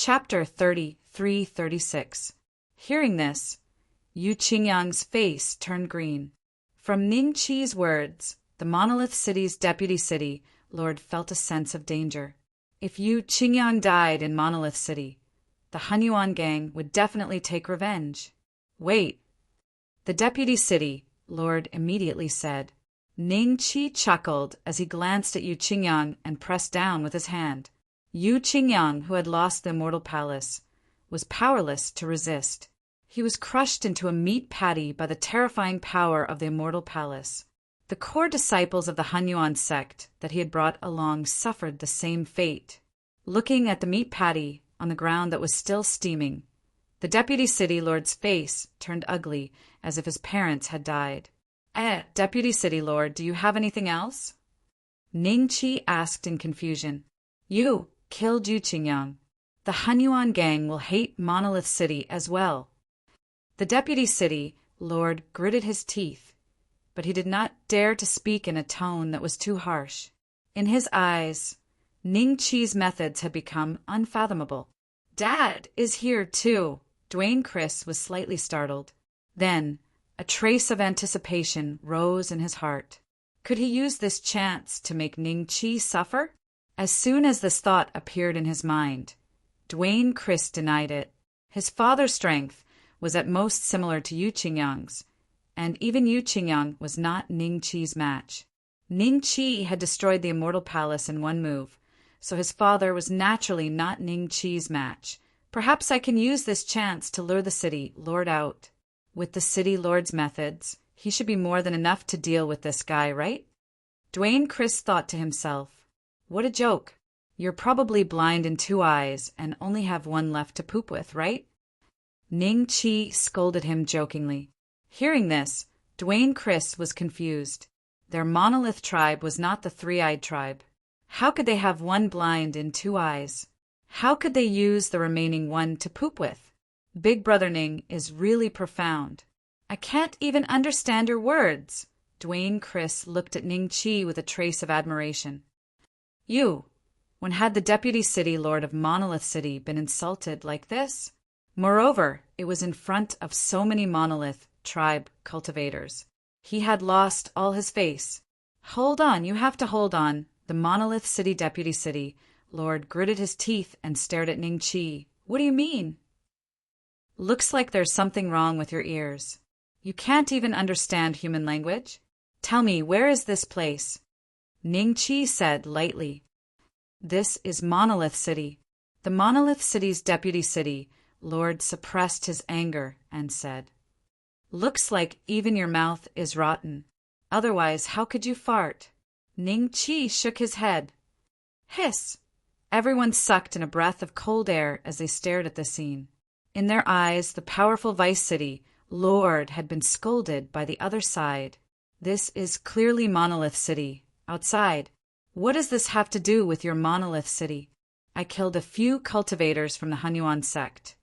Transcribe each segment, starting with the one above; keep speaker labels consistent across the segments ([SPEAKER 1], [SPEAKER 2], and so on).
[SPEAKER 1] Chapter 33-36. Hearing this, Yu Qingyang's face turned green. From Ning Qi's words, the Monolith City's deputy city lord felt a sense of danger. If Yu Qingyang died in Monolith City, the Hunyuan gang would definitely take revenge. Wait. The deputy city lord immediately said. Ning Qi chuckled as he glanced at Yu Qingyang and pressed down with his hand. Yu Qingyang, who had lost the Immortal Palace, was powerless to resist. He was crushed into a meat patty by the terrifying power of the Immortal Palace. The core disciples of the Hunyuan sect that he had brought along suffered the same fate. Looking at the meat patty on the ground that was still steaming, the deputy city lord's face turned ugly as if his parents had died. Deputy city lord, do you have anything else? Ning Qi asked in confusion. You killed Yu Qingyang. The Hunyuan gang will hate Monolith City as well. The deputy city lord gritted his teeth, but he did not dare to speak in a tone that was too harsh. In his eyes, Ning Qi's methods had become unfathomable. Dad is here too. Dwayne Chris was slightly startled. Then, a trace of anticipation rose in his heart. Could he use this chance to make Ning Qi suffer? As soon as this thought appeared in his mind, Dwayne Chris denied it. His father's strength was at most similar to Yu Qingyang's, and even Yu Qingyang was not Ning Qi's match. Ning Qi had destroyed the Immortal Palace in one move, so his father was naturally not Ning Qi's match. Perhaps I can use this chance to lure the city lord out. With the city lord's methods, he should be more than enough to deal with this guy, right? Dwayne Chris thought to himself. What a joke. You're probably blind in two eyes and only have one left to poop with, right? Ning Qi scolded him jokingly. Hearing this, Dwayne Chris was confused. Their monolith tribe was not the three-eyed tribe. How could they have one blind in two eyes? How could they use the remaining one to poop with? Big Brother Ning is really profound. I can't even understand your words. Dwayne Chris looked at Ning Qi with a trace of admiration. When had the deputy city lord of Monolith City been insulted like this? Moreover, it was in front of so many Monolith tribe cultivators. He had lost all his face. Hold on, you have to hold on. The Monolith City deputy city lord gritted his teeth and stared at Ning Qi. What do you mean? Looks like there's something wrong with your ears. You can't even understand human language? Tell me, where is this place? Ning Qi said lightly. This is Monolith City. The Monolith City's deputy city lord suppressed his anger and said, Looks like even your mouth is rotten. Otherwise, how could you fart? Ning Qi shook his head. Hiss! Everyone sucked in a breath of cold air as they stared at the scene. In their eyes, the powerful Vice City lord had been scolded by the other side. This is clearly Monolith City. Outside. What does this have to do with your Monolith City? I killed a few cultivators from the Hunyuan sect.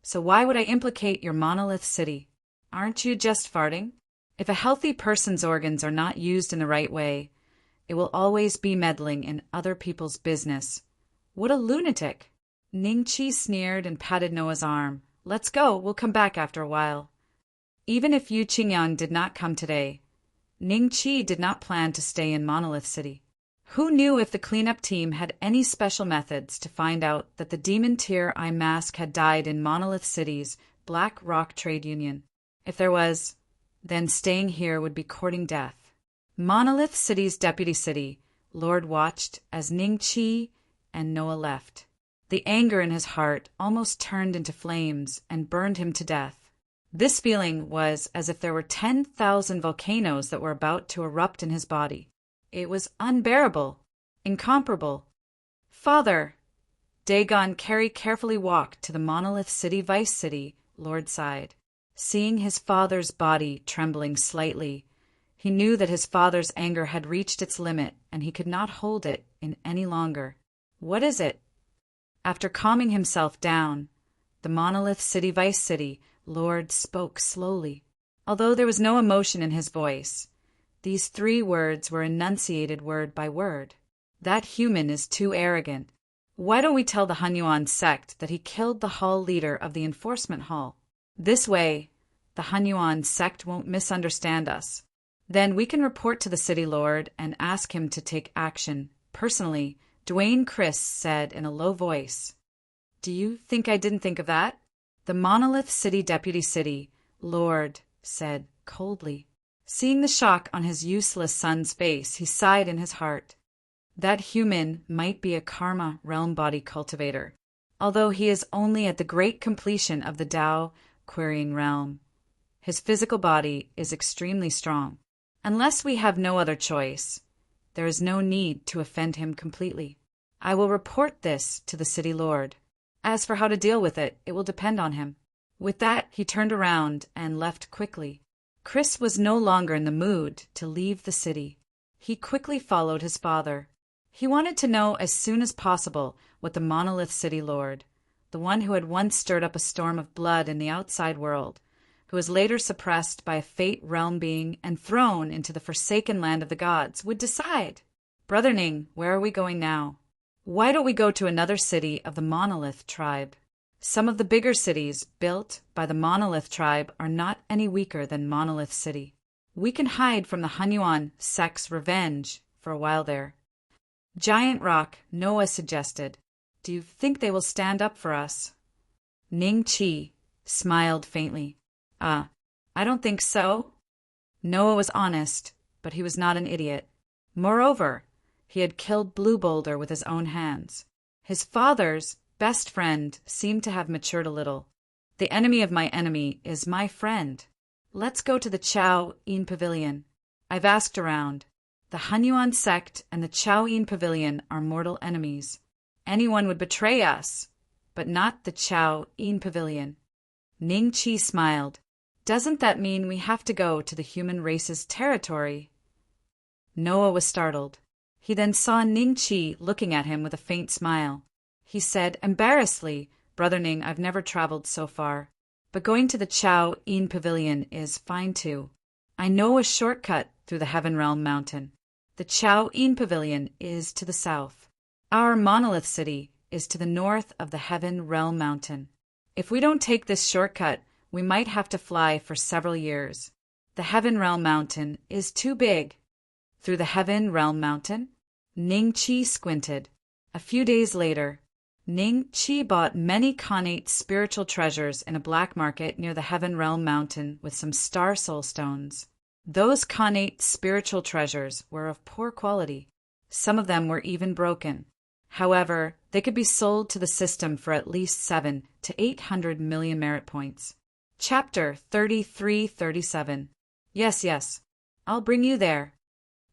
[SPEAKER 1] So why would I implicate your Monolith City? Aren't you just farting? If a healthy person's organs are not used in the right way, it will always be meddling in other people's business. What a lunatic! Ning Qi sneered and patted Noah's arm. Let's go, we'll come back after a while. Even if Yu Qingyang did not come today, Ning Qi did not plan to stay in Monolith City. Who knew if the cleanup team had any special methods to find out that the demon tier eye mask had died in Monolith City's Black Rock Trade Union? If there was, then staying here would be courting death. Monolith City's deputy city lord watched as Ning Qi and Noah left. The anger in his heart almost turned into flames and burned him to death. This feeling was as if there were 10,000 volcanoes that were about to erupt in his body. It was unbearable, incomparable. Father! Dagon Carey carefully walked to the Monolith City Vice City lord's side. Seeing his father's body trembling slightly, he knew that his father's anger had reached its limit and he could not hold it in any longer. What is it? After calming himself down, the Monolith City Vice City lord spoke slowly. Although there was no emotion in his voice, these 3 words were enunciated word by word. That human is too arrogant. Why don't we tell the Hanyuan sect that he killed the hall leader of the enforcement hall? This way, the Hanyuan sect won't misunderstand us. Then we can report to the city lord and ask him to take action. Personally, Dwayne Chris said in a low voice. Do you think I didn't think of that? The Monolith City Deputy City Lord said coldly. Seeing the shock on his useless son's face, he sighed in his heart. That human might be a karma realm body cultivator, although he is only at the great completion of the Tao querying realm. His physical body is extremely strong. Unless we have no other choice, there is no need to offend him completely. I will report this to the city lord. As for how to deal with it, it will depend on him. With that, he turned around and left quickly. Chris was no longer in the mood to leave the city. He quickly followed his father. He wanted to know as soon as possible what the Monolith City Lord, the one who had once stirred up a storm of blood in the outside world, who was later suppressed by a fate realm being and thrown into the forsaken land of the gods, would decide. Brother Ning, where are we going now? Why don't we go to another city of the Monolith tribe? Some of the bigger cities built by the Monolith tribe are not any weaker than Monolith City. We can hide from the Hanyuan sect's revenge for a while there. Giant Rock, Noah suggested. Do you think they will stand up for us? Ning Chi smiled faintly. I don't think so. Noah was honest, but he was not an idiot. Moreover, he had killed Blue Boulder with his own hands. His father's best friend seemed to have matured a little. The enemy of my enemy is my friend. Let's go to the Chao Yin Pavilion. I've asked around. The Hanyuan sect and the Chao Yin Pavilion are mortal enemies. Anyone would betray us, but not the Chao Yin Pavilion. Ning Chi smiled. Doesn't that mean we have to go to the human race's territory? Noah was startled. He then saw Ning Chi looking at him with a faint smile. He said embarrassedly, Brother Ning, I've never traveled so far, but going to the Chao Yin Pavilion is fine too. I know a shortcut through the Heaven Realm Mountain. The Chao Yin Pavilion is to the south. Our Monolith City is to the north of the Heaven Realm Mountain. If we don't take this shortcut, we might have to fly for several years. The Heaven Realm Mountain is too big. Through the Heaven Realm Mountain? Ning Chi squinted. A few days later, Ning Chi bought many connate spiritual treasures in a black market near the Heaven Realm Mountain with some star soul stones. Those connate spiritual treasures were of poor quality. Some of them were even broken. However, they could be sold to the system for at least 7 to 800 million merit points. Chapter 33-37. Yes, I'll bring you there.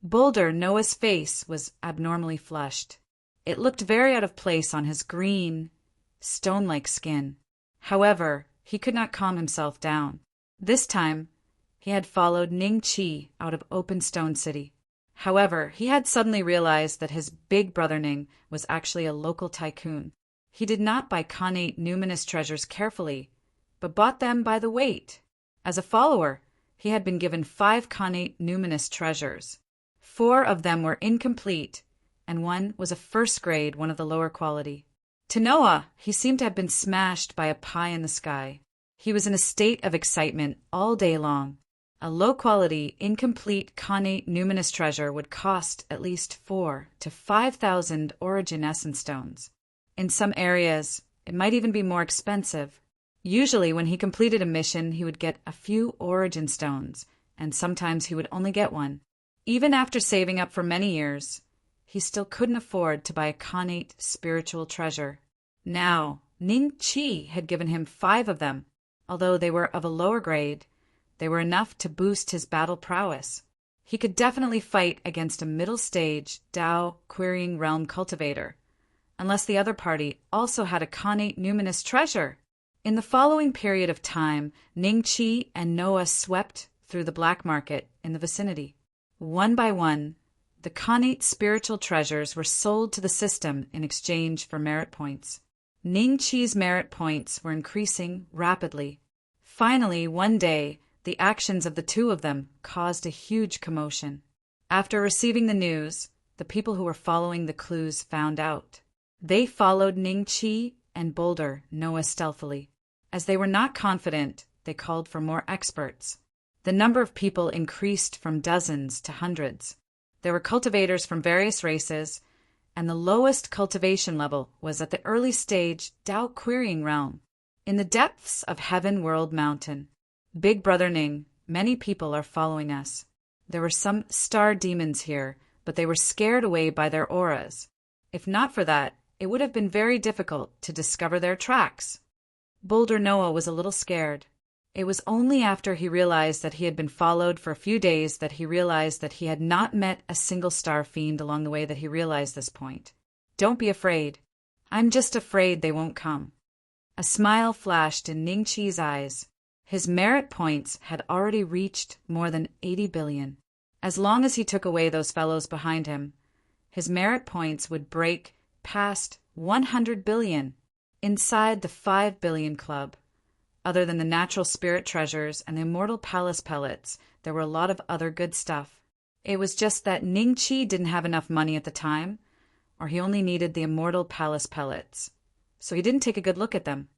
[SPEAKER 1] Boulder Noah's face was abnormally flushed. It looked very out of place on his green, stone-like skin. However, he could not calm himself down. This time, he had followed Ning Chi out of Open Stone City. However, he had suddenly realized that his big brother Ning was actually a local tycoon. He did not buy connate numinous treasures carefully, but bought them by the weight. As a follower, he had been given 5 connate numinous treasures. 4 of them were incomplete, and 1 was a first grade, one of the lower quality. To Noah, he seemed to have been smashed by a pie in the sky. He was in a state of excitement all day long. A low-quality, incomplete connate numinous treasure would cost at least 4,000 to 5,000 origin essence stones. In some areas, it might even be more expensive. Usually, when he completed a mission, he would get a few origin stones, and sometimes he would only get 1. Even after saving up for many years, he still couldn't afford to buy a connate spiritual treasure. Now, Ning Chi had given him 5 of them. Although they were of a lower grade, they were enough to boost his battle prowess. He could definitely fight against a middle-stage Tao querying realm cultivator, unless the other party also had a connate numinous treasure. In the following period of time, Ning Chi and Noah swept through the black market in the vicinity. One by one, the connate spiritual treasures were sold to the system in exchange for merit points. Ning Chi's merit points were increasing rapidly. Finally, one day, the actions of the 2 of them caused a huge commotion. After receiving the news, the people who were following the clues found out. They followed Ning Chi and Boulder Noah stealthily. As they were not confident, they called for more experts. The number of people increased from dozens to hundreds. There were cultivators from various races, and the lowest cultivation level was at the early stage Tao querying realm. In the depths of Heaven World Mountain, Big Brother Ning, many people are following us. There were some star demons here, but they were scared away by their auras. If not for that, it would have been very difficult to discover their tracks. Boulder Noah was a little scared. It was only after he realized that he had been followed for a few days that he realized that he had not met a single star fiend along the way that he realized this point. Don't be afraid. I'm just afraid they won't come. A smile flashed in Ning Chi's eyes. His merit points had already reached more than 80 billion. As long as he took away those fellows behind him, his merit points would break past 100 billion. Inside the 5 billion club, other than the natural spirit treasures and the immortal palace pellets, there were a lot of other good stuff. It was just that Ning Chi didn't have enough money at the time, or he only needed the immortal palace pellets. So he didn't take a good look at them.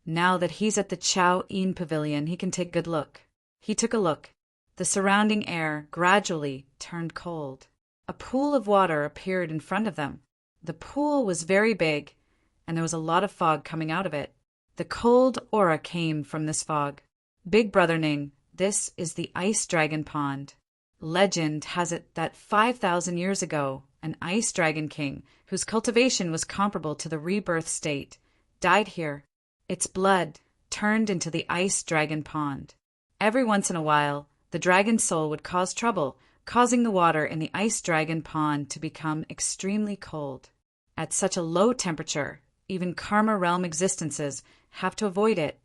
[SPEAKER 1] Now that he's at the Chow Yin Pavilion, he can take a good look. He took a look. The surrounding air gradually turned cold. A pool of water appeared in front of them. The pool was very big, and there was a lot of fog coming out of it. The cold aura came from this fog. Big Brother Ning, this is the Ice Dragon Pond. Legend has it that 5,000 years ago, an Ice Dragon King, whose cultivation was comparable to the rebirth state, died here. Its blood turned into the Ice Dragon Pond. Every once in a while, the dragon soul would cause trouble, causing the water in the Ice Dragon Pond to become extremely cold. At such a low temperature, even Karma Realm existences have to avoid it.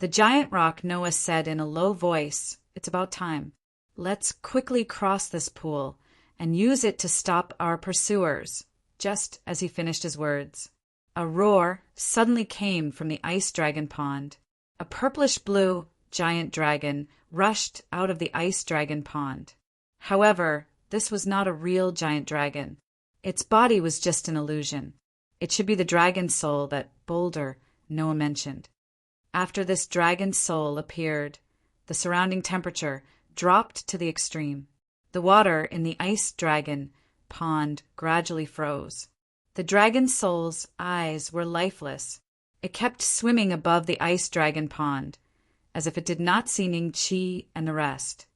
[SPEAKER 1] The giant rock Noah said in a low voice, "It's about time. Let's quickly cross this pool and use it to stop our pursuers." Just as he finished his words, a roar suddenly came from the Ice Dragon Pond. A purplish-blue giant dragon rushed out of the Ice Dragon Pond. However, this was not a real giant dragon. Its body was just an illusion. It should be the dragon soul that Boulder Noah mentioned. After this dragon soul appeared, the surrounding temperature dropped to the extreme. The water in the Ice Dragon Pond gradually froze. The dragon soul's eyes were lifeless. It kept swimming above the Ice Dragon Pond, as if it did not see Ning Chi and the rest.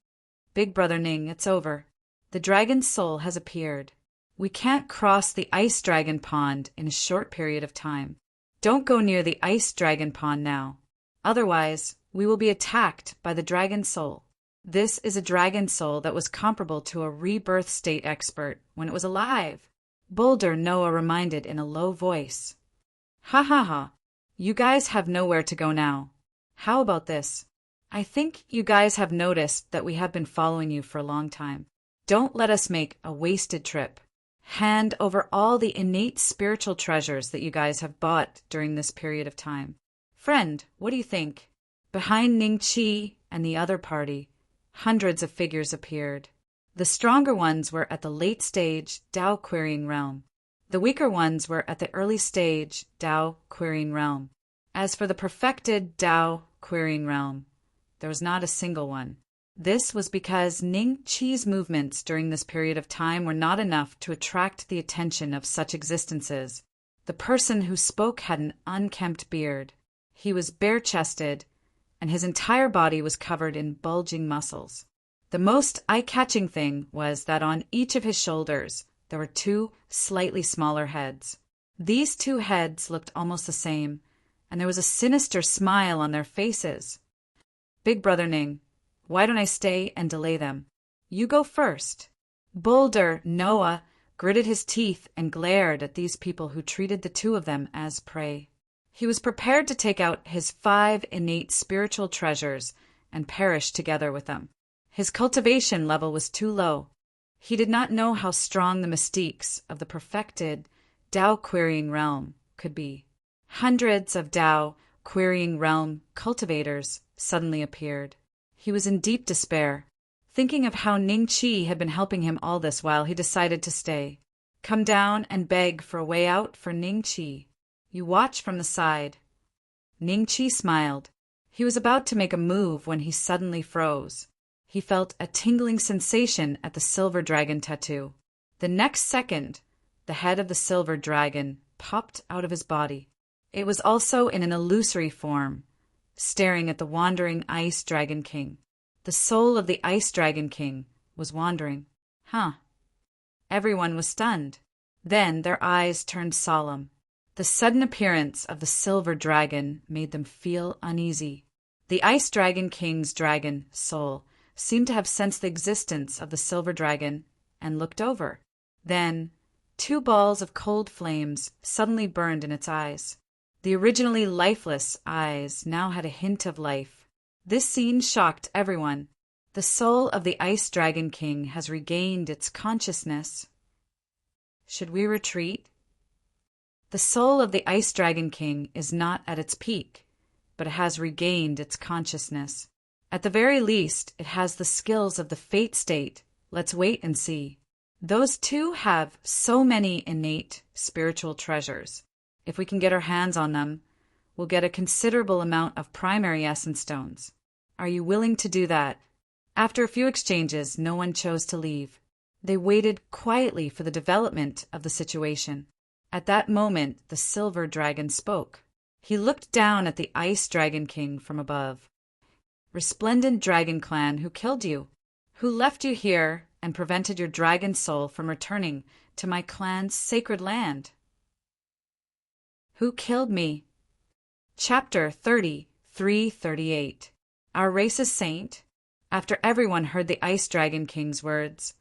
[SPEAKER 1] "Big Brother Ning, it's over. The dragon soul has appeared. We can't cross the Ice Dragon Pond in a short period of time. Don't go near the Ice Dragon Pond now. Otherwise, we will be attacked by the dragon soul. This is a dragon soul that was comparable to a rebirth state expert when it was alive," Boulder Noah reminded in a low voice. "Ha ha ha. You guys have nowhere to go now. How about this? I think you guys have noticed that we have been following you for a long time. Don't let us make a wasted trip. Hand over all the innate spiritual treasures that you guys have bought during this period of time. Friend, what do you think?" Behind Ning Chi and the other party, hundreds of figures appeared. The stronger ones were at the late stage Tao querying realm. The weaker ones were at the early stage Tao querying realm. As for the perfected Tao querying realm, there was not a single one. This was because Ning Chi's movements during this period of time were not enough to attract the attention of such existences. The person who spoke had an unkempt beard. He was bare-chested, and his entire body was covered in bulging muscles. The most eye-catching thing was that on each of his shoulders there were 2 slightly smaller heads. These 2 heads looked almost the same, and there was a sinister smile on their faces. "Big Brother Ning, why don't I stay and delay them? You go first." Boulder Noah gritted his teeth and glared at these people who treated the 2 of them as prey. He was prepared to take out his 5 innate spiritual treasures and perish together with them. His cultivation level was too low. He did not know how strong the mystiques of the perfected Tao querying realm could be. Hundreds of Tao querying realm cultivators suddenly appeared. He was in deep despair. Thinking of how Ning Chi had been helping him all this while, he decided to stay. Come down and beg for a way out for Ning Chi. You watch from the side. Ning Chi smiled. He was about to make a move when he suddenly froze. He felt a tingling sensation at the silver dragon tattoo. The next second, the head of the silver dragon popped out of his body. It was also in an illusory form, staring at the wandering Ice Dragon King. The soul of the Ice Dragon King was wandering. Everyone was stunned. Then their eyes turned solemn. The sudden appearance of the silver dragon made them feel uneasy. The Ice Dragon King's dragon soul seemed to have sensed the existence of the silver dragon and looked over. Then, 2 balls of cold flames suddenly burned in its eyes. The originally lifeless eyes now had a hint of life. This scene shocked everyone. The soul of the Ice Dragon King has regained its consciousness. Should we retreat? The soul of the Ice Dragon King is not at its peak, but it has regained its consciousness. At the very least, it has the skills of the Fate State. Let's wait and see. Those two have so many innate spiritual treasures. If we can get our hands on them, we'll get a considerable amount of primary essence stones. Are you willing to do that? After a few exchanges, no one chose to leave. They waited quietly for the development of the situation. At that moment, the silver dragon spoke. He looked down at the Ice Dragon King from above. Resplendent dragon clan, who killed you? Who left you here and prevented your dragon soul from returning to my clan's sacred land? Who killed me? Chapter 33:38. Our race's saint. After everyone heard the Ice Dragon King's words,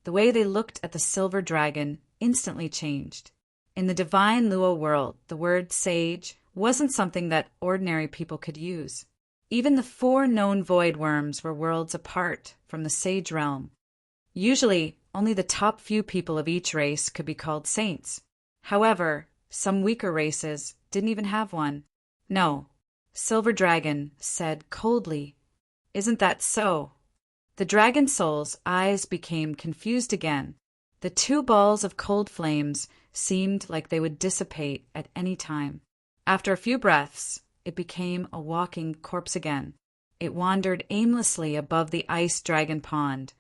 [SPEAKER 1] the way they looked at the silver dragon instantly changed. In the divine Luo world, the word sage wasn't something that ordinary people could use. Even the 4 known void worms were worlds apart from the sage realm. Usually, only the top few people of each race could be called saints. However, some weaker races didn't even have one. No, Silver Dragon said coldly, "Isn't that so?" The dragon soul's eyes became confused again. The 2 balls of cold flames seemed like they would dissipate at any time. After a few breaths, it became a walking corpse again. It wandered aimlessly above the ice dragon pond,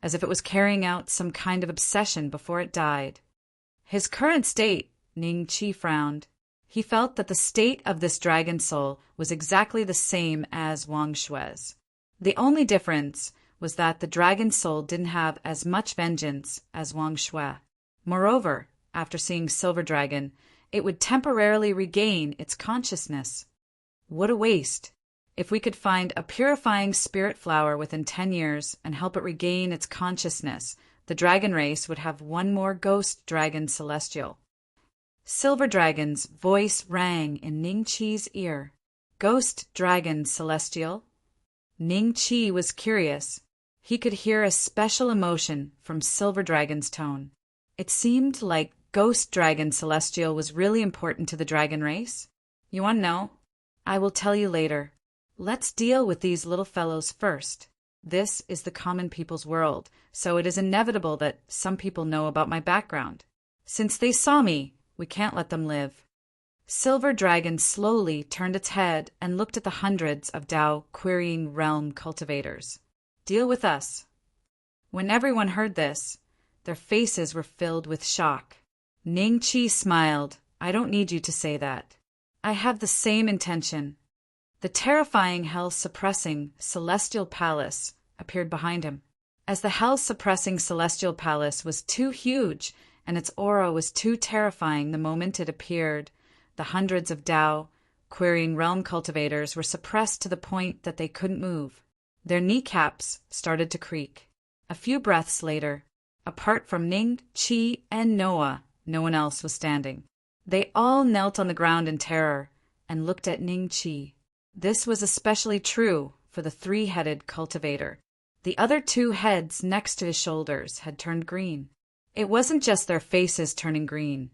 [SPEAKER 1] as if it was carrying out some kind of obsession before it died. His current state, Ning Chi frowned. He felt that the state of this dragon soul was exactly the same as Wang Shui's. The only difference was that the dragon soul didn't have as much vengeance as Wang Shui. Moreover, after seeing Silver Dragon, it would temporarily regain its consciousness. What a waste! If we could find a purifying spirit flower within 10 years and help it regain its consciousness, the dragon race would have 1 more ghost dragon celestial. Silver Dragon's voice rang in Ning Chi's ear. Ghost dragon celestial? Ning Chi was curious. He could hear a special emotion from Silver Dragon's tone. It seemed like Ghost Dragon Celestial was really important to the dragon race. You want to know? I will tell you later. Let's deal with these little fellows first. This is the common people's world, so it is inevitable that some people know about my background. Since they saw me, we can't let them live. Silver Dragon slowly turned its head and looked at the hundreds of Dao Querying Realm cultivators. Deal with us. When everyone heard this, their faces were filled with shock. Ning Chi smiled. I don't need you to say that. I have the same intention. The terrifying hell-suppressing celestial palace appeared behind him. As the hell-suppressing celestial palace was too huge and its aura was too terrifying the moment it appeared, the hundreds of Dao Querying Realm cultivators were suppressed to the point that they couldn't move. Their kneecaps started to creak. A few breaths later, apart from Ning Chi and Noah, no one else was standing. They all knelt on the ground in terror and looked at Ning Chi. This was especially true for the 3-headed cultivator. The other 2 heads next to his shoulders had turned green. It wasn't just their faces turning green,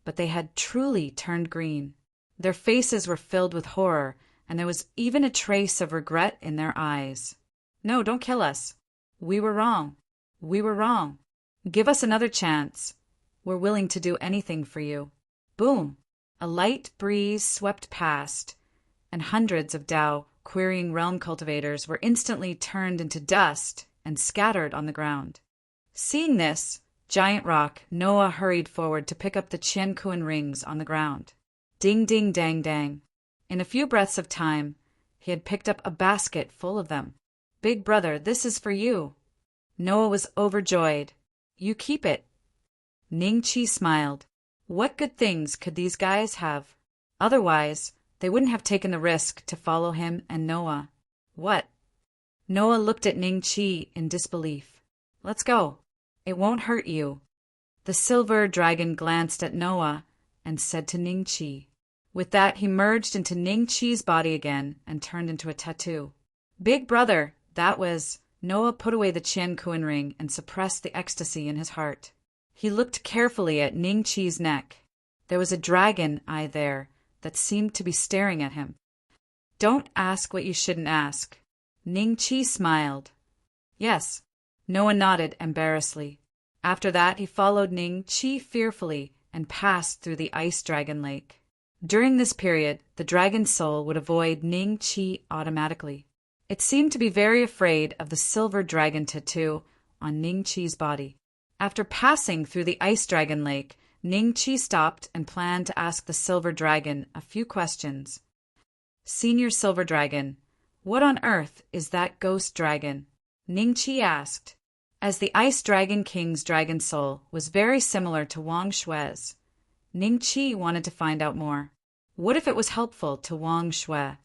[SPEAKER 1] but they had truly turned green. Their faces were filled with horror, and there was even a trace of regret in their eyes. No, don't kill us. We were wrong. We were wrong. Give us another chance. We're willing to do anything for you. Boom! A light breeze swept past, and hundreds of Tao querying realm cultivators were instantly turned into dust and scattered on the ground. Seeing this giant rock, Noah hurried forward to pick up the Qiankuan rings on the ground. Ding ding dang dang. In a few breaths of time, he had picked up a basket full of them. Big brother, this is for you. Noah was overjoyed. You keep it. Ning Qi smiled. What good things could these guys have? Otherwise, they wouldn't have taken the risk to follow him and Noah. What? Noah looked at Ning Qi in disbelief. Let's go. It won't hurt you. The silver dragon glanced at Noah and said to Ning Qi. With that, he merged into Ning Qi's body again and turned into a tattoo. Big brother, that was... Noah put away the Qiankuan ring and suppressed the ecstasy in his heart. He looked carefully at Ning Qi's neck. There was a dragon eye there that seemed to be staring at him. Don't ask what you shouldn't ask. Ning Qi smiled. Yes. Noah nodded embarrassedly. After that, he followed Ning Qi fearfully and passed through the ice dragon lake. During this period, the dragon's soul would avoid Ning Qi automatically. It seemed to be very afraid of the silver dragon tattoo on Ning Qi's body. After passing through the ice dragon lake, Ning Qi stopped and planned to ask the silver dragon a few questions. Senior Silver Dragon, what on earth is that ghost dragon? Ning Qi asked. As the Ice Dragon King's dragon soul was very similar to Wang Shui's, Ning Qi wanted to find out more. What if it was helpful to Wang Shui?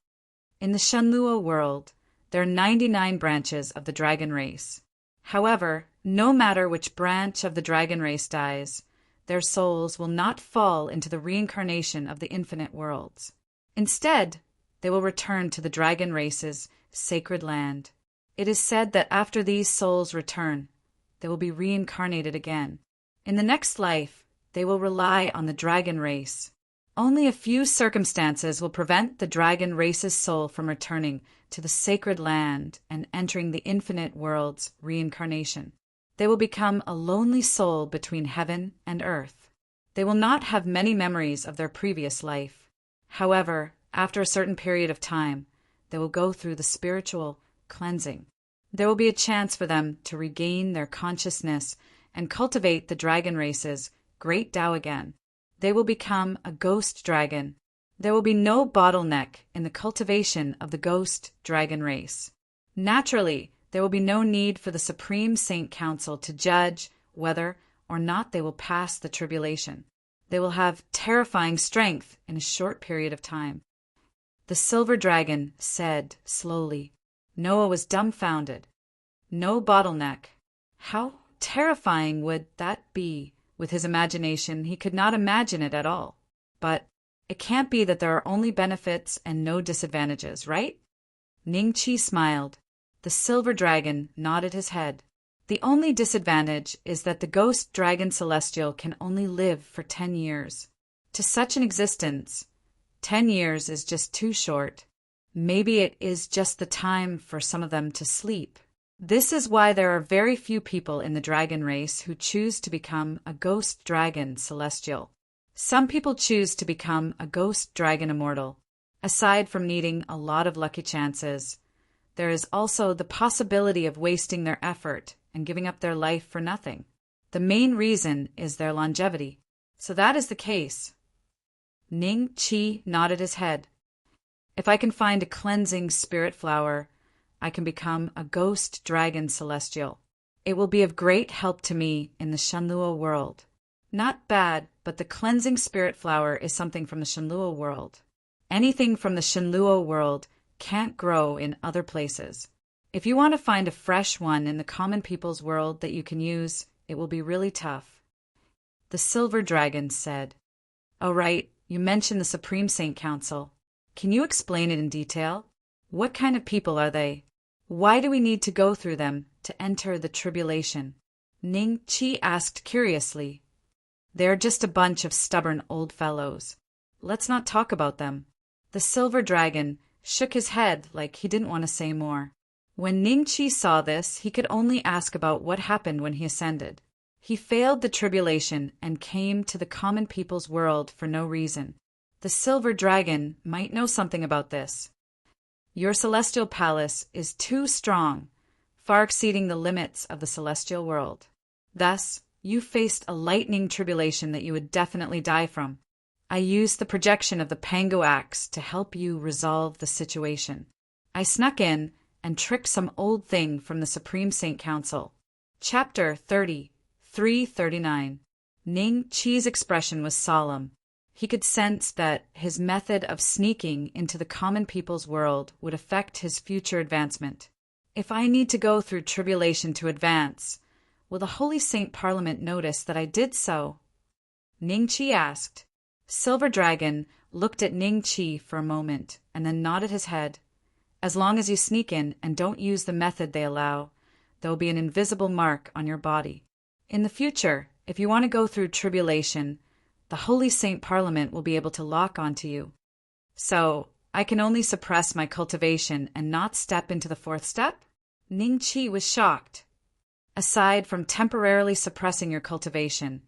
[SPEAKER 1] In the Shenluo world, there are 99 branches of the dragon race. However, no matter which branch of the dragon race dies, their souls will not fall into the reincarnation of the infinite worlds. Instead, they will return to the dragon race's sacred land. It is said that after these souls return, they will be reincarnated again. In the next life, they will rely on the dragon race. Only a few circumstances will prevent the dragon race's soul from returning to the sacred land and entering the infinite world's reincarnation. They will become a lonely soul between heaven and earth. They will not have many memories of their previous life. However, after a certain period of time, they will go through the spiritual cleansing. There will be a chance for them to regain their consciousness and cultivate the dragon race's great Tao again. They will become a ghost dragon. There will be no bottleneck in the cultivation of the ghost dragon race. Naturally, there will be no need for the Supreme Saint Council to judge whether or not they will pass the tribulation. They will have terrifying strength in a short period of time. The silver dragon said slowly. Noah was dumbfounded. No bottleneck. How terrifying would that be? With his imagination, he could not imagine it at all. But it can't be that there are only benefits and no disadvantages, right? Ning Qi smiled. The silver dragon nodded his head. The only disadvantage is that the ghost dragon celestial can only live for 10 years. To such an existence, 10 years is just too short. Maybe it is just the time for some of them to sleep. This is why there are very few people in the dragon race who choose to become a ghost dragon celestial. Some people choose to become a ghost dragon immortal. Aside from needing a lot of lucky chances, there is also the possibility of wasting their effort and giving up their life for nothing. The main reason is their longevity. So that is the case. Ning Qi nodded his head. If I can find a cleansing spirit flower, I can become a ghost dragon celestial. It will be of great help to me in the Shenluo world. Not bad, but the cleansing spirit flower is something from the Shenluo world. Anything from the Shenluo world can't grow in other places. If you want to find a fresh one in the common people's world that you can use, it will be really tough. The silver dragon said, "Oh right, you mentioned the Supreme Saint Council. Can you explain it in detail? What kind of people are they? Why do we need to go through them to enter the tribulation?" Ning Qi asked curiously. "They're just a bunch of stubborn old fellows. Let's not talk about them." The silver dragon shook his head like he didn't want to say more. When Ning Qi saw this, he could only ask about what happened when he ascended. He failed the tribulation and came to the common people's world for no reason. The silver dragon might know something about this. Your celestial palace is too strong, far exceeding the limits of the celestial world. Thus, you faced a lightning tribulation that you would definitely die from. I used the projection of the Pango axe to help you resolve the situation. I snuck in and tricked some old thing from the Supreme Saint Council. Chapter 30, 339. Ning Qi's expression was solemn. He could sense that his method of sneaking into the common people's world would affect his future advancement. If I need to go through tribulation to advance, will the Holy Saint Parliament notice that I did so? Ning Qi asked. Silver Dragon looked at Ning Qi for a moment and then nodded his head. As long as you sneak in and don't use the method they allow, there will be an invisible mark on your body. In the future, if you want to go through tribulation, the Holy Saint Parliament will be able to lock onto you. So, I can only suppress my cultivation and not step into the fourth step? Ning Qi was shocked. Aside from temporarily suppressing your cultivation,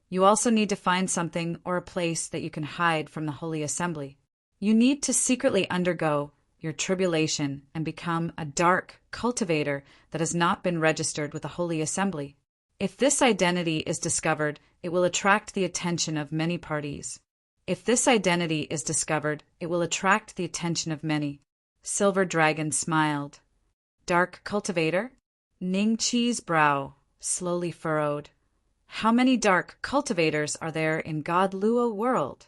[SPEAKER 1] you also need to find something or a place that you can hide from the Holy Assembly. You need to secretly undergo your tribulation and become a dark cultivator that has not been registered with the Holy Assembly. If this identity is discovered, it will attract the attention of many parties. If this identity is discovered, it will attract the attention of many. Silver Dragon smiled. Dark cultivator? Ning Qi's brow slowly furrowed. How many dark cultivators are there in God Luo world?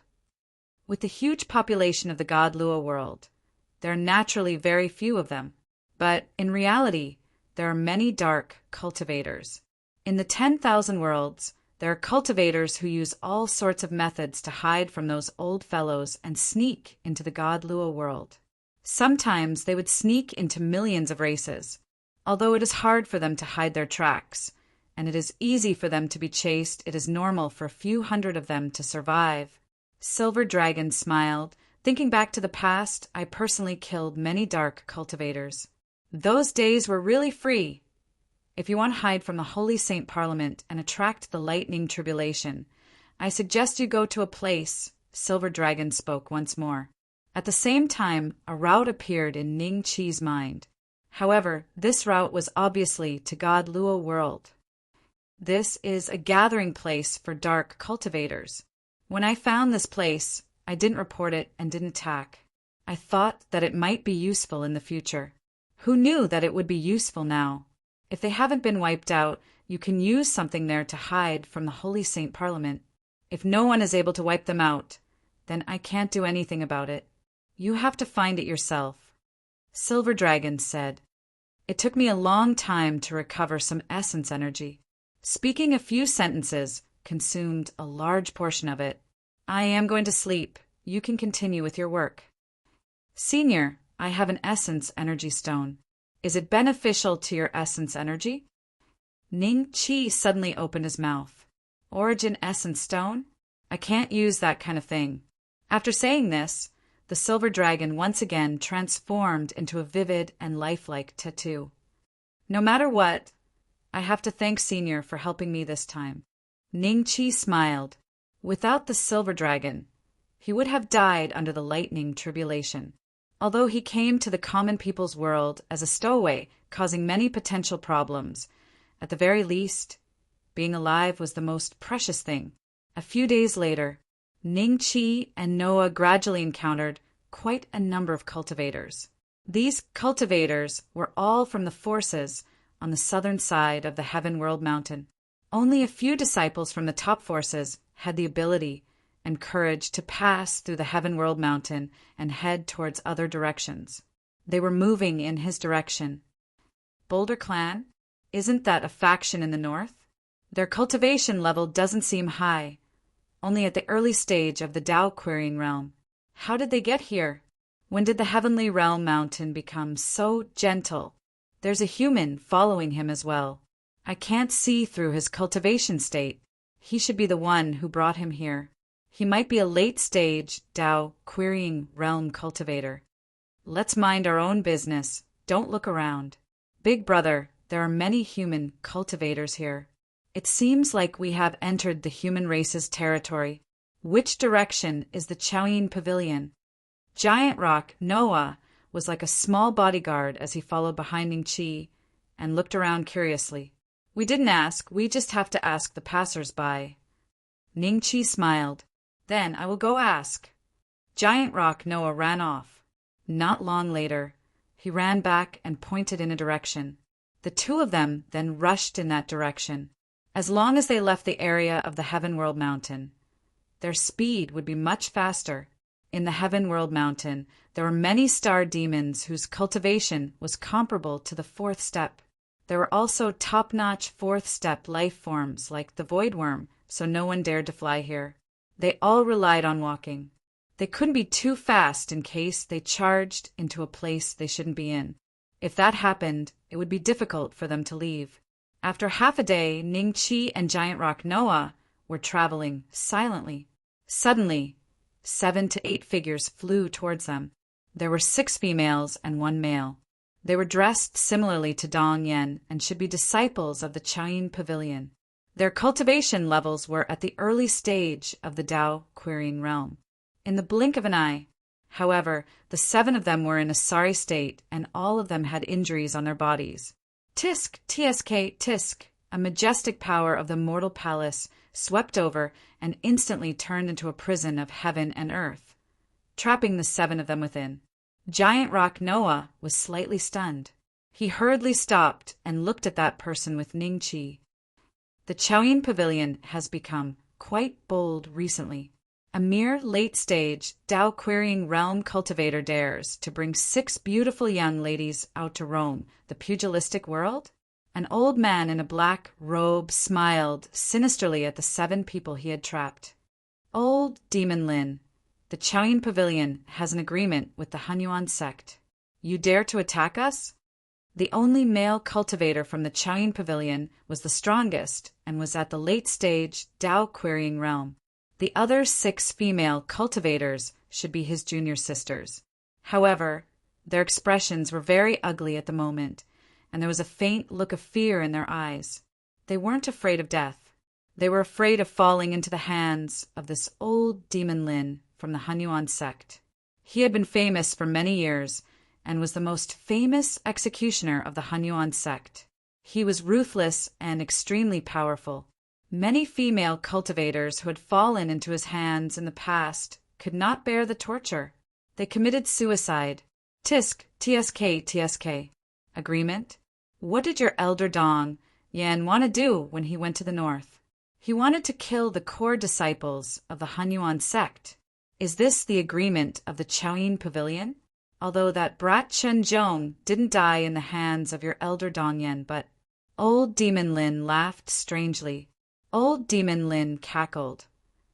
[SPEAKER 1] With the huge population of the God Luo world, there are naturally very few of them. But in reality, there are many dark cultivators. In the 10,000 worlds, there are cultivators who use all sorts of methods to hide from those old fellows and sneak into the God Luo world. Sometimes they would sneak into millions of races, although it is hard for them to hide their tracks, and it is easy for them to be chased. It is normal for a few hundred of them to survive. Silver Dragon smiled. Thinking back to the past, I personally killed many dark cultivators. Those days were really free. If you want to hide from the Holy Saint Parliament and attract the lightning tribulation, I suggest you go to a place. Silver Dragon spoke once more. At the same time, a route appeared in Ning Qi's mind. However, this route was obviously to God Luo world. This is a gathering place for dark cultivators. When I found this place, I didn't report it and didn't attack. I thought that it might be useful in the future. Who knew that it would be useful now? If they haven't been wiped out, you can use something there to hide from the Holy Saint Parliament. If no one is able to wipe them out, then I can't do anything about it. You have to find it yourself. Silver Dragon said. It took me a long time to recover some essence energy. Speaking a few sentences consumed a large portion of it. I am going to sleep. You can continue with your work. Senior, I have an essence energy stone. Is it beneficial to your essence energy? Ning Qi suddenly opened his mouth. Origin essence stone? I can't use that kind of thing. After saying this, the silver dragon once again transformed into a vivid and lifelike tattoo. No matter what, I have to thank Senior for helping me this time. Ning Qi smiled. Without the silver dragon, he would have died under the lightning tribulation. Although he came to the common people's world as a stowaway, causing many potential problems, at the very least, being alive was the most precious thing. A few days later, Ning Qi and Noah gradually encountered quite a number of cultivators. These cultivators were all from the forces on the southern side of the Heaven World Mountain. Only a few disciples from the top forces had the ability and courage to pass through the Heaven World Mountain and head towards other directions. They were moving in his direction. Boulder Clan? Isn't that a faction in the north? Their cultivation level doesn't seem high, only at the early stage of the Dao querying realm. How did they get here? When did the Heavenly Realm Mountain become so gentle? There's a human following him as well. I can't see through his cultivation state. He should be the one who brought him here. He might be a late-stage Dao querying realm cultivator. Let's mind our own business. Don't look around. Big brother, there are many human cultivators here. It seems like we have entered the human race's territory. Which direction is the Chaoyin Pavilion? Giant Rock, Noah, was like a small bodyguard as he followed behind Ning-Chi and looked around curiously. We didn't ask, we just have to ask the passers-by. Ning-Chi smiled. Then I will go ask. Giant Rock Noah ran off. Not long later, he ran back and pointed in a direction. The two of them then rushed in that direction. As long as they left the area of the Heaven World Mountain, their speed would be much faster. In the Heaven World Mountain, there were many star demons whose cultivation was comparable to the fourth step. There were also top-notch fourth step life forms like the Void Worm, so no one dared to fly here. They all relied on walking. They couldn't be too fast in case they charged into a place they shouldn't be in. If that happened, it would be difficult for them to leave. After half a day, Ning-Chi and Giant Rock Noah were traveling silently. Suddenly, 7 to 8 figures flew towards them. There were 6 females and 1 male. They were dressed similarly to Dong Yen and should be disciples of the Chaoyin Pavilion. Their cultivation levels were at the early stage of the Tao querying realm. In the blink of an eye, however, the 7 of them were in a sorry state and all of them had injuries on their bodies. Tisk, tsk, tisk, a majestic power of the mortal palace swept over and instantly turned into a prison of heaven and earth, trapping the 7 of them within. Giant Rock Noah was slightly stunned. He hurriedly stopped and looked at that person with Ning-Chi. The Chaoyin Pavilion has become quite bold recently. A mere late-stage Tao-querying realm cultivator dares to bring 6 beautiful young ladies out to roam the pugilistic world? An old man in a black robe smiled sinisterly at the 7 people he had trapped. Old Demon Lin, the Chaoyin Pavilion has an agreement with the Hunyuan sect. You dare to attack us? The only male cultivator from the Chaoyin Pavilion was the strongest and was at the late-stage Tao-querying realm. The other 6 female cultivators should be his junior sisters. However, their expressions were very ugly at the moment, and there was a faint look of fear in their eyes. They weren't afraid of death. They were afraid of falling into the hands of this old Demon Lin from the Hunyuan sect. He had been famous for many years and was the most famous executioner of the Hunyuan sect. He was ruthless and extremely powerful. Many female cultivators who had fallen into his hands in the past could not bear the torture. They committed suicide. Tisk, tsk, tsk. Agreement? What did your elder Dong Yen want to do when he went to the north? He wanted to kill the core disciples of the Hunyuan sect. Is this the agreement of the Chaoyin Pavilion? Although that brat Chen Zhong didn't die in the hands of your elder Dong Yen, but... Old Demon Lin laughed strangely. Old Demon Lin cackled,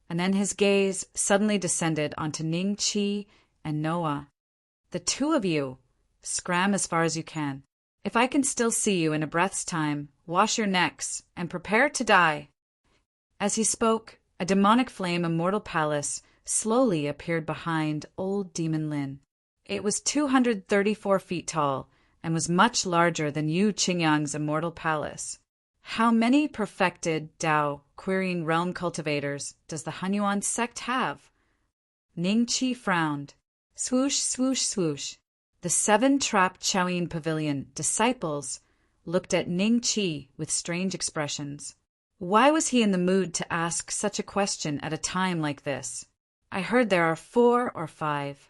[SPEAKER 1] and then his gaze suddenly descended onto Ning-Chi and Noah. The 2 of you, scram as far as you can. If I can still see you in a breath's time, wash your necks and prepare to die. As he spoke, a demonic flame immortal palace slowly appeared behind old Demon Lin. It was 234 feet tall and was much larger than Yu Qingyang's immortal palace. How many perfected Tao querying realm cultivators does the Hunyuan sect have? Ning-Chi frowned. Swoosh, swoosh, swoosh. The 7 trapped Chaoyin Pavilion disciples looked at Ning-Chi with strange expressions. Why was he in the mood to ask such a question at a time like this? I heard there are 4 or 5.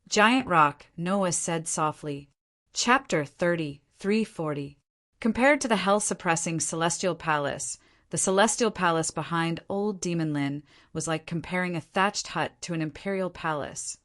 [SPEAKER 1] Giant Rock, Noah said softly. Chapter 30, 340. Compared to the hell-suppressing Celestial Palace, the Celestial Palace behind old Demon Lin was like comparing a thatched hut to an imperial palace.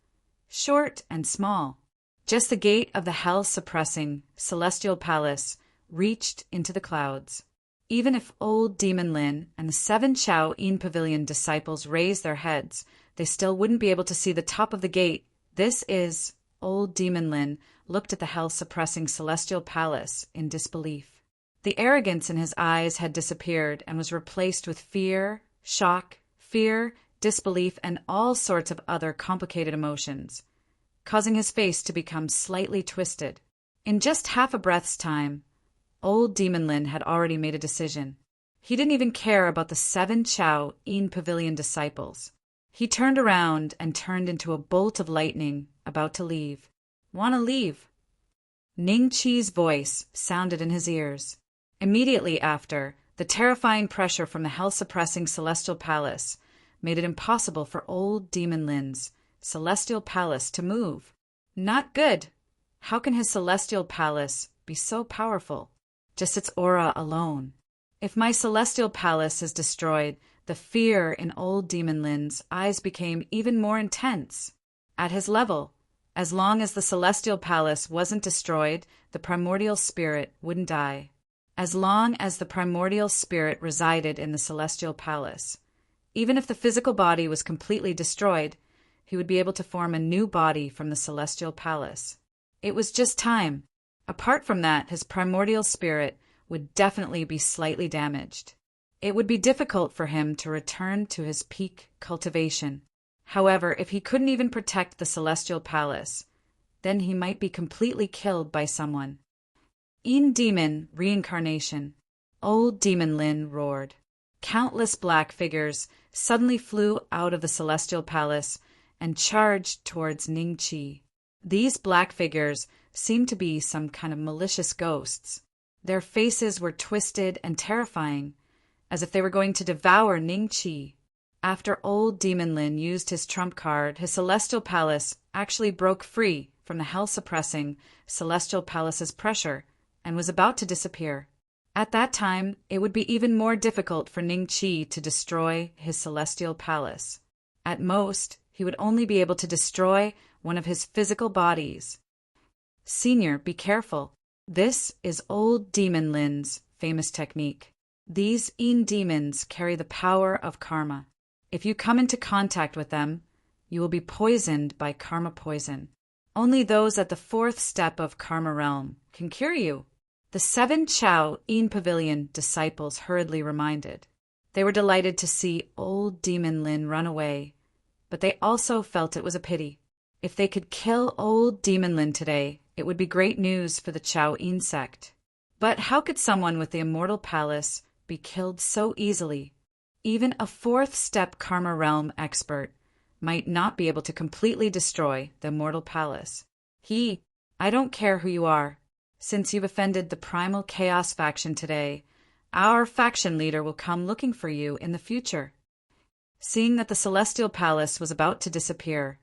[SPEAKER 1] Short and small. Just the gate of the hell-suppressing Celestial Palace reached into the clouds. Even if old Demon Lin and the 7 Chaoyin Pavilion disciples raised their heads, they still wouldn't be able to see the top of the gate. This is... Old Demon Lin looked at the hell-suppressing Celestial Palace in disbelief. The arrogance in his eyes had disappeared and was replaced with fear, shock, disbelief, and all sorts of other complicated emotions, causing his face to become slightly twisted. In just half a breath's time, old Demon Lin had already made a decision. He didn't even care about the 7 Chao In Pavilion disciples. He turned around and turned into a bolt of lightning, about to leave. "Wanna leave?" Ning Qi's voice sounded in his ears. Immediately after, the terrifying pressure from the hell-suppressing Celestial Palace made it impossible for old Demon Lin's Celestial Palace to move. Not good. How can his Celestial Palace be so powerful? Just its aura alone. If my Celestial Palace is destroyed, the fear in old Demon Lin's eyes became even more intense. At his level, as long as the Celestial Palace wasn't destroyed, the primordial spirit wouldn't die. As long as the primordial spirit resided in the Celestial Palace, even if the physical body was completely destroyed, he would be able to form a new body from the Celestial Palace. It was just time. Apart from that, his primordial spirit would definitely be slightly damaged. It would be difficult for him to return to his peak cultivation. However, if he couldn't even protect the Celestial Palace, then he might be completely killed by someone. In Demon Reincarnation, old Demon Lin roared. Countless black figures suddenly flew out of the Celestial Palace and charged towards Ning Qi. These black figures seemed to be some kind of malicious ghosts. Their faces were twisted and terrifying, as if they were going to devour Ning Qi. After old Demon Lin used his trump card, his Celestial Palace actually broke free from the hell-suppressing Celestial Palace's pressure and was about to disappear. At that time, it would be even more difficult for Ning Qi to destroy his Celestial Palace. At most, he would only be able to destroy one of his physical bodies. Senior, be careful. This is old Demon Lin's famous technique. These Yin demons carry the power of karma. If you come into contact with them, you will be poisoned by karma poison. Only those at the 4th step of Karma Realm can cure you. The 7 Chao In Pavilion disciples hurriedly reminded. They were delighted to see old Demon Lin run away, but they also felt it was a pity. If they could kill old Demon Lin today, it would be great news for the Chao In sect. But how could someone with the Immortal Palace be killed so easily? Even a 4th step Karma Realm expert might not be able to completely destroy the Immortal Palace. I don't care who you are. Since you've offended the Primal Chaos faction today, our faction leader will come looking for you in the future. Seeing that the Celestial Palace was about to disappear,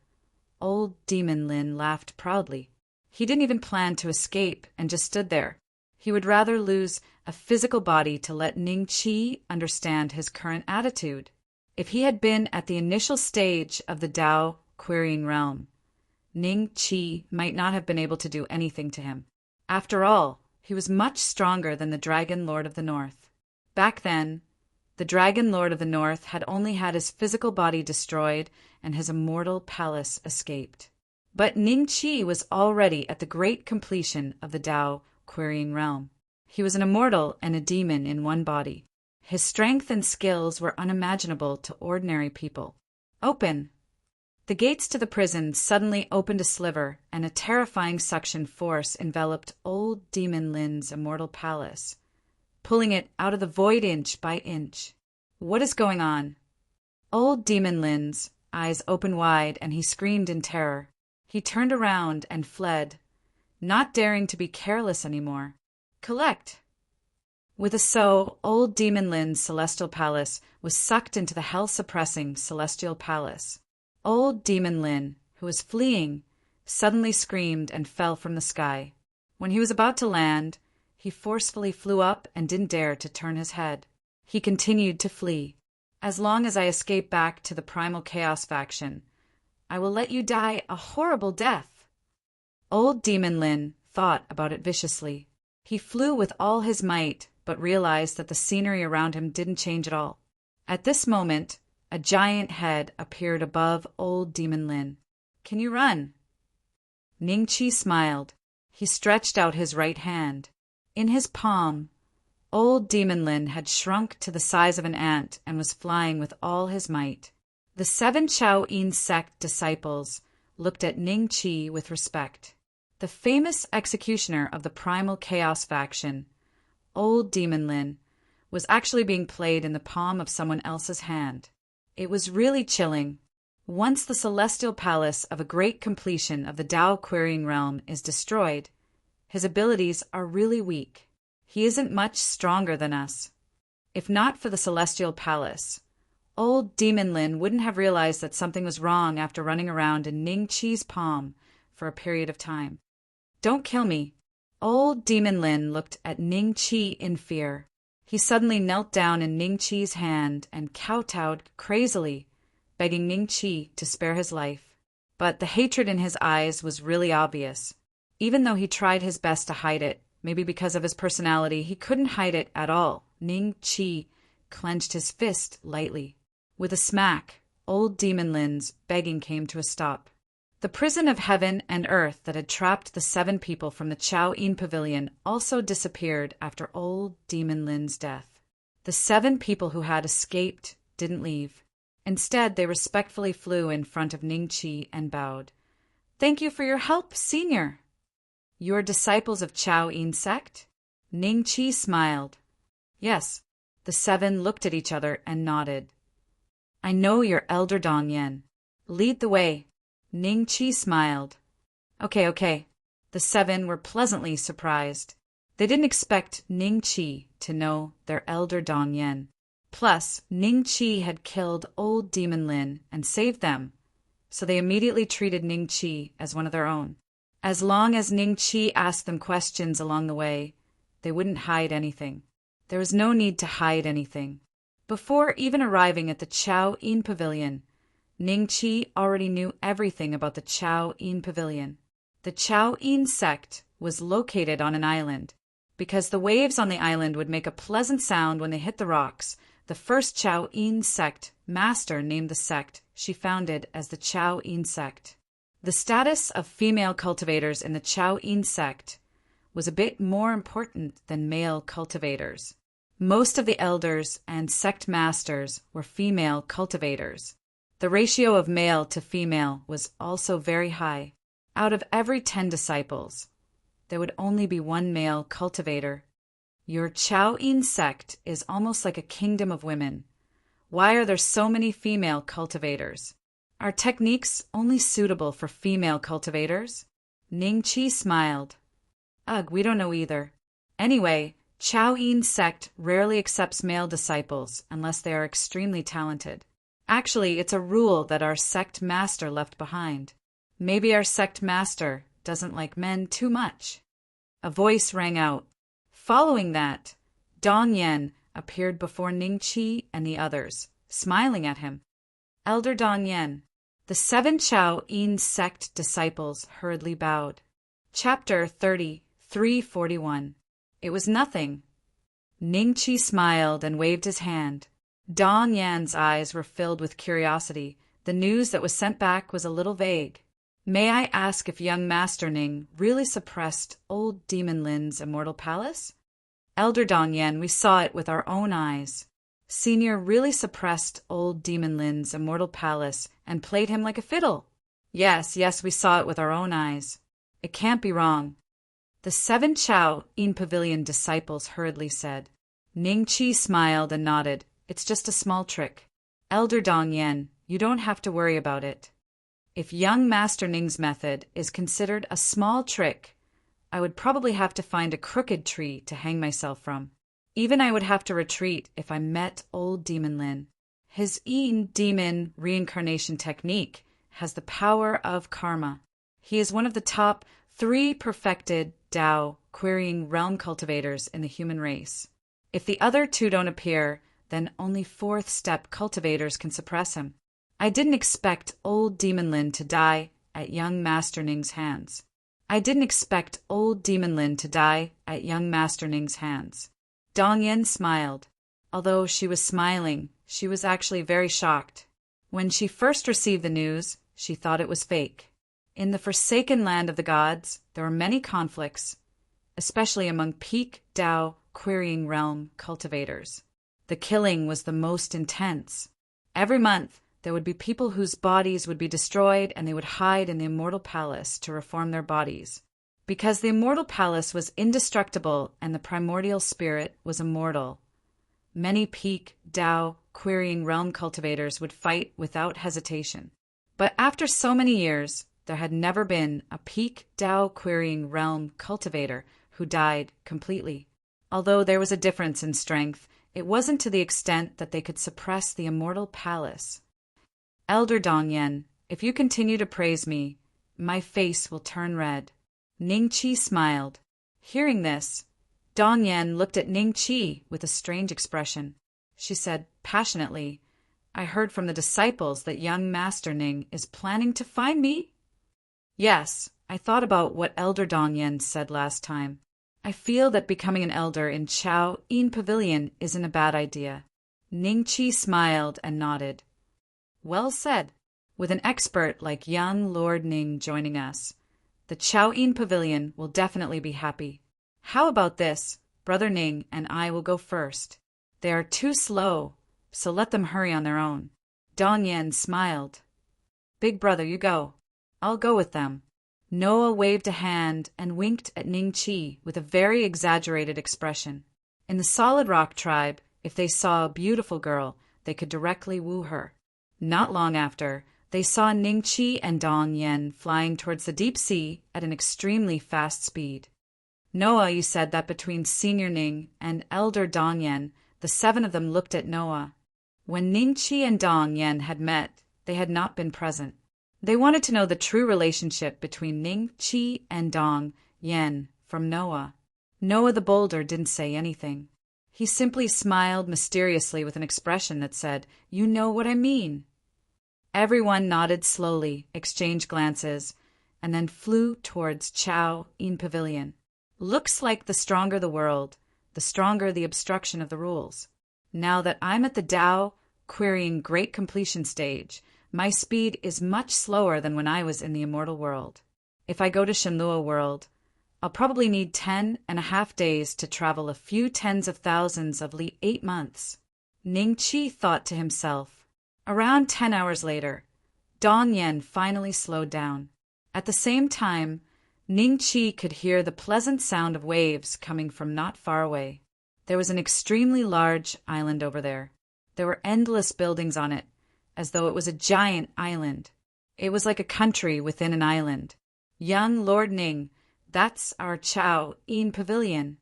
[SPEAKER 1] old Demon Lin laughed proudly. He didn't even plan to escape and just stood there. He would rather lose a physical body to let Ning Qi understand his current attitude. If he had been at the initial stage of the Dao Querying Realm, Ning Qi might not have been able to do anything to him. After all, he was much stronger than the Dragon Lord of the North. Back then, the Dragon Lord of the North had only had his physical body destroyed and his immortal palace escaped. But Ning Qi was already at the great completion of the Dao Querying Realm. He was an immortal and a demon in one body. His strength and skills were unimaginable to ordinary people. Open! The gates to the prison suddenly opened a sliver, and a terrifying suction force enveloped old Demon Lin's immortal palace, pulling it out of the void inch by inch. What is going on? Old Demon Lin's eyes opened wide, and he screamed in terror. He turned around and fled, not daring to be careless anymore. Collect! With a sough, old Demon Lin's celestial palace was sucked into the hell-suppressing Celestial Palace. Old Demon Lin, who was fleeing, suddenly screamed and fell from the sky. When he was about to land, he forcefully flew up and didn't dare to turn his head. He continued to flee. As long as I escape back to the Primal Chaos faction, I will let you die a horrible death. Old Demon Lin thought about it viciously. He flew with all his might, but realized that the scenery around him didn't change at all. At this moment, a giant head appeared above old Demon Lin. Can you run? Ning Qi smiled. He stretched out his right hand. In his palm, old Demon Lin had shrunk to the size of an ant and was flying with all his might. The 7 Chao In sect disciples looked at Ning Qi with respect. The famous executioner of the Primal Chaos faction, old Demon Lin, was actually being played in the palm of someone else's hand. It was really chilling. Once the celestial palace of a great completion of the Tao querying realm is destroyed, his abilities are really weak. He isn't much stronger than us. If not for the celestial palace, old Demon Lin wouldn't have realized that something was wrong after running around in Ning Chi's palm for a period of time. Don't kill me. Old Demon Lin looked at Ning Chi in fear. He suddenly knelt down in Ning Chi's hand and kowtowed crazily, begging Ning Chi to spare his life. But the hatred in his eyes was really obvious. Even though he tried his best to hide it, maybe because of his personality, he couldn't hide it at all. Ning Chi clenched his fist lightly. With a smack, old Demon Lin's begging came to a stop. The prison of heaven and earth that had trapped the 7 people from the Chao Yin Pavilion also disappeared after old Demon Lin's death. The 7 people who had escaped didn't leave. Instead, they respectfully flew in front of Ning Chi and bowed. "Thank you for your help, Senior." "You are disciples of Chao Yin sect?" Ning Chi smiled. "Yes." The 7 looked at each other and nodded. "I know your elder Dong Yen. Lead the way." Ning Chi smiled. Okay. The 7 were pleasantly surprised. They didn't expect Ning Chi to know their elder Dong Yen. Plus, Ning Chi had killed old Demon Lin and saved them, so they immediately treated Ning Chi as one of their own. As long as Ning Chi asked them questions along the way, they wouldn't hide anything. There was no need to hide anything. Before even arriving at the Chao Yin Pavilion, Ning Chi already knew everything about the Chao Yin Pavilion. The Chao Yin sect was located on an island. Because the waves on the island would make a pleasant sound when they hit the rocks, the first Chao Yin sect master named the sect she founded as the Chao Yin sect. The status of female cultivators in the Chao Yin sect was a bit more important than male cultivators. Most of the elders and sect masters were female cultivators. The ratio of male to female was also very high. Out of every 10 disciples, there would only be 1 male cultivator. Your Chao Yin sect is almost like a kingdom of women. Why are there so many female cultivators? Are techniques only suitable for female cultivators? Ning Chi smiled. Ugh, we don't know either. Anyway, Chao Yin sect rarely accepts male disciples unless they are extremely talented. Actually, it's a rule that our sect master left behind. Maybe our sect master doesn't like men too much. A voice rang out. Following that, Dong Yen appeared before Ning Chi and the others, smiling at him. Elder Dong Yen. The 7 Chao Yin sect disciples hurriedly bowed. Chapter 30, 341. It was nothing. Ning Chi smiled and waved his hand. Dong Yan's eyes were filled with curiosity. The news that was sent back was a little vague. May I ask if young Master Ning really suppressed old Demon Lin's immortal palace? Elder Dong Yan, we saw it with our own eyes. Senior really suppressed old Demon Lin's immortal palace and played him like a fiddle. Yes, we saw it with our own eyes. It can't be wrong. The 7 Chao Yin Pavilion disciples hurriedly said. Ning Chi smiled and nodded. It's just a small trick. Elder Dong Yen, you don't have to worry about it. If young Master Ning's method is considered a small trick, I would probably have to find a crooked tree to hang myself from. Even I would have to retreat if I met old Demon Lin. His Yin demon reincarnation technique has the power of karma. He is one of the top 3 perfected Tao querying realm cultivators in the human race. If the other 2 don't appear, then only 4th step cultivators can suppress him. I didn't expect old Demon Lin to die at young Master Ning's hands. Dong Yen smiled. Although she was smiling, she was actually very shocked. When she first received the news, she thought it was fake. In the forsaken land of the gods, there were many conflicts, especially among peak Tao querying realm cultivators. The killing was the most intense. Every month, there would be people whose bodies would be destroyed and they would hide in the immortal palace to reform their bodies. Because the immortal palace was indestructible and the primordial spirit was immortal, many peak, Dao, querying realm cultivators would fight without hesitation. But after so many years, there had never been a peak, Dao, querying realm cultivator who died completely. Although there was a difference in strength, it wasn't to the extent that they could suppress the immortal palace. Elder Dongyan, if you continue to praise me, my face will turn red. Ning Qi smiled. Hearing this, Dongyan looked at Ning Qi with a strange expression. She said passionately, I heard from the disciples that young Master Ning is planning to find me? Yes, I thought about what Elder Dongyan said last time. I feel that becoming an elder in Chao Yin Pavilion isn't a bad idea. Ning Qi smiled and nodded. Well said. With an expert like young Lord Ning joining us, the Chao Yin Pavilion will definitely be happy. How about this? Brother Ning and I will go first. They are too slow, so let them hurry on their own. Dongyan smiled. Big brother, you go. I'll go with them. Noah waved a hand and winked at Ning Qi with a very exaggerated expression. In the Solid Rock tribe, if they saw a beautiful girl, they could directly woo her. Not long after, they saw Ning Qi and Dongyan flying towards the deep sea at an extremely fast speed. Noah, you said that between Senior Ning and Elder Dongyan, the 7 of them looked at Noah. When Ning Qi and Dongyan had met, they had not been present. They wanted to know the true relationship between Ning Qi and Dong Yen from Noah. Noah the Boulder didn't say anything. He simply smiled mysteriously with an expression that said, You know what I mean. Everyone nodded slowly, exchanged glances, and then flew towards Chao Yin Pavilion. Looks like the stronger the world, the stronger the obstruction of the rules. Now that I'm at the Dao querying great completion stage, my speed is much slower than when I was in the immortal world. If I go to Shenlua world, I'll probably need 10.5 days to travel a few tens of thousands of 8 months. Ning Qi thought to himself. Around 10 hours later, Dongyan finally slowed down. At the same time, Ning Qi could hear the pleasant sound of waves coming from not far away. There was an extremely large island over there. There were endless buildings on it, as though it was a giant island. It was like a country within an island. Young Lord Ning, that's our Chao Yin Pavilion.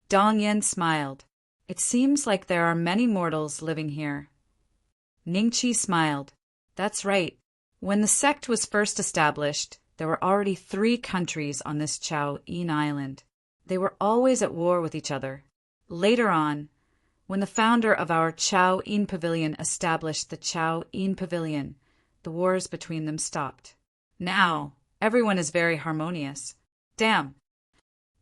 [SPEAKER 1] Dongyan smiled. It seems like there are many mortals living here. Ning Qi smiled. That's right. When the sect was first established, there were already 3 countries on this Chao Yin Island. They were always at war with each other. Later on, when the founder of our Chao Yin Pavilion established the Chao Yin Pavilion, the wars between them stopped. Now, everyone is very harmonious. Damn.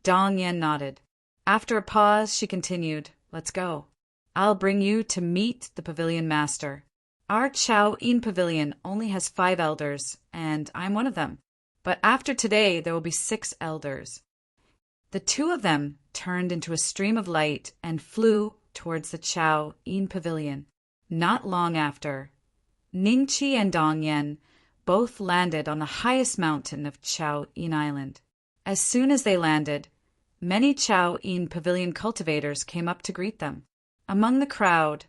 [SPEAKER 1] Dongyan nodded. After a pause, she continued, Let's go. I'll bring you to meet the pavilion master. Our Chao Yin Pavilion only has 5 elders, and I'm one of them. But after today, there will be 6 elders. The 2 of them turned into a stream of light and flew towards the Chao Yin Pavilion. Not long after, Ning Qi and Dongyan both landed on the highest mountain of Chao Yin Island. As soon as they landed, many Chao Yin Pavilion cultivators came up to greet them. Among the crowd,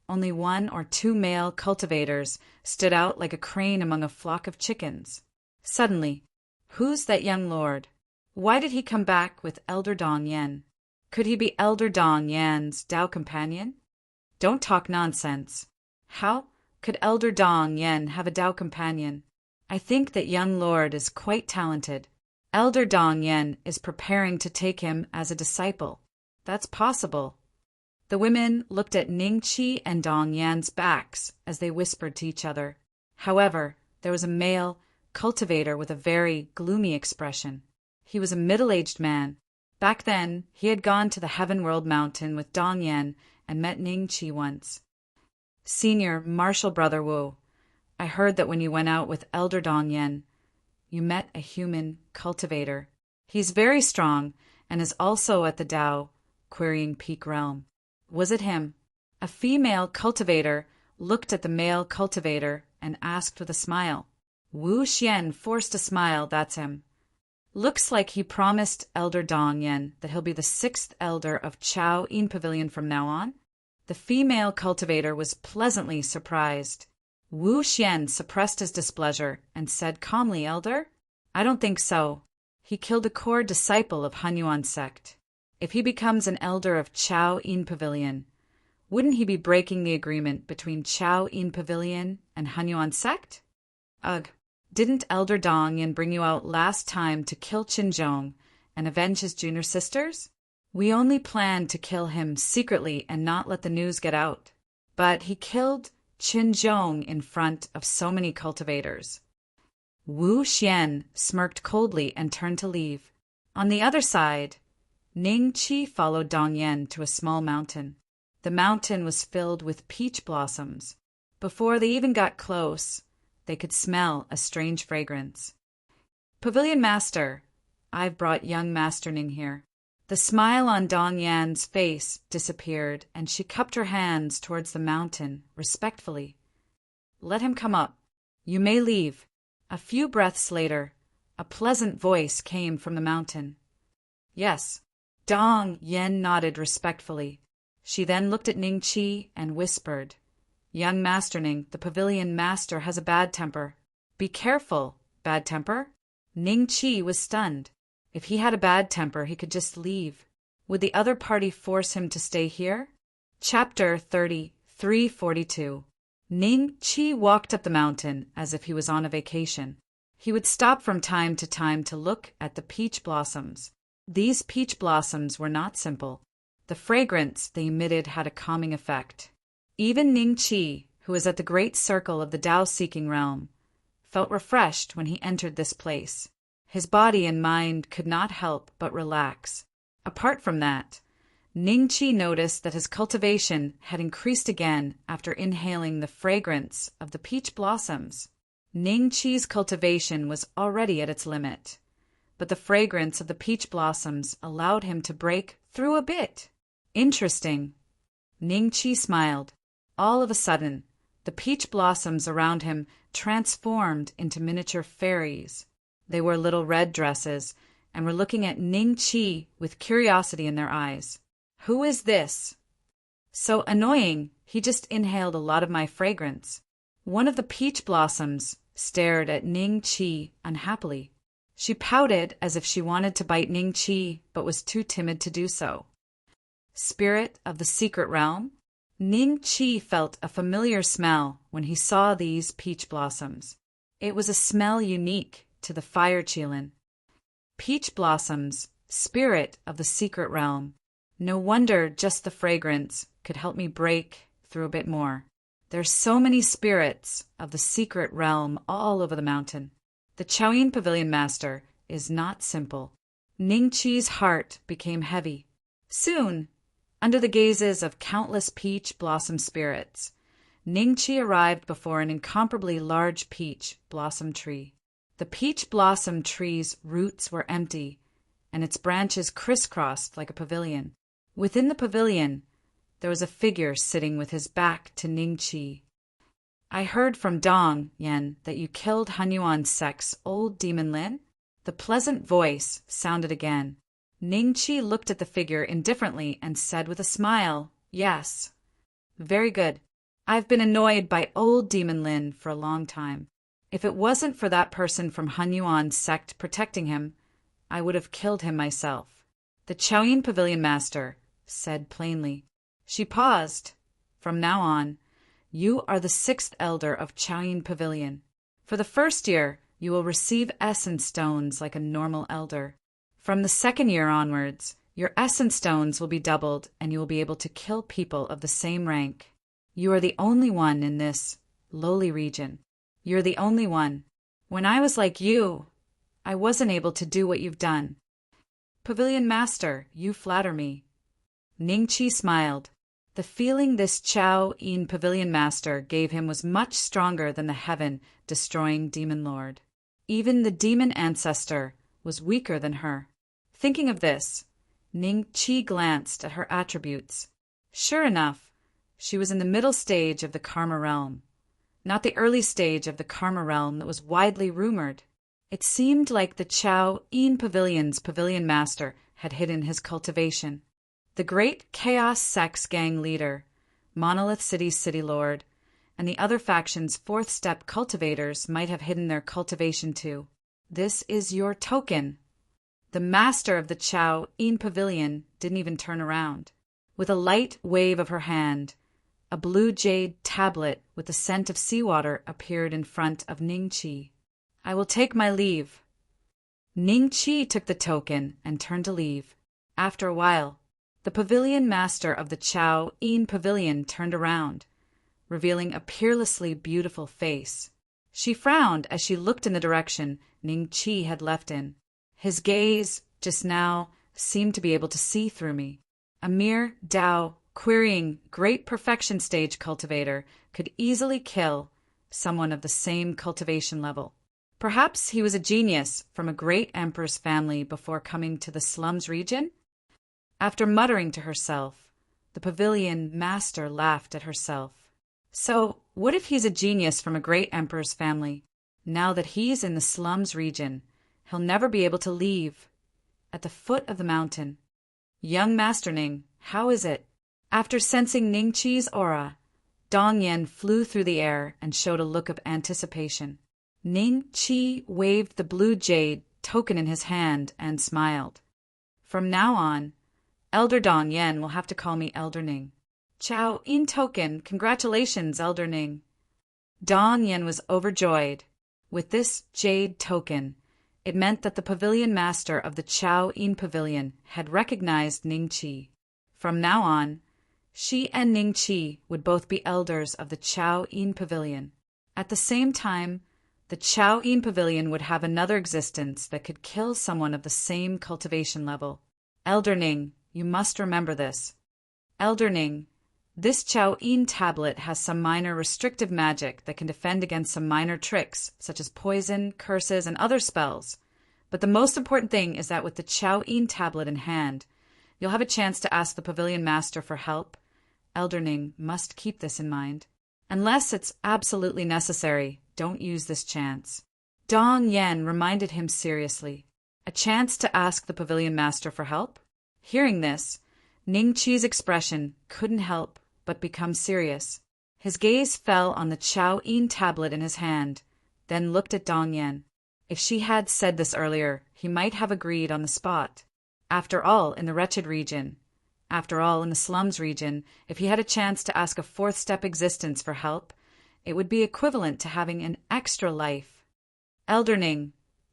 [SPEAKER 1] only 1 or 2 male cultivators stood out like a crane among a flock of chickens. Suddenly, who's that young lord? Why did he come back with Elder Dongyan? Could he be Elder Dongyan's Dao companion? Don't talk nonsense. How could Elder Dongyan have a Dao companion? I think that young lord is quite talented. Elder Dongyan is preparing to take him as a disciple. That's possible. The women looked at Ning Qi and Dongyan's backs as they whispered to each other. However, there was a male cultivator with a very gloomy expression. He was a middle-aged man. Back then, he had gone to the Heaven World Mountain with Dongyan and met Ning Qi once. Senior Martial Brother Wu, I heard that when you went out with Elder Dongyan, you met a human cultivator. He's very strong and is also at the Dao querying peak realm. Was it him? A female cultivator looked at the male cultivator and asked with a smile. Wu Xian forced a smile. That's him. Looks like he promised Elder Dongyan that he'll be the 6th elder of Chao Yin Pavilion from now on. The female cultivator was pleasantly surprised. Wu Xian suppressed his displeasure and said calmly, Elder, I don't think so. He killed a core disciple of Hunyuan sect. If he becomes an elder of Chao Yin Pavilion, wouldn't he be breaking the agreement between Chao Yin Pavilion and Hunyuan sect? Ugh, didn't Elder Dong Yin bring you out last time to kill Qinzhong and avenge his junior sisters? We only planned to kill him secretly and not let the news get out. But he killed Qinzhong in front of so many cultivators. Wu Xian smirked coldly and turned to leave. On the other side, Ning Qi followed Dong Yen to a small mountain. The mountain was filled with peach blossoms. Before they even got close, they could smell a strange fragrance. Pavilion Master, I've brought young Master Ning here. The smile on Dong Yan's face disappeared, and she cupped her hands towards the mountain respectfully. Let him come up. You may leave. A few breaths later, a pleasant voice came from the mountain. Yes. Dong Yen nodded respectfully. She then looked at Ning Qi and whispered, Young Master Ning, the pavilion master has a bad temper. Be careful, bad temper. Ning Qi was stunned. If he had a bad temper, he could just leave. Would the other party force him to stay here? Chapter 3342. Ning Qi walked up the mountain as if he was on a vacation. He would stop from time to time to look at the peach blossoms. These peach blossoms were not simple. The fragrance they emitted had a calming effect. Even Ning Qi, who was at the great circle of the Tao-seeking realm, felt refreshed when he entered this place. His body and mind could not help but relax. Apart from that, Ning Qi noticed that his cultivation had increased again after inhaling the fragrance of the peach blossoms. Ning Qi's cultivation was already at its limit, but the fragrance of the peach blossoms allowed him to break through a bit. Interesting. Ning Qi smiled. All of a sudden, the peach blossoms around him transformed into miniature fairies. They wore little red dresses and were looking at Ning Qi with curiosity in their eyes. Who is this? So annoying, he just inhaled a lot of my fragrance. One of the peach blossoms stared at Ning Qi unhappily. She pouted as if she wanted to bite Ning Qi, but was too timid to do so. Spirit of the secret realm? Ning Qi felt a familiar smell when he saw these peach blossoms. It was a smell unique to the fire Qilin. Peach blossoms, spirit of the secret realm. No wonder just the fragrance could help me break through a bit more. There's so many spirits of the secret realm all over the mountain. The Chaoyin Pavilion Master is not simple. Ning Qi's heart became heavy. Soon, under the gazes of countless peach blossom spirits, Ning Qi arrived before an incomparably large peach blossom tree. The peach blossom tree's roots were empty, and its branches crisscrossed like a pavilion. Within the pavilion, there was a figure sitting with his back to Ning Qi. I heard from Dong Yen that you killed Hunyuan sect's old demon Lin. The pleasant voice sounded again. Ning Qi looked at the figure indifferently and said with a smile, Yes. Very good. I've been annoyed by old demon Lin for a long time. If it wasn't for that person from Hunyuan sect protecting him, I would have killed him myself. The Chaoyin Pavilion Master said plainly. She paused. From now on, you are the 6th elder of Chaoyin Pavilion. For the first year, you will receive essence stones like a normal elder. From the 2nd year onwards, your essence stones will be doubled and you will be able to kill people of the same rank. You are the only one in this lowly region. You're the only one. When I was like you, I wasn't able to do what you've done. Pavilion Master, you flatter me. Ning Qi smiled. The feeling this Chao Yin Pavilion Master gave him was much stronger than the heaven-destroying Demon Lord. Even the demon ancestor was weaker than her. Thinking of this, Ning Qi glanced at her attributes. Sure enough, she was in the middle stage of the Karma realm, not the early stage of the Karma realm that was widely rumored. It seemed like the Chao Yin Pavilion's Pavilion Master had hidden his cultivation. The great Chaos Sex gang leader Monolith City's city lord, and the other faction's fourth-step cultivators might have hidden their cultivation too. This is your token. The master of the Chow In Pavilion didn't even turn around. With a light wave of her hand, a blue jade tablet with the scent of seawater appeared in front of Ning Chi. I will take my leave. Ning Chi took the token and turned to leave. After a while, the pavilion master of the Chow In Pavilion turned around, revealing a peerlessly beautiful face. She frowned as she looked in the direction Ning Chi had left in. His gaze, just now, seemed to be able to see through me. A mere Dao, querying, great perfection stage cultivator could easily kill someone of the same cultivation level. Perhaps he was a genius from a great emperor's family before coming to the slums region? After muttering to herself, the pavilion master laughed at herself. So, what if he's a genius from a great emperor's family? Now that he's in the slums region, he'll never be able to leave. At the foot of the mountain. Young Master Ning, how is it? After sensing Ning Chi's aura, Dong Yen flew through the air and showed a look of anticipation. Ning Chi waved the blue jade token in his hand and smiled. From now on, Elder Dong Yen will have to call me Elder Ning. Chow In token, congratulations, Elder Ning. Dong Yen was overjoyed. With this jade token, it meant that the pavilion master of the Chow In Pavilion had recognized Ning Chi. From now on, she and Ning Chi would both be elders of the Chow In Pavilion. At the same time, the Chow In Pavilion would have another existence that could kill someone of the same cultivation level. Elder Ning, you must remember this. Elder Ning, this Chow In tablet has some minor restrictive magic that can defend against some minor tricks, such as poison, curses, and other spells. But the most important thing is that with the Chow In tablet in hand, you'll have a chance to ask the pavilion master for help. Elder Ning must keep this in mind. Unless it's absolutely necessary, don't use this chance. Dong Yen reminded him seriously. A chance to ask the pavilion master for help? Hearing this, Ning Chi's expression couldn't help but become serious. His gaze fell on the Chow In tablet in his hand, then looked at Dong Yen. If she had said this earlier, he might have agreed on the spot. After all, in the wretched region, after all, in the slums region, if he had a chance to ask a fourth-step existence for help, it would be equivalent to having an extra life. Elder Ning,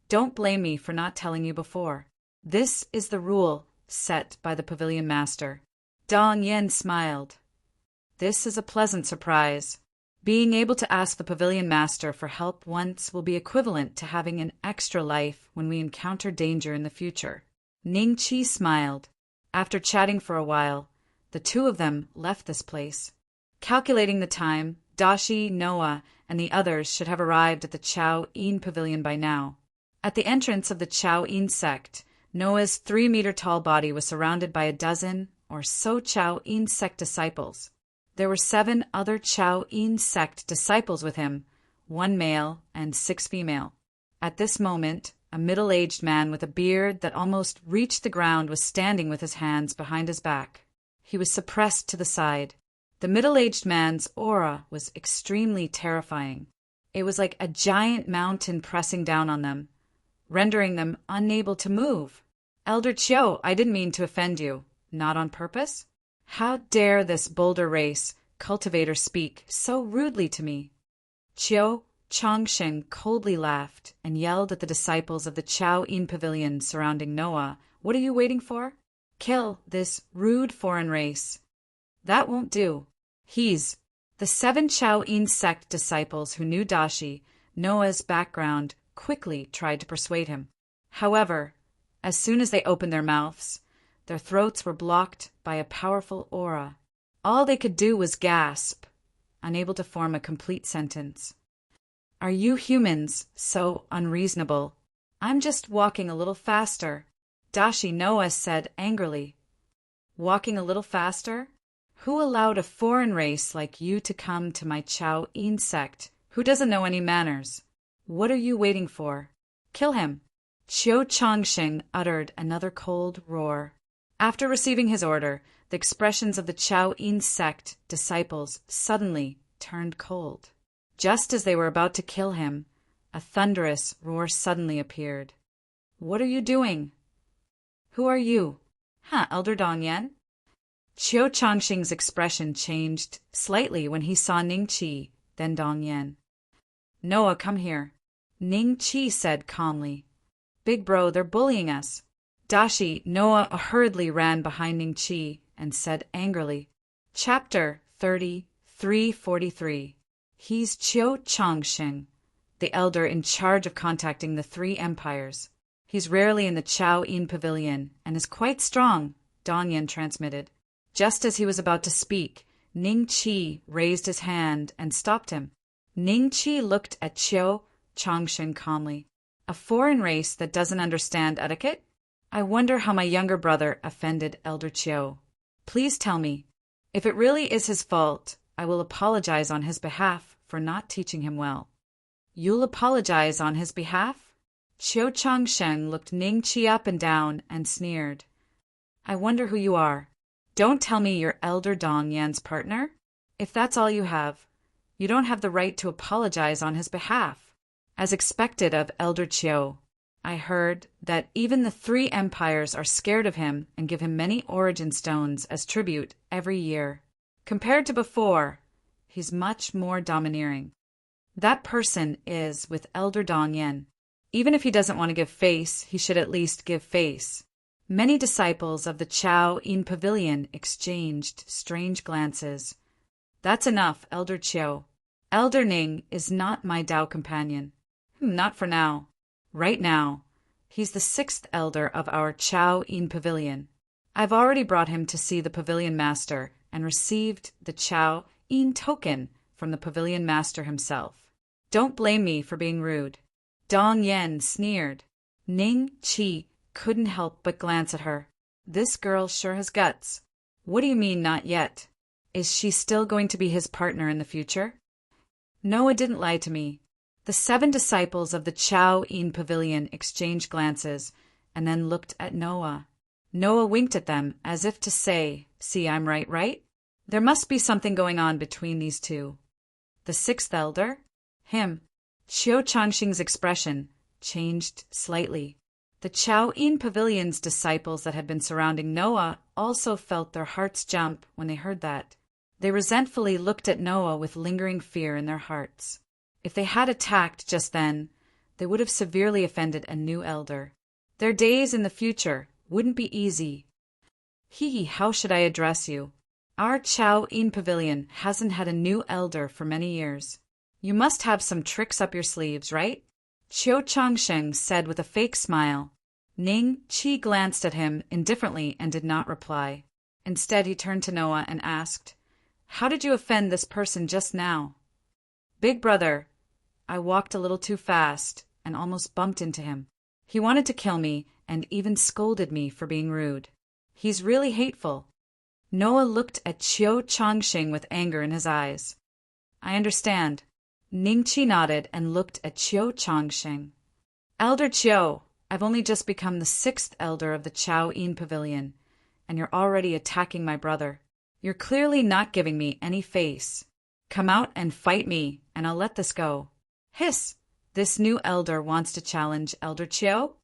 [SPEAKER 1] don't blame me for not telling you before. This is the rule set by the pavilion master. Dong Yen smiled. This is a pleasant surprise. Being able to ask the pavilion master for help once will be equivalent to having an extra life when we encounter danger in the future. Ning Chi smiled. After chatting for a while, the two of them left this place. Calculating the time, Dashi, Noah, and the others should have arrived at the Chow In Pavilion by now. At the entrance of the Chow In sect, Noah's 3-meter-tall body was surrounded by a dozen or so Chow In sect disciples. There were 7 other Chow In sect disciples with him, 1 male and 6 female. At this moment, a middle-aged man with a beard that almost reached the ground was standing with his hands behind his back. He was suppressed to the side. The middle-aged man's aura was extremely terrifying. It was like a giant mountain pressing down on them, rendering them unable to move. Elder Chiu, I didn't mean to offend you. Not on purpose? How dare this boulder race cultivator speak so rudely to me? Chiu Chongshen coldly laughed and yelled at the disciples of the Chow In Pavilion surrounding Noah. What are you waiting for? Kill this rude foreign race. That won't do. The 7 Chow In sect disciples who knew Dashi, Noah's background, quickly tried to persuade him. However, as soon as they opened their mouths, their throats were blocked by a powerful aura. All they could do was gasp, unable to form a complete sentence. Are you humans so unreasonable? I'm just walking a little faster, Dashi Noah said angrily. Walking a little faster? Who allowed a foreign race like you to come to my Chow In sect? Who doesn't know any manners? What are you waiting for? Kill him. Chiu Chongshen uttered another cold roar. After receiving his order, the expressions of the Chao Yin sect disciples suddenly turned cold. Just as they were about to kill him, a thunderous roar suddenly appeared. "What are you doing?" "Who are you?" Elder Dong Yen?" Chiu Changxing's expression changed slightly when he saw Ning Qi, then Dong Yen. "Noah, come here," Ning Qi said calmly. "Big bro, they're bullying us." Dashi, Noah hurriedly ran behind Ning Qi and said angrily, Chapter 33:43. He's Chiu Changxing, the elder in charge of contacting the three empires. He's rarely in the Chao Yin Pavilion and is quite strong, Dong Yen transmitted. Just as he was about to speak, Ning Qi raised his hand and stopped him. Ning Qi looked at Chiu Changxing calmly. A foreign race that doesn't understand etiquette? I wonder how my younger brother offended Elder Chiu. Please tell me. If it really is his fault, I will apologize on his behalf for not teaching him well. You'll apologize on his behalf? Chiu Changsheng looked Ning Qi up and down and sneered. I wonder who you are. Don't tell me you're Elder Dong Yan's partner. If that's all you have, you don't have the right to apologize on his behalf. As expected of Elder Chiu, I heard that even the three empires are scared of him and give him many origin stones as tribute every year. Compared to before, he's much more domineering. That person is with Elder Dong Yen. Even if he doesn't want to give face, he should at least give face. Many disciples of the Chao Yin Pavilion exchanged strange glances. That's enough, Elder Chiu. Elder Ning is not my Tao companion. Not for now. Right now, he's the sixth elder of our Chao Yin Pavilion. I've already brought him to see the pavilion master and received the Chao Yin token from the pavilion master himself. Don't blame me for being rude. Dong Yen sneered. Ning Qi couldn't help but glance at her. This girl sure has guts. What do you mean, not yet? Is she still going to be his partner in the future? Noah didn't lie to me. The 7 disciples of the Chao Yin Pavilion exchanged glances and then looked at Noah. Noah winked at them as if to say, see, I'm right, right? There must be something going on between these two. The 6th elder? Him. Chiu Changxing's expression changed slightly. The Chao Yin Pavilion's disciples that had been surrounding Noah also felt their hearts jump when they heard that. They resentfully looked at Noah with lingering fear in their hearts. If they had attacked just then, they would have severely offended a new elder. Their days in the future wouldn't be easy. How should I address you? Our Chao Yin Pavilion hasn't had a new elder for many years. You must have some tricks up your sleeves, right? Chiu Changsheng said with a fake smile. Ning Qi glanced at him indifferently and did not reply. Instead, he turned to Noah and asked, How did you offend this person just now? Big brother, I walked a little too fast and almost bumped into him. He wanted to kill me and even scolded me for being rude. He's really hateful. Noah looked at Chiu Changxing with anger in his eyes. I understand. Ning Qi nodded and looked at Chiu Changxing. Elder Chiu, I've only just become the 6th elder of the Chao Yin Pavilion, and you're already attacking my brother. You're clearly not giving me any face. Come out and fight me, and I'll let this go. Hiss! This new elder wants to challenge Elder Chiu?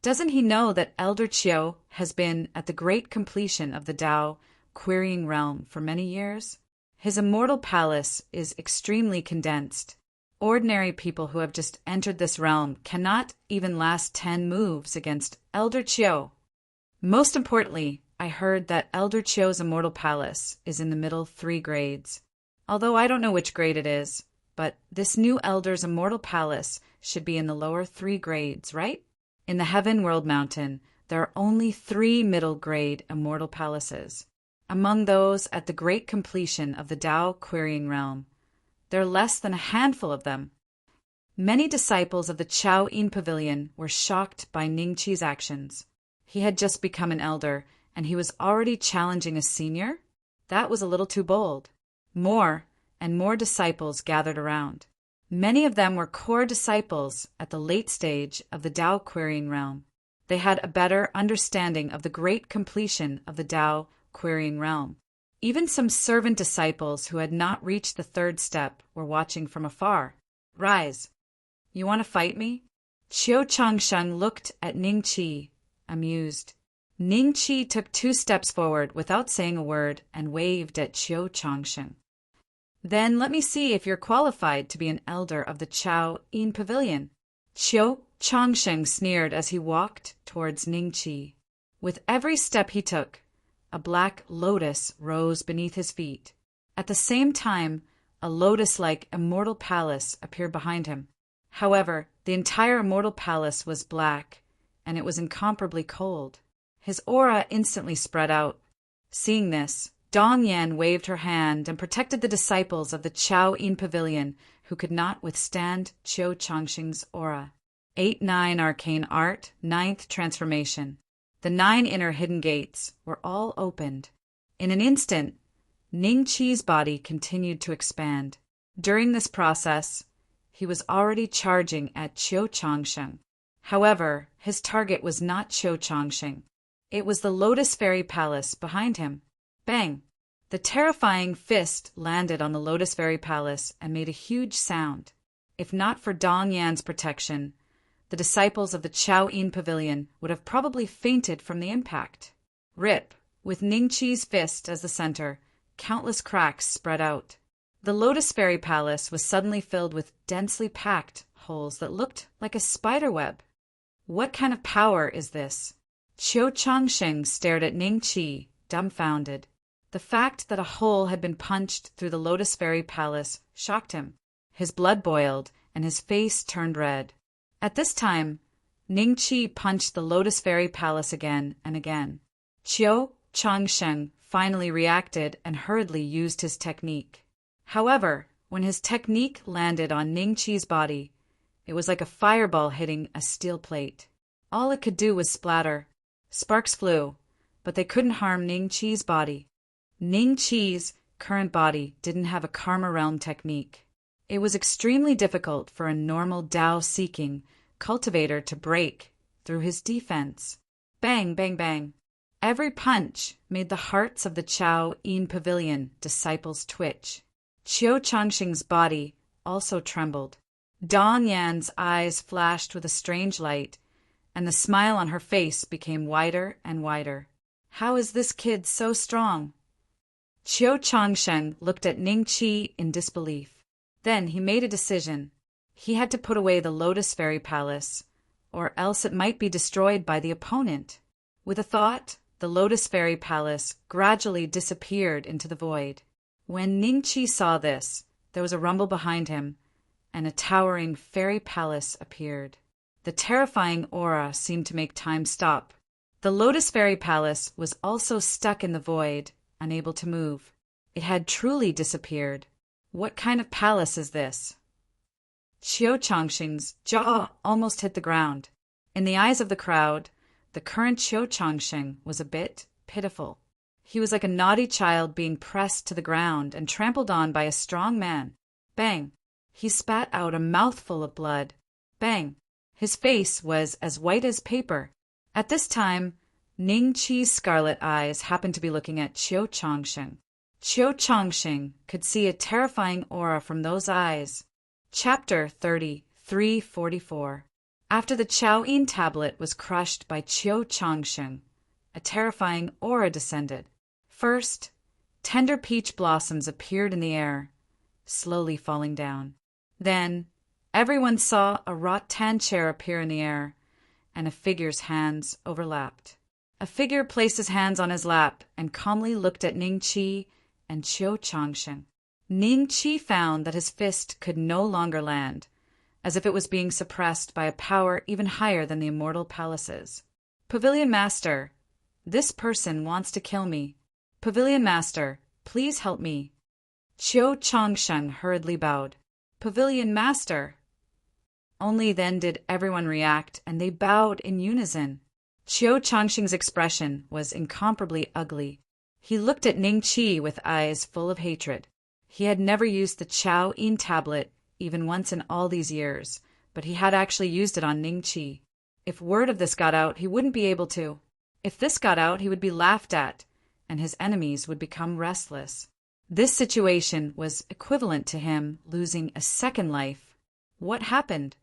[SPEAKER 1] Doesn't he know that Elder Chiu has been at the great completion of the Tao querying realm for many years? His immortal palace is extremely condensed. Ordinary people who have just entered this realm cannot even last 10 moves against Elder Chiu. Most importantly, I heard that Elder Chiu's immortal palace is in the middle 3 grades. Although I don't know which grade it is, but this new elder's immortal palace should be in the lower 3 grades, right? In the Heaven World Mountain, there are only 3 middle grade immortal palaces. Among those at the great completion of the Tao querying realm, there are less than a handful of them. Many disciples of the Chao Yin Pavilion were shocked by Ning Qi's actions. He had just become an elder, and he was already challenging a senior? That was a little too bold. More and more disciples gathered around. Many of them were core disciples at the late stage of the Tao querying realm. They had a better understanding of the great completion of the Tao querying realm. Even some servant disciples who had not reached the third step were watching from afar. Rise. You want to fight me? Qiu Changsheng looked at Ning Qi, amused. Ning Qi took 2 steps forward without saying a word and waved at Qiu Changsheng. Then let me see if you're qualified to be an elder of the Chao Yin Pavilion. Qiu Changsheng sneered as he walked towards Ning Qi. With every step he took, a black lotus rose beneath his feet. At the same time, a lotus-like immortal palace appeared behind him. However, the entire immortal palace was black, and it was incomparably cold. His aura instantly spread out. Seeing this, Dong Yan waved her hand and protected the disciples of the Chao Yin Pavilion who could not withstand Qiu Changsheng's aura. 8-9 Arcane Art, 9th Transformation. The 9 inner hidden gates were all opened. In an instant, Ning Qi's body continued to expand. During this process, he was already charging at Qiu Changsheng. However, his target was not Qiu Changsheng. It was the Lotus Fairy Palace behind him. Bang! The terrifying fist landed on the Lotus Fairy Palace and made a huge sound. If not for Dong Yan's protection, the disciples of the Chao Yin Pavilion would have probably fainted from the impact. Rip! With Ning Qi's fist as the center, countless cracks spread out. The Lotus Fairy Palace was suddenly filled with densely packed holes that looked like a spider web. What kind of power is this? Qiu Changsheng stared at Ning Qi, dumbfounded. The fact that a hole had been punched through the Lotus Fairy Palace shocked him. His blood boiled, and his face turned red. At this time, Ning Qi punched the Lotus Fairy Palace again and again. Qiu Changsheng finally reacted and hurriedly used his technique. However, when his technique landed on Ning Qi's body, it was like a fireball hitting a steel plate. All it could do was splatter. Sparks flew, but they couldn't harm Ning Qi's body. Ning Qi's current body didn't have a Karma Realm technique. It was extremely difficult for a normal Tao-seeking cultivator to break through his defense. Bang, bang, bang. Every punch made the hearts of the Chao Yin Pavilion disciples twitch. Qiu Changsheng's body also trembled. Dong Yan's eyes flashed with a strange light, and the smile on her face became wider and wider. How is this kid so strong? Qiu Changsheng looked at Ning Qi in disbelief. Then he made a decision. He had to put away the Lotus Fairy Palace, or else it might be destroyed by the opponent. With a thought, the Lotus Fairy Palace gradually disappeared into the void. When Ning Qi saw this, there was a rumble behind him, and a towering fairy palace appeared. The terrifying aura seemed to make time stop. The Lotus Fairy Palace was also stuck in the void, unable to move. It had truly disappeared. What kind of palace is this? Qiu Changsheng's jaw almost hit the ground. In the eyes of the crowd, the current Qiu Changsheng was a bit pitiful. He was like a naughty child being pressed to the ground and trampled on by a strong man. Bang! He spat out a mouthful of blood. Bang! His face was as white as paper. At this time, Ning Qi's scarlet eyes happened to be looking at Qiu Changsheng. Qiu Changsheng could see a terrifying aura from those eyes. Chapter 30, 344. After the Chao Yin tablet was crushed by Qiu Changsheng, a terrifying aura descended. First, tender peach blossoms appeared in the air, slowly falling down. Then, everyone saw a rattan chair appear in the air, and a figure's hands overlapped. A figure placed his hands on his lap and calmly looked at Ning Qi and Qiu Changsheng. Ning Qi found that his fist could no longer land, as if it was being suppressed by a power even higher than the immortal palaces. Pavilion Master, this person wants to kill me. Pavilion Master, please help me. Qiu Changsheng hurriedly bowed. Pavilion Master. Only then did everyone react, and they bowed in unison. Qiu Changsheng's expression was incomparably ugly. He looked at Ning Qi with eyes full of hatred. He had never used the Chao Yin tablet even once in all these years, but he had actually used it on Ning Qi. If word of this got out, he wouldn't be able to. If this got out, he would be laughed at, and his enemies would become restless. This situation was equivalent to him losing a second life. What happened?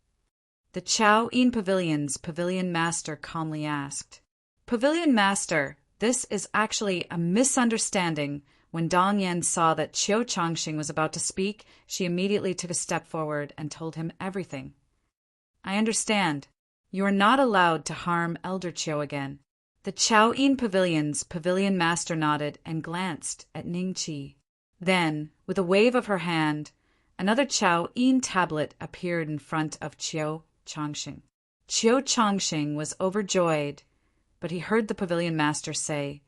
[SPEAKER 1] The Chao In Pavilion's pavilion master calmly asked. Pavilion master, this is actually a misunderstanding. When Dong Yen saw that Chiu Changxing was about to speak, she immediately took a step forward and told him everything. I understand. You are not allowed to harm Elder Chiu again. The Chao In Pavilion's pavilion master nodded and glanced at Ning Qi. Then, with a wave of her hand, another Chao In tablet appeared in front of Chiu Changxing. Chiu Changxing was overjoyed, but he heard the pavilion master say,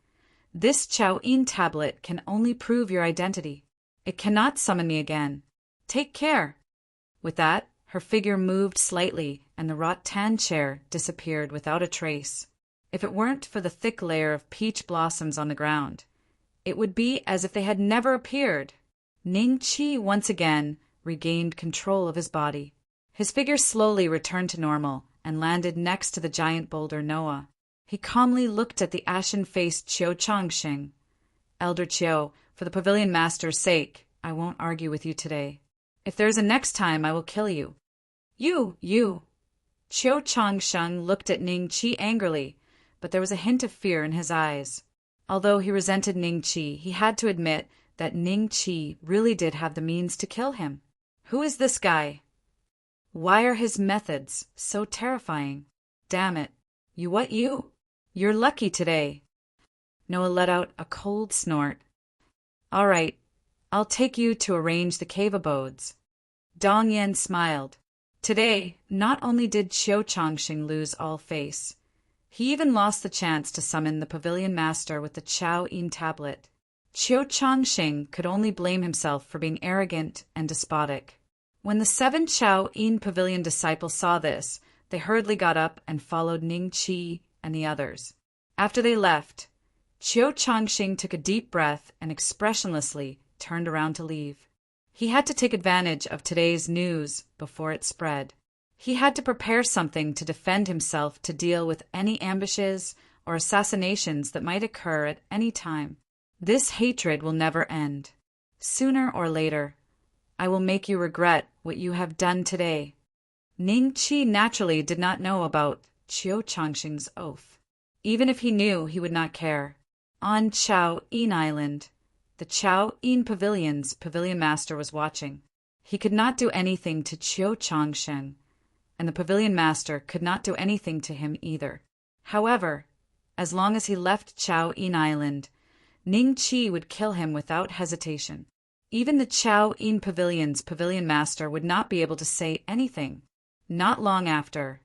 [SPEAKER 1] This Chao In tablet can only prove your identity. It cannot summon me again. Take care. With that, her figure moved slightly, and the rattan chair disappeared without a trace. If it weren't for the thick layer of peach blossoms on the ground, it would be as if they had never appeared. Ning Qi once again regained control of his body. His figure slowly returned to normal and landed next to the giant boulder Noah. He calmly looked at the ashen-faced Chiu Changxing. Elder Chiu, for the pavilion master's sake, I won't argue with you today. If there is a next time, I will kill you. You! Chiu Changxing looked at Ning Qi angrily, but there was a hint of fear in his eyes. Although he resented Ning Qi, he had to admit that Ning Qi really did have the means to kill him. Who is this guy? Why are his methods so terrifying? Damn it. You're lucky today. Noah let out a cold snort. All right, I'll take you to arrange the cave abodes. Dong Yen smiled. Today, not only did Chiu Changxing lose all face, he even lost the chance to summon the pavilion master with the Chao In tablet. Chiu Changxing could only blame himself for being arrogant and despotic. When the 7 Chao In pavilion disciples saw this, they hurriedly got up and followed Ning Qi and the others. After they left, Chiu Changxing took a deep breath and expressionlessly turned around to leave. He had to take advantage of today's news before it spread. He had to prepare something to defend himself to deal with any ambushes or assassinations that might occur at any time. This hatred will never end. Sooner or later, I will make you regret what you have done today. Ning Qi naturally did not know about Chiu Changxing's oath. Even if he knew, he would not care. On Chao In Island, the Chao In Pavilion's pavilion master was watching. He could not do anything to Chiu Changxing, and the pavilion master could not do anything to him either. However, as long as he left Chao In Island, Ning Qi would kill him without hesitation. Even the Chao In Pavilion's pavilion master would not be able to say anything. Not long after,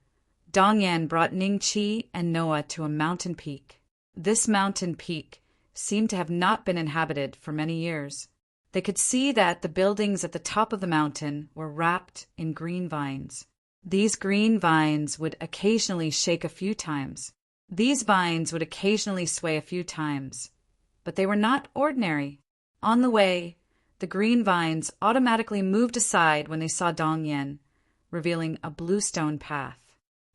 [SPEAKER 1] Dong Yen brought Ning Qi and Noah to a mountain peak. This mountain peak seemed to have not been inhabited for many years. They could see that the buildings at the top of the mountain were wrapped in green vines. These green vines would occasionally shake a few times. These vines would occasionally sway a few times, but they were not ordinary. On the way, the green vines automatically moved aside when they saw Dong Yen, revealing a bluestone path.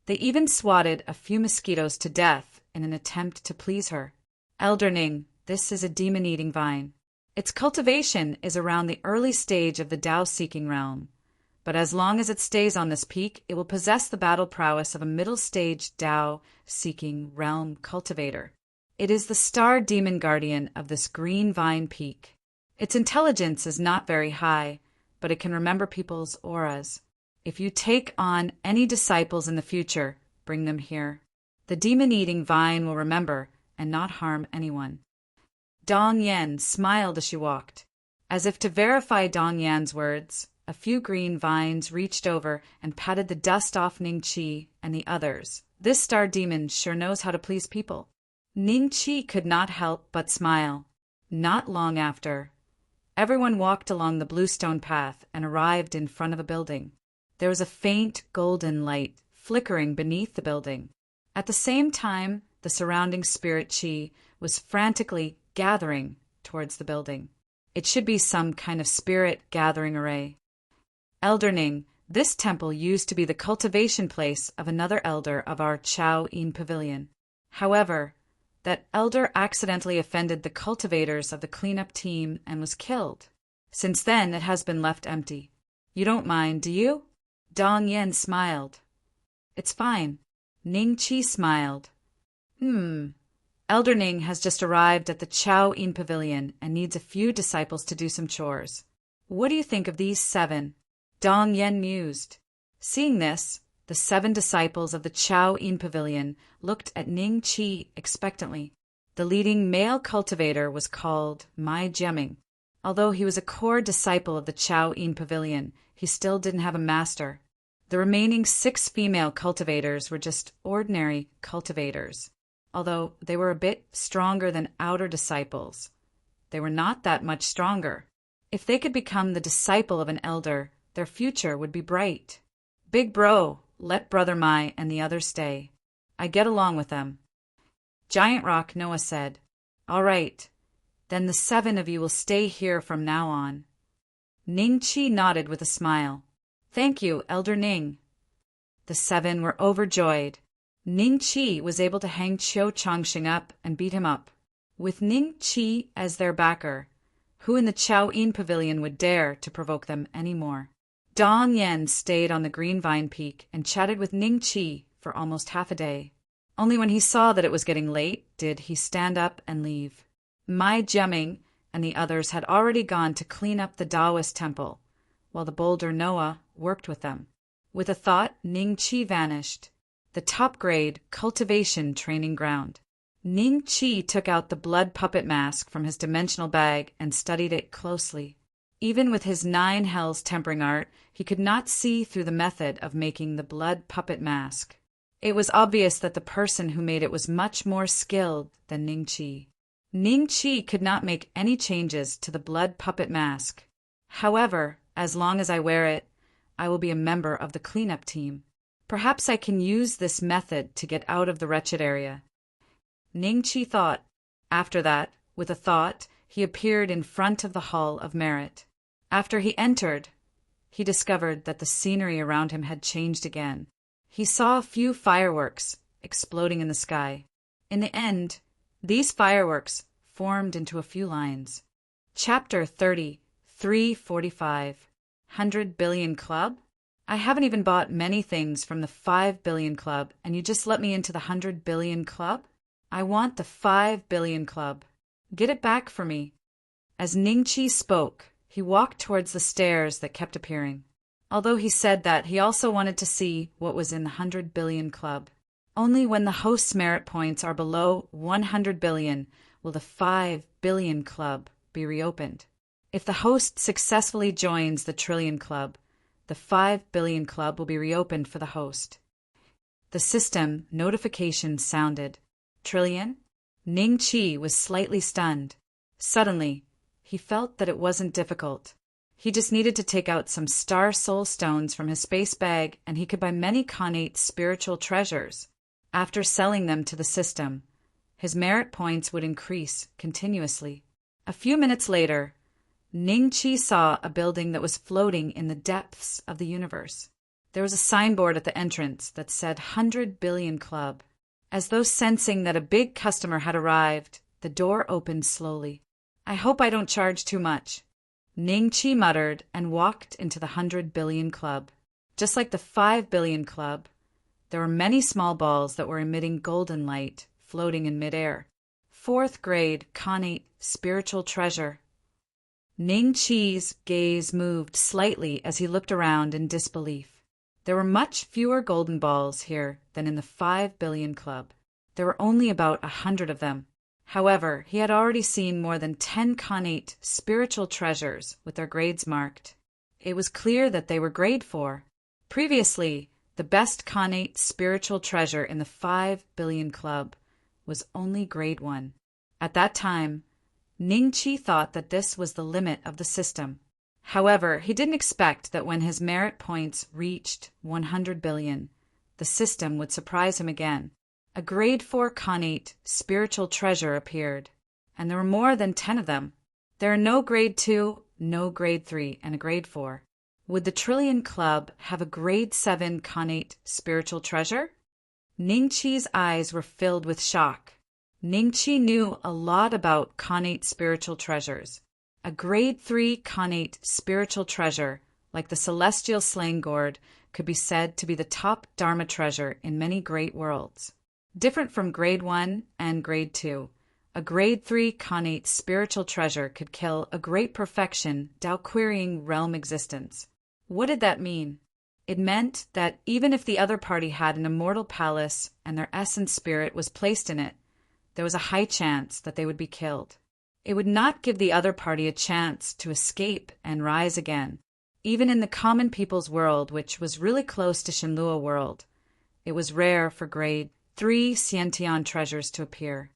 [SPEAKER 1] They even swatted a few mosquitoes to death in an attempt to please her. Elder Ning, this is a demon-eating vine. Its cultivation is around the early stage of the Tao-seeking realm, but as long as it stays on this peak, it will possess the battle prowess of a middle-stage Tao-seeking realm cultivator. It is the star demon guardian of this green vine peak. Its intelligence is not very high, but it can remember people's auras. If you take on any disciples in the future, bring them here. The demon-eating vine will remember and not harm anyone. Dong Yen smiled as she walked. As if to verify Dong Yan's words, a few green vines reached over and patted the dust off Ning Qi and the others. This star demon sure knows how to please people. Ning Qi could not help but smile. Not long after, everyone walked along the bluestone path and arrived in front of a building. There was a faint golden light flickering beneath the building. At the same time, the surrounding spirit Qi was frantically gathering towards the building. It should be some kind of spirit gathering array. Elder Ning, This temple used to be the cultivation place of another elder of our Chao In Pavilion. However, that elder accidentally offended the cultivators of the cleanup team and was killed. Since then, it has been left empty. You don't mind, do you? Dong Yen smiled. It's fine. Ning Chi smiled. Elder Ning has just arrived at the Chao In Pavilion and needs a few disciples to do some chores. What do you think of these 7? Dong Yen mused. Seeing this, the 7 disciples of the Chao In Pavilion looked at Ning Chi expectantly. The leading male cultivator was called Mai Jiaming. Although he was a core disciple of the Chao In Pavilion, he still didn't have a master. The remaining 6 female cultivators were just ordinary cultivators. Although they were a bit stronger than outer disciples, they were not that much stronger. If they could become the disciple of an elder, their future would be bright. Big bro, let Brother Mai and the others stay. I get along with them. Giant Rock Noah said, All right, then the 7 of you will stay here from now on. Ning Chi nodded with a smile. Thank you, Elder Ning. The 7 were overjoyed. Ning Chi was able to hang Chiu Changxing up and beat him up. With Ning Chi as their backer, who in the Chao In Pavilion would dare to provoke them any more? Dong Yen stayed on the green vine peak and chatted with Ning Chi for almost half a day. Only when he saw that it was getting late did he stand up and leave. Mai Jiaming and the others had already gone to clean up the Taoist temple, while the bolder Noah worked with them. With a thought, Ning Chi vanished. The top-grade cultivation training ground. Ning Chi took out the blood puppet mask from his dimensional bag and studied it closely. Even with his 9 hells tempering art, he could not see through the method of making the blood puppet mask. It was obvious that the person who made it was much more skilled than Ning Chi. Ning Chi could not make any changes to the blood puppet mask. However, as long as I wear it, I will be a member of the cleanup team. Perhaps I can use this method to get out of the wretched area. Ning Chi thought. After that, with a thought, he appeared in front of the Hall of Merit. After he entered, he discovered that the scenery around him had changed again. He saw a few fireworks exploding in the sky. In the end, these fireworks formed into a few lines. Chapter 30, 345. 100 Billion Club? I haven't even bought many things from the 5 Billion Club, and you just let me into the 100 Billion Club? I want the 5 Billion Club. Get it back for me. As Ning Chi spoke, he walked towards the stairs that kept appearing. Although he said that, he also wanted to see what was in the 100 Billion Club. Only when the host's merit points are below 100 billion will the 5 Billion Club be reopened. If the host successfully joins the Trillion Club, the 5 Billion Club will be reopened for the host. The system notification sounded. Trillion? Ning Chi was slightly stunned. Suddenly, he felt that it wasn't difficult. He just needed to take out some star soul stones from his space bag and he could buy many connate spiritual treasures. After selling them to the system, his merit points would increase continuously. A few minutes later, Ning Chi saw a building that was floating in the depths of the universe. There was a signboard at the entrance that said 100 Billion Club. As though sensing that a big customer had arrived, the door opened slowly. I hope I don't charge too much. Ning Chi muttered and walked into the 100 Billion Club. Just like the 5 Billion Club, there were many small balls that were emitting golden light, floating in midair. 4th grade connate spiritual treasure. Ning Chi's gaze moved slightly as he looked around in disbelief. There were much fewer golden balls here than in the 5 Billion Club. There were only about 100 of them. However, he had already seen more than 10 connate spiritual treasures with their grades marked. It was clear that they were grade 4. Previously, the best connate spiritual treasure in the 5 Billion Club was only grade 1. At that time, Ning Chi thought that this was the limit of the system. However, he didn't expect that when his merit points reached 100 billion, the system would surprise him again. A grade 4 connate spiritual treasure appeared, and there were more than 10 of them. There are no grade 2, no grade 3, and a grade 4. Would the Trillion Club have a grade 7 connate spiritual treasure? Ningqi's eyes were filled with shock. Ningqi knew a lot about connate spiritual treasures. A grade 3 connate spiritual treasure, like the celestial slang gourd, could be said to be the top Dharma treasure in many great worlds. Different from grade 1 and grade 2, a grade 3 connate spiritual treasure could kill a great perfection Tao-querying realm existence. What did that mean? It meant that even if the other party had an immortal palace and their essence spirit was placed in it, there was a high chance that they would be killed. It would not give the other party a chance to escape and rise again. Even in the common people's world, which was really close to Shenlua world, it was rare for grade 3 Xiantian treasures to appear.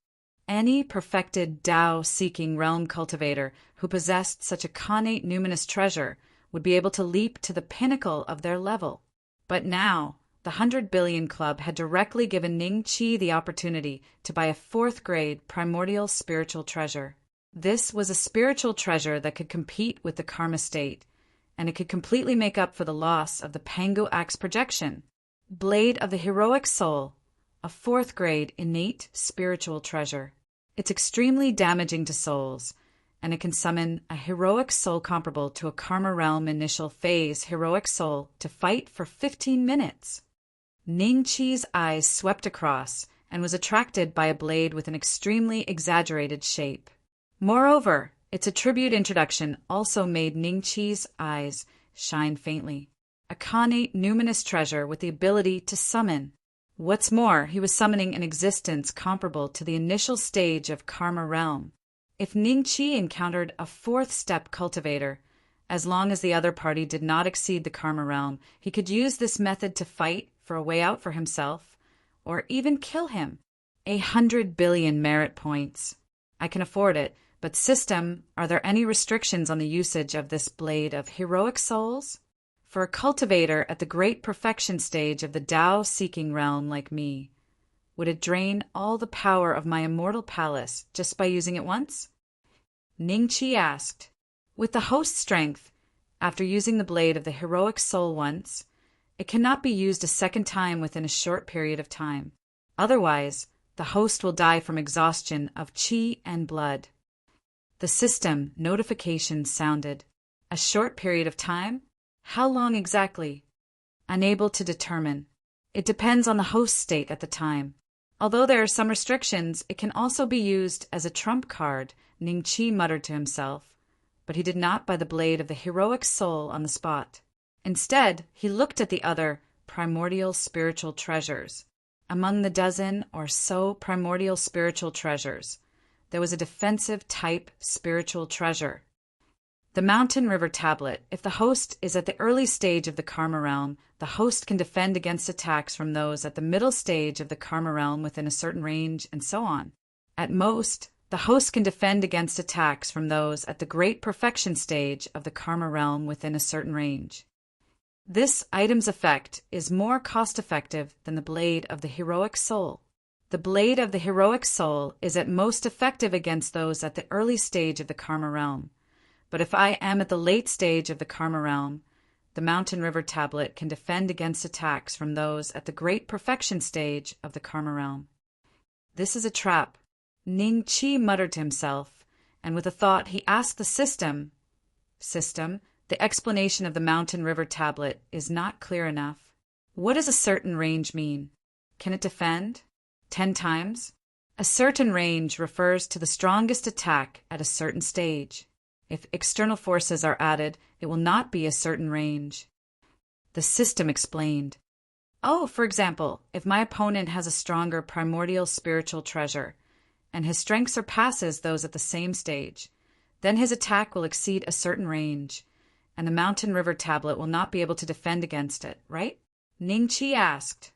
[SPEAKER 1] Any perfected Tao-seeking realm cultivator who possessed such a connate numinous treasure would be able to leap to the pinnacle of their level. But now, the 100 Billion Club had directly given Ningqi the opportunity to buy a 4th grade primordial spiritual treasure. This was a spiritual treasure that could compete with the karma state, and it could completely make up for the loss of the Pangu Axe projection. Blade of the Heroic Soul, a 4th grade innate spiritual treasure. It's extremely damaging to souls, and it can summon a heroic soul comparable to a karma realm initial phase heroic soul to fight for 15 minutes. Ningqi's eyes swept across and was attracted by a blade with an extremely exaggerated shape. Moreover, its attribute introduction also made Ningqi's eyes shine faintly. A connate numinous treasure with the ability to summon. What's more, he was summoning an existence comparable to the initial stage of karma realm. If Ningqi encountered a 4th step cultivator, as long as the other party did not exceed the karma realm, he could use this method to fight for a way out for himself, or even kill him. 100 billion merit points. I can afford it, but system, are there any restrictions on the usage of this blade of heroic souls? For a cultivator at the great perfection stage of the Tao-seeking realm like me, would it drain all the power of my immortal palace just by using it once? Ningqi asked. With the host's strength, after using the blade of the heroic soul once, it cannot be used a second time within a short period of time. Otherwise, the host will die from exhaustion of qi and blood. The system notification sounded. A short period of time? How long exactly? Unable to determine. It depends on the host state at the time. Although there are some restrictions, it can also be used as a trump card, Ningqi muttered to himself, but he did not buy the blade of the heroic soul on the spot. Instead, he looked at the other primordial spiritual treasures. Among the dozen or so primordial spiritual treasures, there was a defensive type spiritual treasure. The Mountain River Tablet. If the host is at the early stage of the karma realm, the host can defend against attacks from those at the middle stage of the karma realm within a certain range, and so on. At most, the host can defend against attacks from those at the great perfection stage of the karma realm within a certain range. This item's effect is more cost-effective than the blade of the heroic soul. The blade of the heroic soul is at most effective against those at the early stage of the karma realm. But if I am at the late stage of the karma realm, the Mountain River Tablet can defend against attacks from those at the great perfection stage of the karma realm. This is a trap, Ningqi muttered to himself, and with a thought he asked the system, the explanation of the Mountain River Tablet is not clear enough. What does a certain range mean? Can it defend? 10 times? A certain range refers to the strongest attack at a certain stage. If external forces are added, it will not be a certain range. The system explained. Oh, for example, if my opponent has a stronger primordial spiritual treasure, and his strength surpasses those at the same stage, then his attack will exceed a certain range, and the Mountain River Tablet will not be able to defend against it, right? Ningqi asked.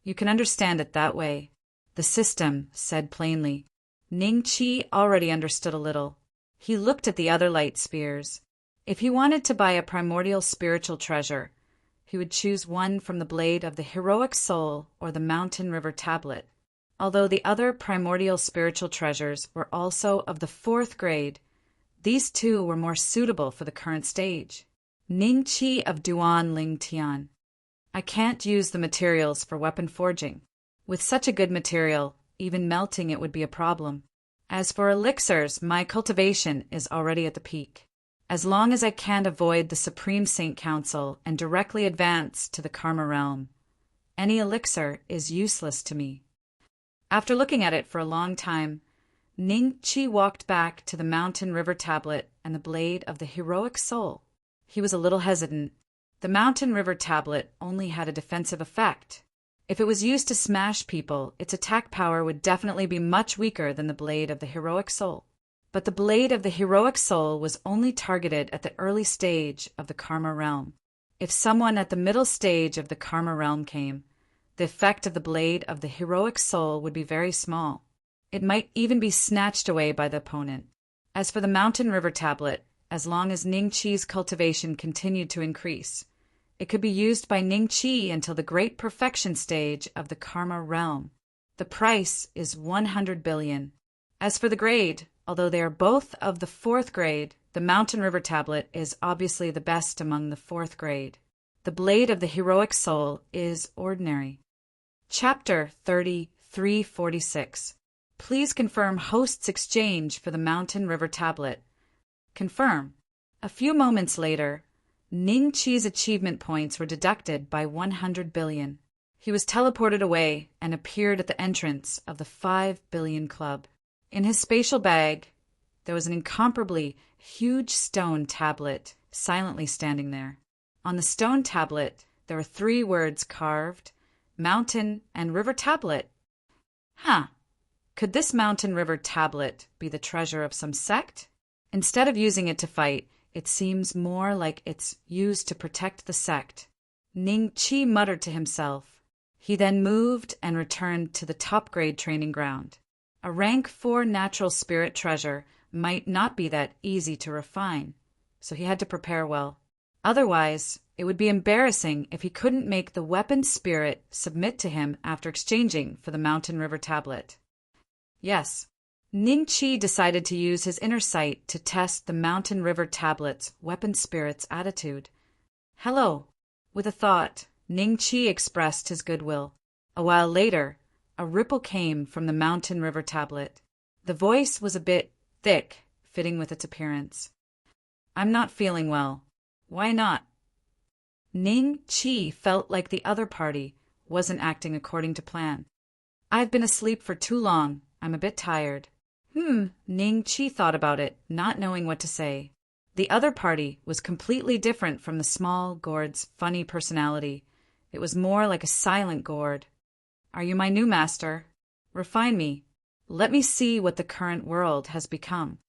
[SPEAKER 1] You can understand it that way. The system said plainly. Ningqi already understood a little. He looked at the other light spears. If he wanted to buy a primordial spiritual treasure, he would choose one from the blade of the heroic soul or the Mountain River Tablet. Although the other primordial spiritual treasures were also of the 4th grade, these two were more suitable for the current stage. Ning Qi of Duan Ling Tian. I can't use the materials for weapon forging. With such a good material, even melting it would be a problem. As for elixirs, my cultivation is already at the peak. As long as I can't avoid the Supreme Saint Council and directly advance to the Karma realm, any elixir is useless to me. After looking at it for a long time, Ning Qi walked back to the mountain river tablet and the blade of the heroic soul. He was a little hesitant. The mountain river tablet only had a defensive effect. If it was used to smash people, its attack power would definitely be much weaker than the blade of the heroic soul. But the blade of the heroic soul was only targeted at the early stage of the Karma realm. If someone at the middle stage of the Karma realm came, the effect of the blade of the heroic soul would be very small. It might even be snatched away by the opponent. As for the mountain river tablet, as long as Ning Qi's cultivation continued to increase, it could be used by Ning Qi until the great perfection stage of the Karma realm. The price is 100 billion. As for the grade, although they are both of the 4th grade, the mountain river tablet is obviously the best among the 4th grade. The blade of the heroic soul is ordinary. Chapter 3346. Please confirm host's exchange for the mountain river tablet. Confirm. A few moments later, Ning Qi's achievement points were deducted by 100 billion. He was teleported away and appeared at the entrance of the 5 billion club. In his spatial bag, there was an incomparably huge stone tablet silently standing there. On the stone tablet, there were 3 words carved: mountain and river tablet. Could this mountain river tablet be the treasure of some sect? Instead of using it to fight, it seems more like it's used to protect the sect. Ning Qi muttered to himself. He then moved and returned to the top-grade training ground. A rank 4 natural spirit treasure might not be that easy to refine, so he had to prepare well. Otherwise, it would be embarrassing if he couldn't make the weapon spirit submit to him after exchanging for the mountain river tablet. Yes. Ning Qi decided to use his inner sight to test the mountain river tablet's weapon spirit's attitude. Hello. With a thought, Ning Qi expressed his goodwill. A while later, a ripple came from the mountain river tablet. The voice was a bit thick, fitting with its appearance. I'm not feeling well. Why not? Ning Qi felt like the other party wasn't acting according to plan. I've been asleep for too long. I'm a bit tired. Ning Qi thought about it, not knowing what to say. The other party was completely different from the small gourd's funny personality. It was more like a silent gourd. Are you my new master? Refine me. Let me see what the current world has become.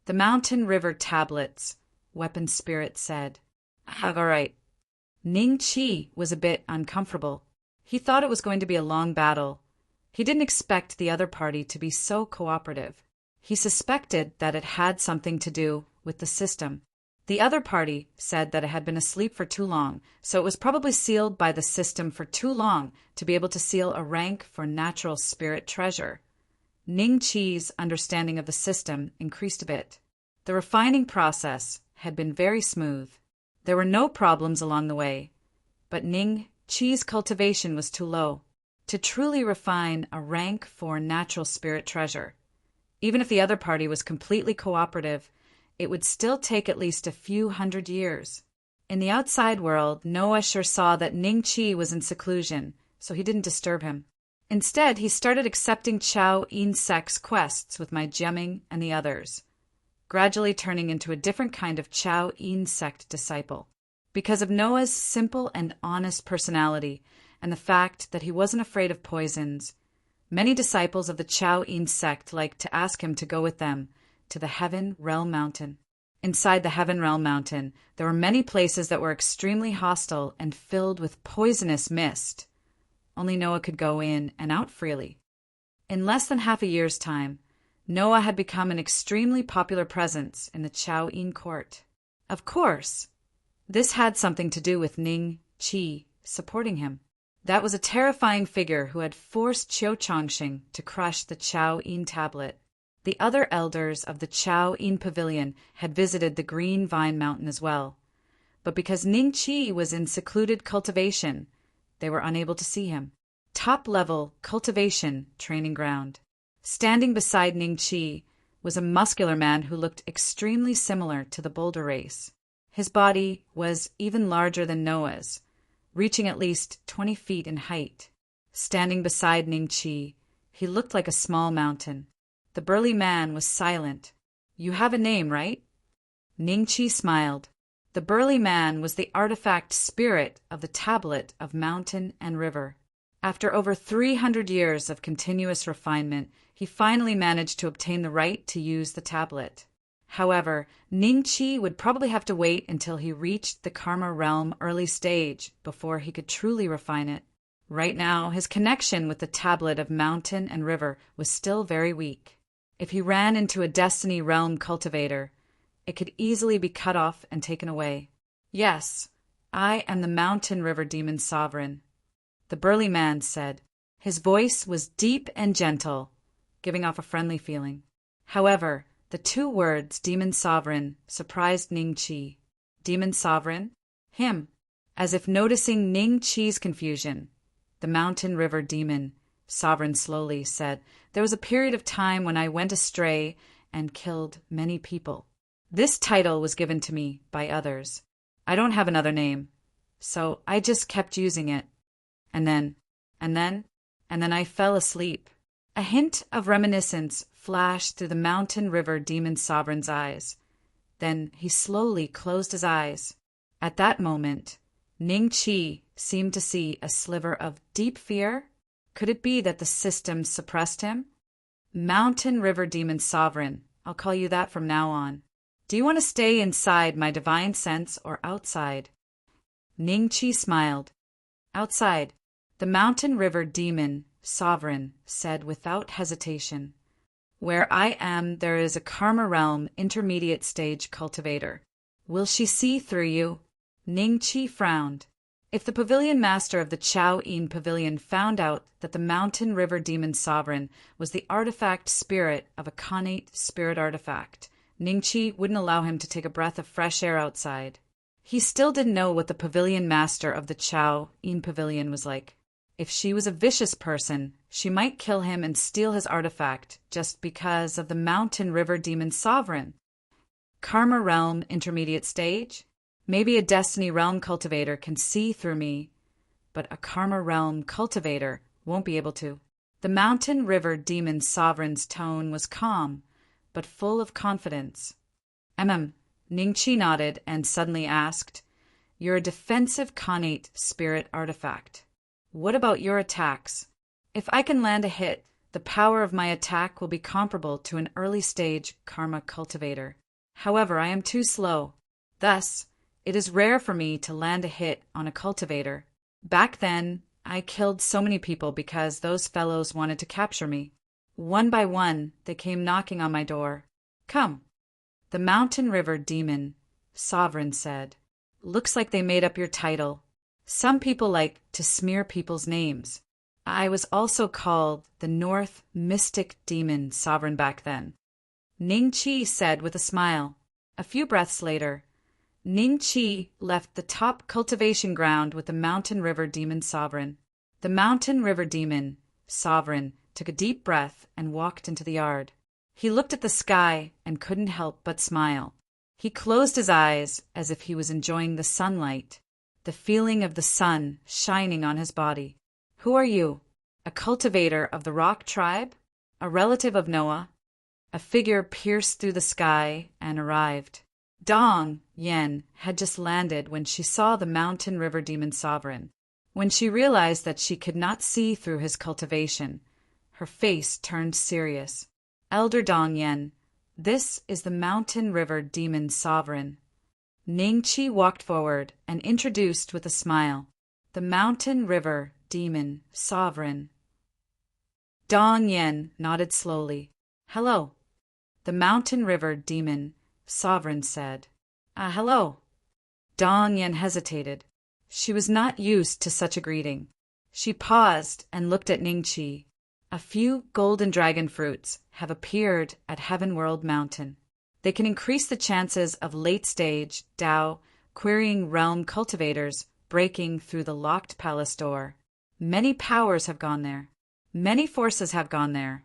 [SPEAKER 1] The mountain river tablets, weapon spirit said. All right. Ning Qi was a bit uncomfortable. He thought it was going to be a long battle. He didn't expect the other party to be so cooperative. He suspected that it had something to do with the system. The other party said that it had been asleep for too long, so it was probably sealed by the system for too long to be able to seal a rank for natural spirit treasure. Ning Qi's understanding of the system increased a bit. The refining process had been very smooth. There were no problems along the way, but Ning Qi's cultivation was too low to truly refine a rank 4 natural spirit treasure. Even if the other party was completely cooperative, it would still take at least a few hundred years. In the outside world, Noah sure saw that Ning Qi was in seclusion, so he didn't disturb him. Instead, he started accepting Chao Yin Sek's quests with my Jiaming and the others, gradually turning into a different kind of Chao Yin sect disciple. Because of Noah's simple and honest personality, and the fact that he wasn't afraid of poisons, many disciples of the Chao Yin sect liked to ask him to go with them to the Heaven Realm Mountain. Inside the Heaven Realm Mountain, there were many places that were extremely hostile and filled with poisonous mist. Only Noah could go in and out freely. In less than half a year's time, Noah had become an extremely popular presence in the Chao Yin court. Of course, this had something to do with Ning Qi supporting him. That was a terrifying figure who had forced Qiu Chongxing to crush the Chao Yin tablet. The other elders of the Chao Yin Pavilion had visited the Green Vine Mountain as well, but because Ning Qi was in secluded cultivation, they were unable to see him. Top-level cultivation training ground. Standing beside Ning Qi was a muscular man who looked extremely similar to the boulder race. His body was even larger than Noah's, reaching at least 20 feet in height. Standing beside Ning Qi, he looked like a small mountain. The burly man was silent. "You have a name, right?" Ning Qi smiled. The burly man was the artifact spirit of the tablet of mountain and river. After over 300 years of continuous refinement, he finally managed to obtain the right to use the tablet. However, Ning Qi would probably have to wait until he reached the Karma realm early stage before he could truly refine it. Right now, his connection with the tablet of mountain and river was still very weak. If he ran into a destiny realm cultivator, it could easily be cut off and taken away. "Yes, I am the mountain river demon sovereign," the burly man said. His voice was deep and gentle, giving off a friendly feeling. However, the two words demon sovereign surprised Ning Qi. Demon sovereign? Him. As if noticing Ning Qi's confusion, the mountain river demon sovereign slowly said, "There was a period of time when I went astray and killed many people. This title was given to me by others. I don't have another name, so I just kept using it. And then I fell asleep." A hint of reminiscence flashed through the mountain river demon sovereign's eyes. Then he slowly closed his eyes. At that moment, Ning Qi seemed to see a sliver of deep fear. Could it be that the system suppressed him? "Mountain river demon sovereign, I'll call you that from now on. Do you want to stay inside my divine sense or outside?" Ning Qi smiled. "Outside," the mountain river demon sovereign said without hesitation. "Where I am, there is a Karma realm intermediate stage cultivator. Will she see through you?" Ning Qi frowned. If the pavilion master of the Chao Yin Pavilion found out that the mountain river demon sovereign was the artifact spirit of a Khanate spirit artifact, Ning Qi wouldn't allow him to take a breath of fresh air outside. He still didn't know what the pavilion master of the Chao Yin Pavilion was like. If she was a vicious person, she might kill him and steal his artifact just because of the mountain river demon sovereign. Karma realm intermediate stage? Maybe a destiny realm cultivator can see through me, but a karma realm cultivator won't be able to. The mountain river demon sovereign's tone was calm, but full of confidence. Ning Qi nodded and suddenly asked, "You're a defensive Khanate spirit artifact. What about your attacks? If I can land a hit, the power of my attack will be comparable to an early-stage karma cultivator. However, I am too slow. Thus, it is rare for me to land a hit on a cultivator. Back then, I killed so many people because those fellows wanted to capture me. One by one, they came knocking on my door. Come." The mountain river demon sovereign said, "Looks like they made up your title. Some people like to smear people's names. I was also called the North Mystic Demon Sovereign back then." Ning Qi said with a smile. A few breaths later, Ning Qi left the top cultivation ground with the Mountain River Demon Sovereign. The Mountain River Demon Sovereign took a deep breath and walked into the yard. He looked at the sky and couldn't help but smile. He closed his eyes as if he was enjoying the sunlight, the feeling of the sun shining on his body. "Who are you? A cultivator of the rock tribe? A relative of Noah?" A figure pierced through the sky and arrived. Dong Yen had just landed when she saw the mountain river demon sovereign. When she realized that she could not see through his cultivation, her face turned serious. "Elder Dong Yen, this is the mountain river demon sovereign." Ning Qi walked forward and introduced with a smile, "The mountain river demon sovereign." Dong Yen nodded slowly. "Hello." The mountain river demon sovereign said, "Hello." Dong Yen hesitated. She was not used to such a greeting. She paused and looked at Ning Qi. "A few golden dragon fruits have appeared at Heaven World Mountain. They can increase the chances of late-stage Dao querying realm cultivators breaking through the locked palace door. Many powers have gone there. Many forces have gone there.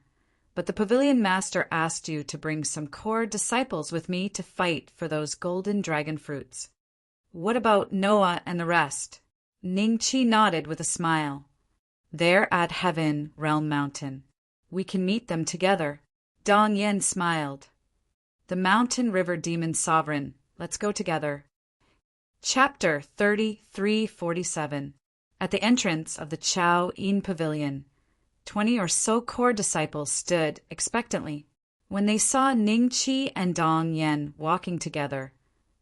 [SPEAKER 1] But the pavilion master asked you to bring some core disciples with me to fight for those golden dragon fruits. What about Noah and the rest? Ningqi nodded with a smile. They're at Heaven Realm Mountain. We can meet them together. Dong Yen smiled. The Mountain River Demon Sovereign. Let's go together. Chapter 3347. At the entrance of the Chao Yin Pavilion, 20 or so core disciples stood expectantly. When they saw Ningqi and Dong Yen walking together,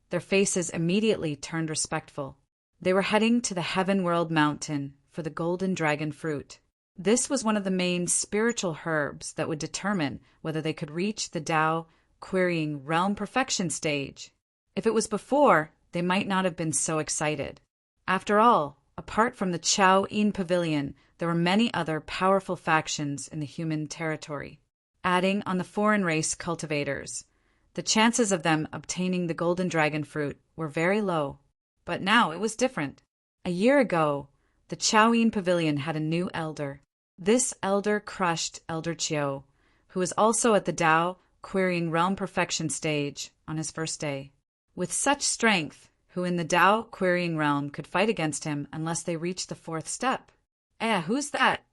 [SPEAKER 1] their faces immediately turned respectful. They were heading to the Heaven World Mountain for the golden dragon fruit. This was one of the main spiritual herbs that would determine whether they could reach the Tao querying realm perfection stage. If it was before, they might not have been so excited. After all, apart from the Chao Yin Pavilion, there were many other powerful factions in the human territory. Adding on the foreign race cultivators, the chances of them obtaining the golden dragon fruit were very low. But now it was different. A year ago, the Chao Yin Pavilion had a new elder. This elder crushed Elder Chiu, who was also at the Tao querying realm perfection stage on his first day. With such strength, who in the Tao querying realm could fight against him unless they reached the fourth step? Who's that?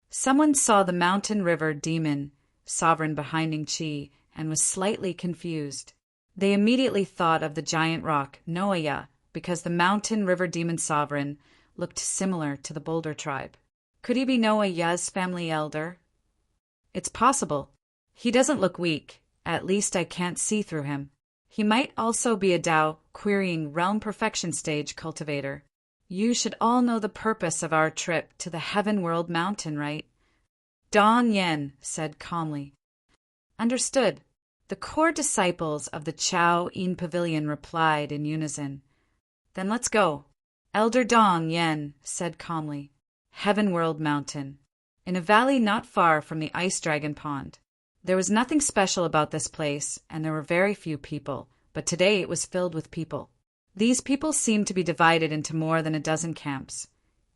[SPEAKER 1] Someone saw the Mountain River Demon Sovereign behind Ningqi and was slightly confused. They immediately thought of the giant rock, Noaya, because the Mountain River Demon Sovereign looked similar to the Boulder tribe. Could he be Noaya's family elder? It's possible. He doesn't look weak. At least I can't see through him. He might also be a Tao querying realm perfection stage cultivator. You should all know the purpose of our trip to the Heaven World Mountain, right? Dong Yen said calmly. Understood. The core disciples of the Chao Yin Pavilion replied in unison. Then let's go. Elder Dong Yen said calmly. Heaven World Mountain. In a valley not far from the Ice Dragon Pond. There was nothing special about this place, and there were very few people, but today it was filled with people. These people seemed to be divided into more than a dozen camps,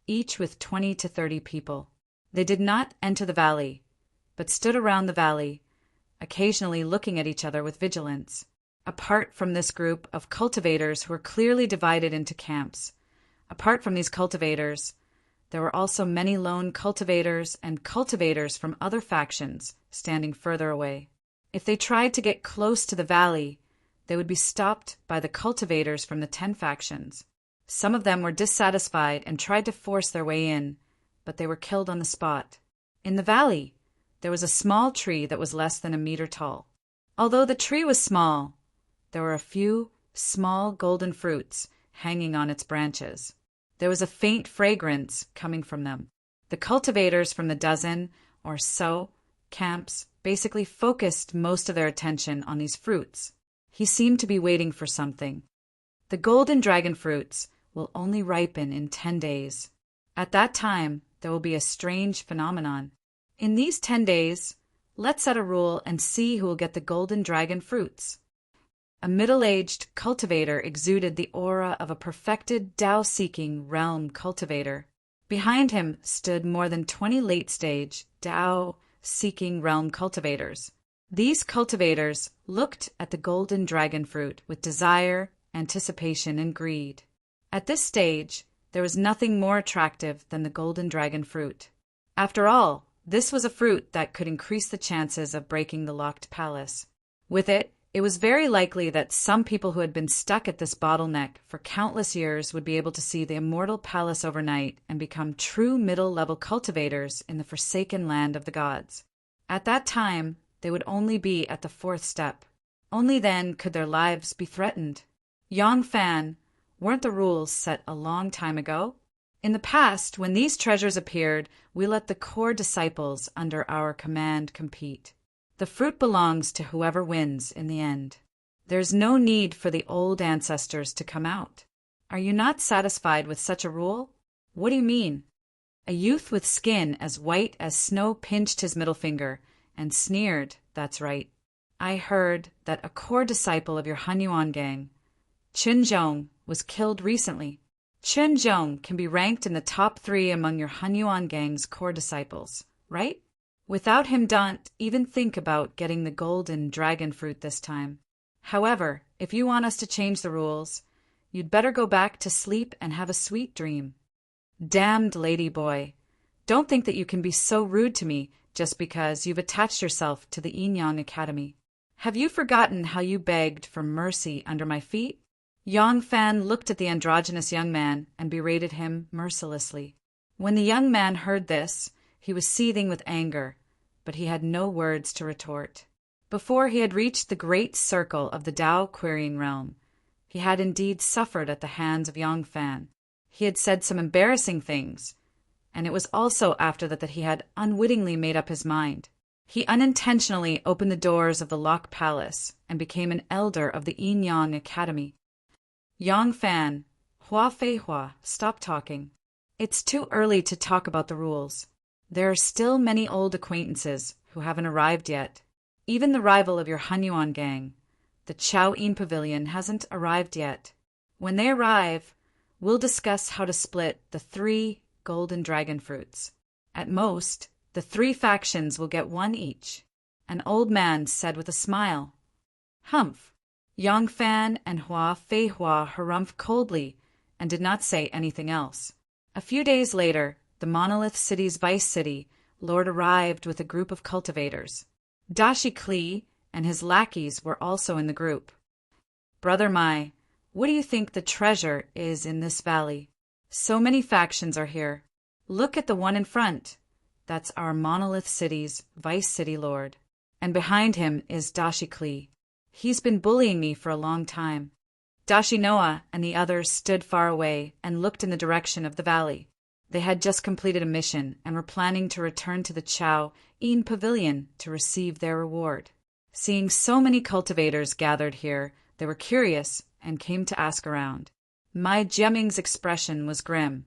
[SPEAKER 1] each with 20 to 30 people. They did not enter the valley, but stood around the valley, occasionally looking at each other with vigilance. Apart from this group of cultivators who were clearly divided into camps, apart from these cultivators, there were also many lone cultivators and cultivators from other factions standing further away. If they tried to get close to the valley, they would be stopped by the cultivators from the 10 factions. Some of them were dissatisfied and tried to force their way in, but they were killed on the spot. In the valley, there was a small tree that was less than a meter tall. Although the tree was small, there were a few small golden fruits hanging on its branches. There was a faint fragrance coming from them. The cultivators from the dozen or so camps basically focused most of their attention on these fruits. He seemed to be waiting for something. The golden dragon fruits will only ripen in 10 days. At that time, there will be a strange phenomenon. In these 10 days, let's set a rule and see who will get the golden dragon fruits. A middle-aged cultivator exuded the aura of a perfected Tao-seeking realm cultivator. Behind him stood more than 20 late-stage Tao-seeking realm cultivators. These cultivators looked at the golden dragon fruit with desire, anticipation, and greed. At this stage, there was nothing more attractive than the golden dragon fruit. After all, this was a fruit that could increase the chances of breaking the locked palace. With it, it was very likely that some people who had been stuck at this bottleneck for countless years would be able to see the immortal palace overnight and become true middle-level cultivators in the forsaken land of the gods. At that time, they would only be at the 4th step. Only then could their lives be threatened. Yang Fan, weren't the rules set a long time ago? In the past, when these treasures appeared, we let the core disciples under our command compete. The fruit belongs to whoever wins in the end. There's no need for the old ancestors to come out. Are you not satisfied with such a rule? What do you mean? A youth with skin as white as snow pinched his middle finger and sneered, that's right. I heard that a core disciple of your Hanyuan gang, Chunjong was killed recently. Chunjong can be ranked in the top 3 among your Hanyuan gang's core disciples, right? Without him, don't even think about getting the golden dragon fruit this time. However, if you want us to change the rules, you'd better go back to sleep and have a sweet dream. Damned lady boy. Don't think that you can be so rude to me just because you've attached yourself to the Inyang Academy. Have you forgotten how you begged for mercy under my feet? Yang Fan looked at the androgynous young man and berated him mercilessly. When the young man heard this, he was seething with anger, but he had no words to retort. Before he had reached the great circle of the Tao querying realm, he had indeed suffered at the hands of Yang Fan. He had said some embarrassing things, and it was also after that he had unwittingly made up his mind. He unintentionally opened the doors of the Lock Palace and became an elder of the Inyang Academy. Yang Fan, Hua Fei Hua, stop talking. It's too early to talk about the rules. There are still many old acquaintances who haven't arrived yet. Even the rival of your Hanyuan gang, the Chao In Pavilion, hasn't arrived yet. When they arrive, we'll discuss how to split the 3 golden dragon fruits. At most, the 3 factions will get 1 each. An old man said with a smile. Humph. Yang Fan and Hua Fei Hua harumphed coldly and did not say anything else. A few days later, the Monolith City's vice city lord arrived with a group of cultivators. Dashi Kli and his lackeys were also in the group. Brother Mai, what do you think the treasure is in this valley? So many factions are here. Look at the one in front. That's our Monolith City's vice city lord. And behind him is Dashi Kli. He's been bullying me for a long time. Dashi Noah and the others stood far away and looked in the direction of the valley. They had just completed a mission and were planning to return to the Chao In Pavilion to receive their reward. Seeing so many cultivators gathered here, they were curious and came to ask around. Mai Jiaming's expression was grim.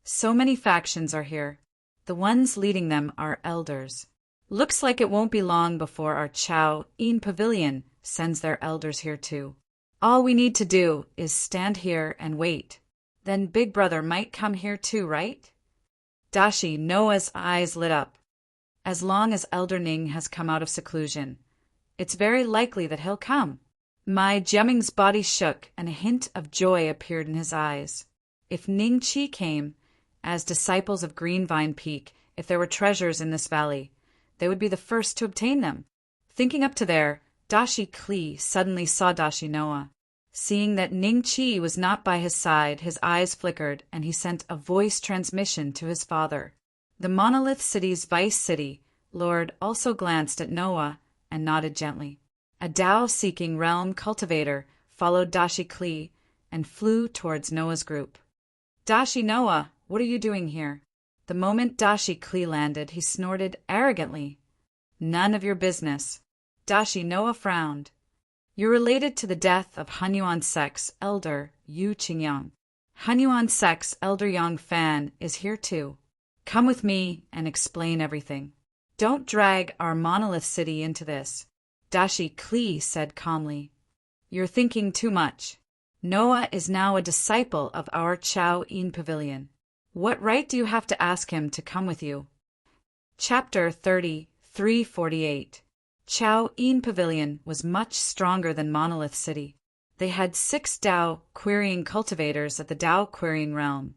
[SPEAKER 1] So many factions are here. The ones leading them are elders. Looks like it won't be long before our Chao In Pavilion sends their elders here too. All we need to do is stand here and wait. Then Big Brother might come here too, right? Dashi Noah's eyes lit up. As long as Elder Ning has come out of seclusion, it's very likely that he'll come. Mai Jiaming's body shook and a hint of joy appeared in his eyes. If Ning Qi came, as disciples of Greenvine Peak, if there were treasures in this valley, they would be the first to obtain them. Thinking up to there, Dashi Kli suddenly saw Dashi Noah. Seeing that Ning Qi was not by his side, his eyes flickered and he sent a voice transmission to his father. The Monolith City's vice city lord also glanced at Noah and nodded gently. A Tao-seeking realm cultivator followed Dashi Kli and flew towards Noah's group. Dashi Noah, what are you doing here? The moment Dashi Kli landed, he snorted arrogantly. None of your business. Dashi Noah frowned. You're related to the death of Hanyuan Sect's elder Yu Qingyang. Hanyuan Sect's elder Yang Fan is here too. Come with me and explain everything. Don't drag our Monolith City into this, Dashi Kli said calmly. You're thinking too much. Noah is now a disciple of our Chao In Pavilion. What right do you have to ask him to come with you? Chapter 348. Chao In Pavilion was much stronger than Monolith City. They had 6 Tao querying cultivators at the Tao querying realm,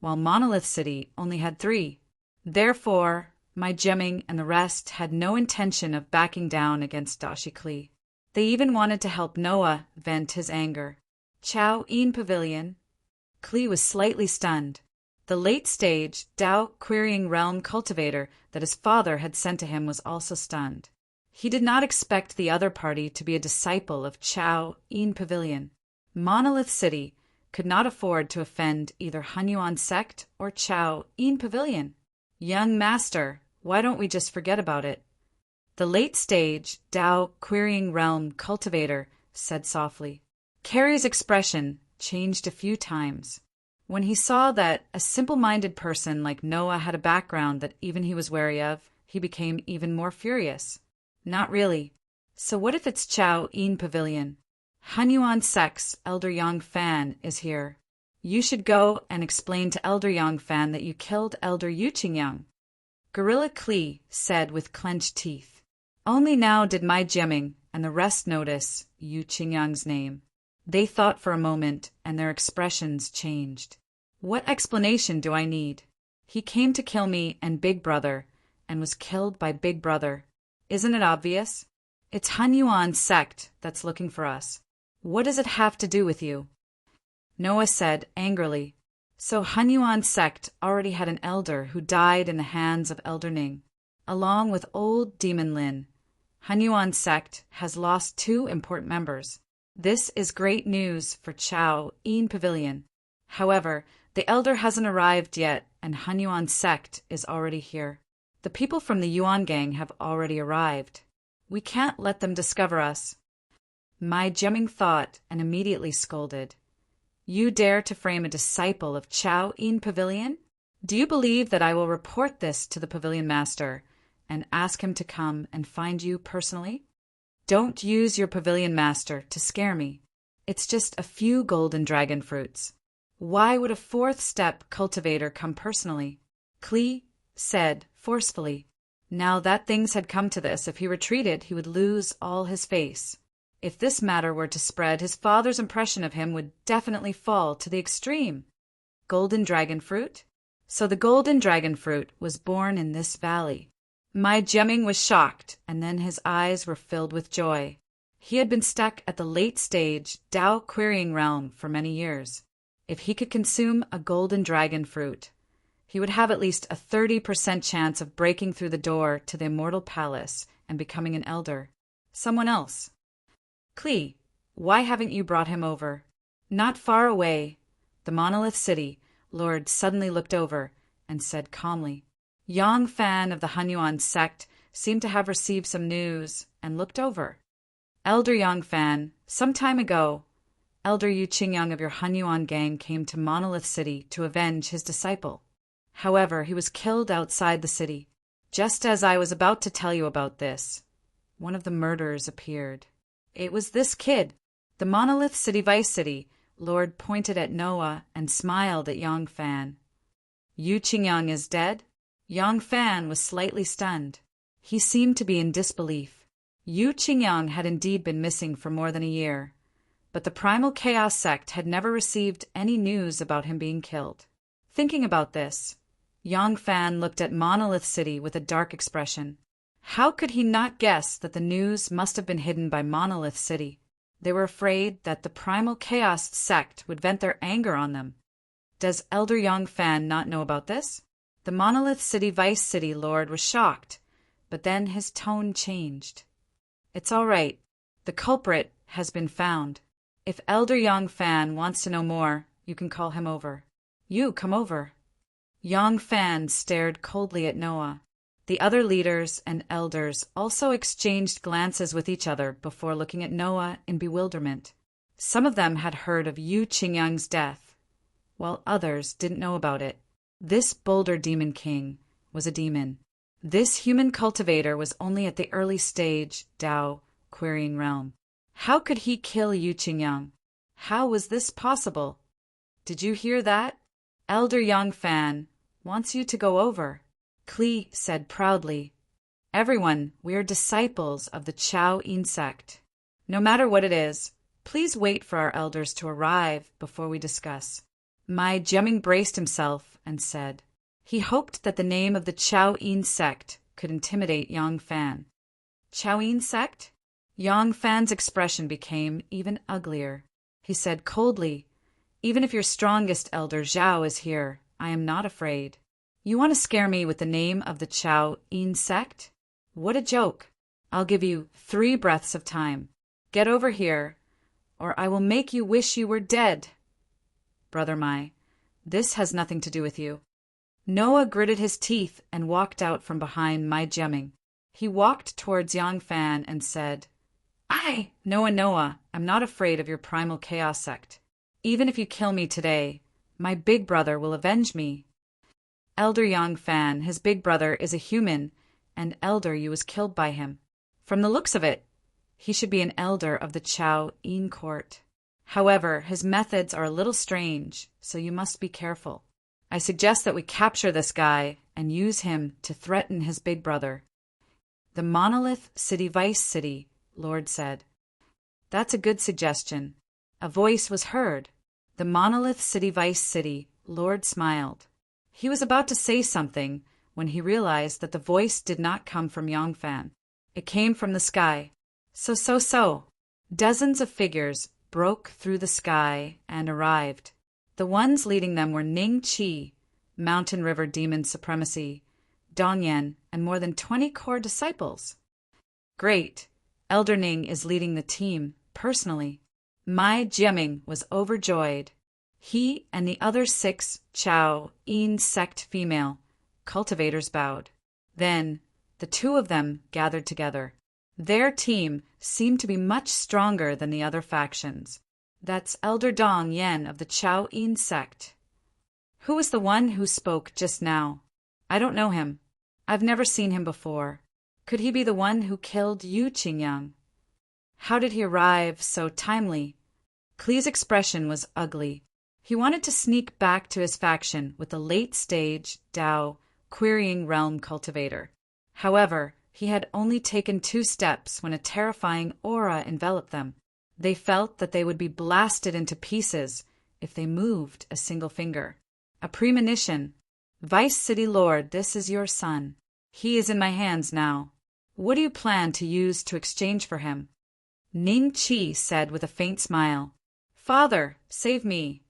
[SPEAKER 1] while Monolith City only had 3. Therefore, Mai Jiaming and the rest had no intention of backing down against Dashi Kli. They even wanted to help Noah vent his anger. Chao In Pavilion. Kli was slightly stunned. The late-stage Tao querying realm cultivator that his father had sent to him was also stunned. He did not expect the other party to be a disciple of Chao In Pavilion. Monolith City could not afford to offend either Hanyuan Sect or Chao In Pavilion. Young master, why don't we just forget about it? The late-stage Tao querying realm cultivator said softly. Carrie's expression changed a few times. When he saw that a simple-minded person like Noah had a background that even he was wary of, he became even more furious. Not really. So what if it's Chao In Pavilion? Hunyuan Sect's Elder Yang Fan is here. You should go and explain to Elder Yang Fan that you killed Elder Yu Qingyang. Gorilla Klee said with clenched teeth. Only now did Mai Jiaming and the rest notice Yu Qingyang's name. They thought for a moment, and their expressions changed. What explanation do I need? He came to kill me and Big Brother, and was killed by Big Brother. Isn't it obvious? It's Hunyuan Sect that's looking for us. What does it have to do with you? Noah said angrily. So Hunyuan Sect already had an elder who died in the hands of Elder Ning. Along with old Demon Lin, Hunyuan Sect has lost 2 important members. This is great news for Chao Yin Pavilion. However, the elder hasn't arrived yet, and Hunyuan Sect is already here. The people from the Yuan gang have already arrived. We can't let them discover us. Mai Jiaming thought and immediately scolded. You dare to frame a disciple of Chao Yin Pavilion? Do you believe that I will report this to the pavilion master and ask him to come and find you personally? Don't use your pavilion master to scare me. It's just a few golden dragon fruits. Why would a 4th step cultivator come personally? Klee said forcefully. Now that things had come to this, if he retreated, he would lose all his face. If this matter were to spread, his father's impression of him would definitely fall to the extreme. Golden dragon fruit? So the golden dragon fruit was born in this valley. Mai Jiaming was shocked, and then his eyes were filled with joy. He had been stuck at the late-stage Dao querying realm for many years. If he could consume a golden dragon fruit, he would have at least a 30% chance of breaking through the door to the immortal palace and becoming an elder. Someone else. Klee, why haven't you brought him over? Not far away, the Monolith City, Lord suddenly looked over and said calmly. Yang Fan of the Hunyuan Sect seemed to have received some news and looked over. Elder Yang Fan, some time ago, Elder Yu Qingyang of your Hunyuan gang came to Monolith City to avenge his disciple. However, he was killed outside the city. Just as I was about to tell you about this, one of the murderers appeared. It was this kid. The Monolith City Vice City, Lord pointed at Noah and smiled at Yang Fan. Yu Qingyang is dead? Yang Fan was slightly stunned. He seemed to be in disbelief. Yu Qingyang had indeed been missing for more than a year, but the Primal Chaos Sect had never received any news about him being killed. Thinking about this, Yang Fan looked at Monolith City with a dark expression. How could he not guess that the news must have been hidden by Monolith City? They were afraid that the Primal Chaos Sect would vent their anger on them. Does Elder Yang Fan not know about this? The Monolith City Vice City Lord was shocked, but then his tone changed. It's all right. The culprit has been found. If Elder Yang Fan wants to know more, you can call him over. You come over. Yang Fan stared coldly at Noah. The other leaders and elders also exchanged glances with each other before looking at Noah in bewilderment. Some of them had heard of Yu Qingyang's death, while others didn't know about it. This Boulder Demon King was a demon. This human cultivator was only at the early stage Dao querying realm. How could he kill Yu Qingyang? How was this possible? Did you hear that? Elder Yang Fan wants you to go over, Klee said proudly. Everyone, we are disciples of the Chao Yin sect. No matter what it is, please wait for our elders to arrive before we discuss. Mai Jiaming braced himself and said he hoped that the name of the Chao Yin sect could intimidate Yang Fan. Chao Yin sect? Yang Fan's expression became even uglier. He said coldly, even if your strongest elder Zhao is here, I am not afraid. You want to scare me with the name of the Chao Yin sect? What a joke. I'll give you 3 breaths of time. Get over here, or I will make you wish you were dead. Brother Mai, this has nothing to do with you. Noah gritted his teeth and walked out from behind Mai Jiaming. He walked towards Yang Fan and said, Noah, I'm not afraid of your primal chaos sect. Even if you kill me today, my big brother will avenge me. Elder Yang Fan, his big brother, is a human, and Elder Yu was killed by him. From the looks of it, He should be an elder of the Chao Yin court. However, his methods are a little strange, so you must be careful. I suggest that we capture this guy and use him to threaten his big brother. The Monolith City Vice City, Lord said. That's a good suggestion. A voice was heard. The Monolith City Vice City, Lord smiled. He was about to say something when he realized that the voice did not come from Yongfan. It came from the sky. So. Dozens of figures broke through the sky and arrived. The ones leading them were Ning Qi, Mountain River Demon Supremacy, Dongyan, and more than 20 core disciples. Great. Elder Ning is leading the team, personally. Mai Jiaming was overjoyed. He and the other 6 Chao Yin sect female cultivators bowed. Then, the 2 of them gathered together. Their team seemed to be much stronger than the other factions. That's Elder Dong Yen of the Chao Yin sect. Who was the one who spoke just now? I don't know him. I've never seen him before. Could he be the one who killed Yu Qingyang? How did he arrive so timely? Klee's expression was ugly. He wanted to sneak back to his faction with the late-stage Dao querying realm cultivator. However, he had only taken 2 steps when a terrifying aura enveloped them. They felt that they would be blasted into pieces if they moved a single finger. A premonition. Vice City Lord, this is your son. He is in my hands now. What do you plan to use to exchange for him? Ning Qi said with a faint smile. Father, save me.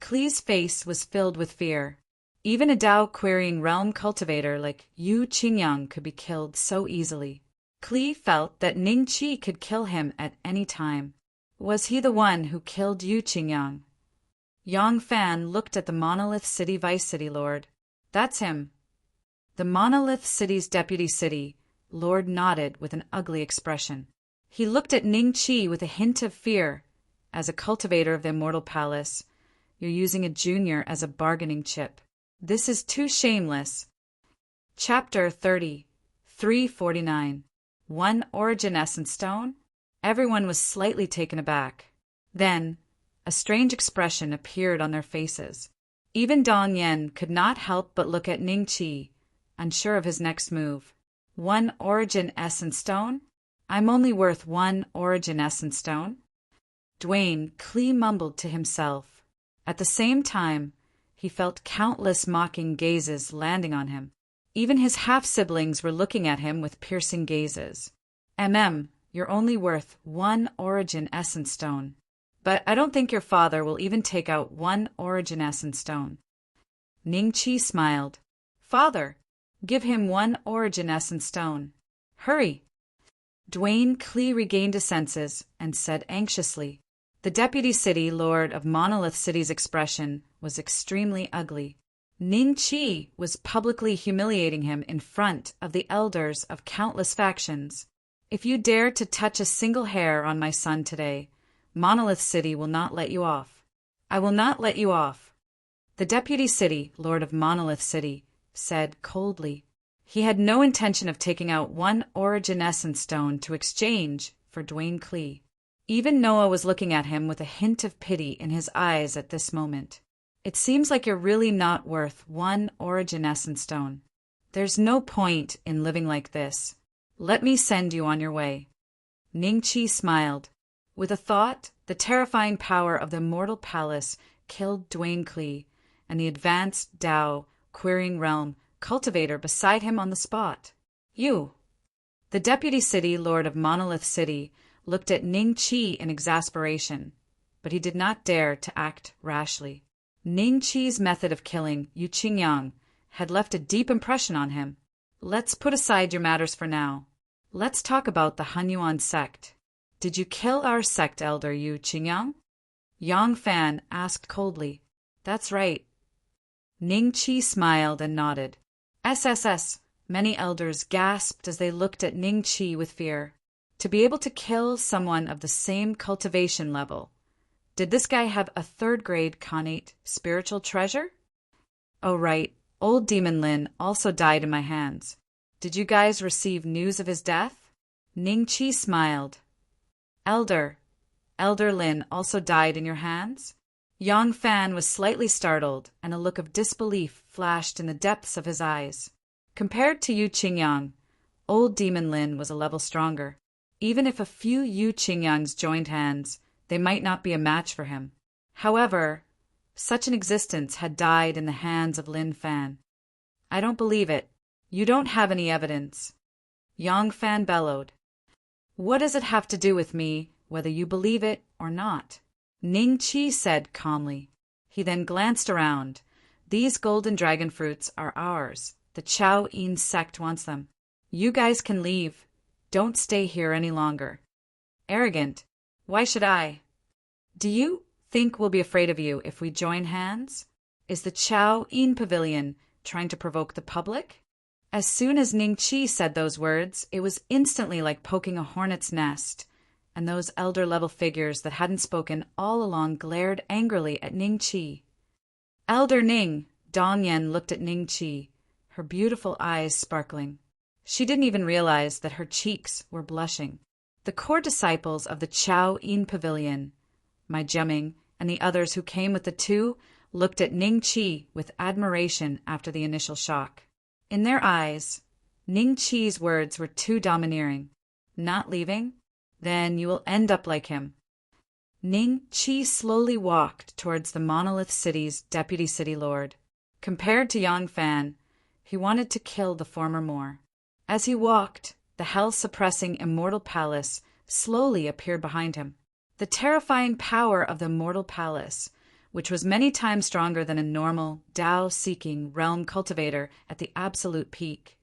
[SPEAKER 1] Klee's face was filled with fear. Even a Dao querying realm cultivator like Yu Qingyang could be killed so easily. Klee felt that Ning Qi could kill him at any time. Was he the one who killed Yu Qingyang? Yang Fan looked at the Monolith City Vice City Lord. That's him. The Monolith City's deputy city Lord nodded with an ugly expression. He looked at Ning Qi with a hint of fear. As a cultivator of the Immortal Palace, you're using a junior as a bargaining chip. This is too shameless. Chapter 30, 349. 1 Origin Essence Stone? Everyone was slightly taken aback. Then, a strange expression appeared on their faces. Even Dong Yen could not help but look at Ning Qi, unsure of his next move. 1 Origin Essence Stone? I'm only worth 1 Origin Essence Stone? Dwayne Klee mumbled to himself. At the same time, he felt countless mocking gazes landing on him. Even his half-siblings were looking at him with piercing gazes. You're only worth 1 Origin Essence Stone. But I don't think your father will even take out 1 Origin Essence Stone. Ning Qi smiled. Father, give him 1 Origin Essence Stone. Hurry. Dwayne Klee regained his senses and said anxiously. The deputy city lord of Monolith City's expression was extremely ugly. Ning Qi was publicly humiliating him in front of the elders of countless factions. If you dare to touch a single hair on my son today, Monolith City will not let you off. I will not let you off. The deputy city lord of Monolith City said coldly. He had no intention of taking out 1 Origin Essence Stone to exchange for Dwayne Klee. Even Noah was looking at him with a hint of pity in his eyes at this moment. It seems like you're really not worth 1 Origin Essence Stone. There's no point in living like this. Let me send you on your way. Ning Qi smiled. With a thought, the terrifying power of the Immortal Palace killed Dwayne Klee and the advanced Dao querying realm cultivator beside him on the spot. You. The deputy city lord of Monolith City looked at Ning Qi in exasperation, but he did not dare to act rashly. Ning Qi's method of killing Yu Qingyang had left a deep impression on him. Let's put aside your matters for now. Let's talk about the Hunyuan sect. Did you kill our sect elder Yu Qingyang? Yang Fan asked coldly. That's right. Ning Qi smiled and nodded. SSS. Many elders gasped as they looked at Ning Qi with fear. To be able to kill someone of the same cultivation level. Did this guy have a 3rd-grade connate spiritual treasure? Oh, right. Old Demon Lin also died in my hands. Did you guys receive news of his death? Ning Qi smiled. Elder, Elder Lin also died in your hands? Yang Fan was slightly startled, and a look of disbelief flashed in the depths of his eyes. Compared to Yu Qingyang, old Demon Lin was a level stronger. Even if a few Yu Qingyangs joined hands, they might not be a match for him. However, such an existence had died in the hands of Lin Fan. I don't believe it. You don't have any evidence. Yang Fan bellowed. What does it have to do with me, whether you believe it or not? Ning Qi said calmly. He then glanced around. These golden dragon fruits are ours. The Chao Yin sect wants them. You guys can leave. Don't stay here any longer. Arrogant. Why should I? Do you think we'll be afraid of you if we join hands? Is the Chao Yin Pavilion trying to provoke the public? As soon as Ning Qi said those words, it was instantly like poking a hornet's nest, and those elder-level figures that hadn't spoken all along glared angrily at Ning Qi. Elder Ning, Dong Yen looked at Ning Qi, her beautiful eyes sparkling. She didn't even realize that her cheeks were blushing. The core disciples of the Chao Yin Pavilion, Mai Jiaming, and the others who came with the two, looked at Ning Qi with admiration after the initial shock. In their eyes, Ning Qi's words were too domineering. Not leaving? Then you will end up like him. Ning Qi slowly walked towards the Monolith City's deputy city lord. Compared to Yang Fan, he wanted to kill the former more. As he walked, the hell-suppressing immortal palace slowly appeared behind him. The terrifying power of the immortal palace, which was many times stronger than a normal, Tao-seeking realm cultivator at the absolute peak,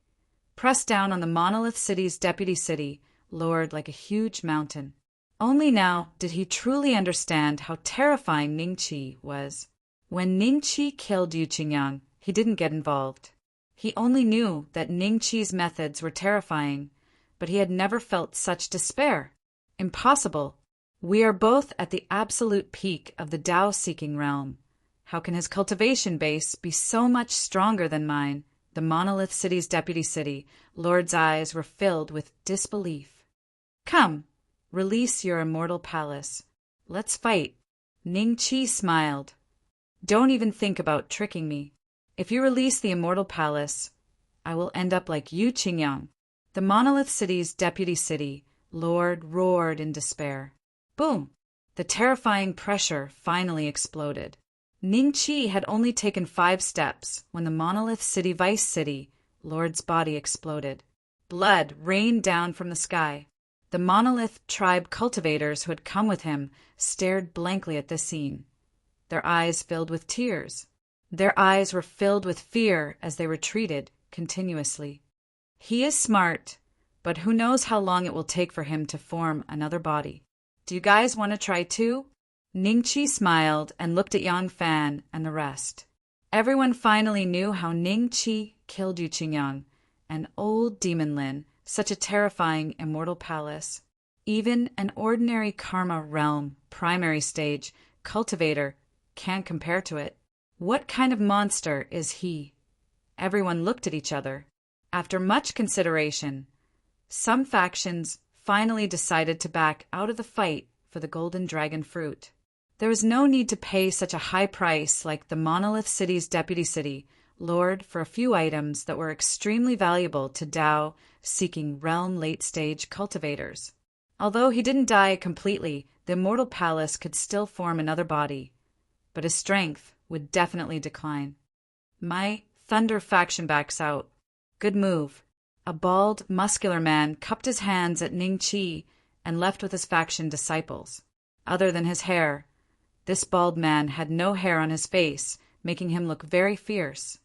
[SPEAKER 1] pressed down on the Monolith City's deputy city lord like a huge mountain. Only now did he truly understand how terrifying Ning Qi was. When Ning Qi killed Yu Qingyang, he didn't get involved. He only knew that Ning Qi's methods were terrifying, but he had never felt such despair. Impossible. We are both at the absolute peak of the Tao-seeking realm. How can his cultivation base be so much stronger than mine? The Monolith City's deputy city lord's eyes were filled with disbelief. Come, release your immortal palace. Let's fight. Ning Qi smiled. Don't even think about tricking me. If you release the immortal palace, I will end up like Yu Qingyang. The Monolith City's deputy city lord roared in despair. Boom! The terrifying pressure finally exploded. Ning Qi had only taken 5 steps when the Monolith City Vice City lord's body exploded. Blood rained down from the sky. The Monolith tribe cultivators who had come with him stared blankly at this scene, their eyes filled with tears. Their eyes were filled with fear as they retreated continuously. He is smart, but who knows how long it will take for him to form another body. Do you guys want to try too? Ning Qi smiled and looked at Yang Fan and the rest. Everyone finally knew how Ning Qi killed Yu Qingyang, and old Demon Lin, such a terrifying immortal palace. Even an ordinary karma realm, primary stage, cultivator can't compare to it. What kind of monster is he? Everyone looked at each other. After much consideration, some factions finally decided to back out of the fight for the golden dragon fruit. There was no need to pay such a high price like the Monolith City's deputy city lord for a few items that were extremely valuable to Tao-seeking realm late-stage cultivators. Although he didn't die completely, the immortal palace could still form another body, but his strength would definitely decline. My Thunder faction backs out. Good move. A bald, muscular man cupped his hands at Ning Qi and left with his faction disciples. Other than his hair, this bald man had no hair on his face, making him look very fierce.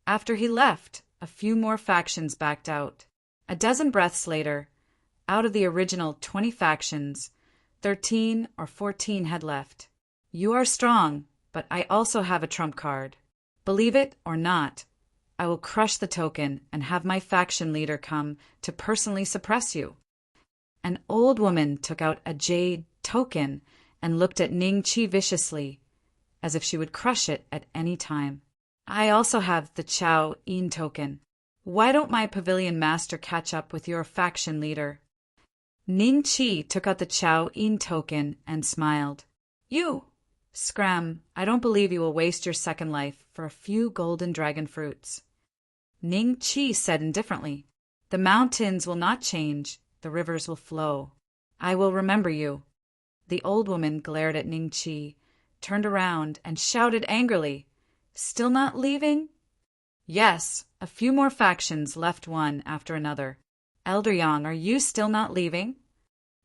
[SPEAKER 1] After he left, a few more factions backed out. A dozen breaths later, out of the original 20 factions, 13 or 14 had left. You are strong, but I also have a trump card. Believe it or not, I will crush the token and have my faction leader come to personally suppress you. An old woman took out a jade token and looked at Ning Qi viciously, as if she would crush it at any time. I also have the Chao Yin token. Why don't my pavilion master catch up with your faction leader? Ning Chi took out the Chow In token and smiled. You! Scram, I don't believe you will waste your second life for a few golden dragon fruits. Ning Chi said indifferently, The mountains will not change, the rivers will flow. I will remember you. The old woman glared at Ning Chi, turned around, and shouted angrily, Still not leaving? Yes, a few more factions left one after another. Elder Yang, are you still not leaving?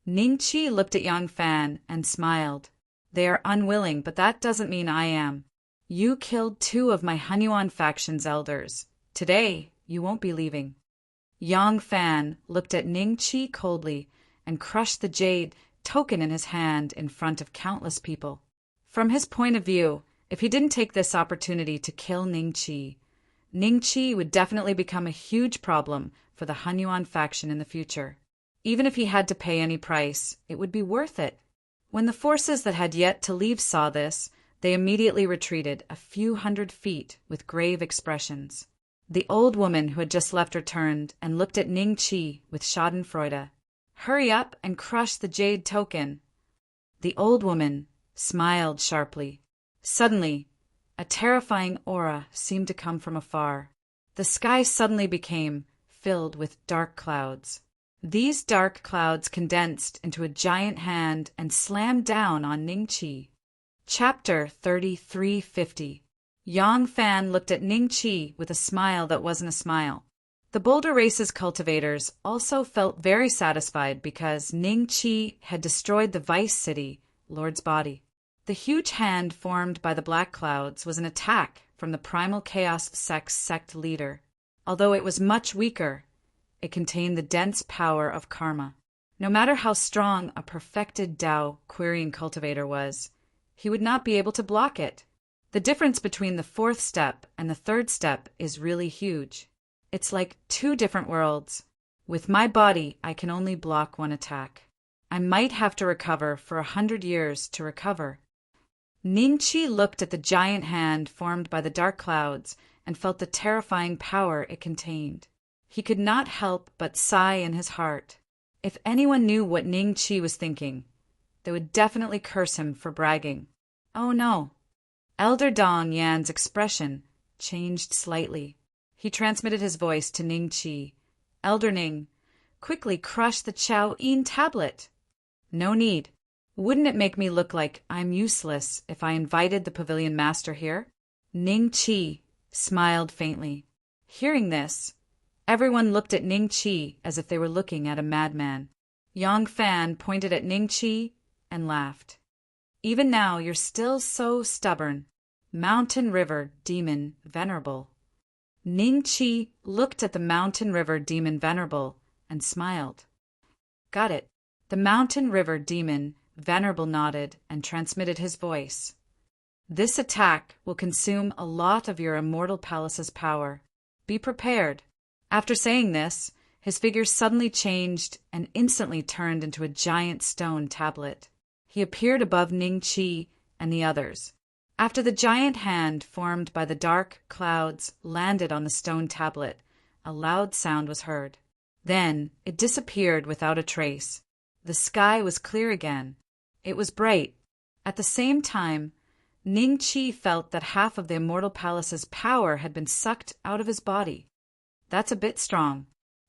[SPEAKER 1] Ning Chi looked at Yang Fan and smiled. They are unwilling, but that doesn't mean I am. You killed 2 of my Hunyuan faction's elders. Today, you won't be leaving. Yang Fan looked at Ning Chi coldly and crushed the jade token in his hand in front of countless people. From his point of view, if he didn't take this opportunity to kill Ning Chi would definitely become a huge problem for the Hunyuan faction in the future. Even if he had to pay any price, it would be worth it. When the forces that had yet to leave saw this, they immediately retreated a few hundred feet with grave expressions. The old woman who had just left her turned and looked at Ning Chi with schadenfreude. Hurry up and crush the jade token. The old woman smiled sharply. Suddenly, a terrifying aura seemed to come from afar. The sky suddenly became filled with dark clouds. These dark clouds condensed into a giant hand and slammed down on Ning Chi. Chapter 3350. Yang Fan looked at Ning Chi with a smile that wasn't a smile. The Boulder Race's cultivators also felt very satisfied because Ning Chi had destroyed the Vice City, Lord's body. The huge hand formed by the black clouds was an attack from the Primal Chaos sect leader. Although it was much weaker, it contained the dense power of karma. No matter how strong a perfected Tao querying cultivator was, he would not be able to block it. The difference between the 4th step and the 3rd step is really huge. It's like 2 different worlds. With my body, I can only block 1 attack. I might have to recover for 100 years to recover. Ning Chi looked at the giant hand formed by the dark clouds and felt the terrifying power it contained. He could not help but sigh in his heart. If anyone knew what Ning Chi was thinking, they would definitely curse him for bragging. Oh no. Elder Dong Yan's expression changed slightly. He transmitted his voice to Ning Chi. Elder Ning, quickly crush the Chow In tablet. No need. Wouldn't it make me look like I'm useless if I invited the pavilion master here? Ning Chi smiled faintly. Hearing this, everyone looked at Ning Chi as if they were looking at a madman. Yang Fan pointed at Ning Chi and laughed. Even now you're still so stubborn. Mountain River Demon Venerable. Ning Chi looked at the Mountain River Demon Venerable and smiled. Got it. The Mountain River Demon Venerable nodded and transmitted his voice. This attack will consume a lot of your Immortal Palace's power. Be prepared. After saying this, his figure suddenly changed and instantly turned into a giant stone tablet. He appeared above Ning Chi and the others. After the giant hand formed by the dark clouds landed on the stone tablet, a loud sound was heard. Then it disappeared without a trace. The sky was clear again. It was bright. At the same time, Ning Chi felt that half of the Immortal Palace's power had been sucked out of his body. That's a bit strong.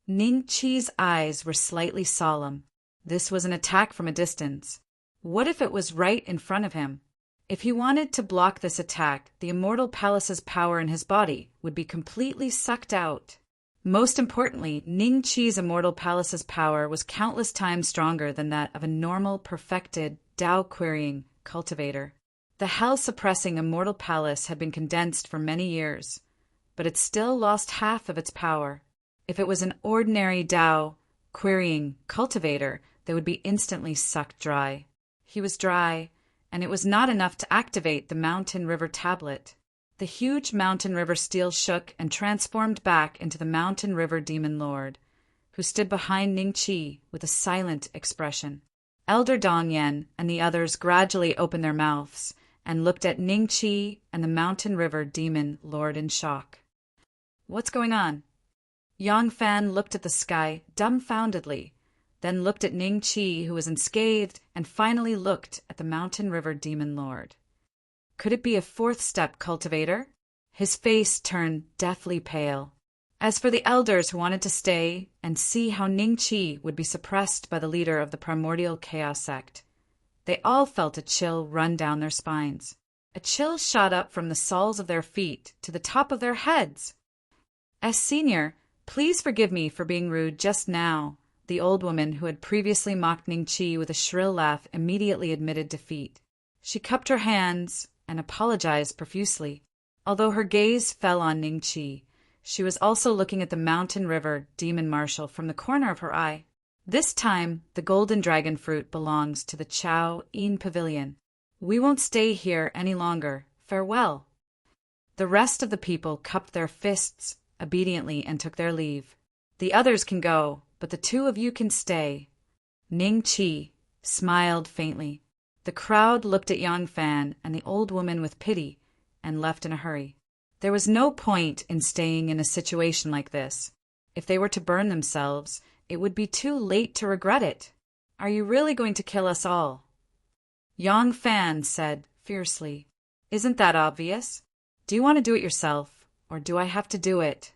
[SPEAKER 1] Ning Chi's eyes were slightly solemn. This was an attack from a distance. What if it was right in front of him? If he wanted to block this attack, the Immortal Palace's power in his body would be completely sucked out. Most importantly, Ning Chi's Immortal Palace's power was countless times stronger than that of a normal, perfected, Tao-querying cultivator. The hell-suppressing Immortal Palace had been condensed for many years, but it still lost half of its power. If it was an ordinary Tao-querying cultivator, they would be instantly sucked dry. He was dry, and it was not enough to activate the Mountain River tablet. The huge Mountain River steel shook and transformed back into the Mountain River Demon Lord, who stood behind Ning Chi with a silent expression. Elder Dong Yan and the others gradually opened their mouths and looked at Ning Chi and the Mountain River Demon Lord in shock. What's going on? Yang Fan looked at the sky dumbfoundedly. then looked at Ning Qi, who was unscathed, and finally looked at the Mountain River Demon Lord. Could it be a fourth step cultivator? His face turned deathly pale. As for the elders who wanted to stay and see how Ning Qi would be suppressed by the leader of the primordial chaos sect, they all felt a chill run down their spines. A chill shot up from the soles of their feet to the top of their heads. "As senior, please forgive me for being rude just now," the old woman who had previously mocked Ning Qi with a shrill laugh immediately admitted defeat. She cupped her hands and apologized profusely. Although her gaze fell on Ning Qi, she was also looking at the Mountain River Demon Marshal from the corner of her eye. "This time, the golden dragon fruit belongs to the Chao Yin Pavilion. We won't stay here any longer. Farewell." The rest of the people cupped their fists obediently and took their leave. "The others can go, but the two of you can stay." Ning Qi smiled faintly. The crowd looked at Yang Fan and the old woman with pity and left in a hurry. There was no point in staying in a situation like this. If they were to burn themselves, it would be too late to regret it. "Are you really going to kill us all?" Yang Fan said fiercely. "Isn't that obvious? Do you want to do it yourself, or do I have to do it?"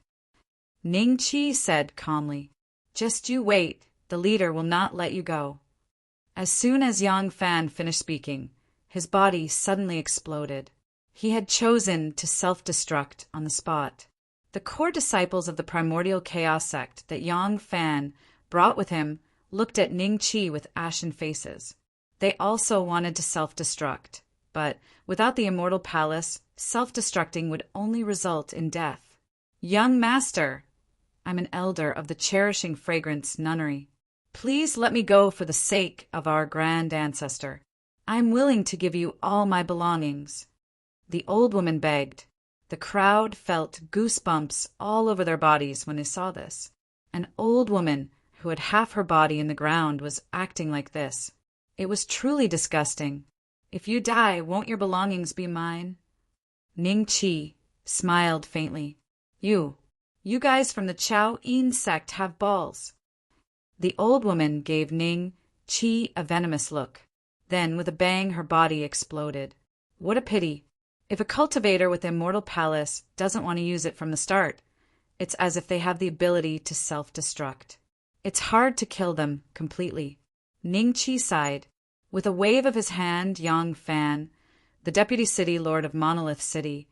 [SPEAKER 1] Ning Qi said calmly. "Just you wait. The leader will not let you go." As soon as Yang Fan finished speaking, his body suddenly exploded. He had chosen to self-destruct on the spot. The core disciples of the primordial chaos sect that Yang Fan brought with him looked at Ning Qi with ashen faces. They also wanted to self-destruct, but without the immortal palace, self-destructing would only result in death. "Young master, I'm an elder of the Cherishing Fragrance Nunnery. Please let me go for the sake of our grand ancestor. I'm willing to give you all my belongings," the old woman begged. The crowd felt goosebumps all over their bodies when they saw this. An old woman who had half her body in the ground was acting like this. It was truly disgusting. "If you die, won't your belongings be mine?" Ning Qi smiled faintly. You guys from the Chao Yin sect have balls." The old woman gave Ning Qi a venomous look. Then, with a bang, her body exploded. What a pity. If a cultivator with the immortal palace doesn't want to use it from the start, it's as if they have the ability to self-destruct. It's hard to kill them completely. Ning Qi sighed. With a wave of his hand, Yang Fan, the deputy city lord of Monolith City,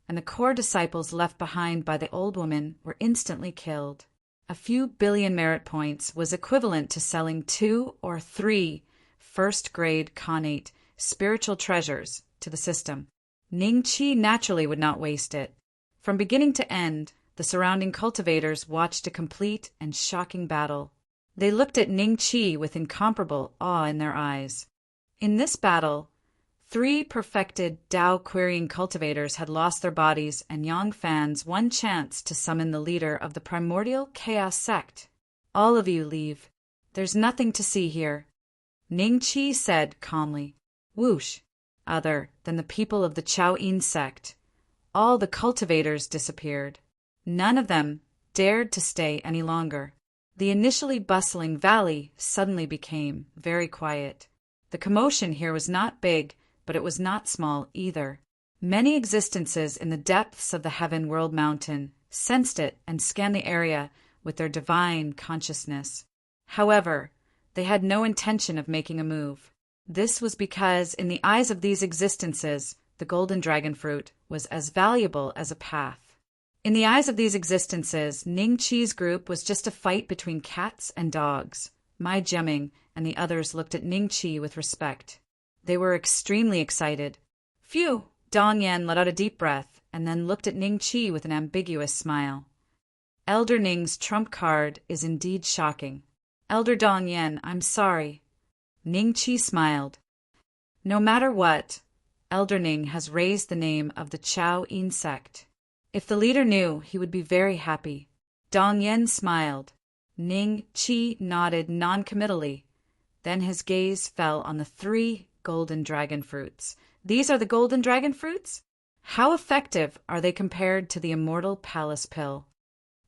[SPEAKER 1] and the core disciples left behind by the old woman were instantly killed. A few billion merit points was equivalent to selling 2 or 3 first-grade Khanate spiritual treasures to the system. Ning Qi naturally would not waste it. From beginning to end, the surrounding cultivators watched a complete and shocking battle. They looked at Ning Qi with incomparable awe in their eyes. In this battle, 3 perfected Tao-querying cultivators had lost their bodies, and Yang Fan's one chance to summon the leader of the primordial chaos sect. "All of you leave. There's nothing to see here," Ning Qi said calmly. Whoosh! Other than the people of the Chao Yin sect, all the cultivators disappeared. None of them dared to stay any longer. The initially bustling valley suddenly became very quiet. The commotion here was not big, but it was not small either. Many existences in the depths of the Heaven World Mountain sensed it and scanned the area with their divine consciousness. However, they had no intention of making a move. This was because, in the eyes of these existences, the golden dragon fruit was as valuable as a path. In the eyes of these existences, Ning Qi's group was just a fight between cats and dogs. Mai Jiaming and the others looked at Ning Qi with respect. They were extremely excited. Phew! Dong Yan let out a deep breath and then looked at Ning Qi with an ambiguous smile. Elder Ning's trump card is indeed shocking. Elder Dong Yan, I'm sorry. Ning Qi smiled. No matter what, Elder Ning has raised the name of the Chao Yin sect. If the leader knew, he would be very happy. Dong Yan smiled. Ning Qi nodded non-committally. Then his gaze fell on the 3 golden dragon fruits. These are the golden dragon fruits? How effective are they compared to the Immortal Palace Pill?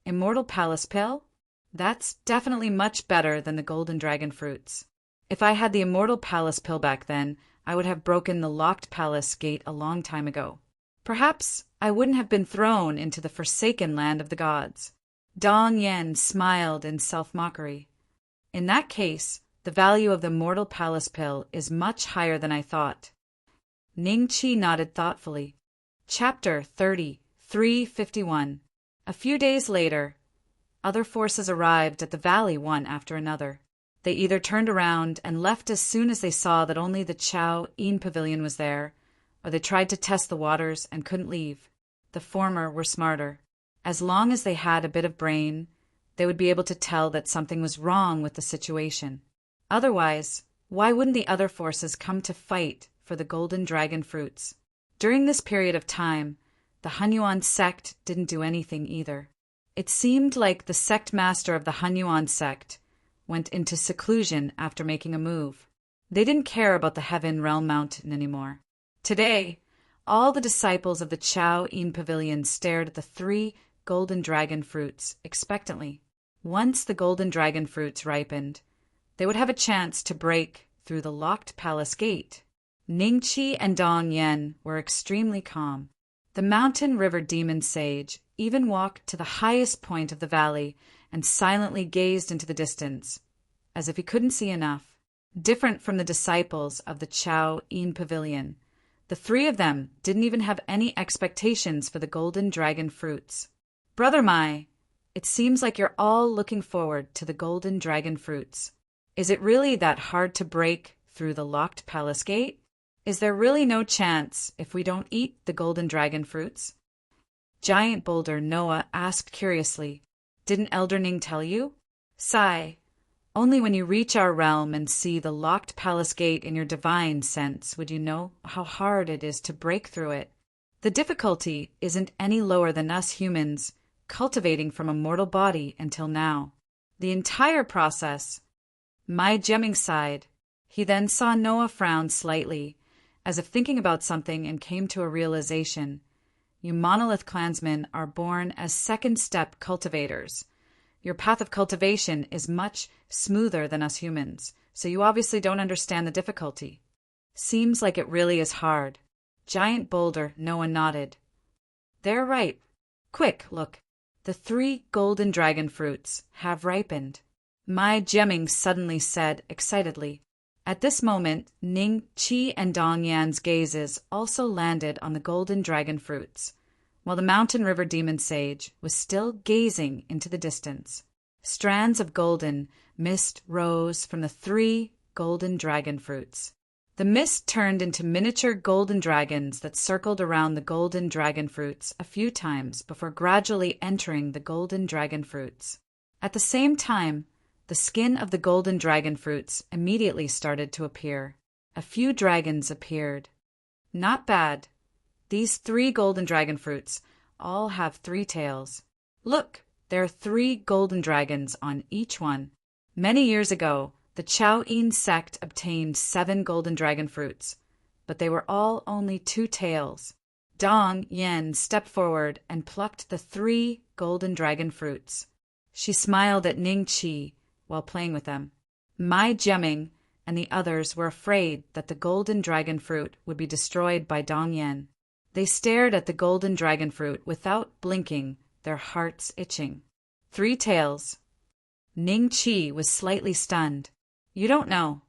[SPEAKER 1] Immortal Palace Pill? That's definitely much better than the golden dragon fruits. If I had the immortal palace pill back then, I would have broken the locked palace gate a long time ago. Perhaps I wouldn't have been thrown into the forsaken land of the gods. Dong Yen smiled in self-mockery. In that case, the value of the mortal palace pill is much higher than I thought. Ning Qi nodded thoughtfully. Chapter 30, 351. A few days later, other forces arrived at the valley one after another. They either turned around and left as soon as they saw that only the Chao Yin Pavilion was there, or they tried to test the waters and couldn't leave. The former were smarter. As long as they had a bit of brain, they would be able to tell that something was wrong with the situation. Otherwise, why wouldn't the other forces come to fight for the golden dragon fruits? During this period of time, the Hunyuan sect didn't do anything either. It seemed like the sect master of the Hunyuan sect went into seclusion after making a move. They didn't care about the Heaven Realm Mountain anymore. Today, all the disciples of the Chao Yin Pavilion stared at the 3 golden dragon fruits expectantly. Once the golden dragon fruits ripened, they would have a chance to break through the locked palace gate. Ningqi and Dong Yen were extremely calm. The mountain river demon sage even walked to the highest point of the valley and silently gazed into the distance, as if he couldn't see enough. Different from the disciples of the Chao Yin Pavilion, the 3 of them didn't even have any expectations for the golden dragon fruits. Brother Mai, it seems like you're all looking forward to the golden dragon fruits. Is it really that hard to break through the locked palace gate? Is there really no chance if we don't eat the golden dragon fruits? Giant Boulder Noah asked curiously, Didn't Elder Ning tell you? Sigh, only when you reach our realm and see the locked palace gate in your divine sense would you know how hard it is to break through it. The difficulty isn't any lower than us humans cultivating from a mortal body until now. The entire process. Mai Jemming sighed. He then saw Noah frown slightly, as if thinking about something, and came to a realization. You monolith clansmen are born as second-step cultivators. Your path of cultivation is much smoother than us humans, so you obviously don't understand the difficulty. Seems like it really is hard. Giant Boulder Noah nodded. They're right. Quick, look. The 3 golden dragon fruits have ripened. Mai Jemming suddenly said excitedly. At this moment, Ning Qi and Dong Yan's gazes also landed on the golden dragon fruits, while the mountain river demon sage was still gazing into the distance. Strands of golden mist rose from the 3 golden dragon fruits. The mist turned into miniature golden dragons that circled around the golden dragon fruits a few times before gradually entering the golden dragon fruits. At the same time, the skin of the golden dragon fruits immediately started to appear. A few dragons appeared. Not bad. These 3 golden dragon fruits all have 3 tails. Look, there are 3 golden dragons on each one. Many years ago, the Chao Yin sect obtained 7 golden dragon fruits, but they were all only 2 tails. Dong Yen stepped forward and plucked the 3 golden dragon fruits. She smiled at Ning Qi while playing with them. Mai Jemming and the others were afraid that the golden dragon fruit would be destroyed by Dong Yen. They stared at the golden dragon fruit without blinking, their hearts itching. 3 tails. Ning Qi was slightly stunned. You don't know.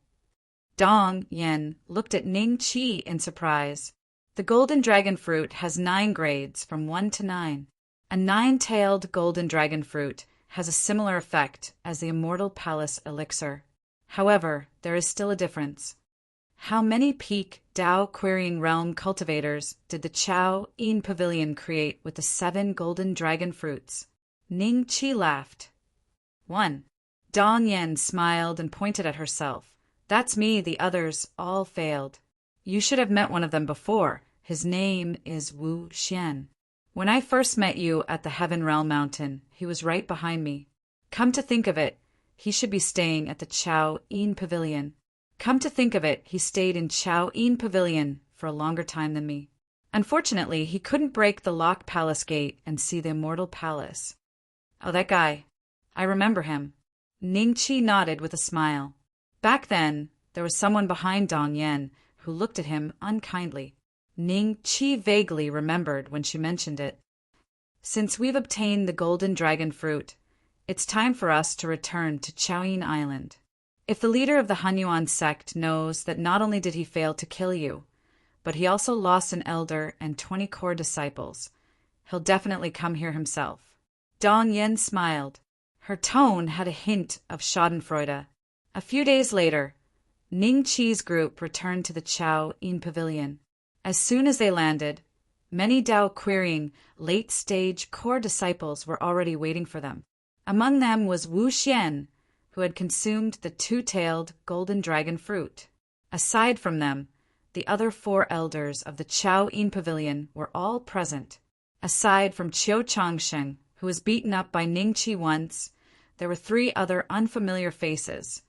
[SPEAKER 1] Dong Yen looked at Ning Qi in surprise. The golden dragon fruit has 9 grades from 1 to 9. A 9-tailed golden dragon fruit has a similar effect as the Immortal Palace elixir. However, there is still a difference. How many peak Dao Querying Realm cultivators did the Chao Yin Pavilion create with the 7 golden dragon fruits? Ning Qi laughed. 1. Dong Yen smiled and pointed at herself. That's me, the others all failed. You should have met one of them before. His name is Wu Xian. When I first met you at the Heaven Realm Mountain, he was right behind me. Come to think of it, he should be staying at the Chao Yin Pavilion. Come to think of it, he stayed in Chao Yin Pavilion for a longer time than me. Unfortunately, he couldn't break the locked palace gate and see the Immortal Palace. Oh, that guy. I remember him. Ning Qi nodded with a smile. Back then, there was someone behind Dong Yen who looked at him unkindly. Ning Qi vaguely remembered when she mentioned it. Since we've obtained the golden dragon fruit, it's time for us to return to Chaoyin Island. If the leader of the Hanyuan sect knows that not only did he fail to kill you, but he also lost an elder and 20 core disciples, he'll definitely come here himself. Dong Yen smiled. Her tone had a hint of schadenfreude. A few days later, Ning Qi's group returned to the Chao Yin Pavilion. As soon as they landed, many Dao-querying late-stage core disciples were already waiting for them. Among them was Wu Xian, who had consumed the two-tailed golden dragon fruit. Aside from them, the other 4 elders of the Chao Yin Pavilion were all present. Aside from Qiu Changsheng, who was beaten up by Ning Qi once, there were 3 other unfamiliar faces,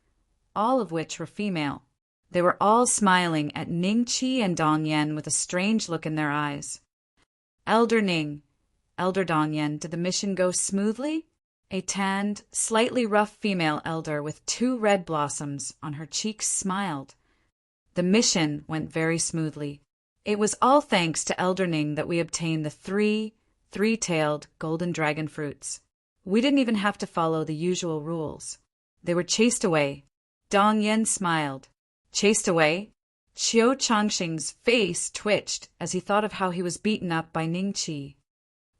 [SPEAKER 1] all of which were female. They were all smiling at Ning Qi and Dong Yen with a strange look in their eyes. Elder Ning, Elder Dong Yen, did the mission go smoothly? A tanned, slightly rough female elder with 2 red blossoms on her cheeks smiled. The mission went very smoothly. It was all thanks to Elder Ning that we obtained the 3 three-tailed golden dragon fruits. We didn't even have to follow the usual rules. They were chased away. Dong Yen smiled. Chased away? Qiu Changxing's face twitched as he thought of how he was beaten up by Ning Qi.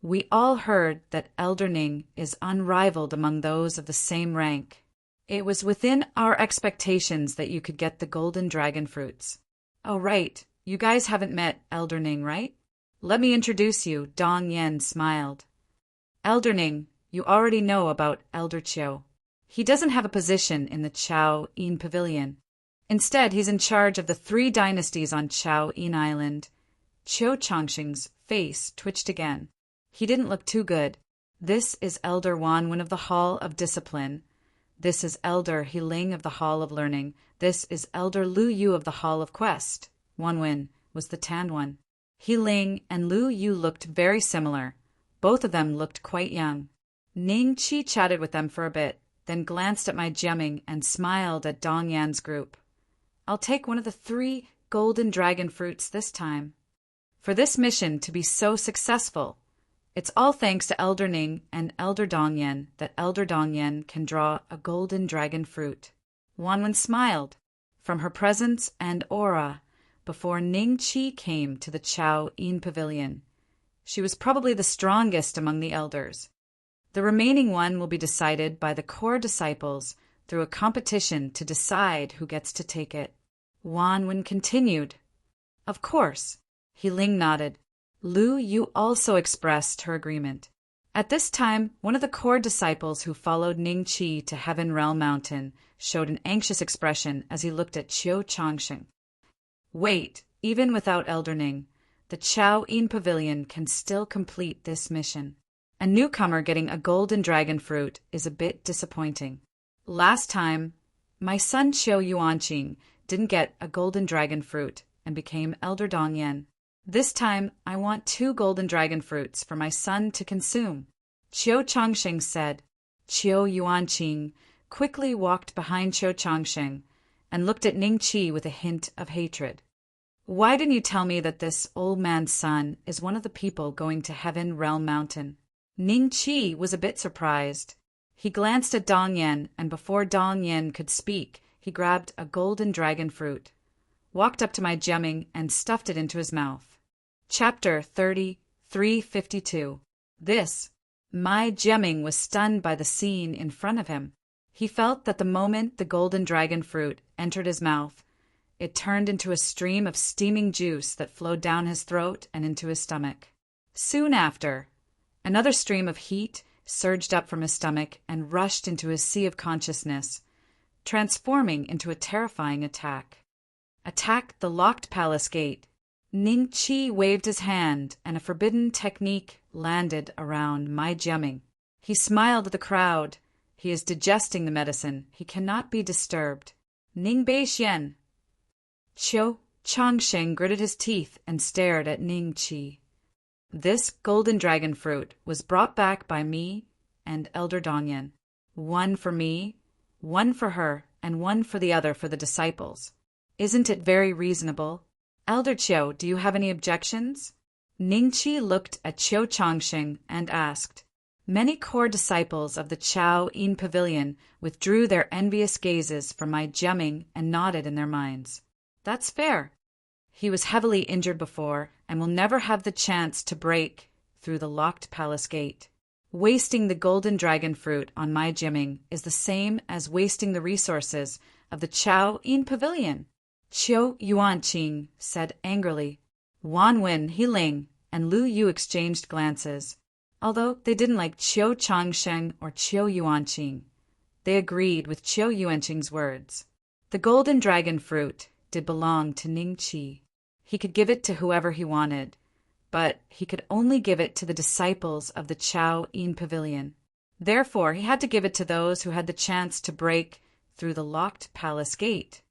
[SPEAKER 1] We all heard that Elder Ning is unrivaled among those of the same rank. It was within our expectations that you could get the golden dragon fruits. Oh, right. You guys haven't met Elder Ning, right? Let me introduce you, Dong Yen smiled. Elder Ning, you already know about Elder Qiu. He doesn't have a position in the Chao Yin Pavilion. Instead, he's in charge of the 3 dynasties on Chao Yin Island. Qiu Changxing's face twitched again. He didn't look too good. This is Elder Wanwen of the Hall of Discipline. This is Elder Heling of the Hall of Learning. This is Elder Lu Yu of the Hall of Quest. Wanwen was the tanned one. Heling and Lu Yu looked very similar. Both of them looked quite young. Ning Qi chatted with them for a bit, then glanced at my gemming and smiled at Dong Yan's group. I'll take one of the 3 golden dragon fruits this time. For this mission to be so successful, it's all thanks to Elder Ning and Elder Dong Yen that Elder Dong Yen can draw a golden dragon fruit. Wanwen smiled. From her presence and aura, before Ning Qi came to the Chao Yin Pavilion, she was probably the strongest among the elders. The remaining one will be decided by the core disciples through a competition to decide who gets to take it. Wanwen continued. Of course. Heling nodded. Lu Yu also expressed her agreement. At this time, one of the core disciples who followed Ning Qi to Heaven Realm Mountain showed an anxious expression as he looked at Qiu Changxing. Wait, even without Elder Ning, the Chao Yin Pavilion can still complete this mission. A newcomer getting a golden dragon fruit is a bit disappointing. Last time, my son Qiu Yuanqing didn't get a golden dragon fruit and became Elder Dong Yen. This time, I want 2 golden dragon fruits for my son to consume. Qiu Changxing said. Qiu Yuanqing quickly walked behind Qiu Changxing and looked at Ning Qi with a hint of hatred. Why didn't you tell me that this old man's son is one of the people going to Heaven Realm Mountain? Ning Qi was a bit surprised. He glanced at Dong Yen, and before Dong Yen could speak, he grabbed a golden dragon fruit, walked up to my gemming, and stuffed it into his mouth. Chapter 3352. My gemming was stunned by the scene in front of him. He felt that the moment the golden dragon fruit entered his mouth, it turned into a stream of steaming juice that flowed down his throat and into his stomach. Soon after, another stream of heat surged up from his stomach and rushed into his sea of consciousness, transforming into a terrifying attack. Attack the locked palace gate. Ning Qi waved his hand, and a forbidden technique landed around my gemming. He smiled at the crowd. He is digesting the medicine. He cannot be disturbed. Ning Beixian. Qiu Changsheng gritted his teeth and stared at Ning Qi. This golden dragon fruit was brought back by me and Elder Dong Yen. One for me, one for her, and one for the other for the disciples. Isn't it very reasonable? Elder Chiu, do you have any objections? Ningqi looked at Chiu Changsheng and asked. Many core disciples of the Chao Yin Pavilion withdrew their envious gazes from my Jiaming and nodded in their minds. That's fair. He was heavily injured before and will never have the chance to break through the locked palace gate. Wasting the golden dragon fruit on my Jiaming is the same as wasting the resources of the Chao Yin Pavilion. Qiu Yuanqing said angrily. Wan Wen, He Ling, and Lu Yu exchanged glances. Although they didn't like Qiu Changsheng or Qiu Yuanqing, they agreed with Qiu Yuanqing's words. The golden dragon fruit did belong to Ningqi. He could give it to whoever he wanted, but he could only give it to the disciples of the Chao Yin Pavilion. Therefore, he had to give it to those who had the chance to break through the locked palace gate.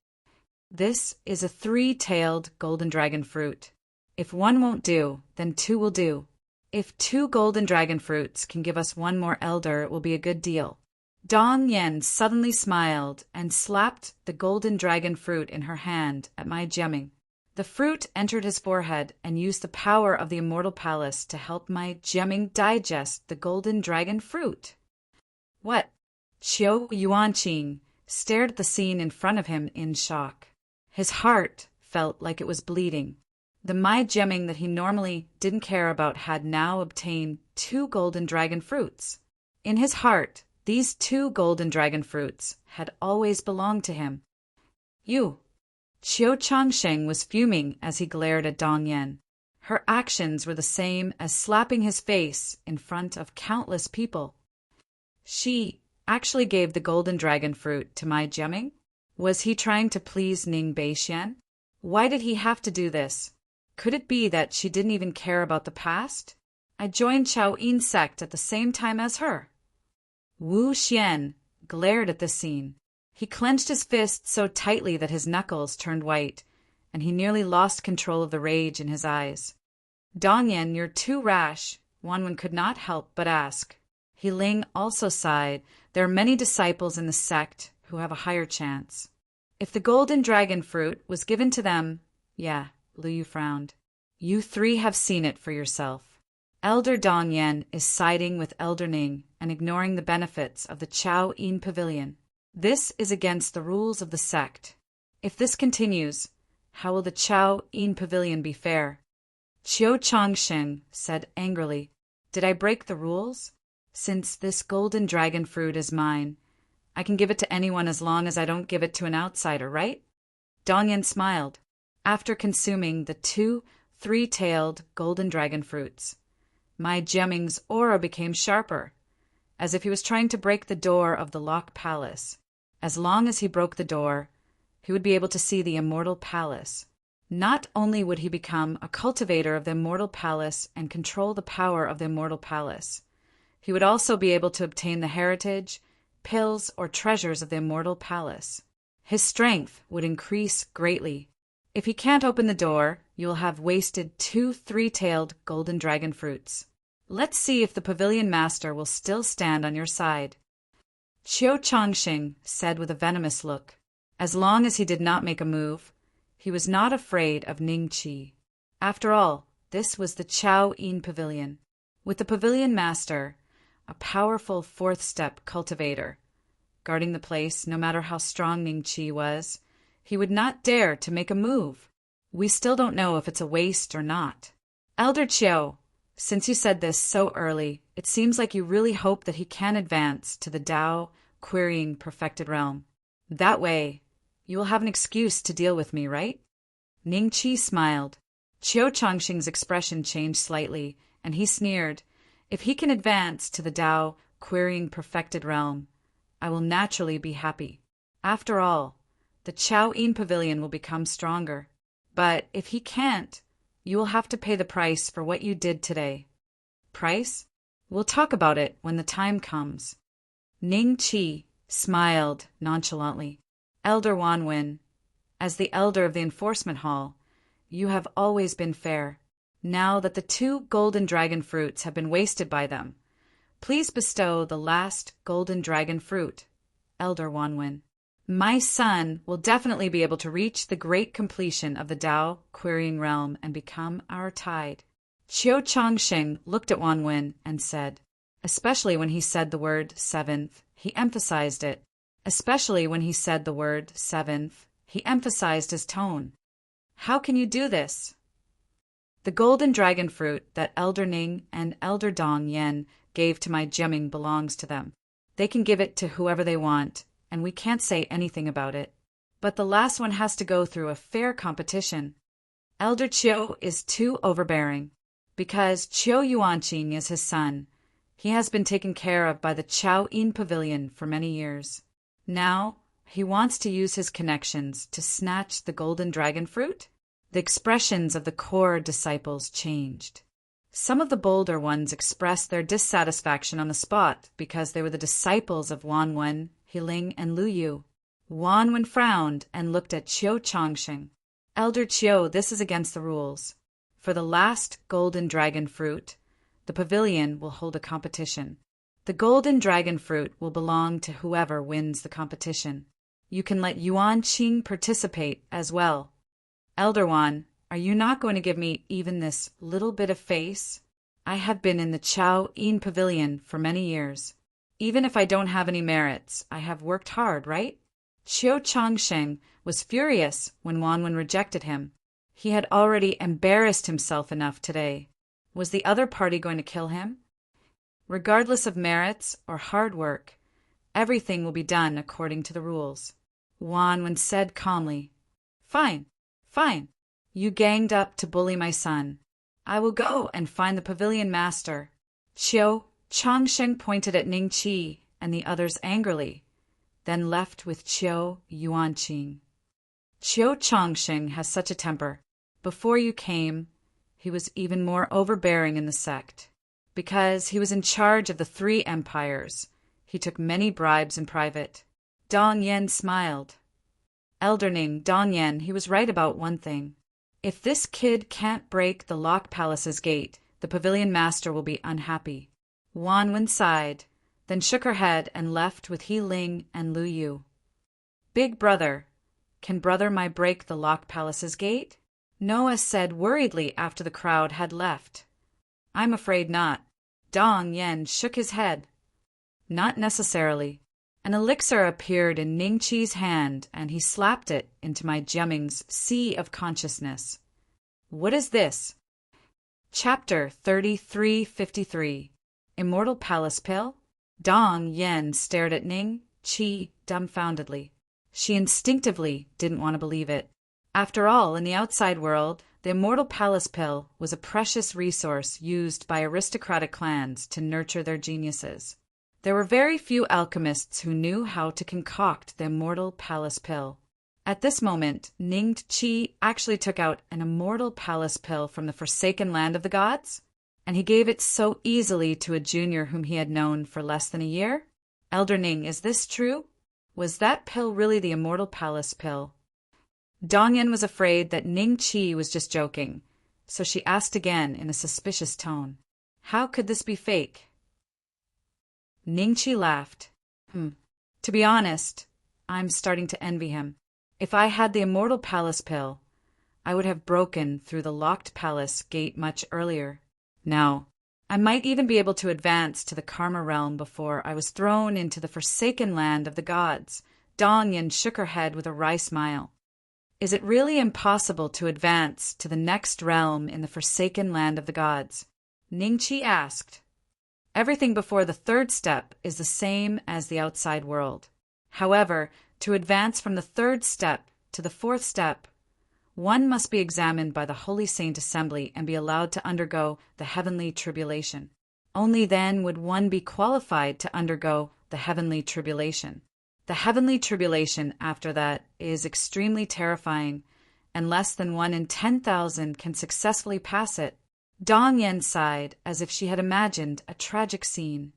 [SPEAKER 1] This is a 3-tailed golden dragon fruit. If one won't do, then 2 will do. If 2 golden dragon fruits can give us 1 more elder, it will be a good deal. Dong Yen suddenly smiled and slapped the golden dragon fruit in her hand at my Jiaming. The fruit entered his forehead and used the power of the immortal palace to help my Jiaming digest the golden dragon fruit. What? Qiu Yuanqing stared at the scene in front of him in shock. His heart felt like it was bleeding. The Mai Jiaming that he normally didn't care about had now obtained 2 golden dragon fruits. In his heart, these 2 golden dragon fruits had always belonged to him. You. Qiu Changsheng was fuming as he glared at Dong Yen. Her actions were the same as slapping his face in front of countless people. She actually gave the golden dragon fruit to Mai Jiaming? Was he trying to please Ning Beixian? Why did he have to do this? Could it be that she didn't even care about the past? I joined Chao Yin's sect at the same time as her. Wu Xian glared at this scene. He clenched his fist so tightly that his knuckles turned white, and he nearly lost control of the rage in his eyes. Dong Yen, you're too rash, Wan could not help but ask. He Ling also sighed. There are many disciples in the sect who have a higher chance. If the golden dragon fruit was given to them, yeah, Lu Yu frowned. You 3 have seen it for yourself. Elder Dong Yen is siding with Elder Ning and ignoring the benefits of the Chao Yin Pavilion. This is against the rules of the sect. If this continues, how will the Chao Yin Pavilion be fair? Qiu Changsheng said angrily, Did I break the rules? Since this golden dragon fruit is mine, I can give it to anyone as long as I don't give it to an outsider, right? Dong Yen smiled. After consuming the 2 3-tailed golden dragon fruits, Mai Jiaming's aura became sharper, as if he was trying to break the door of the locked palace. As long as he broke the door, he would be able to see the immortal palace. Not only would he become a cultivator of the immortal palace and control the power of the immortal palace, he would also be able to obtain the heritage, pills, or treasures of the immortal palace. His strength would increase greatly. If he can't open the door, you will have wasted 2 3-tailed golden dragon fruits. Let's see if the pavilion master will still stand on your side. Qiu Changsheng said with a venomous look. As long as he did not make a move, he was not afraid of Ningqi. After all, this was the Chao Yin Pavilion. With the pavilion master, a powerful 4th-step cultivator, guarding the place no matter how strong Ningqi was, he would not dare to make a move. We still don't know if it's a waste or not. Elder Qiu, since you said this so early, it seems like you really hope that he can advance to the Tao querying perfected realm. That way, you will have an excuse to deal with me, right? Ningqi smiled. Qiu Changsheng's expression changed slightly, and he sneered. If he can advance to the Tao querying perfected realm, I will naturally be happy. After all, the Chao Yin Pavilion will become stronger. But if he can't, you will have to pay the price for what you did today. Price? We'll talk about it when the time comes. Ningqi smiled nonchalantly. Elder Wan, as the elder of the enforcement hall, you have always been fair. Now that the 2 golden dragon fruits have been wasted by them, Please bestow the last golden dragon fruit, Elder Wanwen. My son will definitely be able to reach the great completion of the Tao querying realm and become our tide. Qiu Changsheng looked at Wanwen and said, especially when he said the word seventh, he emphasized it. Especially when he said the word seventh, he emphasized his tone. How can you do this? The golden dragon fruit that Elder Ning and Elder Dong Yen gave to my Jiaming belongs to them. They can give it to whoever they want, and we can't say anything about it. But the last one has to go through a fair competition. Elder Qiu is too overbearing. Because Qiu Yuanqing is his son, he has been taken care of by the Chao Yin Pavilion for many years. Now, he wants to use his connections to snatch the golden dragon fruit? The expressions of the core disciples changed. Some of the bolder ones expressed their dissatisfaction on the spot because they were the disciples of Wanwen, Hiling, and Lu Yu. Wanwen frowned and looked at Qiu Changsheng. Elder Qiu, this is against the rules. For the last golden dragon fruit, the pavilion will hold a competition. The golden dragon fruit will belong to whoever wins the competition. You can let Yuan Qing participate as well. Elder Wan, are you not going to give me even this little bit of face? I have been in the Chao Yin Pavilion for many years. Even if I don't have any merits, I have worked hard, right? Qiu Changsheng was furious when Wanwen rejected him. He had already embarrassed himself enough today. Was the other party going to kill him? Regardless of merits or hard work, everything will be done according to the rules. Wanwen said calmly, Fine, fine. You ganged up to bully my son. I will go and find the pavilion master. Qiu Changsheng pointed at Ning Qi and the others angrily, then left with Qiu Yuanqing. Qiu Changsheng has such a temper. Before you came, he was even more overbearing in the sect. Because he was in charge of the 3 empires, he took many bribes in private. Dong Yen smiled. Elder Ning, Dong Yen, he was right about one thing. If this kid can't break the Lock Palace's gate, the pavilion master will be unhappy. Wanwen sighed, then shook her head and left with He Ling and Lu Yu. Big brother, can brother my break the Lock Palace's gate? Noah said worriedly after the crowd had left. I'm afraid not. Dong Yen shook his head. Not necessarily. An elixir appeared in Ning Qi's hand, and he slapped it into my Jiaming's sea of consciousness. What is this? Chapter 3353. Immortal Palace Pill? Dong Yen stared at Ning Qi dumbfoundedly. She instinctively didn't want to believe it. After all, in the outside world, the Immortal Palace Pill was a precious resource used by aristocratic clans to nurture their geniuses. There were very few alchemists who knew how to concoct the Immortal Palace Pill. At this moment, Ning Qi actually took out an Immortal Palace Pill from the Forsaken Land of the Gods, and he gave it so easily to a junior whom he had known for less than a year. Elder Ning, is this true? Was that pill really the Immortal Palace Pill? Dong Yen was afraid that Ning Qi was just joking, so she asked again in a suspicious tone, How could this be fake? Ning Qi laughed. To be honest, I'm starting to envy him. If I had the Immortal Palace Pill, I would have broken through the locked palace gate much earlier. Now, I might even be able to advance to the Karma realm before I was thrown into the Forsaken Land of the Gods. Dong Yen shook her head with a wry smile. Is it really impossible to advance to the next realm in the Forsaken Land of the Gods? Ning Qi asked. Everything before the 3rd step is the same as the outside world. However, to advance from the 3rd step to the 4th step, one must be examined by the Holy Saint Assembly and be allowed to undergo the heavenly tribulation. Only then would one be qualified to undergo the heavenly tribulation. The heavenly tribulation after that is extremely terrifying, and less than 1 in 10,000 can successfully pass it. Dong Yen sighed as if she had imagined a tragic scene.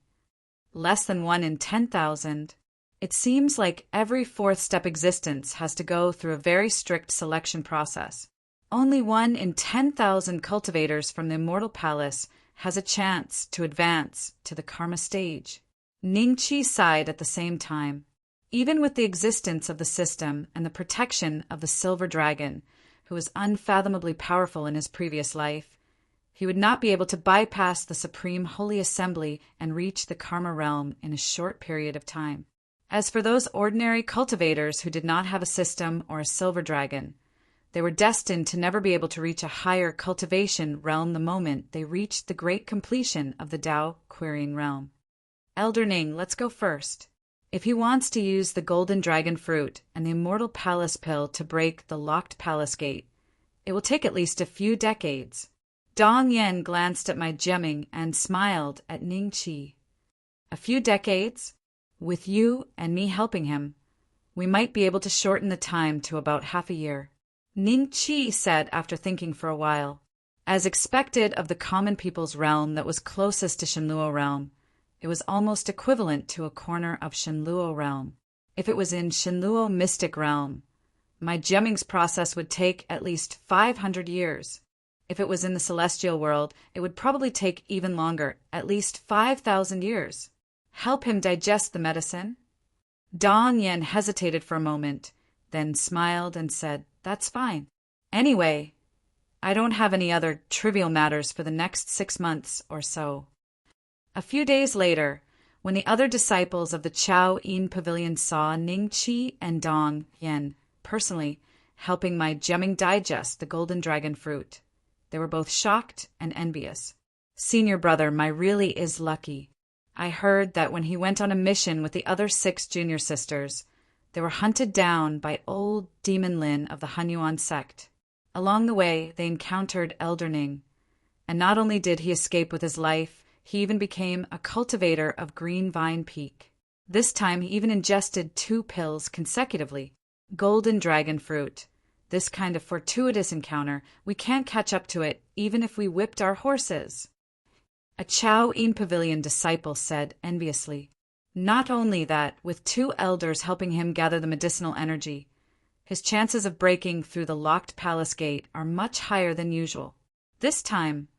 [SPEAKER 1] Less than 1 in 10,000. It seems like every 4th step existence has to go through a very strict selection process. Only 1 in 10,000 cultivators from the Immortal Palace has a chance to advance to the karma stage. Ningqi sighed at the same time. Even with the existence of the system and the protection of the silver dragon, who was unfathomably powerful in his previous life, he would not be able to bypass the Supreme Holy Assembly and reach the karma realm in a short period of time. As for those ordinary cultivators who did not have a system or a silver dragon, they were destined to never be able to reach a higher cultivation realm the moment they reached the great completion of the Tao querying realm. Elder Ning, let's go first. If he wants to use the golden dragon fruit and the immortal palace pill to break the locked palace gate, it will take at least a few decades. Dong Yen glanced at my gemming and smiled at Ningqi. A few decades? With you and me helping him, we might be able to shorten the time to about half a year. Ningqi said after thinking for a while. As expected of the common people's realm that was closest to Shenluo realm, it was almost equivalent to a corner of Shenluo realm. If it was in Shenluo mystic realm, my gemmings process would take at least 500 years. If it was in the celestial world, it would probably take even longer, at least 5,000 years. Help him digest the medicine? Dong Yen hesitated for a moment, then smiled and said, "That's fine. Anyway, I don't have any other trivial matters for the next 6 months or so." A few days later, when the other disciples of the Chao Yin Pavilion saw Ningqi and Dong Yen personally helping my gemming digest the golden dragon fruit, they were both shocked and envious. Senior brother, my really is lucky. I heard that when he went on a mission with the other 6 junior sisters, they were hunted down by old Demon Lin of the Hunyuan sect. Along the way, they encountered Elder Ning, and not only did he escape with his life, he even became a cultivator of Green Vine Peak. This time he even ingested 2 pills consecutively. Golden dragon fruit. This kind of fortuitous encounter, we can't catch up to it even if we whipped our horses. A Chao Yin Pavilion disciple said enviously. Not only that, with 2 elders helping him gather the medicinal energy, his chances of breaking through the locked palace gate are much higher than usual. This time,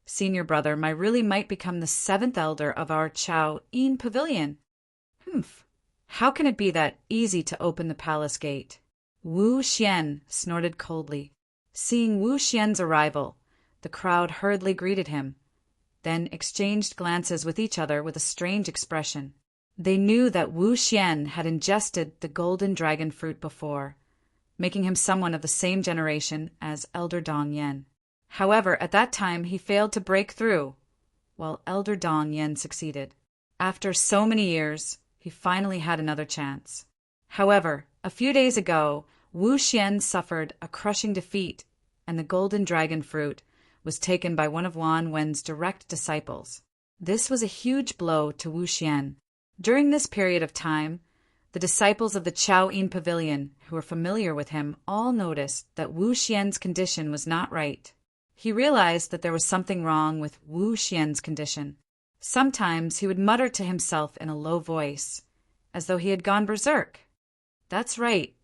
[SPEAKER 1] senior brother, my really might become the 7th elder of our Chao Yin Pavilion. How can it be that easy to open the palace gate? Wu Xian snorted coldly. Seeing Wu Xian's arrival, the crowd hurriedly greeted him, then exchanged glances with each other with a strange expression. They knew that Wu Xian had ingested the golden dragon fruit before, making him someone of the same generation as Elder Dong Yen. However, at that time he failed to break through, while Elder Dong Yen succeeded. After so many years, he finally had another chance. However, a few days ago, Wu Xian suffered a crushing defeat, and the golden dragon fruit was taken by one of Wan Wen's direct disciples. This was a huge blow to Wu Xian. During this period of time, the disciples of the Chao Yin Pavilion, who were familiar with him, all noticed that Wu Xian's condition was not right. He realized that there was something wrong with Wu Xian's condition. Sometimes he would mutter to himself in a low voice, as though he had gone berserk. That's right.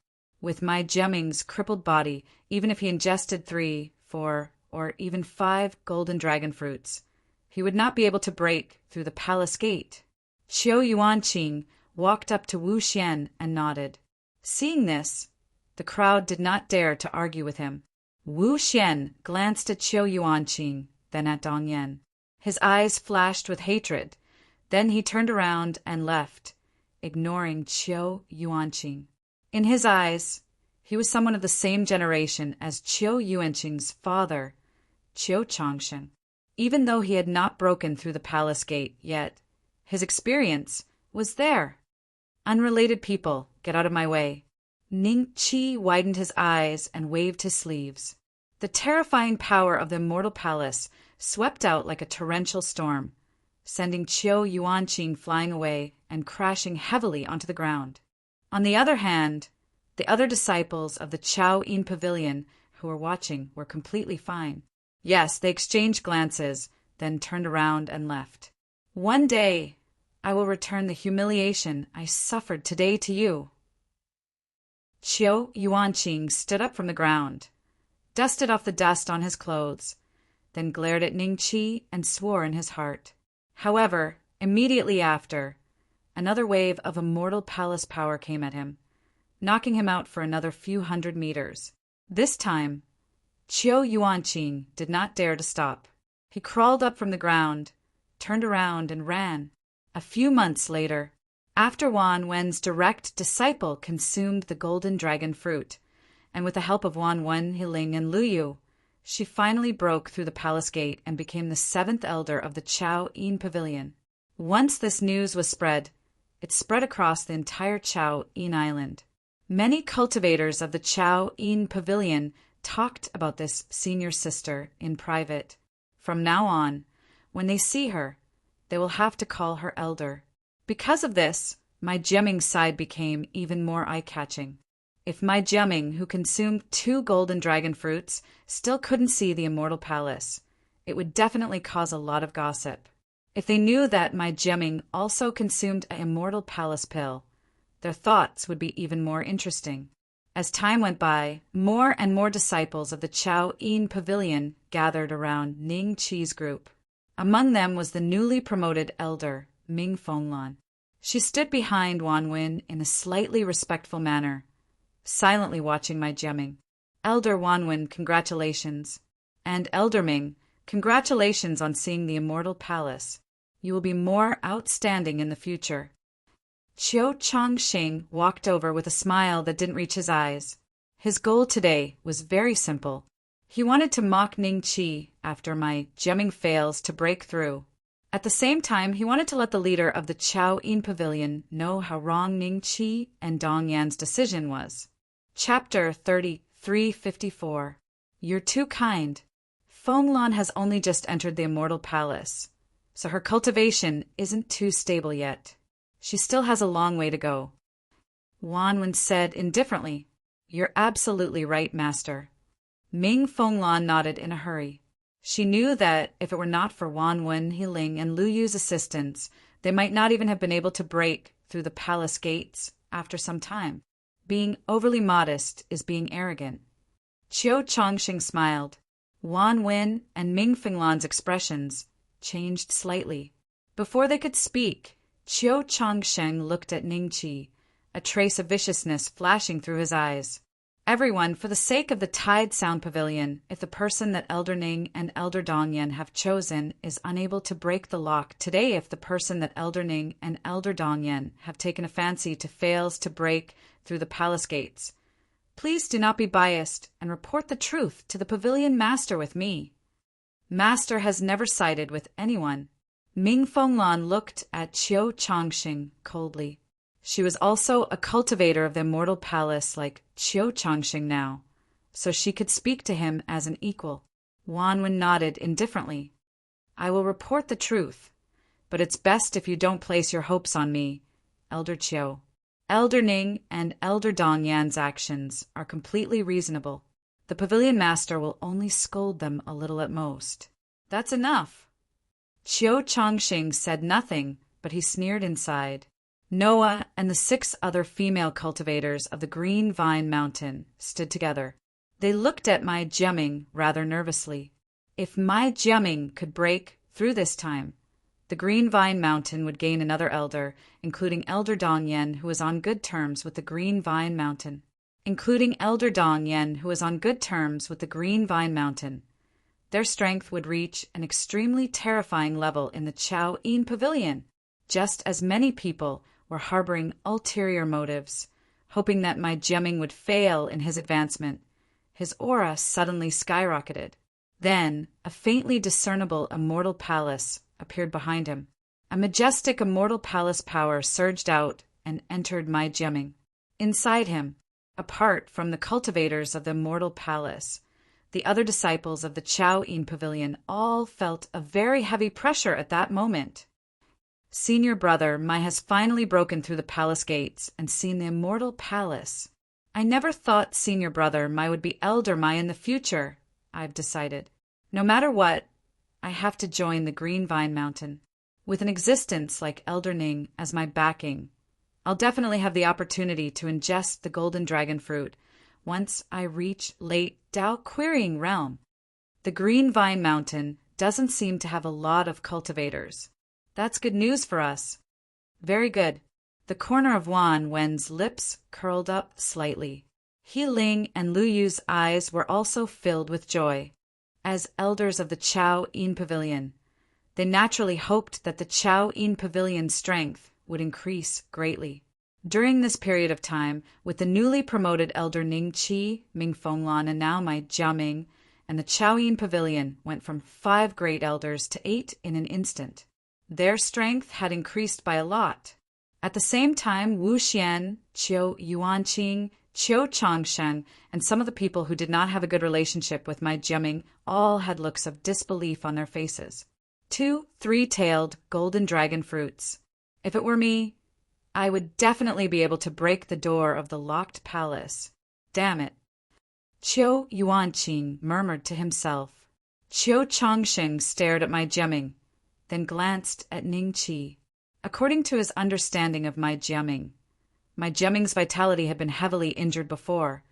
[SPEAKER 1] With my gemming's crippled body, even if he ingested 3, 4, or even 5 golden dragon fruits, he would not be able to break through the palace gate. Qiu Yuanqing walked up to Wu Xian and nodded. Seeing this, the crowd did not dare to argue with him. Wu Xian glanced at Qiu Yuanqing, then at Dong Yen. His eyes flashed with hatred. Then he turned around and left, ignoring Qiu Yuanqing. In his eyes, he was someone of the same generation as Qiu Yuanqing's father, Qiu Changshen. Even though he had not broken through the palace gate yet, his experience was there. Unrelated people, get out of my way. Ningqi widened his eyes and waved his sleeves. The terrifying power of the immortal palace swept out like a torrential storm, sending Qiu Yuanqing flying away and crashing heavily onto the ground. On the other hand, the other disciples of the Chao Yin Pavilion who were watching were completely fine. Yes, they exchanged glances, then turned around and left. One day, I will return the humiliation I suffered today to you. Qiu Yuanqing stood up from the ground, dusted off the dust on his clothes, then glared at Ning Qi and swore in his heart. However, immediately after, another wave of immortal palace power came at him, knocking him out for another few hundred meters. This time, Qiu Yuanqing did not dare to stop. He crawled up from the ground, turned around, and ran. A few months later, after Wan Wen's direct disciple consumed the golden dragon fruit, and with the help of Wan Wen, Hiling, and Lu Yu, she finally broke through the palace gate and became the 7th elder of the Chao Yin Pavilion. Once this news was spread, it spread across the entire Chao Yin Island. Many cultivators of the Chao Yin Pavilion talked about this senior sister in private. From now on, when they see her, they will have to call her elder. Because of this, my gemming side became even more eye-catching. If my gemming, who consumed 2 golden dragon fruits, still couldn't see the immortal palace, it would definitely cause a lot of gossip. If they knew that my gemming also consumed an immortal palace pill, their thoughts would be even more interesting. As time went by, more and more disciples of the Chao Yin Pavilion gathered around Ning Qi's group. Among them was the newly promoted elder, Ming Fenglan. She stood behind Wan Wen in a slightly respectful manner, silently watching my gemming. Elder Wan Wen, congratulations. And Elder Ming, congratulations on seeing the immortal palace. You will be more outstanding in the future. Qiu Changxing walked over with a smile that didn't reach his eyes. His goal today was very simple. He wanted to mock Ning Qi after my gemming fails to break through. At the same time, he wanted to let the leader of the Chao Yin Pavilion know how wrong Ning Qi and Dong Yan's decision was. Chapter 3354. You're too kind. Fenglan has only just entered the immortal palace, so her cultivation isn't too stable yet. She still has a long way to go. Wan Wen said indifferently, You're absolutely right, Master. Ming Fenglan nodded in a hurry. She knew that if it were not for Wan Wen, Hiling, and Lu Yu's assistance, they might not even have been able to break through the palace gates after some time. Being overly modest is being arrogant. Qiu Changxing smiled. Wan Wen and Ming Fenglan's expressions changed slightly. Before they could speak, Qiu Changxing looked at Ning Qi, a trace of viciousness flashing through his eyes. Everyone, for the sake of the Tide Sound Pavilion, if the person that Elder Ning and Elder Dongyan have chosen is unable to break the lock, today if the person that Elder Ning and Elder Dongyan have taken a fancy to fails to break through the palace gates, please do not be biased and report the truth to the Pavilion Master with me. Master has never sided with anyone. Ming Fenglan looked at Qiu Changxing coldly. She was also a cultivator of the immortal palace like Qiu Changxing now, so she could speak to him as an equal. Wan Wen nodded indifferently. I will report the truth, but it's best if you don't place your hopes on me, Elder Qiu. Elder Ning and Elder Dongyan's actions are completely reasonable. The Pavilion Master will only scold them a little at most. That's enough. Qiu Changxing said nothing, but he sneered inside. Noah and the 6 other female cultivators of the Green Vine Mountain stood together. They looked at my gemming rather nervously. If my gemming could break through this time, the Green Vine Mountain would gain another elder, including Elder Dongyan, who is on good terms with the Green Vine Mountain. Their strength would reach an extremely terrifying level in the Chao Yin Pavilion, just as many people were harboring ulterior motives, hoping that my gemming would fail in his advancement. His aura suddenly skyrocketed. Then, a faintly discernible immortal palace appeared behind him. A majestic immortal palace power surged out and entered my gemming. Inside him, apart from the cultivators of the immortal palace, the other disciples of the Chao Yin Pavilion all felt a very heavy pressure at that moment. Senior brother Mai has finally broken through the palace gates and seen the immortal palace. I never thought senior brother Mai would be elder Mai in the future, I've decided. No matter what, I have to join the Green Vine Mountain. With an existence like Elder Ning as my backing, I'll definitely have the opportunity to ingest the golden dragon fruit once I reach late Dao Querying Realm. The Green Vine Mountain doesn't seem to have a lot of cultivators. That's good news for us. Very good. The corner of Wan Wen's lips curled up slightly. He Ling and Lu Yu's eyes were also filled with joy. As elders of the Chao Yin Pavilion, they naturally hoped that the Chao Yin Pavilion's strength would increase greatly. During this period of time, with the newly promoted elder Ning Qi, Ming Fenglan, and now my Jiaming, and the Chao Yin Pavilion went from 5 great elders to 8 in an instant. Their strength had increased by a lot. At the same time, Wu Xian, Qiu Yuanqing, Qiu Changshen, and some of the people who did not have a good relationship with my Jiaming all had looks of disbelief on their faces. 2 3-tailed golden dragon fruits. If it were me, I would definitely be able to break the door of the locked palace. Damn it. Qiu Yuanqing murmured to himself. Qiu Changsheng stared at my Jiaming, then glanced at Ning Qi. According to his understanding of my Jiaming's vitality had been heavily injured before,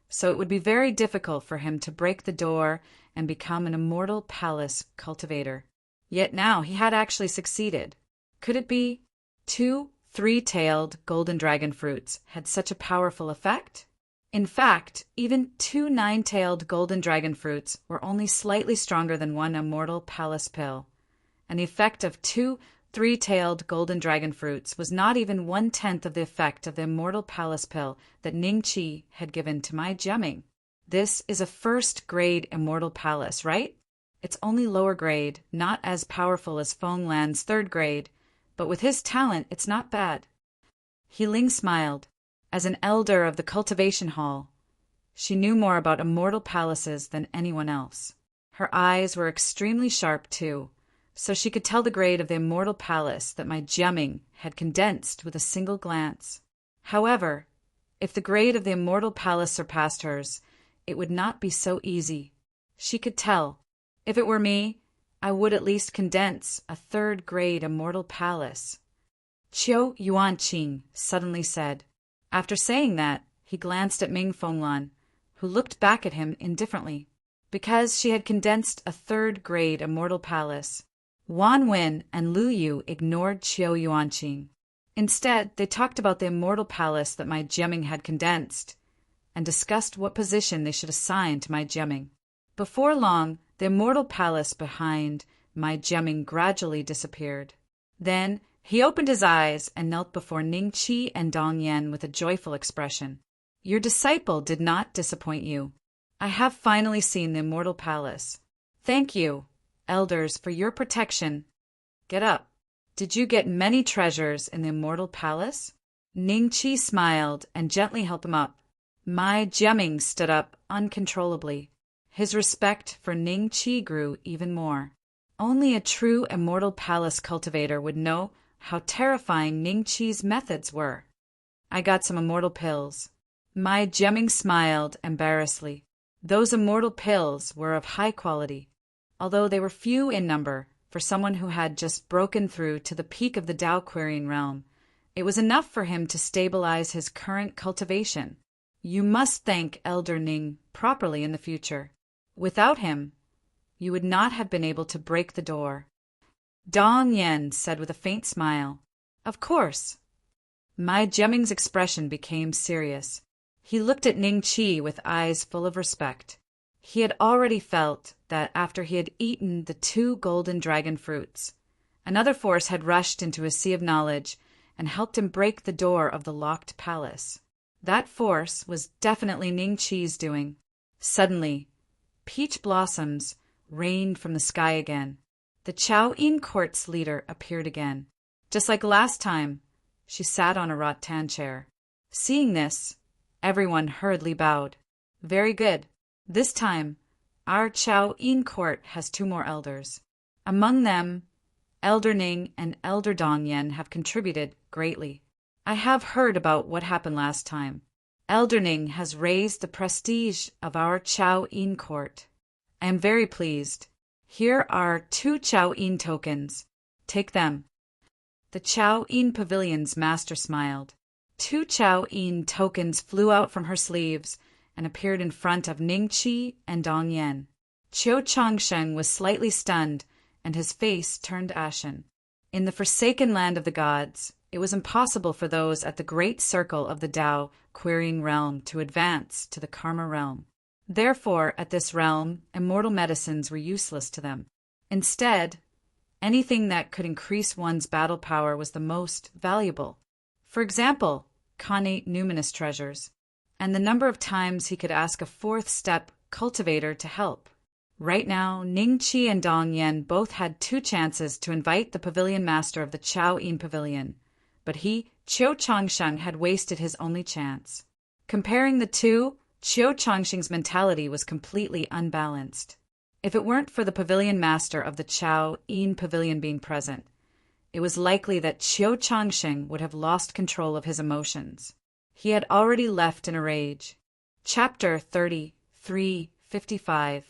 [SPEAKER 1] so it would be very difficult for him to break the door and become an immortal palace cultivator. Yet now he had actually succeeded. Could it be 2 3-tailed golden dragon fruits had such a powerful effect? In fact, even 2 9-tailed golden dragon fruits were only slightly stronger than 1 immortal palace pill, and the effect of 2 3-tailed golden dragon fruits was not even 1/10 of the effect of the immortal palace pill that Ning Qi had given to my Jiaming. This is a first-grade immortal palace, right? It's only lower grade, not as powerful as Fenglan's 3rd grade, but with his talent, it's not bad. He Ling smiled. As an elder of the cultivation hall, she knew more about immortal palaces than anyone else. Her eyes were extremely sharp, too, so she could tell the grade of the immortal palace that my Jiaming had condensed with a single glance. However, if the grade of the immortal palace surpassed hers, it would not be so easy. She could tell. If it were me, I would at least condense a 3rd-grade immortal palace. Qiu Yuanqing suddenly said. After saying that, he glanced at Ming Fenglan, who looked back at him indifferently. Because she had condensed a 3rd-grade immortal palace, Wan Wen and Lu Yu ignored Qiu Yuanqing. Instead, they talked about the immortal palace that my Jiaming had condensed, and discussed what position they should assign to my Jiaming. Before long, the immortal palace behind my Jiaming gradually disappeared. Then he opened his eyes and knelt before Ning Qi and Dong Yan with a joyful expression. Your disciple did not disappoint you. I have finally seen the immortal palace. Thank you, elders, for your protection. Get up. Did you get many treasures in the immortal palace? Ning Qi smiled and gently helped him up. My Jiaming stood up uncontrollably. His respect for Ning Qi grew even more. Only a true immortal palace cultivator would know how terrifying Ning Qi's methods were. I got some immortal pills. My Jiaming smiled embarrassedly. Those immortal pills were of high quality, although they were few in number for someone who had just broken through to the peak of the Dao Querying realm. It was enough for him to stabilize his current cultivation. You must thank Elder Ning properly in the future. Without him, you would not have been able to break the door. Dong Yan said with a faint smile. Of course. My Jiaming's expression became serious. He looked at Ning Qi with eyes full of respect. He had already felt that after he had eaten the 2 golden dragon fruits, another force had rushed into a sea of knowledge and helped him break the door of the locked palace. That force was definitely Ning Qi's doing. Suddenly, peach blossoms rained from the sky again. The Chao Yin court's leader appeared again. Just like last time, she sat on a rattan chair. Seeing this, everyone hurriedly bowed. Very good. This time, our Chao Yin court has 2 more elders. Among them, Elder Ning and Elder Dong Yan have contributed greatly. I have heard about what happened last time. Elder Ning has raised the prestige of our Chao Yin court. I am very pleased. Here are 2 Chao Yin tokens. Take them. The Chao Yin Pavilion's master smiled. 2 Chao Yin tokens flew out from her sleeves and appeared in front of Ning Qi and Dong Yan. Qiu Changsheng was slightly stunned, and his face turned ashen. In the forsaken land of the gods, it was impossible for those at the great circle of the Tao querying realm to advance to the Karma realm. Therefore, at this realm, immortal medicines were useless to them. Instead, anything that could increase one's battle power was the most valuable. For example, connate numinous treasures, and the number of times he could ask a fourth step cultivator to help. Right now, Ning Qi and Dong Yan both had 2 chances to invite the pavilion master of the Chao Yin Pavilion, but he, Qiu Changsheng, had wasted his only chance. Comparing the two, Qiu Changsheng's mentality was completely unbalanced. If it weren't for the pavilion master of the Chao Yin Pavilion being present, it was likely that Qiu Changsheng would have lost control of his emotions. He had already left in a rage. Chapter 33:55.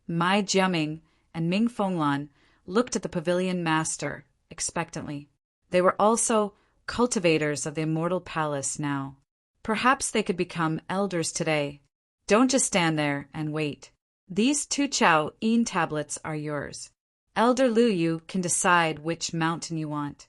[SPEAKER 1] Mai Jiaming and Ming Fenglan looked at the pavilion master expectantly. They were also cultivators of the immortal palace now. Perhaps they could become elders today. Don't just stand there and wait. These 2 Chao Yin tablets are yours. Elder Lu Yu can decide which mountain you want.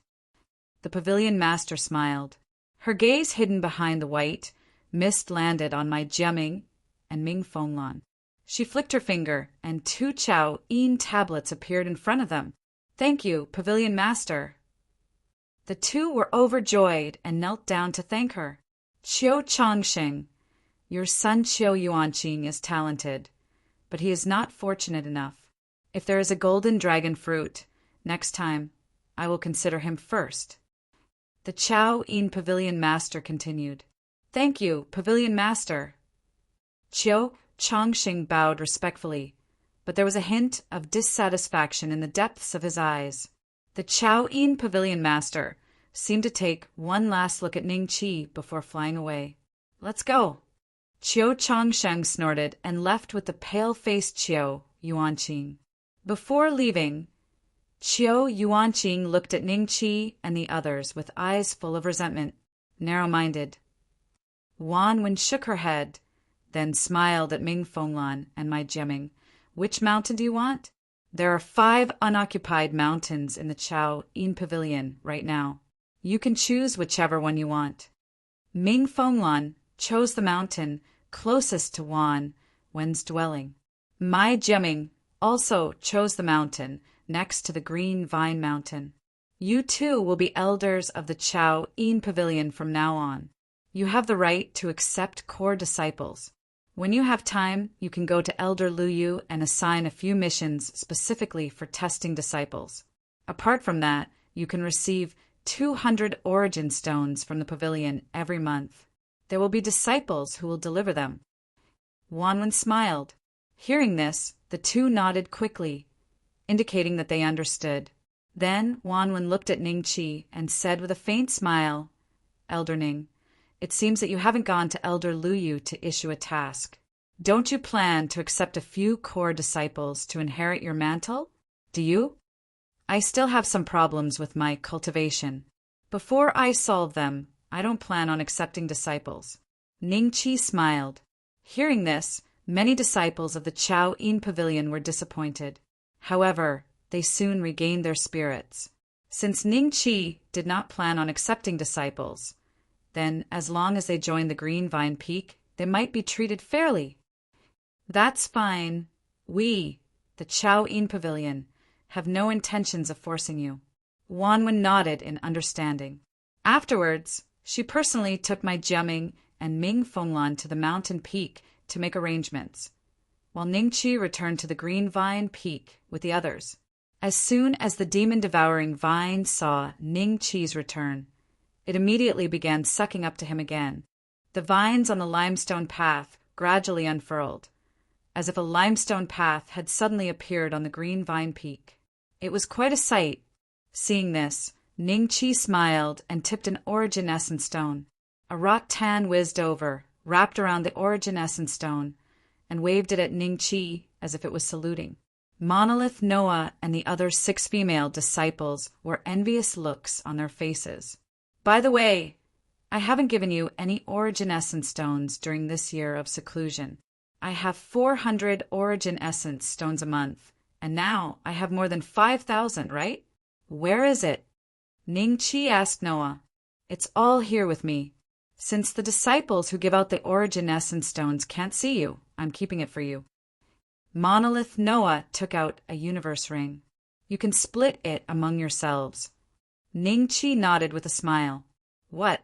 [SPEAKER 1] The pavilion master smiled. Her gaze hidden behind the white mist landed on Mai Jiaming and Ming Fenglan. She flicked her finger, and 2 Chao Yin tablets appeared in front of them. Thank you, Pavilion Master. The 2 were overjoyed and knelt down to thank her. Qiu Changsheng, your son Qiu Yuanqing is talented, but he is not fortunate enough. If there is a golden dragon fruit, next time, I will consider him first. The Chao Yin Pavilion Master continued. Thank you, Pavilion Master. Qiu Changsheng bowed respectfully, but there was a hint of dissatisfaction in the depths of his eyes. The Chao Yin Pavilion Master seemed to take one last look at Ning Qi before flying away. Let's go. Qiu Changsheng snorted and left with the pale-faced Qiu Yuanqing. Before leaving, Qiu Yuanqing looked at Ning Qi and the others with eyes full of resentment, narrow-minded. Wan Wen shook her head, then smiled at Ming Fenglan and Mai Jiaming. Which mountain do you want? There are 5 unoccupied mountains in the Chao Yin Pavilion right now. You can choose whichever one you want. Ming Fenglan chose the mountain closest to Wan Wen's dwelling. Mai Jiaming also chose the mountain next to the Green Vine Mountain. You 2 will be elders of the Chao Yin Pavilion from now on. You have the right to accept core disciples. When you have time, you can go to Elder Lu Yu and assign a few missions specifically for testing disciples. Apart from that, you can receive 200 origin stones from the pavilion every month. There will be disciples who will deliver them. Wan Wen smiled. Hearing this, the 2 nodded quickly, indicating that they understood. Then Wan Wen looked at Ning Qi and said with a faint smile, Elder Ning, it seems that you haven't gone to Elder Lu Yu to issue a task. Don't you plan to accept a few core disciples to inherit your mantle? Do you? I still have some problems with my cultivation. Before I solve them, I don't plan on accepting disciples. Ning Qi smiled. Hearing this, many disciples of the Chao Yin Pavilion were disappointed. However, they soon regained their spirits. Since Ning Qi did not plan on accepting disciples, then as long as they joined the Green Vine Peak, they might be treated fairly. That's fine. We, the Chao Yin Pavilion, have no intentions of forcing you. Wan Wen nodded in understanding. Afterwards, she personally took Mai Jiaming and Ming Fenglan to the mountain peak to make arrangements, while Ning Qi returned to the Green Vine Peak with the others. As soon as the demon-devouring vine saw Ning Qi's return, it immediately began sucking up to him again. The vines on the limestone path gradually unfurled, as if a limestone path had suddenly appeared on the Green Vine Peak. It was quite a sight. Seeing this, Ning Qi smiled and tipped an origin essence stone. A rattan whizzed over, wrapped around the origin essence stone, and waved it at Ning Qi as if it was saluting. Monolith Noah and the other 6 female disciples wore envious looks on their faces. By the way, I haven't given you any origin essence stones during this year of seclusion. I have 400 origin essence stones a month, and now I have more than 5,000, right? Where is it? Ning Chi asked Noah. It's all here with me. Since the disciples who give out the origin essence stones can't see you, I'm keeping it for you. Monolith Noah took out a universe ring. You can split it among yourselves. Ning Chi nodded with a smile. What?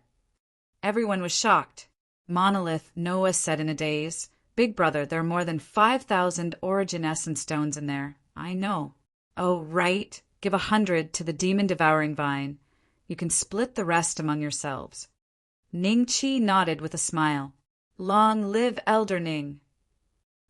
[SPEAKER 1] Everyone was shocked. Monolith Noah said in a daze, Big brother, there are more than 5,000 origin essence stones in there. I know. Oh, right. Give 100 to the demon-devouring vine. You can split the rest among yourselves. Ning Chi nodded with a smile. Long live Elder Ning.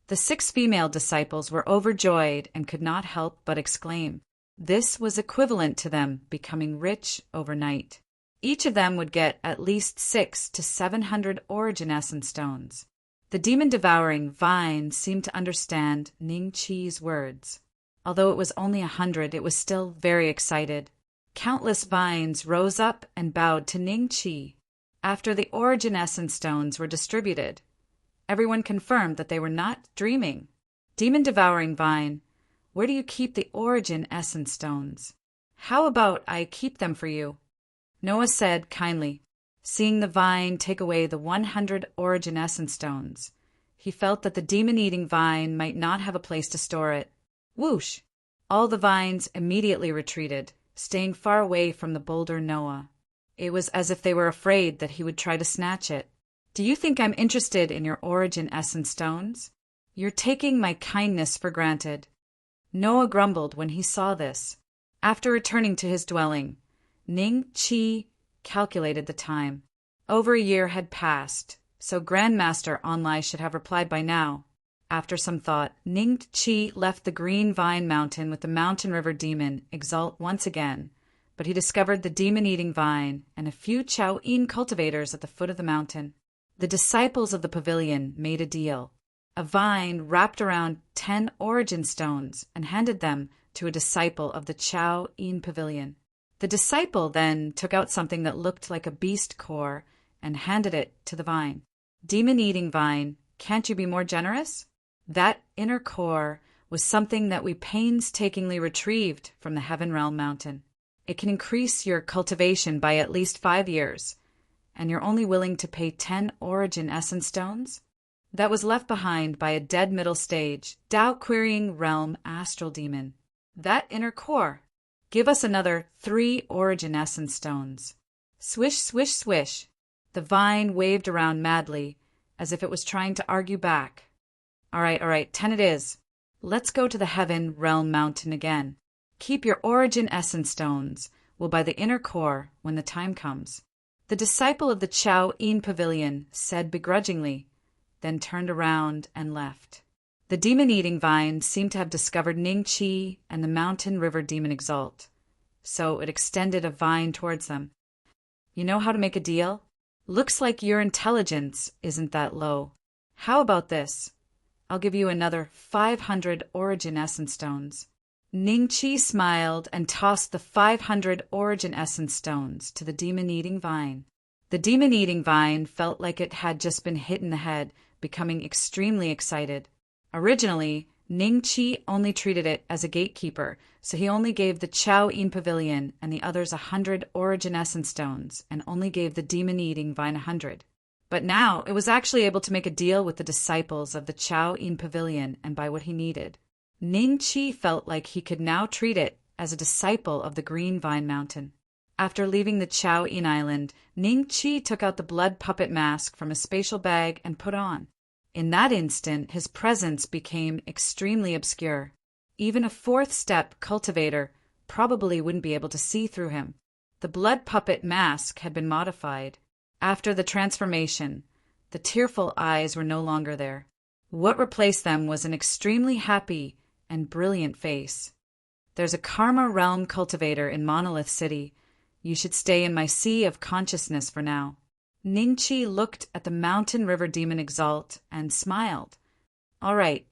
[SPEAKER 1] The 6 female disciples were overjoyed and could not help but exclaim. This was equivalent to them becoming rich overnight. Each of them would get at least 600 to 700 origin essence stones. The demon-devouring vine seemed to understand Ning Chi's words. Although it was only 100, it was still very excited. Countless vines rose up and bowed to Ning Chi. After the origin essence stones were distributed, everyone confirmed that they were not dreaming. Demon-devouring vine, where do you keep the origin essence stones? How about I keep them for you? Noah said kindly. Seeing the vine take away the 100 origin essence stones, he felt that the demon-eating vine might not have a place to store it. Whoosh! All the vines immediately retreated, staying far away from the boulder Noah. It was as if they were afraid that he would try to snatch it. Do you think I'm interested in your origin essence stones? You're taking my kindness for granted. Noah grumbled when he saw this. After returning to his dwelling, Ning Chi calculated the time. Over a year had passed, so Grandmaster Onlai should have replied by now. After some thought, Ning Chi left the Green Vine Mountain with the Mountain River Demon Exalt once again, but he discovered the demon-eating vine and a few Chao-In cultivators at the foot of the mountain. The disciples of the pavilion made a deal. A vine wrapped around 10 origin stones and handed them to a disciple of the Chao-In pavilion. The disciple then took out something that looked like a beast core and handed it to the vine. Demon-eating vine, can't you be more generous? That inner core was something that we painstakingly retrieved from the Heaven Realm Mountain. It can increase your cultivation by at least 5 years, and you're only willing to pay 10 origin essence stones? That was left behind by a dead middle stage, Tao-querying realm astral demon. That inner core. Give us another 3 origin essence stones. Swish, swish, swish. The vine waved around madly, as if it was trying to argue back. All right, 10 it is. Let's go to the Heaven Realm Mountain again. Keep your origin essence stones. We'll buy the inner core when the time comes. The disciple of the Chao-In pavilion said begrudgingly, then turned around and left. The demon-eating vine seemed to have discovered Ning Chi and the Mountain River Demon Exalt, so it extended a vine towards them. You know how to make a deal? Looks like your intelligence isn't that low. How about this? I'll give you another 500 origin essence stones. Ning Chi smiled and tossed the 500 origin essence stones to the demon-eating vine. The demon-eating vine felt like it had just been hit in the head, becoming extremely excited. Originally, Ning Chi only treated it as a gatekeeper, so he only gave the Chao-In pavilion and the others 100 origin essence stones, and only gave the demon-eating vine 100. But now it was actually able to make a deal with the disciples of the Chao-In pavilion and buy what he needed. Ning Chi felt like he could now treat it as a disciple of the Green Vine Mountain. After leaving the Chao-In Island, Ning Chi took out the blood puppet mask from a spatial bag and put on. In that instant, his presence became extremely obscure. Even a 4th step cultivator probably wouldn't be able to see through him. The blood puppet mask had been modified. After the transformation, the tearful eyes were no longer there. What replaced them was an extremely happy and brilliant face. There's a Karma Realm cultivator in Monolith City. You should stay in my sea of consciousness for now. Ning Chi looked at the Mountain River Demon Exalt and smiled. All right.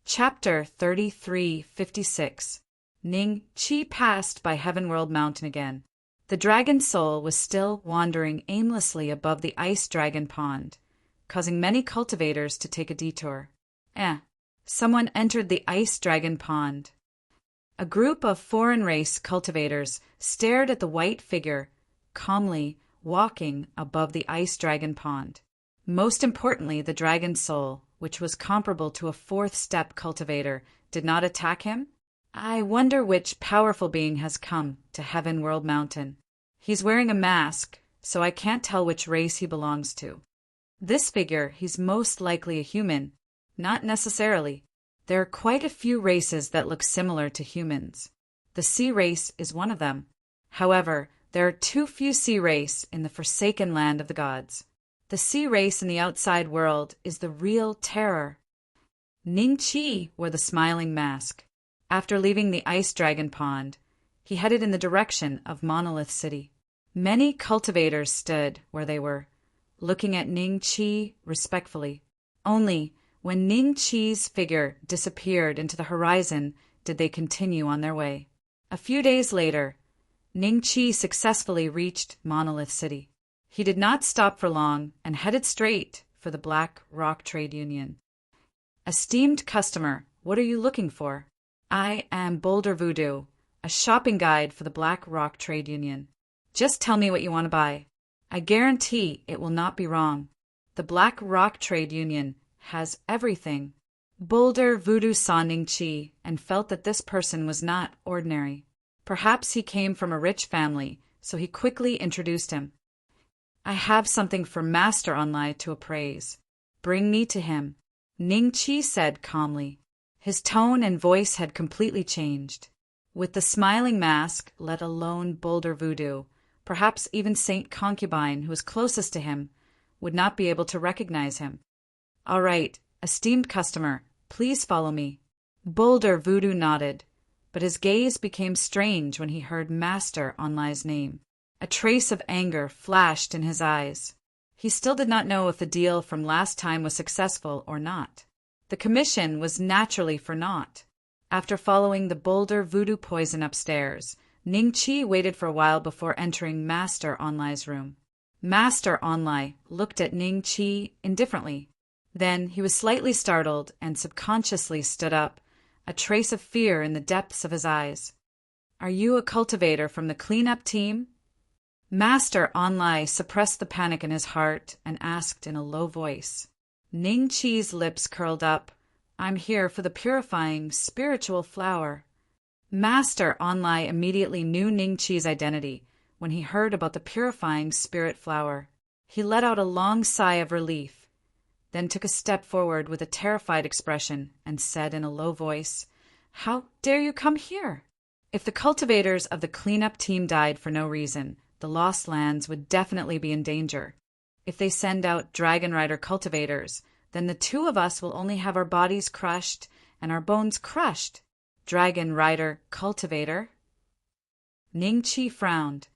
[SPEAKER 1] Chapter 3356. Ning Chi passed by Heaven World Mountain again. The dragon soul was still wandering aimlessly above the ice dragon pond. causing many cultivators to take a detour. Someone entered the ice dragon pond. A group of foreign race cultivators stared at the white figure, calmly walking above the ice dragon pond. Most importantly, the dragon soul, which was comparable to a fourth-step cultivator, did not attack him. I wonder which powerful being has come to Heaven World Mountain. He's wearing a mask, so I can't tell which race he belongs to. This figure, he's most likely a human. Not necessarily. There are quite a few races that look similar to humans. The sea race is one of them. However, there are too few sea race in the forsaken land of the gods. The sea race in the outside world is the real terror. Ning Qi wore the smiling mask. After leaving the ice dragon pond, he headed in the direction of Monolith City. Many cultivators stood where they were, looking at Ning Qi respectfully. Only when Ning Qi's figure disappeared into the horizon did they continue on their way. A few days later, Ning Qi successfully reached Monolith City. He did not stop for long and headed straight for the Black Rock Trade Union. Esteemed customer, what are you looking for? I am Boulder Voodoo, a shopping guide for the Black Rock Trade Union. Just tell me what you want to buy. I guarantee it will not be wrong. The Black Rock Trade Union has everything. Boulder Voodoo saw Ning Qi and felt that this person was not ordinary. Perhaps he came from a rich family, so he quickly introduced him. I have something for Master Online to appraise. Bring me to him, Ning Qi said calmly. His tone and voice had completely changed. With the smiling mask, let alone Boulder Voodoo, perhaps even Saint Concubine, who was closest to him, would not be able to recognize him. All right, esteemed customer, please follow me. Boulder Voodoo nodded, but his gaze became strange when he heard Master Onlai's name. A trace of anger flashed in his eyes. He still did not know if the deal from last time was successful or not. The commission was naturally for naught. After following the Boulder Voodoo poison upstairs, Ning Qi waited for a while before entering Master Onlai's room. Master Onlai looked at Ning Qi indifferently. Then he was slightly startled and subconsciously stood up, a trace of fear in the depths of his eyes. Are you a cultivator from the cleanup team? Master Onlai suppressed the panic in his heart and asked in a low voice. Ning Qi's lips curled up. I'm here for the purifying spiritual flower. Master Onlai immediately knew Ning Qi's identity when he heard about the purifying spirit flower. He let out a long sigh of relief, then took a step forward with a terrified expression and said in a low voice, How dare you come here? If the cultivators of the cleanup team died for no reason, the Lost Lands would definitely be in danger. If they send out Dragon Rider cultivators, then the two of us will only have our bodies crushed and our bones crushed. Dragon Rider cultivator? Ning Qi frowned.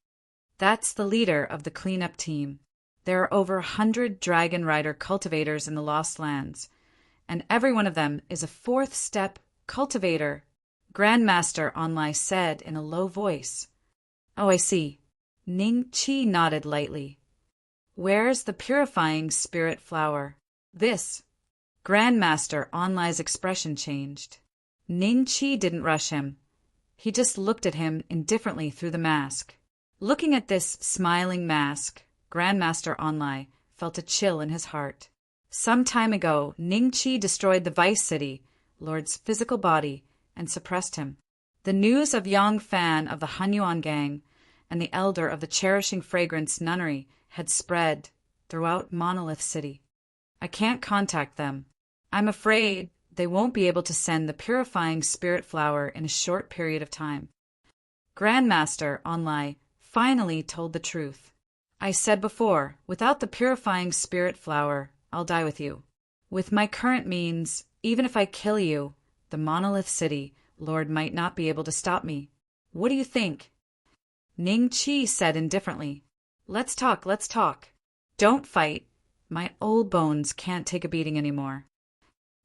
[SPEAKER 1] That's the leader of the cleanup team. There are over 100 Dragon Rider cultivators in the Lost Lands, and every one of them is a fourth-step cultivator, Grandmaster Onlai said in a low voice. Oh, I see. Ning Qi nodded lightly. Where's the purifying spirit flower? This. Grandmaster Onlai's expression changed. Ning Qi didn't rush him. He just looked at him indifferently through the mask. Looking at this smiling mask, Grandmaster Onlai felt a chill in his heart. Some time ago, Ning Qi destroyed the Vice City, Lord's physical body, and suppressed him. The news of Yang Fan of the Hunyuan gang and the elder of the Cherishing Fragrance Nunnery had spread throughout Monolith City. I can't contact them. I'm afraid they won't be able to send the purifying spirit flower in a short period of time. Grandmaster Onlai finally told the truth. I said before, without the purifying spirit flower, I'll die with you. With my current means, even if I kill you, the Monolith City Lord might not be able to stop me. What do you think? Ning Qi said indifferently. Let's talk. Don't fight. My old bones can't take a beating anymore.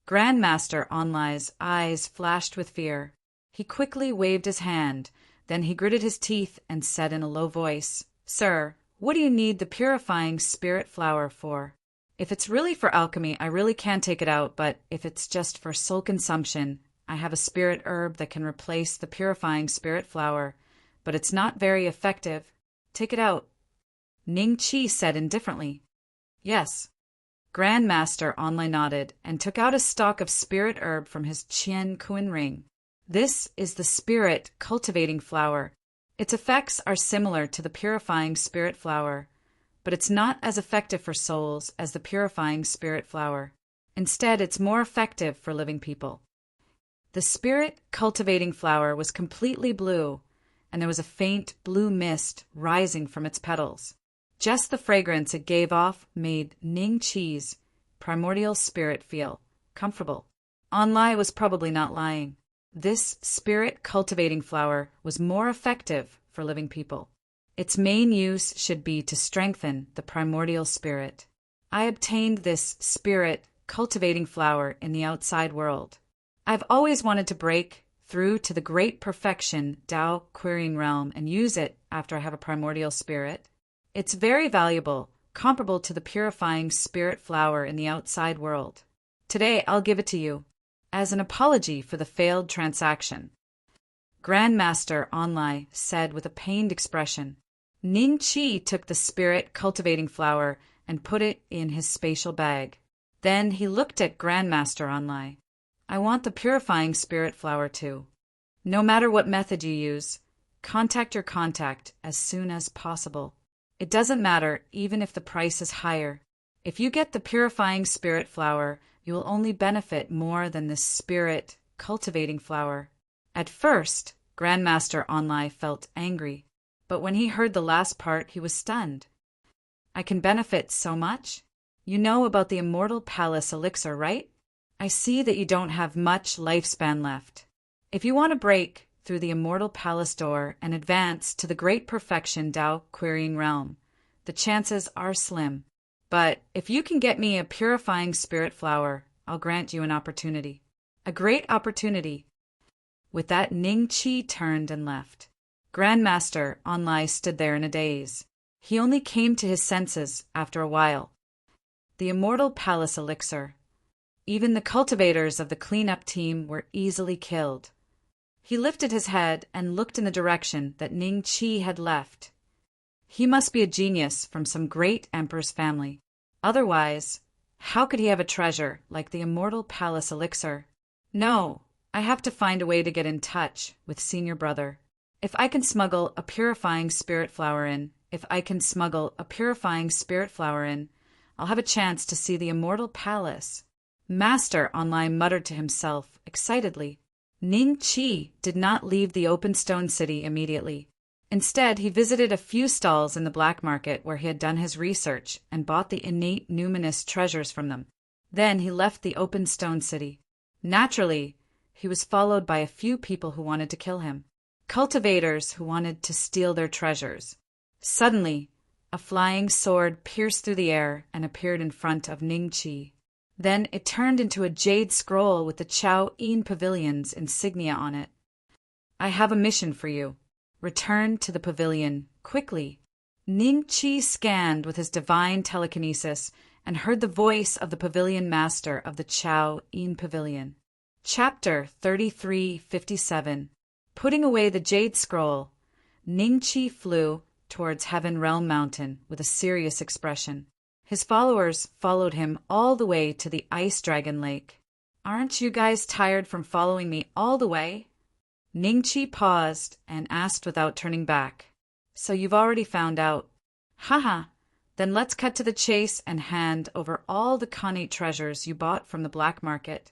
[SPEAKER 1] Grandmaster Onlai's eyes flashed with fear. He quickly waved his hand, then he gritted his teeth and said in a low voice, Sir, what do you need the purifying spirit flower for? If it's really for alchemy, I really can take it out, but if it's just for soul consumption, I have a spirit herb that can replace the purifying spirit flower, but it's not very effective. Take it out." Ning Chi said indifferently. "Yes." Grandmaster Onlai nodded and took out a stalk of spirit herb from his Qian Kun ring. "This is the spirit cultivating flower. Its effects are similar to the purifying spirit flower, but it's not as effective for souls as the purifying spirit flower. Instead, it's more effective for living people." The spirit cultivating flower was completely blue, and there was a faint blue mist rising from its petals. Just the fragrance it gave off made Ning Chi's primordial spirit feel comfortable. Onlai was probably not lying. This spirit-cultivating flower was more effective for living people. Its main use should be to strengthen the primordial spirit. I obtained this spirit-cultivating flower in the outside world. I've always wanted to break through to the great perfection Tao querying realm and use it after I have a primordial spirit. It's very valuable, comparable to the purifying spirit flower in the outside world. Today I'll give it to you, as an apology for the failed transaction." Grandmaster Onlai said with a pained expression. Ning Chi took the spirit-cultivating flower and put it in his spatial bag. Then he looked at Grandmaster Onlai. "I want the purifying spirit flower too. No matter what method you use, contact your contact as soon as possible. It doesn't matter even if the price is higher. If you get the purifying spirit flower, you will only benefit more than this spirit-cultivating flower." At first, Grandmaster Onlai felt angry, but when he heard the last part, he was stunned. "I can benefit so much? You know about the Immortal Palace elixir, right? I see that you don't have much lifespan left. If you want to break through the Immortal Palace door and advance to the great perfection Tao querying realm, the chances are slim. But if you can get me a purifying spirit flower, I'll grant you an opportunity. A great opportunity." With that, Ning Chi turned and left. Grandmaster Onlai stood there in a daze. He only came to his senses after a while. The Immortal Palace elixir. Even the cultivators of the cleanup team were easily killed. He lifted his head and looked in the direction that Ning Chi had left. He must be a genius from some great emperor's family. Otherwise, how could he have a treasure like the Immortal Palace elixir? No, I have to find a way to get in touch with Senior Brother. If I can smuggle a purifying spirit flower in, I'll have a chance to see the Immortal Palace. Master Onlai muttered to himself excitedly. Ning Chi did not leave the open stone city immediately. Instead, he visited a few stalls in the black market where he had done his research and bought the innate numinous treasures from them. Then he left the open stone city. Naturally, he was followed by a few people who wanted to kill him. Cultivators who wanted to steal their treasures. Suddenly, a flying sword pierced through the air and appeared in front of Ning Chi. Then it turned into a jade scroll with the Chao Yin Pavilion's insignia on it. "I have a mission for you. Return to the pavilion, quickly." Ning Chi scanned with his divine telekinesis and heard the voice of the pavilion master of the Chao Yin Pavilion. Chapter 3357. Putting away the jade scroll, Ning Chi flew towards Heaven Realm Mountain with a serious expression. His followers followed him all the way to the Ice Dragon Lake. "Aren't you guys tired from following me all the way?" Ning Chi paused and asked without turning back. "So you've already found out. Haha, then let's cut to the chase and hand over all the Khanate treasures you bought from the black market.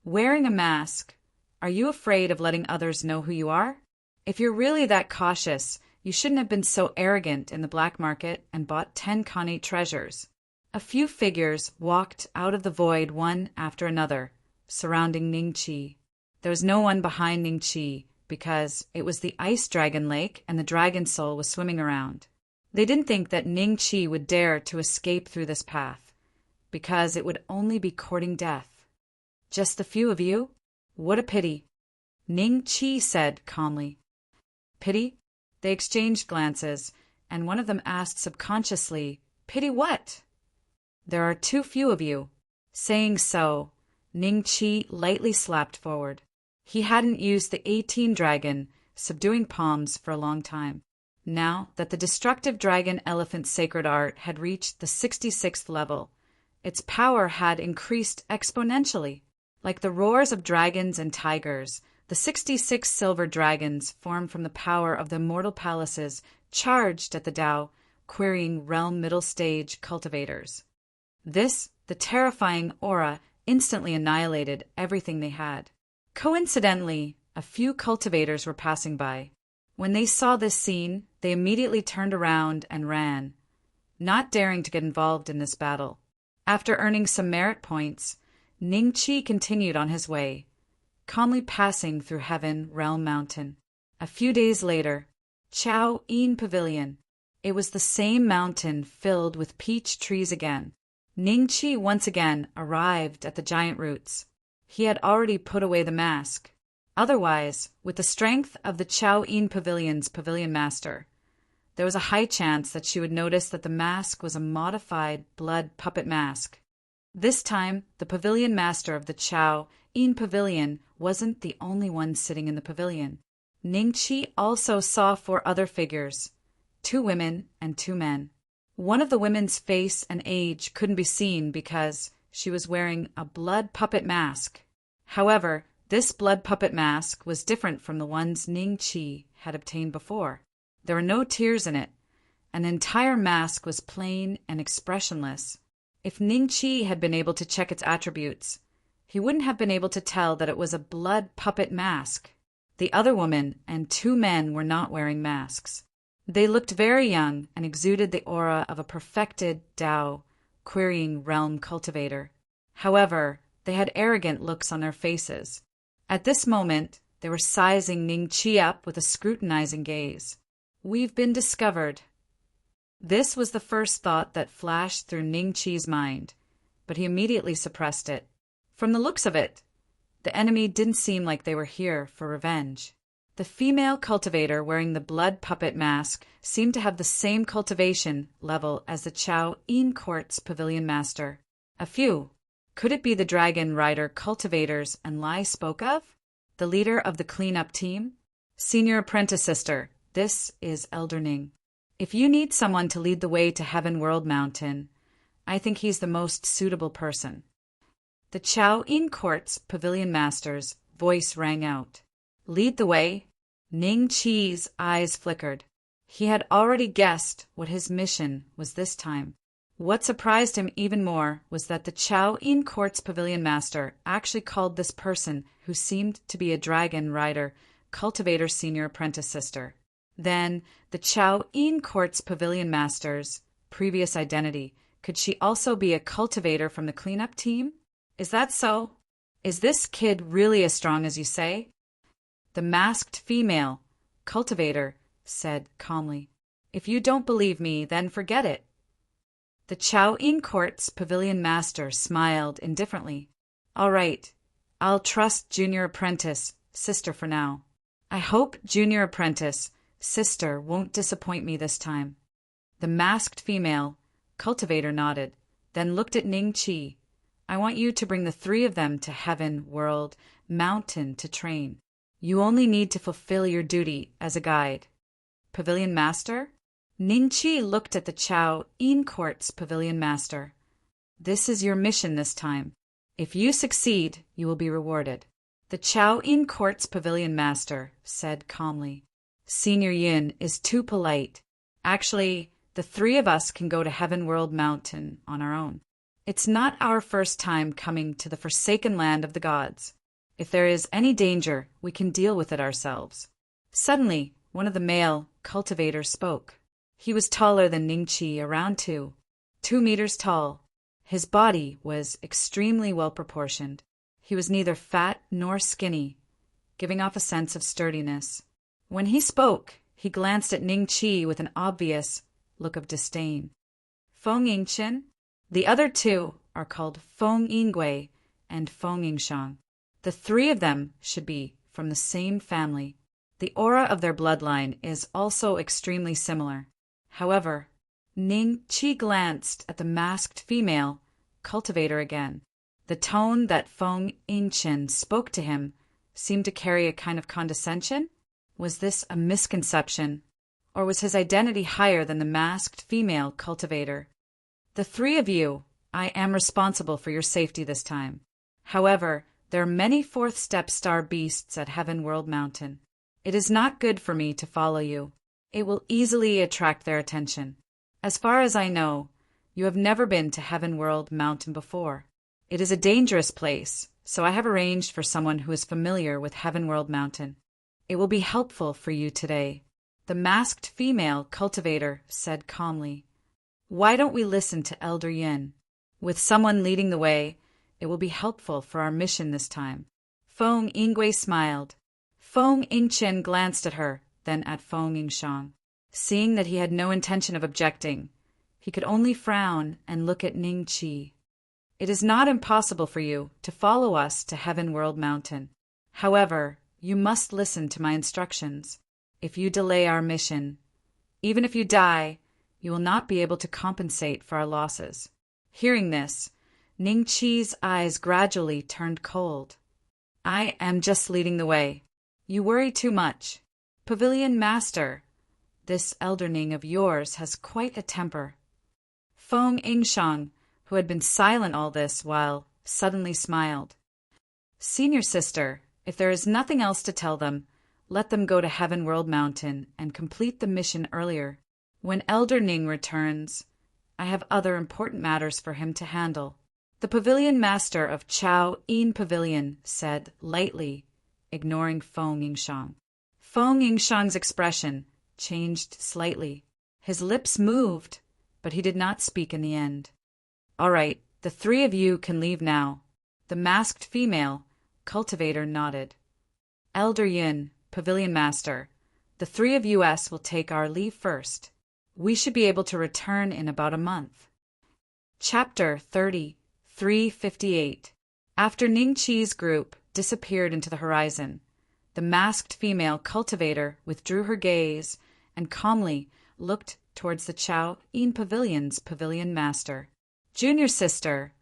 [SPEAKER 1] Wearing a mask, are you afraid of letting others know who you are? If you're really that cautious, you shouldn't have been so arrogant in the black market and bought 10 Khanate treasures." A few figures walked out of the void one after another, surrounding Ning Chi. There was no one behind Ning Chi because it was the Ice Dragon Lake and the Dragon Soul was swimming around. They didn't think that Ning Chi would dare to escape through this path, because it would only be courting death. "Just the few of you? What a pity," Ning Chi said calmly. "Pity?" They exchanged glances, and one of them asked subconsciously, "Pity what?" There are too few of you. Saying so, Ning Qi lightly slapped forward. He hadn't used the 18 dragon, subduing palms, for a long time. Now that the destructive dragon elephant sacred art had reached the 66th level, its power had increased exponentially. Like the roars of dragons and tigers, the 66 silver dragons formed from the power of the immortal palaces charged at the Tao, querying realm middle stage cultivators. This, the terrifying aura, instantly annihilated everything they had. Coincidentally, a few cultivators were passing by. When they saw this scene, they immediately turned around and ran, not daring to get involved in this battle. After earning some merit points, Ning Qi continued on his way, calmly passing through Heaven Realm Mountain. A few days later, Chao Yin Pavilion. It was the same mountain filled with peach trees again. Ning Qi once again arrived at the giant roots. He had already put away the mask. Otherwise, with the strength of the Chao Yin Pavilion's pavilion master, there was a high chance that she would notice that the mask was a modified blood puppet mask. This time, the pavilion master of the Chao Yin Pavilion wasn't the only one sitting in the pavilion. Ning Qi also saw 4 other figures, 2 women and 2 men. One of the women's face and age couldn't be seen because she was wearing a blood puppet mask. However, this blood puppet mask was different from the ones Ning Qi had obtained before. There were no tears in it. An entire mask was plain and expressionless. If Ning Qi had been able to check its attributes, he wouldn't have been able to tell that it was a blood puppet mask. The other woman and 2 men were not wearing masks. They looked very young and exuded the aura of a perfected Tao, querying realm cultivator. However, they had arrogant looks on their faces. At this moment, they were sizing Ning Qi up with a scrutinizing gaze. "We've been discovered." This was the first thought that flashed through Ning Qi's mind, but he immediately suppressed it. From the looks of it, the enemy didn't seem like they were here for revenge. The female cultivator wearing the blood puppet mask seemed to have the same cultivation level as the Chao Yin Court's pavilion master. A few. Could it be the dragon rider cultivators and Lai spoke of? The leader of the cleanup team? Senior apprentice sister, this is Elder Ning. If you need someone to lead the way to Heaven World Mountain, I think he's the most suitable person. The Chao Yin Court's pavilion master's voice rang out. Lead the way? Ning Qi's eyes flickered. He had already guessed what his mission was this time. What surprised him even more was that the Chao Yin Court's pavilion master actually called this person, who seemed to be a dragon rider, cultivator senior apprentice sister. Then, the Chao Yin Court's pavilion master's previous identity. Could she also be a cultivator from the cleanup team? Is that so? Is this kid really as strong as you say? The masked female cultivator said calmly. If you don't believe me, then forget it. The Chao Yin Court's pavilion master smiled indifferently. All right, I'll trust junior apprentice, sister for now. I hope junior apprentice, sister won't disappoint me this time. The masked female cultivator nodded, then looked at Ning Qi. I want you to bring the 3 of them to Heaven World Mountain to train. You only need to fulfill your duty as a guide. Pavilion master? Ning Qi looked at the Chao Yin Court's pavilion master. This is your mission this time. If you succeed, you will be rewarded. The Chao Yin Court's pavilion master said calmly. Senior Yin is too polite. Actually, the 3 of us can go to Heaven World Mountain on our own. It's not our first time coming to the forsaken land of the gods. If there is any danger, we can deal with it ourselves. Suddenly, one of the male cultivators spoke. He was taller than Ning Qi, around 2 meters tall. His body was extremely well proportioned. He was neither fat nor skinny, giving off a sense of sturdiness. When he spoke, he glanced at Ning Qi with an obvious look of disdain. Feng Yingchen? The other 2 are called Feng Yingui and Feng Yingshang. The 3 of them should be from the same family. The aura of their bloodline is also extremely similar. However, Ning Qi glanced at the masked female cultivator again. The tone that Feng Yingchen spoke to him seemed to carry a kind of condescension. Was this a misconception, or was his identity higher than the masked female cultivator? The three of you, I am responsible for your safety this time. However, there are many fourth-step star beasts at Heaven World Mountain. It is not good for me to follow you. It will easily attract their attention. As far as I know, you have never been to Heaven World Mountain before. It is a dangerous place, so I have arranged for someone who is familiar with Heaven World Mountain. It will be helpful for you today, the masked female cultivator said calmly. Why don't we listen to Elder Yin? With someone leading the way, it will be helpful for our mission this time. Feng Yingwei smiled. Feng Yingchen glanced at her, then at Feng Yingshang. Seeing that he had no intention of objecting, he could only frown and look at Ning Qi. It is not impossible for you to follow us to Heaven World Mountain. However, you must listen to my instructions. If you delay our mission, even if you die, you will not be able to compensate for our losses. Hearing this, Ning Qi's eyes gradually turned cold. I am just leading the way. You worry too much. Pavilion Master, this Elder Ning of yours has quite a temper. Feng Yingshang, who had been silent all this while, suddenly smiled. Senior sister, if there is nothing else to tell them, let them go to Heaven World Mountain and complete the mission earlier. When Elder Ning returns, I have other important matters for him to handle. The Pavilion Master of Chao Yin Pavilion said lightly, ignoring Feng Yingshang. Feng Yingshang's expression changed slightly. His lips moved, but he did not speak in the end. All right, the three of you can leave now. The masked female cultivator nodded. Elder Yin, Pavilion Master, the three of us will take our leave first. We should be able to return in about a month. Chapter 30, 358. After Ning Qi's group disappeared into the horizon, the masked female cultivator withdrew her gaze and calmly looked towards the Chao Yin Pavilion's Pavilion Master. Junior sister,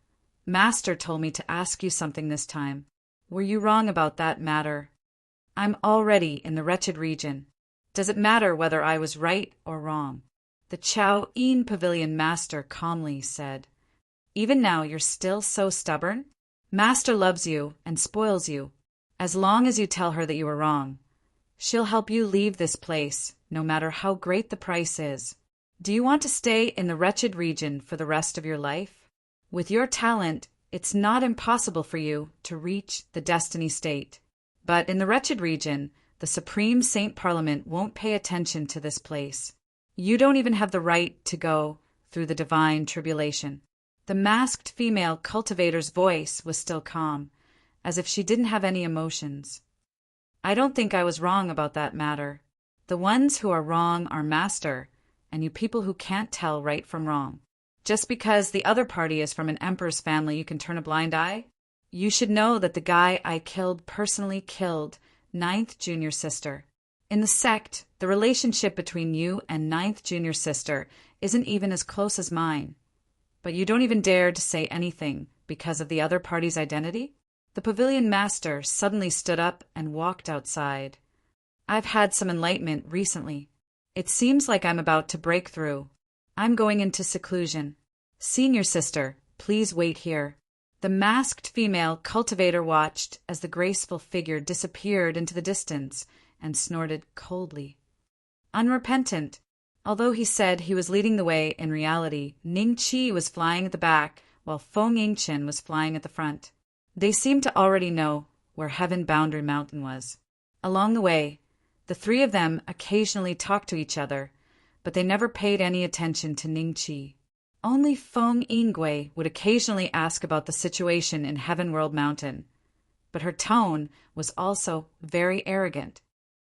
[SPEAKER 1] Master told me to ask you something this time. Were you wrong about that matter? I'm already in the wretched region. Does it matter whether I was right or wrong? The Chao Yin Pavilion Master calmly said. Even now you're still so stubborn? Master loves you and spoils you. As long as you tell her that you were wrong, she'll help you leave this place, no matter how great the price is. Do you want to stay in the wretched region for the rest of your life? With your talent, it's not impossible for you to reach the destiny state. But in the wretched region, the Supreme Saint Parliament won't pay attention to this place. You don't even have the right to go through the divine tribulation. The masked female cultivator's voice was still calm, as if she didn't have any emotions. I don't think I was wrong about that matter. The ones who are wrong are Master, and you people who can't tell right from wrong. Just because the other party is from an emperor's family, you can turn a blind eye? You should know that the guy I killed personally killed Ninth Junior Sister. In the sect, the relationship between you and Ninth Junior Sister isn't even as close as mine. But you don't even dare to say anything because of the other party's identity? The Pavilion Master suddenly stood up and walked outside. I've had some enlightenment recently. It seems like I'm about to break through. I'm going into seclusion. Senior sister, please wait here. The masked female cultivator watched as the graceful figure disappeared into the distance and snorted coldly. Unrepentant. Although he said he was leading the way, in reality, Ning Qi was flying at the back while Feng Yingchen was flying at the front. They seemed to already know where Heaven Boundary Mountain was. Along the way, the three of them occasionally talked to each other, but they never paid any attention to Ning Qi. Only Feng Yingwei would occasionally ask about the situation in Heaven World Mountain, but her tone was also very arrogant.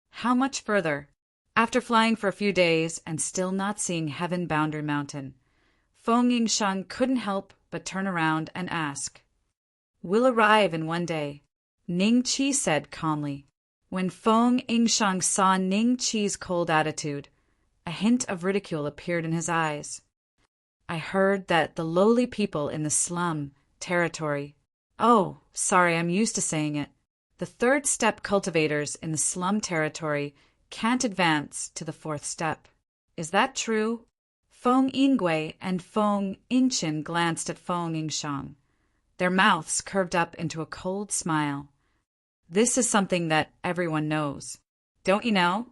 [SPEAKER 1] How much further? After flying for a few days and still not seeing Heaven Boundary Mountain, Feng Yingshang couldn't help but turn around and ask. We'll arrive in one day, Ning Qi said calmly. When Feng Yingshang saw Ning Qi's cold attitude, a hint of ridicule appeared in his eyes. I heard that the lowly people in the slum territory. Oh, sorry, I'm used to saying it. The third step cultivators in the slum territory can't advance to the fourth step. Is that true? Feng Yingui and Feng Yingqin glanced at Feng Yingshang. Their mouths curved up into a cold smile. This is something that everyone knows. Don't you know?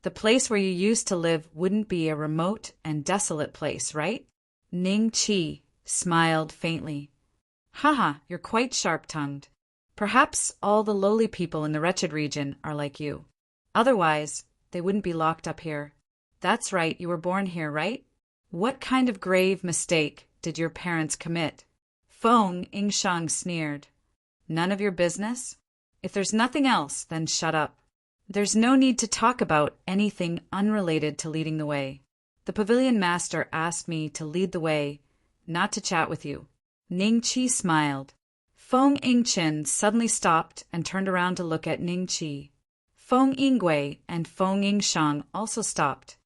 [SPEAKER 1] The place where you used to live wouldn't be a remote and desolate place, right? Ning Qi smiled faintly. Haha, you're quite sharp-tongued. Perhaps all the lowly people in the wretched region are like you. Otherwise, they wouldn't be locked up here. That's right, you were born here, right? What kind of grave mistake did your parents commit? Feng Yingshang sneered. None of your business? If there's nothing else, then shut up. There's no need to talk about anything unrelated to leading the way. The pavilion master asked me to lead the way, not to chat with you. Ning Qi smiled. Feng Yingqin suddenly stopped and turned around to look at Ning Qi. Feng Yingui and Feng Yingshang also stopped.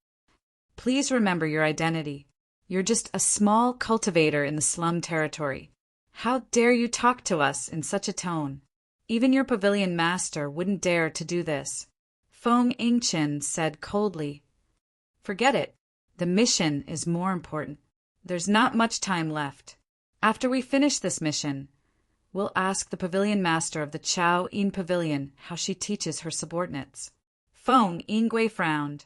[SPEAKER 1] Please remember your identity. You're just a small cultivator in the slum territory. How dare you talk to us in such a tone? Even your pavilion master wouldn't dare to do this. Feng Yingqin said coldly. Forget it. The mission is more important. There's not much time left. After we finish this mission, we'll ask the pavilion master of the Chao Yin Pavilion how she teaches her subordinates. Feng Yingui frowned.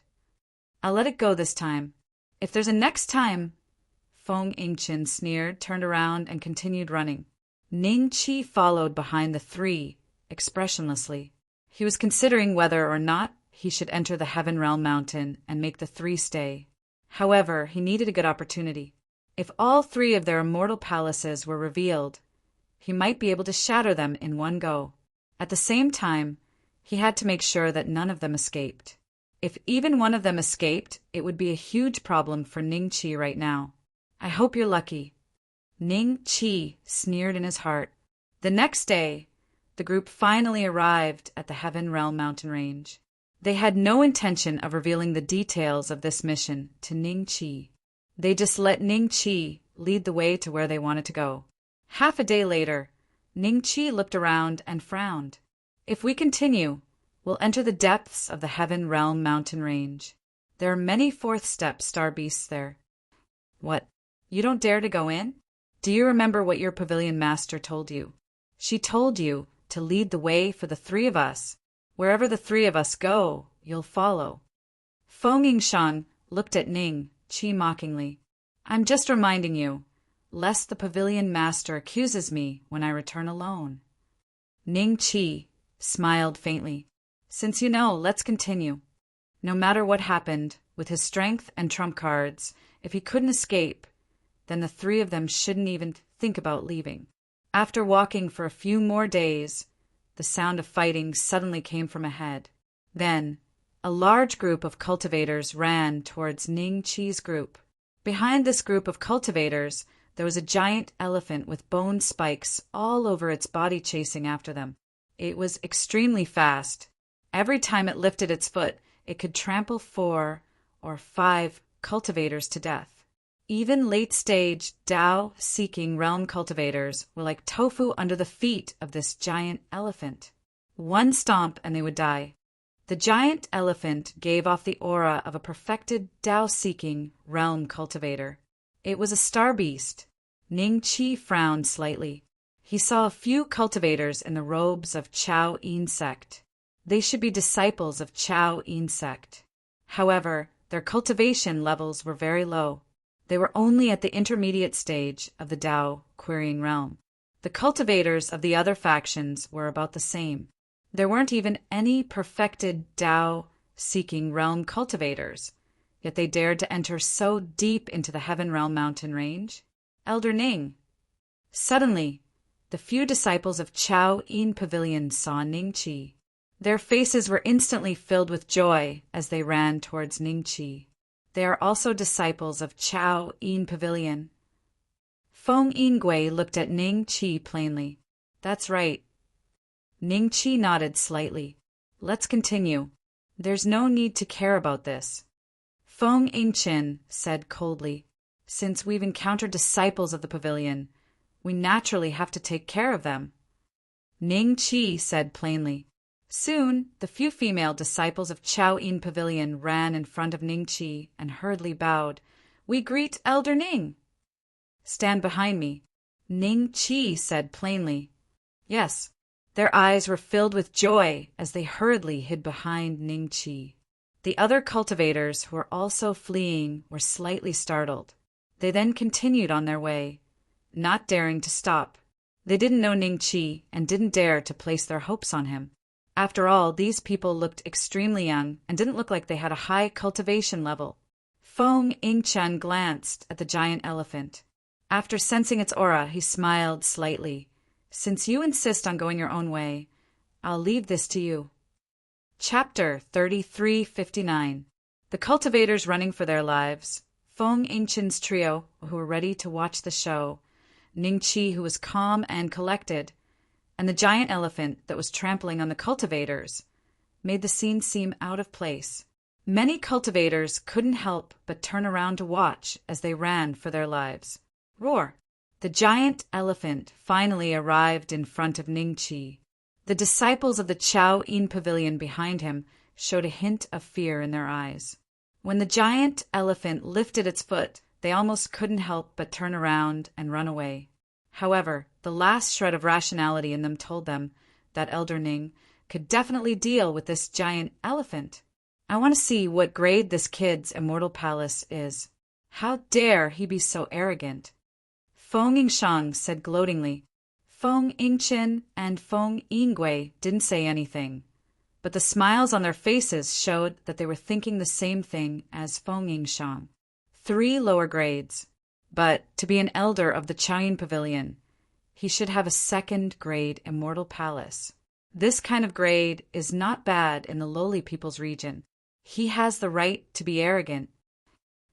[SPEAKER 1] I'll let it go this time. If there's a next time, Feng Yingqin sneered, turned around, and continued running. Ning Qi followed behind the three, expressionlessly. He was considering whether or not he should enter the Heaven Realm Mountain and make the three stay. However, he needed a good opportunity. If all three of their immortal palaces were revealed, he might be able to shatter them in one go. At the same time, he had to make sure that none of them escaped. If even one of them escaped, it would be a huge problem for Ning Qi right now. I hope you're lucky. Ning Qi sneered in his heart. The next day, the group finally arrived at the Heaven Realm mountain range. They had no intention of revealing the details of this mission to Ning Qi. They just let Ning Qi lead the way to where they wanted to go. Half a day later, Ning Qi looked around and frowned. If we continue, we'll enter the depths of the Heaven Realm mountain range. There are many fourth-step star beasts there. What? You don't dare to go in? Do you remember what your pavilion master told you? She told you to lead the way for the three of us. Wherever the three of us go, you'll follow. Feng Yingshang looked at Ning Qi mockingly. I'm just reminding you, lest the pavilion master accuses me when I return alone. Ning Qi smiled faintly. Since you know, let's continue. No matter what happened, with his strength and trump cards, if he couldn't escape, then the three of them shouldn't even think about leaving. After walking for a few more days, the sound of fighting suddenly came from ahead. Then, a large group of cultivators ran towards Ning Qi's group. Behind this group of cultivators, there was a giant elephant with bone spikes all over its body chasing after them. It was extremely fast. Every time it lifted its foot, it could trample 4 or 5 cultivators to death. Even late-stage Tao-seeking realm cultivators were like tofu under the feet of this giant elephant. One stomp and they would die. The giant elephant gave off the aura of a perfected Tao-seeking realm cultivator. It was a star beast. Ning Qi frowned slightly. He saw a few cultivators in the robes of Chao Yin sect. They should be disciples of Chao Yin sect. However, their cultivation levels were very low. They were only at the intermediate stage of the Tao querying realm. The cultivators of the other factions were about the same. There weren't even any perfected Tao-seeking realm cultivators, yet they dared to enter so deep into the Heaven Realm mountain range. Elder Ning. Suddenly, the few disciples of Chao Yin Pavilion saw Ning Qi. Their faces were instantly filled with joy as they ran towards Ning Qi. They are also disciples of Chao Yin Pavilion. Feng Yingui looked at Ning Qi plainly. That's right. Ning Qi nodded slightly. Let's continue. There's no need to care about this. Feng Yingqin said coldly. Since we've encountered disciples of the pavilion, we naturally have to take care of them. Ning Qi said plainly. Soon, the few female disciples of Chao Yin Pavilion ran in front of Ning Qi and hurriedly bowed. We greet Elder Ning. Stand behind me, Ning Qi said plainly. Yes, their eyes were filled with joy as they hurriedly hid behind Ning Qi. The other cultivators who were also fleeing were slightly startled. They then continued on their way, not daring to stop. They didn't know Ning Qi and didn't dare to place their hopes on him. After all, these people looked extremely young and didn't look like they had a high cultivation level. Feng Yingchen glanced at the giant elephant. After sensing its aura, he smiled slightly. Since you insist on going your own way, I'll leave this to you. Chapter 3359. The cultivators running for their lives. Feng Yingchen's trio, who were ready to watch the show. Ning Qi, who was calm and collected, and the giant elephant that was trampling on the cultivators, made the scene seem out of place. Many cultivators couldn't help but turn around to watch as they ran for their lives. Roar! The giant elephant finally arrived in front of Ning Qi. The disciples of the Chao Yin Pavilion behind him showed a hint of fear in their eyes. When the giant elephant lifted its foot, they almost couldn't help but turn around and run away. However, the last shred of rationality in them told them that Elder Ning could definitely deal with this giant elephant. I want to see what grade this kid's immortal palace is. How dare he be so arrogant? Feng Yingshang said gloatingly. Feng Yingchen and Feng Yingwei didn't say anything, but the smiles on their faces showed that they were thinking the same thing as Feng Yingshang. 3 lower grades. But to be an elder of the Chaoyin Pavilion, he should have a 2nd grade immortal palace. This kind of grade is not bad in the lowly people's region. He has the right to be arrogant.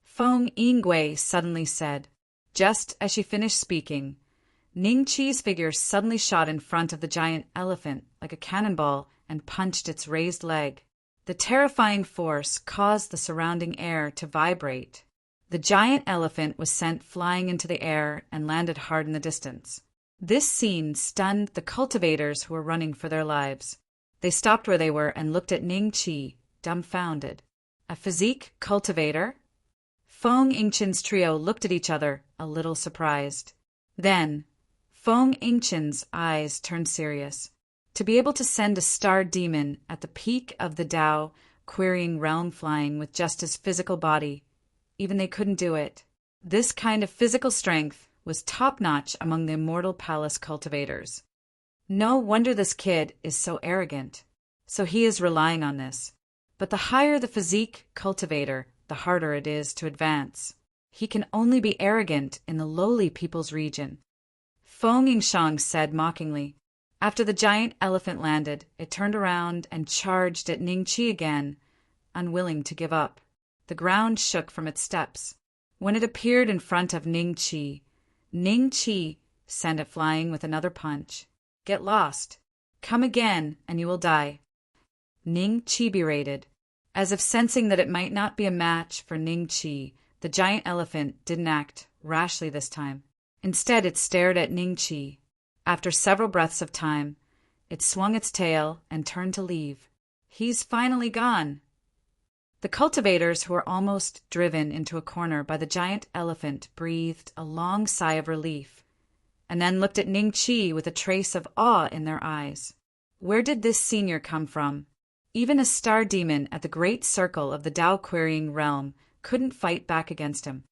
[SPEAKER 1] Feng Yingwei suddenly said. Just as she finished speaking, Ning Qi's figure suddenly shot in front of the giant elephant like a cannonball and punched its raised leg. The terrifying force caused the surrounding air to vibrate. The giant elephant was sent flying into the air and landed hard in the distance. This scene stunned the cultivators who were running for their lives. They stopped where they were and looked at Ning Qi, dumbfounded. A physique cultivator? Feng Yingchen's trio looked at each other, a little surprised. Then, Feng Yingchen's eyes turned serious. To be able to send a star demon at the peak of the Tao, querying realm flying with just his physical body, even they couldn't do it. This kind of physical strength was top-notch among the immortal palace cultivators. No wonder this kid is so arrogant. So he is relying on this. But the higher the physique cultivator, the harder it is to advance. He can only be arrogant in the lowly people's region. Feng Yingshang said mockingly. After the giant elephant landed, it turned around and charged at Ning Qi again, unwilling to give up. The ground shook from its steps. When it appeared in front of Ning Qi sent it flying with another punch. Get lost. Come again, and you will die. Ning Qi berated. As if sensing that it might not be a match for Ning Qi, the giant elephant didn't act rashly this time. Instead, it stared at Ning Qi. After several breaths of time, it swung its tail and turned to leave. He's finally gone. The cultivators, who were almost driven into a corner by the giant elephant, breathed a long sigh of relief, and then looked at Ning Qi with a trace of awe in their eyes. Where did this senior come from? Even a star demon at the great circle of the Tao querying realm couldn't fight back against him.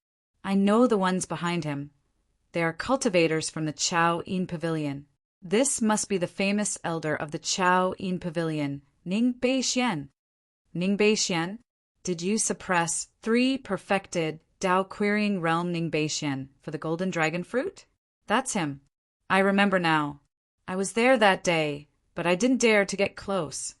[SPEAKER 1] I know the ones behind him. They are cultivators from the Chao Yin Pavilion. This must be the famous elder of the Chao Yin Pavilion, Ning Beixian. Ning Beixian? Did you suppress 3 perfected Tao querying realm Ning Beixian for the golden dragon fruit? That's him. I remember now. I was there that day, but I didn't dare to get close.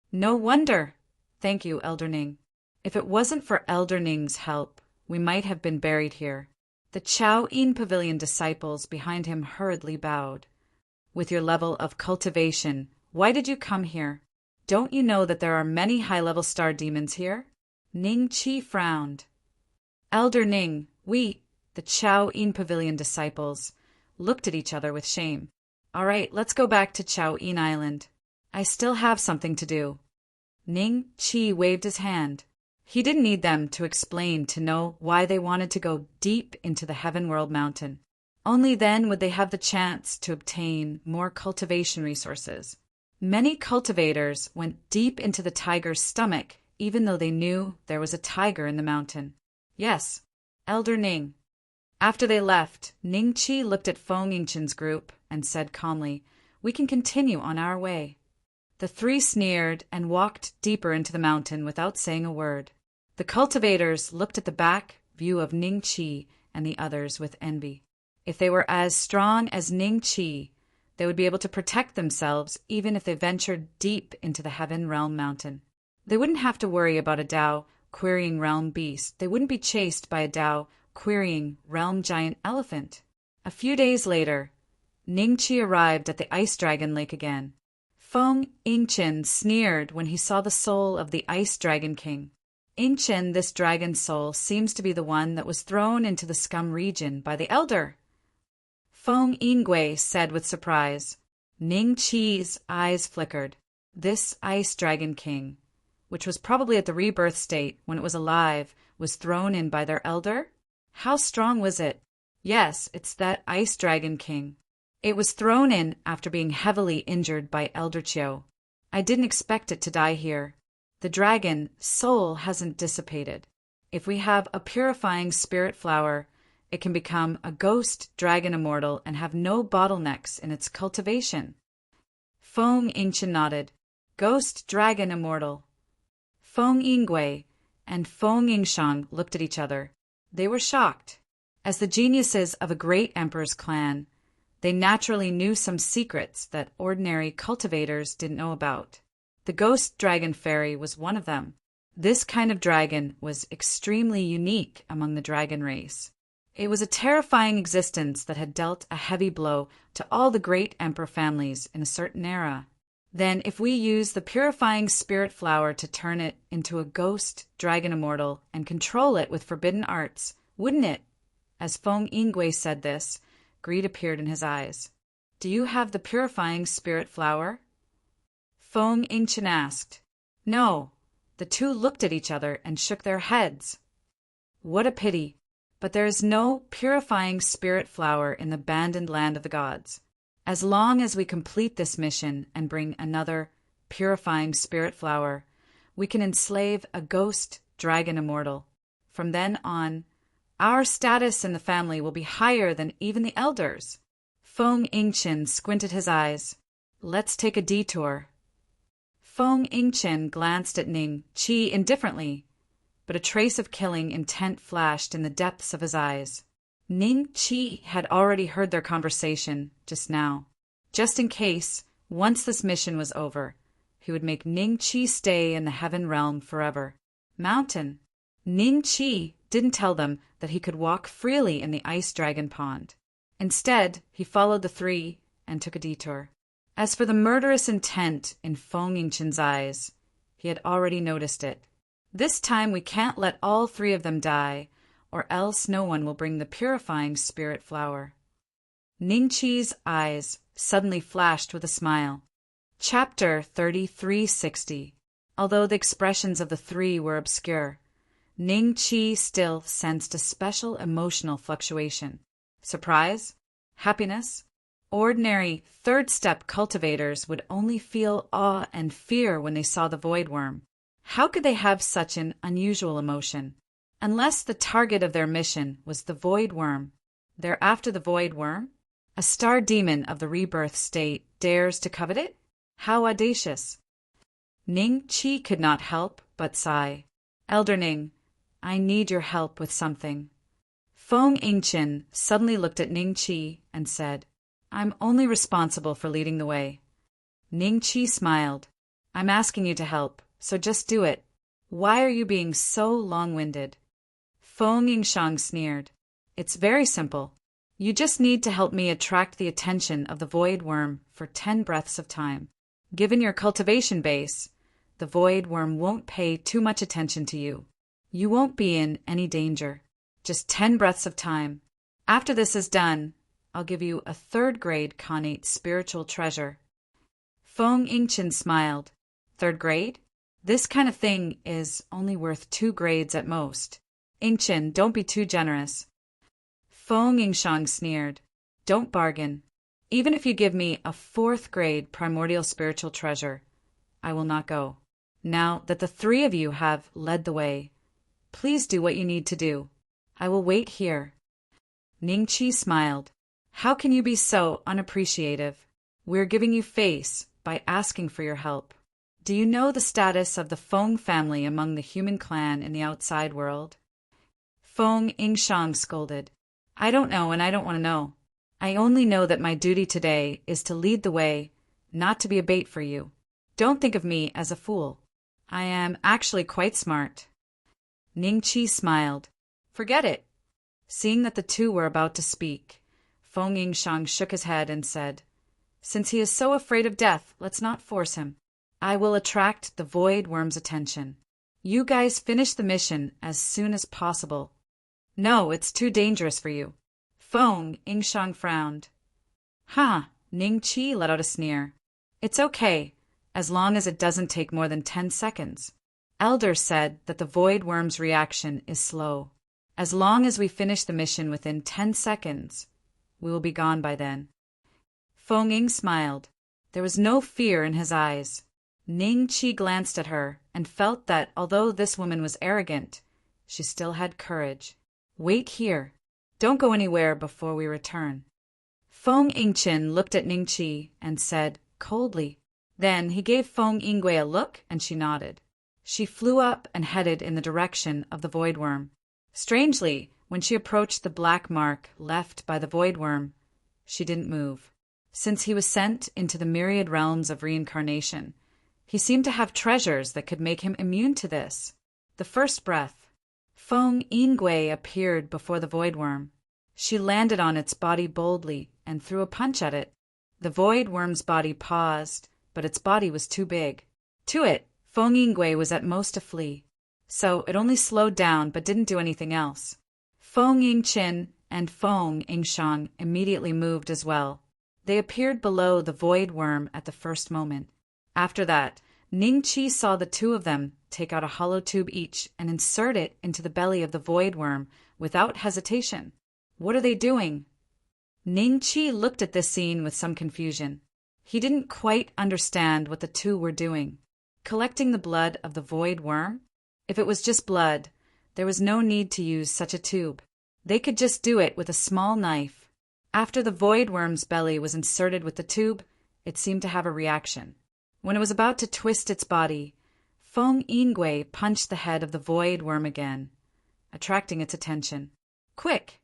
[SPEAKER 1] No wonder. Thank you, Elder Ning. If it wasn't for Elder Ning's help, we might have been buried here. The Chao Yin Pavilion disciples behind him hurriedly bowed. With your level of cultivation, why did you come here? Don't you know that there are many high-level star demons here? Ning Qi frowned. Elder Ning, we the Chao In Pavilion disciples, looked at each other with shame. All right, let's go back to Chao In Island. I still have something to do. Ning Chi waved his hand. He didn't need them to explain to know why they wanted to go deep into the Heaven World Mountain. Only then would they have the chance to obtain more cultivation resources. Many cultivators went deep into the tiger's stomach, even though they knew there was a tiger in the mountain. Yes, Elder Ning. After they left, Ning Chi looked at Feng Yingchen's group and said calmly, "We can continue on our way." The three sneered and walked deeper into the mountain without saying a word. The cultivators looked at the back view of Ning Chi and the others with envy. If they were as strong as Ning Chi, they would be able to protect themselves even if they ventured deep into the Heaven Realm Mountain. They wouldn't have to worry about a Dao querying realm beast. They wouldn't be chased by a Dao querying realm giant elephant. A few days later, Ning Chi arrived at the Ice Dragon Lake again. Feng Yingchen sneered when he saw the soul of the Ice Dragon King. Yingchen, this dragon soul, seems to be the one that was thrown into the scum region by the elder. Feng Yingui said with surprise. Ning Chi's eyes flickered. This Ice Dragon King, which was probably at the rebirth state when it was alive, was thrown in by their elder? How strong was it? Yes, it's that Ice Dragon King. It was thrown in after being heavily injured by Elder Chiu. I didn't expect it to die here. The dragon soul hasn't dissipated. If we have a purifying spirit flower, it can become a ghost dragon immortal and have no bottlenecks in its cultivation. Feng Yingchen nodded. Ghost dragon immortal. Feng Yingui and Feng Yingshang looked at each other. They were shocked. As the geniuses of a great emperor's clan, they naturally knew some secrets that ordinary cultivators didn't know about. The ghost dragon fairy was one of them. This kind of dragon was extremely unique among the dragon race. It was a terrifying existence that had dealt a heavy blow to all the great emperor families in a certain era. Then, if we use the purifying spirit flower to turn it into a ghost dragon immortal and control it with forbidden arts, wouldn't it? As Feng Yingui said this, greed appeared in his eyes. Do you have the purifying spirit flower? Feng Yingchen asked. No. The two looked at each other and shook their heads. What a pity. But there is no purifying spirit flower in the abandoned land of the gods. As long as we complete this mission and bring another purifying spirit flower, we can enslave a ghost dragon immortal. From then on, our status in the family will be higher than even the elders. Feng Yingchen squinted his eyes. Let's take a detour. Feng Yingchen glanced at Ning Chi indifferently, but a trace of killing intent flashed in the depths of his eyes. Ning Chi had already heard their conversation just now. Just in case, once this mission was over, he would make Ning Chi stay in the heaven realm forever. Mountain. Ning Chi didn't tell them that he could walk freely in the ice dragon pond. Instead, he followed the three and took a detour. As for the murderous intent in Feng Yingchen's eyes, he had already noticed it. This time we can't let all three of them die, or else no one will bring the purifying spirit flower. Ning Chi's eyes suddenly flashed with a smile. Chapter 3360. Although the expressions of the three were obscure, Ning Chi still sensed a special emotional fluctuation. Surprise? Happiness? Ordinary third-step cultivators would only feel awe and fear when they saw the void worm. How could they have such an unusual emotion? Unless the target of their mission was the void worm. They're after the void worm? A star demon of the rebirth state dares to covet it? How audacious! Ning Chi could not help but sigh. Elder Ning, I need your help with something. Feng Yingchen suddenly looked at Ning Chi and said, I'm only responsible for leading the way. Ning Chi smiled. I'm asking you to help, so just do it. Why are you being so long-winded? Feng Yingshang sneered. It's very simple. You just need to help me attract the attention of the void worm for 10 breaths of time. Given your cultivation base, the void worm won't pay too much attention to you. You won't be in any danger. Just 10 breaths of time. After this is done, I'll give you a third-grade connate spiritual treasure. Feng Yingchen smiled. Third grade? This kind of thing is only worth 2 grades at most. Yingchen, don't be too generous. Feng Yingshang sneered. Don't bargain. Even if you give me a 4th-grade primordial spiritual treasure, I will not go. Now that the 3 of you have led the way, please do what you need to do. I will wait here. Ningqi smiled. How can you be so unappreciative? We're giving you face by asking for your help. Do you know the status of the Feng family among the human clan in the outside world? Feng Yingshang scolded. I don't know, and I don't want to know. I only know that my duty today is to lead the way, not to be a bait for you. Don't think of me as a fool. I am actually quite smart. Ningqi smiled. Forget it. Seeing that the 2 were about to speak, Feng Yingshang shook his head and said, Since he is so afraid of death, let's not force him. I will attract the Void Worm's attention. You guys finish the mission as soon as possible. No, it's too dangerous for you. Feng Yingshang frowned. Huh, Ningqi let out a sneer. It's okay, as long as it doesn't take more than 10 seconds. Elders said that the Void Worm's reaction is slow. As long as we finish the mission within 10 seconds, we will be gone by then. Feng Ying smiled. There was no fear in his eyes. Ningqi glanced at her and felt that although this woman was arrogant, she still had courage. Wait here. Don't go anywhere before we return. Feng Yingchen looked at Ningqi and said coldly. Then he gave Feng Yingwei a look and she nodded. She flew up and headed in the direction of the Void Worm. Strangely, when she approached the black mark left by the Void Worm, she didn't move. Since he was sent into the myriad realms of reincarnation, he seemed to have treasures that could make him immune to this. The first breath. Feng Yingwei appeared before the Void Worm. She landed on its body boldly and threw a punch at it. The Void Worm's body paused, but its body was too big. To it, Feng Yingwei was at most a flea, so it only slowed down but didn't do anything else. Feng Yingchen and Feng Yingshang immediately moved as well. They appeared below the Void Worm at the first moment. After that, Ningqi saw the 2 of them take out a hollow tube each and insert it into the belly of the Void Worm without hesitation. What are they doing? Ningqi looked at this scene with some confusion. He didn't quite understand what the 2 were doing. Collecting the blood of the Void Worm? If it was just blood, there was no need to use such a tube. They could just do it with a small knife. After the Void Worm's belly was inserted with the tube, it seemed to have a reaction. When it was about to twist its body, Feng Yingwei punched the head of the Void Worm again, attracting its attention. Quick!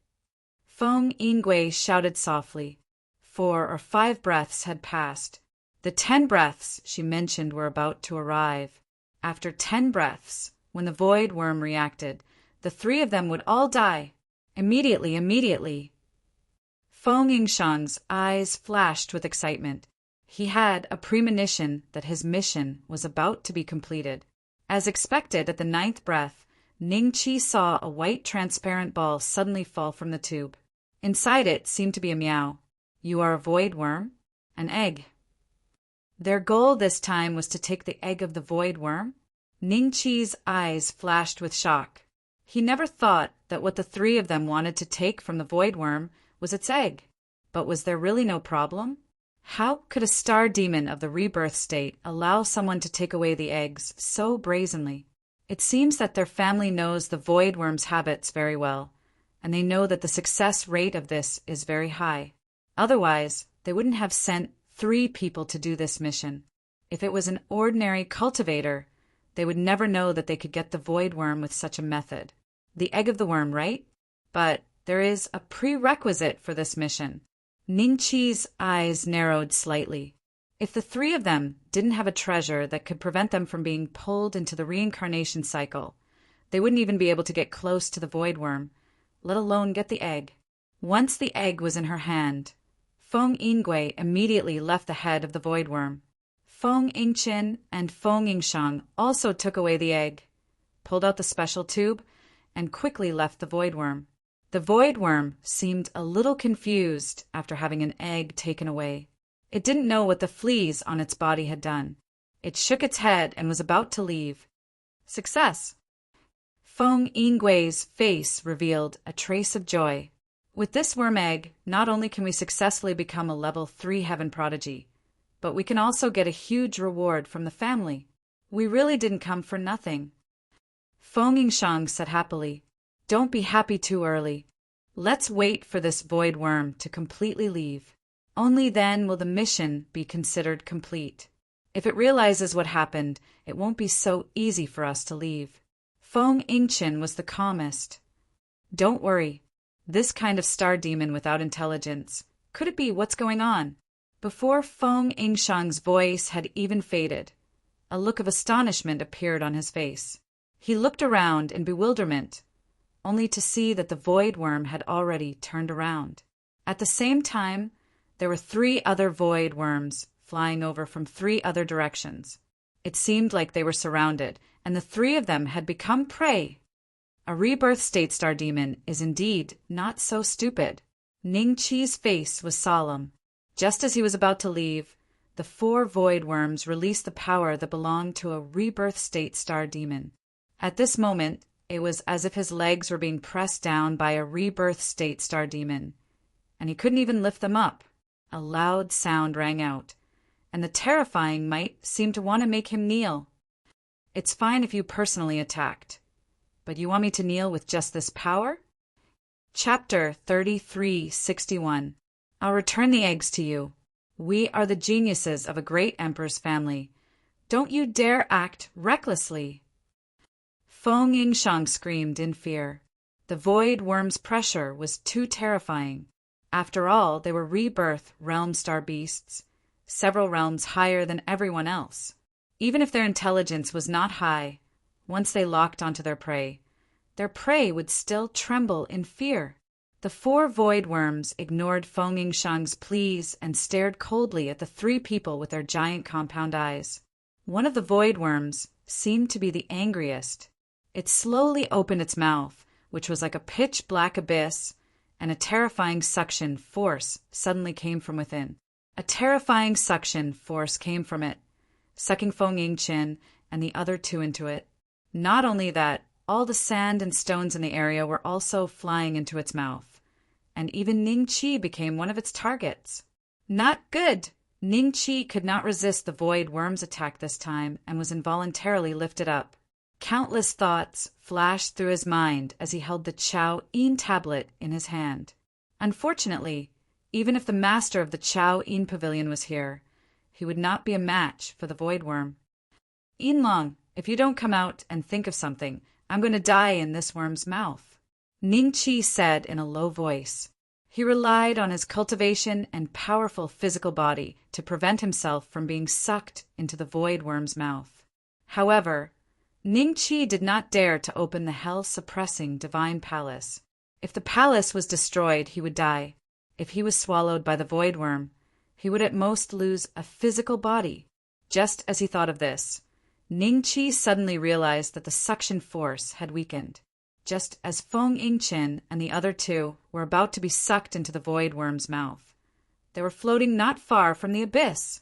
[SPEAKER 1] Feng Yingwei shouted softly. 4 or 5 breaths had passed. The 10 breaths she mentioned were about to arrive. After 10 breaths, when the Void Worm reacted, the 3 of them would all die. Immediately. Feng Yingshang's eyes flashed with excitement. He had a premonition that his mission was about to be completed. As expected, at the 9th breath, Ningqi saw a white transparent ball suddenly fall from the tube. Inside it seemed to be a meow. You are a Void Worm? An egg. Their goal this time was to take the egg of the Void Worm? Ningqi's eyes flashed with shock. He never thought that what the 3 of them wanted to take from the Void Worm was its egg. But was there really no problem? How could a star demon of the rebirth state allow someone to take away the eggs so brazenly? It seems that their family knows the Void Worm's habits very well, and they know that the success rate of this is very high. Otherwise, they wouldn't have sent 3 people to do this mission. If it was an ordinary cultivator, they would never know that they could get the Void Worm with such a method. The egg of the worm, right? But there is a prerequisite for this mission. Ningqi's eyes narrowed slightly. If the 3 of them didn't have a treasure that could prevent them from being pulled into the reincarnation cycle, they wouldn't even be able to get close to the Void Worm, let alone get the egg. Once the egg was in her hand, Feng Yingwei immediately left the head of the Void Worm. Feng Yingchen and Feng Yingshang also took away the egg, pulled out the special tube, and quickly left the Void Worm. The void worm seemed a little confused after having an egg taken away. It didn't know what the fleas on its body had done. It shook its head and was about to leave. Success! Feng Yinggui's face revealed a trace of joy. With this worm egg, not only can we successfully become a level 3 heaven prodigy, but we can also get a huge reward from the family. We really didn't come for nothing. Feng Yingshang said happily, "Don't be happy too early. Let's wait for this void worm to completely leave. Only then will the mission be considered complete. If it realizes what happened, it won't be so easy for us to leave." Feng Yingchen was the calmest. "Don't worry. This kind of star demon without intelligence. Could it be what's going on?" Before Feng Yingshang's voice had even faded, a look of astonishment appeared on his face. He looked around in bewilderment, only to see that the void worm had already turned around. At the same time, there were 3 other void worms flying over from 3 other directions. It seemed like they were surrounded, and the 3 of them had become prey. A rebirth state star demon is indeed not so stupid. Ning Qi's face was solemn. Just as he was about to leave, the 4 void worms released the power that belonged to a rebirth state star demon. At this moment, it was as if his legs were being pressed down by a rebirth state star demon, and he couldn't even lift them up. A loud sound rang out, and the terrifying might seemed to want to make him kneel. "It's fine if you personally attacked, but you want me to kneel with just this power?" Chapter 3361. I'll return the eggs to you. We are the geniuses of a great emperor's family. Don't you dare act recklessly. Feng Yingshang screamed in fear. The void worm's pressure was too terrifying. After all, they were rebirth realm star beasts, several realms higher than everyone else. Even if their intelligence was not high, once they locked onto their prey would still tremble in fear. The 4 void worms ignored Feng Yingshang's pleas and stared coldly at the 3 people with their giant compound eyes. One of the void worms seemed to be the angriest. It slowly opened its mouth, which was like a pitch-black abyss, and a terrifying suction force suddenly came from within. A terrifying suction force came from it, sucking Feng Yingchen and the other 2 into it. Not only that, all the sand and stones in the area were also flying into its mouth, and even Ning Qi became one of its targets. Not good! Ning Qi could not resist the void worm's attack this time and was involuntarily lifted up. Countless thoughts flashed through his mind as he held the Chao Yin tablet in his hand. Unfortunately, even if the master of the Chao Yin pavilion was here, he would not be a match for the void worm. "Yinlong, if you don't come out and think of something, I'm going to die in this worm's mouth," Ning Qi said in a low voice. He relied on his cultivation and powerful physical body to prevent himself from being sucked into the void worm's mouth. However, Ning Qi did not dare to open the hell-suppressing divine palace. If the palace was destroyed, he would die. If he was swallowed by the void worm, he would at most lose a physical body. Just as he thought of this, Ning Qi suddenly realized that the suction force had weakened. Just as Feng Yingchen and the other 2 were about to be sucked into the void worm's mouth, they were floating not far from the abyss.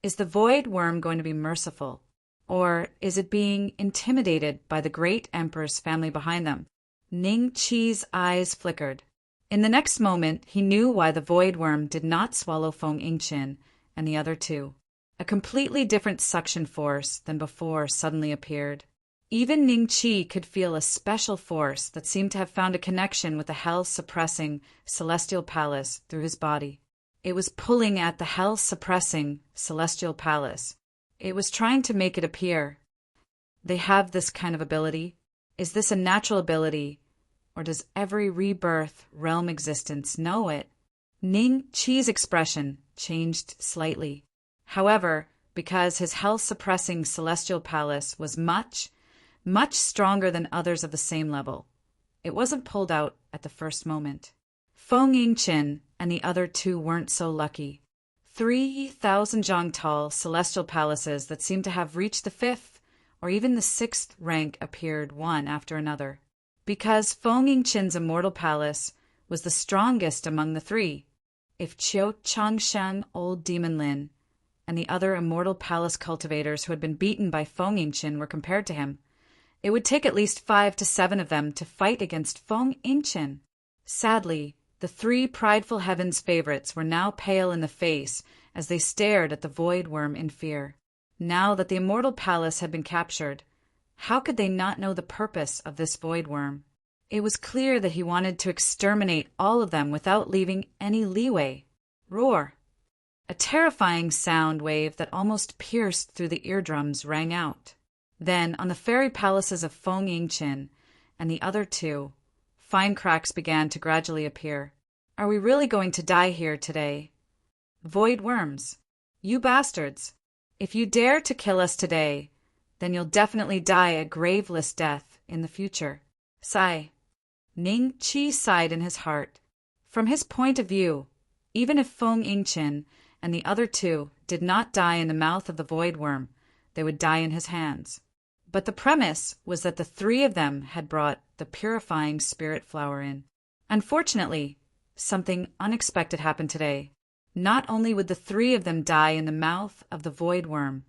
[SPEAKER 1] Is the void worm going to be merciful? Or is it being intimidated by the great emperor's family behind them? Ning Qi's eyes flickered. In the next moment, he knew why the void worm did not swallow Feng Yingchen and the other 2. A completely different suction force than before suddenly appeared. Even Ning Qi could feel a special force that seemed to have found a connection with the hell-suppressing celestial palace through his body. It was pulling at the hell-suppressing celestial palace. It was trying to make it appear. They have this kind of ability. Is this a natural ability, or does every rebirth realm existence know it? Ning Qi's expression changed slightly. However, because his hell-suppressing celestial palace was much stronger than others of the same level, it wasn't pulled out at the first moment. Feng Yingchen and the other 2 weren't so lucky. 3,000 zhang tall celestial palaces that seemed to have reached the 5th or even the 6th rank appeared one after another. Because Feng Yingqin's immortal palace was the strongest among the three. If Qiu Changshan, old Demon Lin, and the other immortal palace cultivators who had been beaten by Feng Yingqin were compared to him, it would take at least 5 to 7 of them to fight against Feng Yingqin. Sadly, the three prideful heaven's favorites were now pale in the face as they stared at the void worm in fear. Now that the immortal palace had been captured, how could they not know the purpose of this void worm? It was clear that he wanted to exterminate all of them without leaving any leeway. Roar! A terrifying sound wave that almost pierced through the eardrums rang out. Then, on the fairy palaces of Feng Yingqin and the other two, fine cracks began to gradually appear. Are we really going to die here today? Void worms, you bastards! If you dare to kill us today, then you'll definitely die a graveless death in the future. Sigh. Ning Qi sighed in his heart. From his point of view, even if Feng Yingqin and the other two did not die in the mouth of the void worm, they would die in his hands. But the premise was that the three of them had brought the purifying spirit flower in. Unfortunately, something unexpected happened today. Not only would the three of them die in the mouth of the void worm,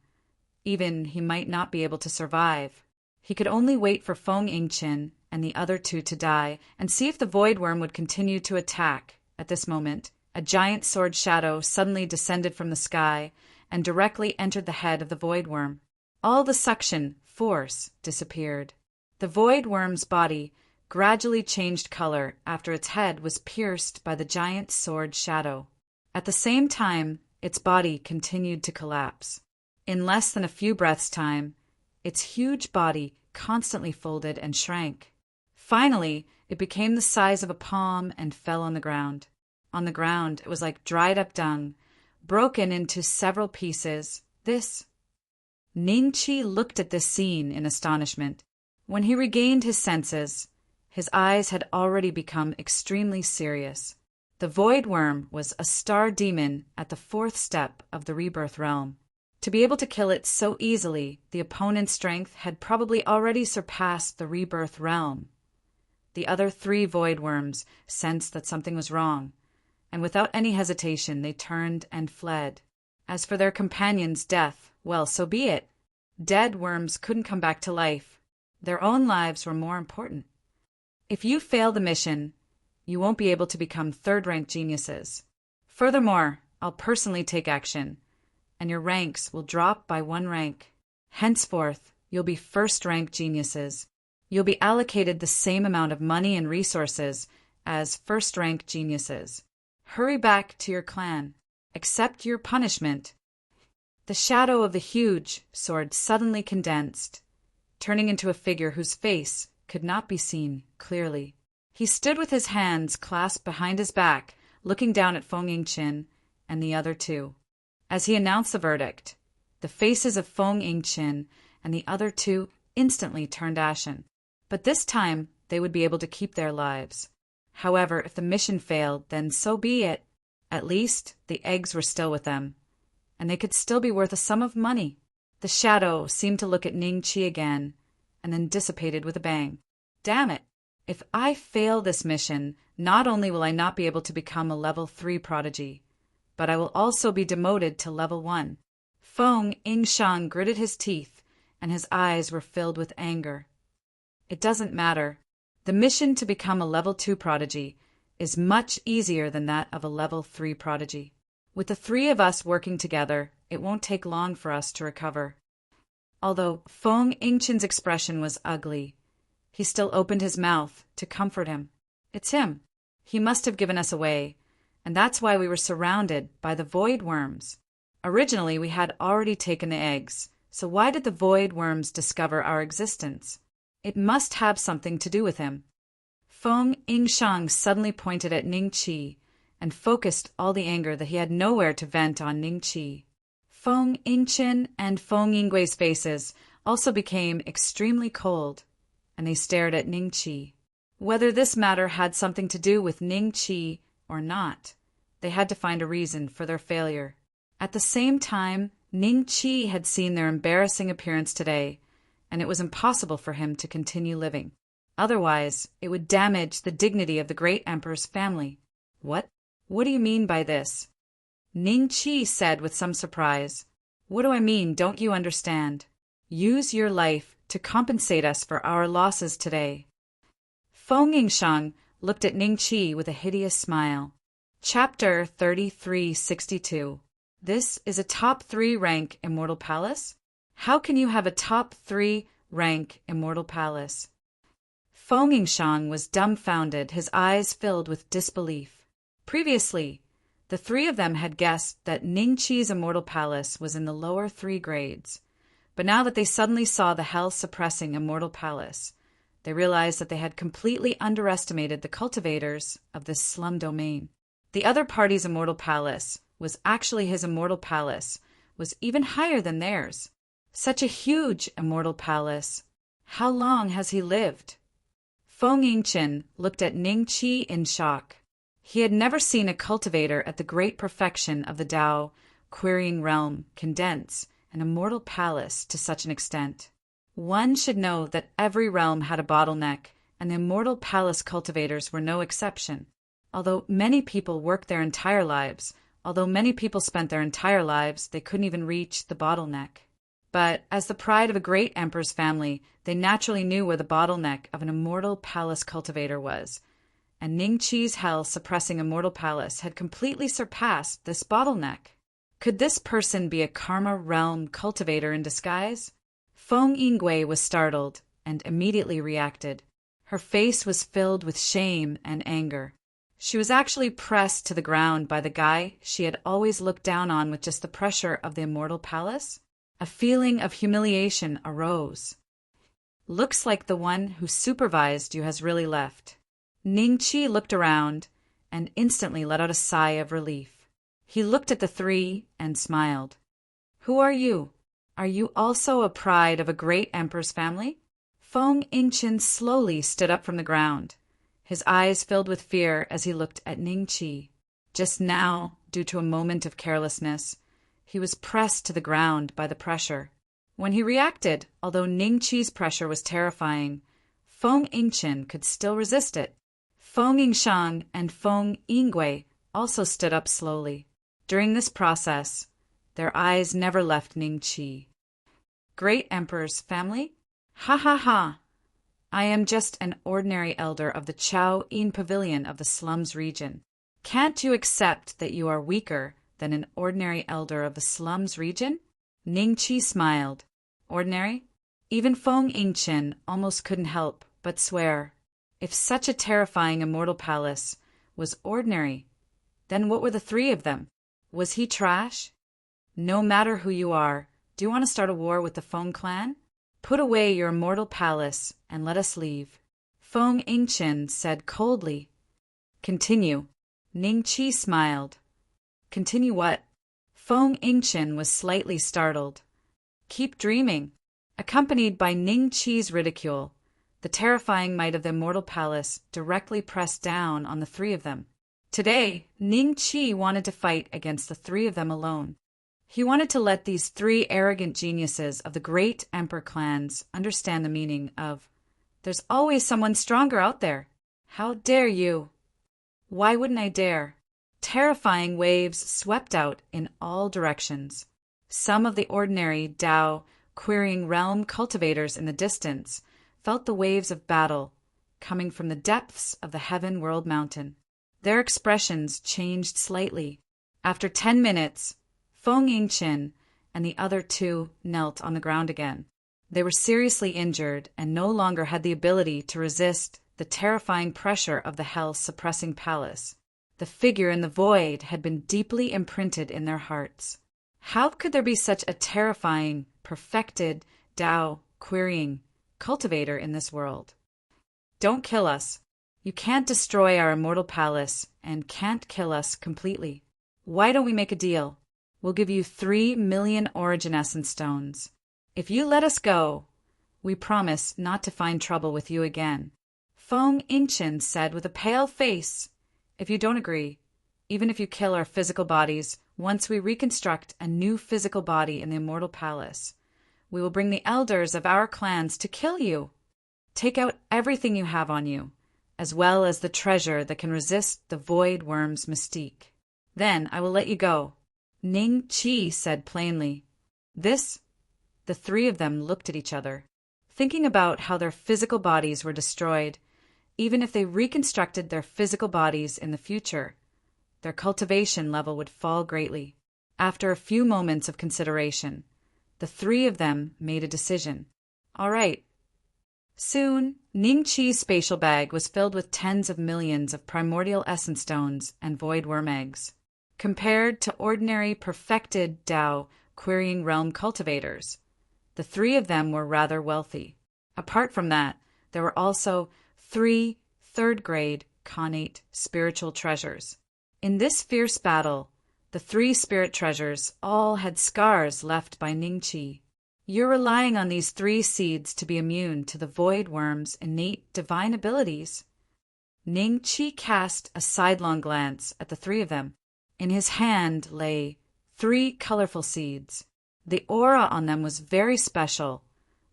[SPEAKER 1] even he might not be able to survive. He could only wait for Feng Yingqin and the other two to die and see if the void worm would continue to attack. At this moment, a giant sword shadow suddenly descended from the sky and directly entered the head of the void worm. All the suction force disappeared. The void worm's body gradually changed color after its head was pierced by the giant sword shadow. At the same time, its body continued to collapse. In less than a few breaths' time, its huge body constantly folded and shrank. Finally, it became the size of a palm and fell on the ground. On the ground, it was like dried-up dung, broken into several pieces. Ning Qi looked at this scene in astonishment. When he regained his senses, his eyes had already become extremely serious. The void worm was a star demon at the 4th step of the rebirth realm. To be able to kill it so easily, the opponent's strength had probably already surpassed the rebirth realm. The other 3 void worms sensed that something was wrong, and without any hesitation they turned and fled. As for their companion's death, well, so be it. Dead worms couldn't come back to life. Their own lives were more important. If you fail the mission, you won't be able to become 3rd-rank geniuses. Furthermore, I'll personally take action, and your ranks will drop by 1 rank. Henceforth, you'll be 1st-rank geniuses. You'll be allocated the same amount of money and resources as 1st-rank geniuses. Hurry back to your clan. Accept your punishment. The shadow of the huge sword suddenly condensed, turning into a figure whose face could not be seen clearly. He stood with his hands clasped behind his back, looking down at Feng Yingqin and the other two. As he announced the verdict, the faces of Feng Yingqin and the other two instantly turned ashen. But this time, they would be able to keep their lives. However, if the mission failed, then so be it. At least, the eggs were still with them, and they could still be worth a sum of money. The shadow seemed to look at Ning Qi again, and then dissipated with a bang. Damn it! If I fail this mission, not only will I not be able to become a level 3 prodigy, but I will also be demoted to level 1. Feng Yingshang gritted his teeth, and his eyes were filled with anger. It doesn't matter. The mission to become a level 2 prodigy is much easier than that of a level 3 prodigy. With the 3 of us working together, it won't take long for us to recover. Although Feng Yingqin's expression was ugly, he still opened his mouth to comfort him. It's him. He must have given us away, and that's why we were surrounded by the void worms. Originally, we had already taken the eggs, so why did the void worms discover our existence? It must have something to do with him. Feng Yingshang suddenly pointed at Ning Qi and focused all the anger that he had nowhere to vent on Ning Qi. Feng Yingqin and Feng Yinggui's faces also became extremely cold, and they stared at Ning Qi. Whether this matter had something to do with Ning Qi or not, they had to find a reason for their failure. At the same time, Ning Qi had seen their embarrassing appearance today, and it was impossible for him to continue living. Otherwise, it would damage the dignity of the great emperor's family. What? What do you mean by this? Ning Qi said with some surprise. What do I mean? Don't you understand? Use your life to compensate us for our losses today. Feng Yingshang looked at Ning Qi with a hideous smile. Chapter 3362. This is a top 3 rank immortal palace? How can you have a top 3 rank immortal palace? Feng Yingshang was dumbfounded, his eyes filled with disbelief. Previously, the 3 of them had guessed that Ning Qi's immortal palace was in the lower 3 grades. But now that they suddenly saw the hell-suppressing immortal palace, they realized that they had completely underestimated the cultivators of this slum domain. The other party's immortal palace was actually his immortal palace, was even higher than theirs. Such a huge immortal palace. How long has he lived? Feng Yingchen looked at Ning Qi in shock. He had never seen a cultivator at the great perfection of the Tao, querying realm, condense an immortal palace to such an extent. One should know that every realm had a bottleneck, and the immortal palace cultivators were no exception. Although many people spent their entire lives, they couldn't even reach the bottleneck. But as the pride of a great emperor's family, they naturally knew where the bottleneck of an immortal palace cultivator was, and Ning Qi's hell-suppressing immortal palace had completely surpassed this bottleneck. Could this person be a karma realm cultivator in disguise? Feng Yingui was startled and immediately reacted. Her face was filled with shame and anger. She was actually pressed to the ground by the guy she had always looked down on with just the pressure of the immortal palace. A feeling of humiliation arose. Looks like the one who supervised you has really left. Ning Qi looked around and instantly let out a sigh of relief. He looked at the 3 and smiled. Who are you? Are you also a pride of a great emperor's family? Feng Yingchen slowly stood up from the ground, his eyes filled with fear as he looked at Ning Qi. Just now, due to a moment of carelessness, he was pressed to the ground by the pressure. When he reacted, although Ning Qi's pressure was terrifying, Feng Yingchen could still resist it. Feng Yingshang and Feng Yingui also stood up slowly. During this process, their eyes never left Ning Qi. Great Emperor's family? Ha ha ha! I am just an ordinary elder of the Chao Yin Pavilion of the slums region. Can't you accept that you are weaker than an ordinary elder of the slums region? Ning Qi smiled. Ordinary? Even Feng Yingchen almost couldn't help but swear. If such a terrifying immortal palace was ordinary, then what were the 3 of them? Was he trash? No matter who you are, do you want to start a war with the Feng clan? Put away your immortal palace and let us leave. Feng Yingchen said coldly. Continue. Ning Qi smiled. Continue what? Feng Yingchen was slightly startled. Keep dreaming. Accompanied by Ning Qi's ridicule, the terrifying might of the immortal palace directly pressed down on the 3 of them. Today, Ning Qi wanted to fight against the 3 of them alone. He wanted to let these 3 arrogant geniuses of the great emperor clans understand the meaning of, there's always someone stronger out there. How dare you? Why wouldn't I dare? Terrifying waves swept out in all directions. Some of the ordinary Tao, querying realm cultivators in the distance felt the waves of battle coming from the depths of the Heaven World Mountain. Their expressions changed slightly. After 10 minutes, Feng Yingchen and the other 2 knelt on the ground again. They were seriously injured and no longer had the ability to resist the terrifying pressure of the hell-suppressing palace. The figure in the void had been deeply imprinted in their hearts. How could there be such a terrifying, perfected, Tao, querying cultivator in this world? Don't kill us. You can't destroy our immortal palace and can't kill us completely. Why don't we make a deal? We'll give you 3 million origin essence stones. If you let us go, we promise not to find trouble with you again. Feng Yingchen said with a pale face. If you don't agree, even if you kill our physical bodies, once we reconstruct a new physical body in the immortal palace, we will bring the elders of our clans to kill you. Take out everything you have on you, as well as the treasure that can resist the void worm's mystique. Then I will let you go." Ning Chi said plainly. The three of them looked at each other, thinking about how their physical bodies were destroyed. Even if they reconstructed their physical bodies in the future, their cultivation level would fall greatly. After a few moments of consideration, the three of them made a decision. All right. Soon, Ning Chi's spatial bag was filled with tens of millions of primordial essence stones and void worm eggs. Compared to ordinary perfected Tao querying realm cultivators, the three of them were rather wealthy. Apart from that, there were also 3 third-grade connate spiritual treasures. In this fierce battle, the 3 spirit treasures all had scars left by Ning Chi. You're relying on these 3 seeds to be immune to the void worm's innate divine abilities. Ning Chi cast a sidelong glance at the 3 of them. In his hand lay 3 colorful seeds. The aura on them was very special,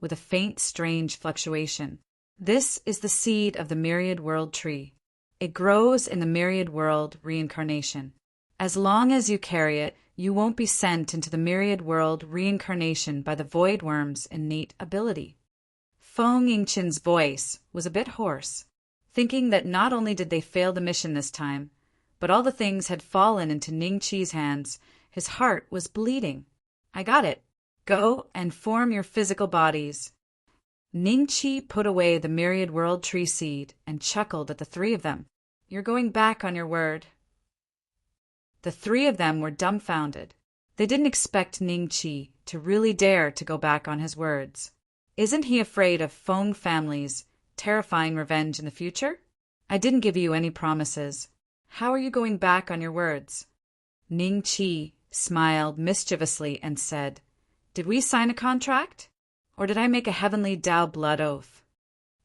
[SPEAKER 1] with a faint, strange fluctuation. This is the seed of the Myriad World Tree. It grows in the Myriad World reincarnation. As long as you carry it, you won't be sent into the Myriad World reincarnation by the void worm's innate ability. Feng Yingqin's voice was a bit hoarse, thinking that not only did they fail the mission this time, but all the things had fallen into Ning Chi's hands. His heart was bleeding. "I got it. Go and form your physical bodies." Ning Chi put away the Myriad World Tree seed and chuckled at the 3 of them. "You're going back on your word." The 3 of them were dumbfounded. They didn't expect Ning Chi to really dare to go back on his words. Isn't he afraid of Feng family's terrifying revenge in the future? "I didn't give you any promises. How are you going back on your words?" Ning Chi smiled mischievously and said, "Did we sign a contract? Or did I make a heavenly Tao blood oath?"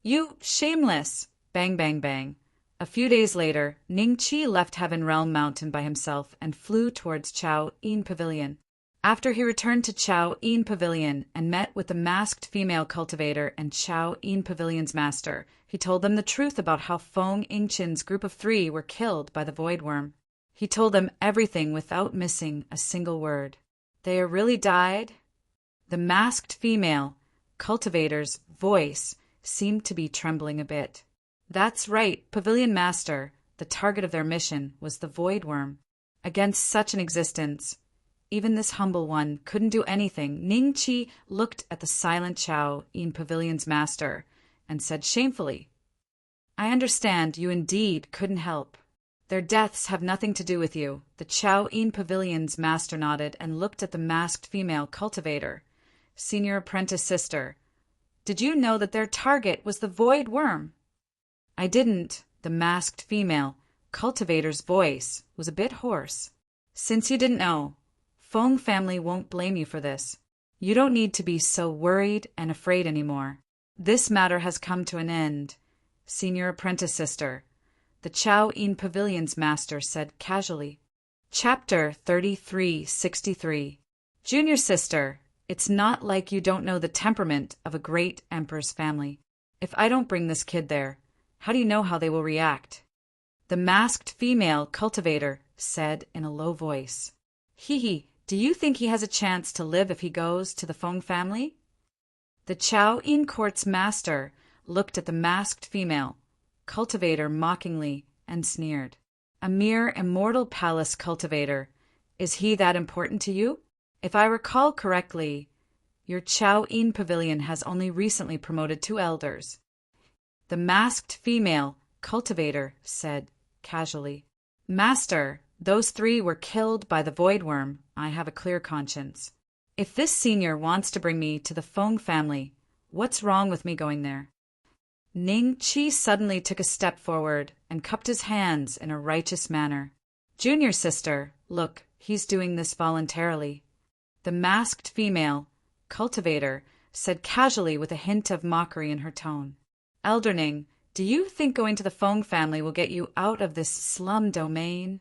[SPEAKER 1] "You shameless!" Bang, bang, bang. A few days later, Ning Chi left Heaven Realm Mountain by himself and flew towards Chao Yin Pavilion. After he returned to Chao Yin Pavilion and met with the masked female cultivator and Chao Yin Pavilion's master, he told them the truth about how Feng Yingqin's group of 3 were killed by the void worm. He told them everything without missing a single word. "They really died?" The masked female cultivator's voice seemed to be trembling a bit. "That's right, Pavilion Master. The target of their mission was the void worm. Against such an existence, even this humble one couldn't do anything." Ning Chi looked at the silent Chao Yin Pavilion's master and said shamefully, "I understand you indeed couldn't help. Their deaths have nothing to do with you." The Chao Yin Pavilion's master nodded and looked at the masked female cultivator. "Senior apprentice sister, did you know that their target was the void worm?" "I didn't." The masked female cultivator's voice was a bit hoarse. "Since you didn't know, Feng family won't blame you for this. You don't need to be so worried and afraid anymore. This matter has come to an end, senior apprentice sister," the Chao Yin Pavilion's master said casually. Chapter 3363. Junior sister, it's not like you don't know the temperament of a great emperor's family. If I don't bring this kid there, how do you know how they will react?" The masked female cultivator said in a low voice. "Hee, do you think he has a chance to live if he goes to the Feng family?" The Chao Yin court's master looked at the masked female cultivator mockingly and sneered. "A mere immortal palace cultivator. Is he that important to you? If I recall correctly, your Chao Yin Pavilion has only recently promoted 2 elders." The masked female cultivator said casually. "Master, those 3 were killed by the void worm. I have a clear conscience. If this senior wants to bring me to the Feng family, what's wrong with me going there?" Ning Chi suddenly took a step forward and cupped his hands in a righteous manner. "Junior sister, look, he's doing this voluntarily." The masked female cultivator said casually with a hint of mockery in her tone. "Elder Ning, do you think going to the Feng family will get you out of this slum domain?"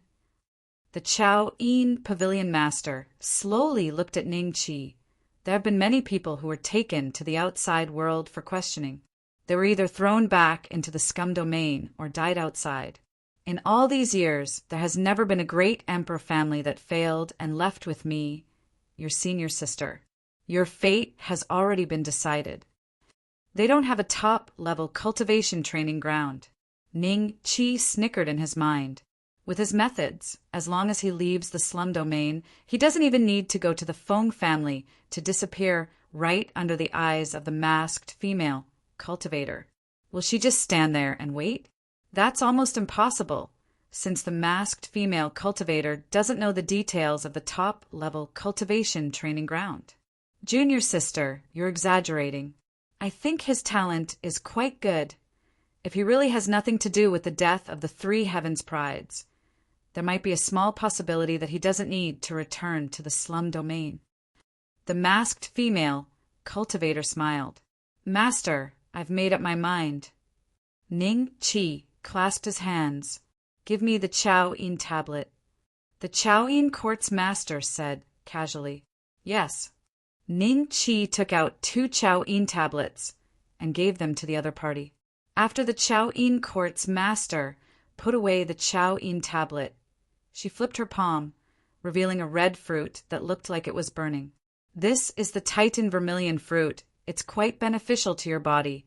[SPEAKER 1] The Chao Yin Pavilion master slowly looked at Ning Chi. There have been many people who were taken to the outside world for questioning. They were either thrown back into the scum domain or died outside. In all these years, there has never been a great emperor family that failed and left with me, your senior sister. Your fate has already been decided. They don't have a top-level cultivation training ground. Ning Qi snickered in his mind. With his methods, as long as he leaves the slum domain, he doesn't even need to go to the Feng family to disappear right under the eyes of the masked female cultivator. Will she just stand there and wait? That's almost impossible, since the masked female cultivator doesn't know the details of the top-level cultivation training ground. Junior sister, you're exaggerating. I think his talent is quite good. If he really has nothing to do with the death of the 3 Heavens Prides, there might be a small possibility that he doesn't need to return to the slum domain. The masked female cultivator smiled. Master, I've made up my mind. Ning Qi clasped his hands. Give me the Chao Yin tablet. The Chao Yin court's master said casually. Yes. Ning Qi took out 2 Chao Yin tablets and gave them to the other party. After the Chao Yin court's master put away the Chao Yin tablet, she flipped her palm, revealing a red fruit that looked like it was burning. This is the Titan vermilion fruit. It's quite beneficial to your body.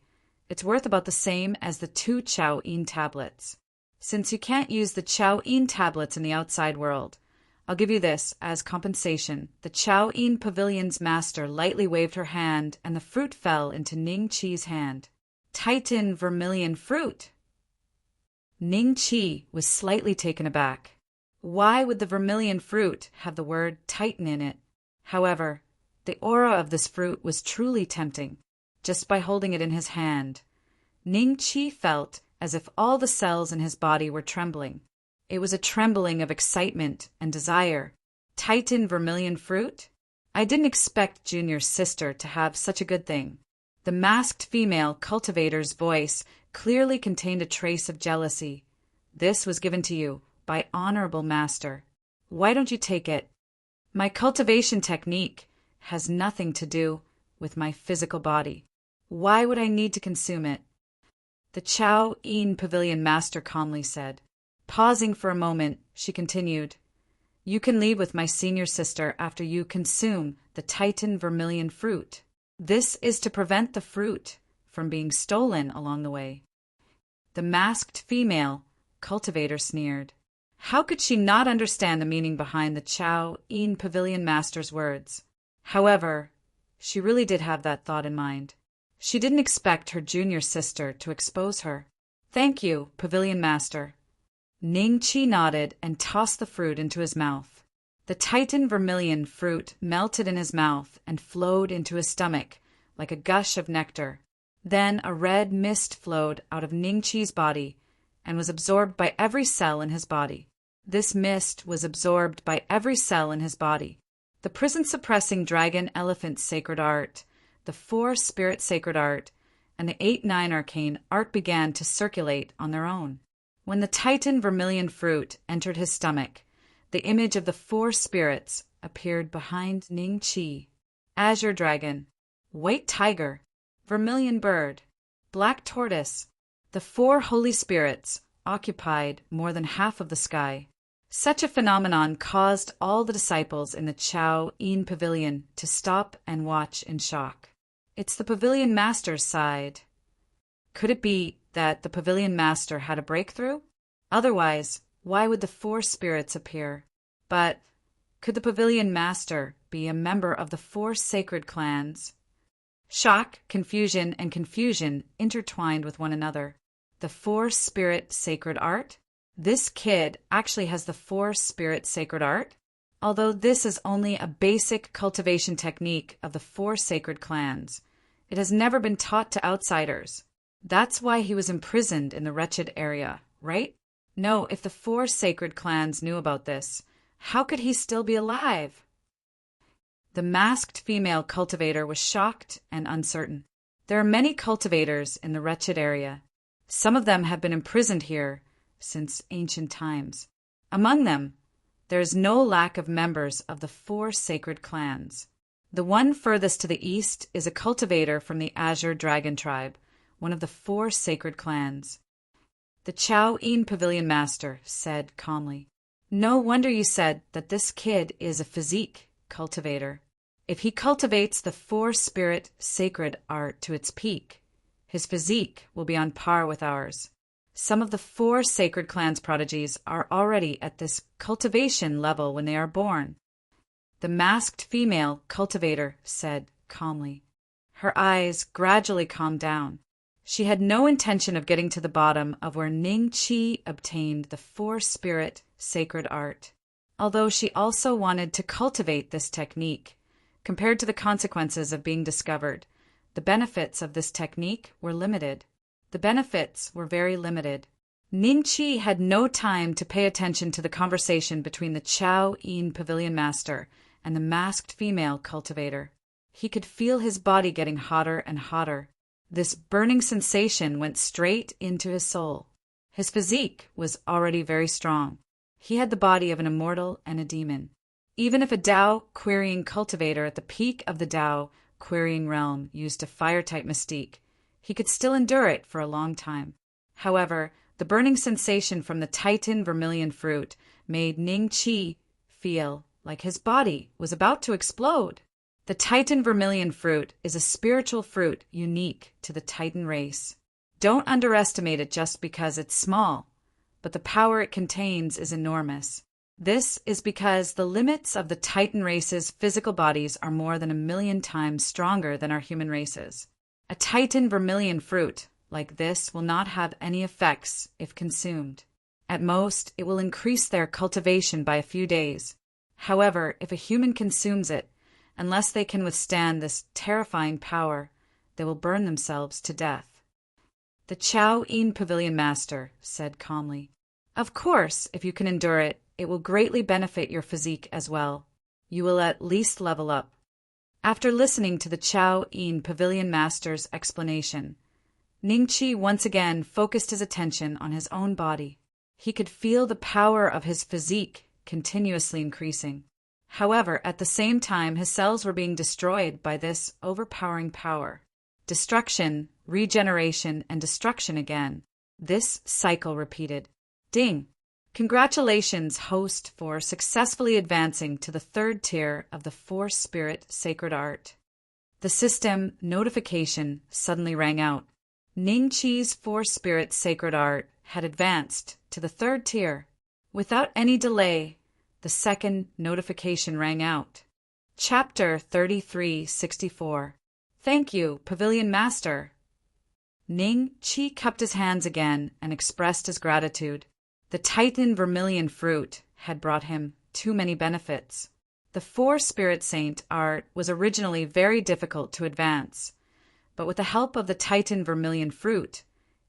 [SPEAKER 1] It's worth about the same as the 2 Chao Yin tablets. Since you can't use the Chao Yin tablets in the outside world, I'll give you this as compensation. The Chao Yin pavilion's master lightly waved her hand, and the fruit fell into Ning Qi's hand. Titan vermilion fruit! Ning Qi was slightly taken aback. Why would the vermilion fruit have the word Titan in it? However, the aura of this fruit was truly tempting. Just by holding it in his hand, Ning Qi felt as if all the cells in his body were trembling. It was a trembling of excitement and desire. Titan vermilion fruit? I didn't expect Junior's sister to have such a good thing. The masked female cultivator's voice clearly contained a trace of jealousy. This was given to you by honorable master. Why don't you take it? My cultivation technique has nothing to do with my physical body. Why would I need to consume it? The Chao Yin pavilion master calmly said. Pausing for a moment, she continued, You can leave with my senior sister after you consume the Titan vermilion fruit. This is to prevent the fruit from being stolen along the way. The masked female cultivator sneered. How could she not understand the meaning behind the Chao Yin pavilion master's words? However, she really did have that thought in mind. She didn't expect her junior sister to expose her. Thank you, pavilion master. Ning Qi nodded and tossed the fruit into his mouth. The Titan vermilion fruit melted in his mouth and flowed into his stomach like a gush of nectar. Then a red mist flowed out of Ning Qi's body and was absorbed by every cell in his body. This mist was absorbed by every cell in his body. The prison-suppressing dragon elephant sacred art, the 4 spirit sacred art, and the 8-9 arcane art began to circulate on their own. When the Titan vermilion fruit entered his stomach, the image of the 4 spirits appeared behind Ning Qi. Azure dragon, white tiger, vermilion bird, black tortoise. The 4 holy spirits occupied more than half of the sky. Such a phenomenon caused all the disciples in the Chao Yin pavilion to stop and watch in shock. It's the pavilion master's side. Could it be that the pavilion master had a breakthrough? Otherwise, why would the 4 spirits appear? But could the pavilion master be a member of the 4 sacred clans? Shock, confusion, and confusion intertwined with one another. The 4 spirit sacred art? This kid actually has the 4 spirit sacred art? Although this is only a basic cultivation technique of the 4 sacred clans, it has never been taught to outsiders. That's why he was imprisoned in the wretched area, right? No, if the 4 sacred clans knew about this, how could he still be alive? The masked female cultivator was shocked and uncertain. There are many cultivators in the wretched area. Some of them have been imprisoned here since ancient times. Among them, there is no lack of members of the 4 sacred clans. The one furthest to the east is a cultivator from the Azure Dragon tribe, one of the 4 sacred clans. The Chow Yin Pavilion Master said calmly, "No wonder you said that this kid is a physique cultivator. If he cultivates the 4-spirit sacred art to its peak, his physique will be on par with ours. Some of the 4 sacred clans' prodigies are already at this cultivation level when they are born." The masked female cultivator said calmly. Her eyes gradually calmed down. She had no intention of getting to the bottom of where Ning Qi obtained the 4-spirit sacred art, although she also wanted to cultivate this technique. Compared to the consequences of being discovered, the benefits of this technique were limited. The benefits were very limited. Ning Qi had no time to pay attention to the conversation between the Chow Yin Pavilion Master and the masked female cultivator. He could feel his body getting hotter and hotter. This burning sensation went straight into his soul. His physique was already very strong. He had the body of an immortal and a demon. Even if a Tao querying cultivator at the peak of the Tao querying realm used a fire-type mystique, he could still endure it for a long time. However, the burning sensation from the Titan vermilion fruit made Ning Qi feel like his body was about to explode. The Titan vermilion fruit is a spiritual fruit unique to the Titan race. Don't underestimate it just because it's small, but the power it contains is enormous. This is because the limits of the Titan race's physical bodies are more than 1,000,000 times stronger than our human races. A Titan vermilion fruit like this will not have any effects if consumed. At most, it will increase their cultivation by a few days. However, if a human consumes it, unless they can withstand this terrifying power, they will burn themselves to death. The Chow Yin Pavilion Master said calmly, "Of course, if you can endure it, it will greatly benefit your physique as well. You will at least level up." After listening to the Chow Yin Pavilion Master's explanation, Ning Qi once again focused his attention on his own body. He could feel the power of his physique continuously increasing. However, at the same time, his cells were being destroyed by this overpowering power. Destruction, regeneration, and destruction again. This cycle repeated. Ding! Congratulations, host, for successfully advancing to the 3rd tier of the 4-spirit sacred art. The system notification suddenly rang out. Ning Qi's 4-spirit sacred art had advanced to the 3rd tier. Without any delay, the second notification rang out. Chapter 3364. Thank you, Pavilion Master. Ning Qi cupped his hands again and expressed his gratitude. The Titan vermilion fruit had brought him too many benefits. The 4-spirit saint art was originally very difficult to advance, but with the help of the Titan vermilion fruit,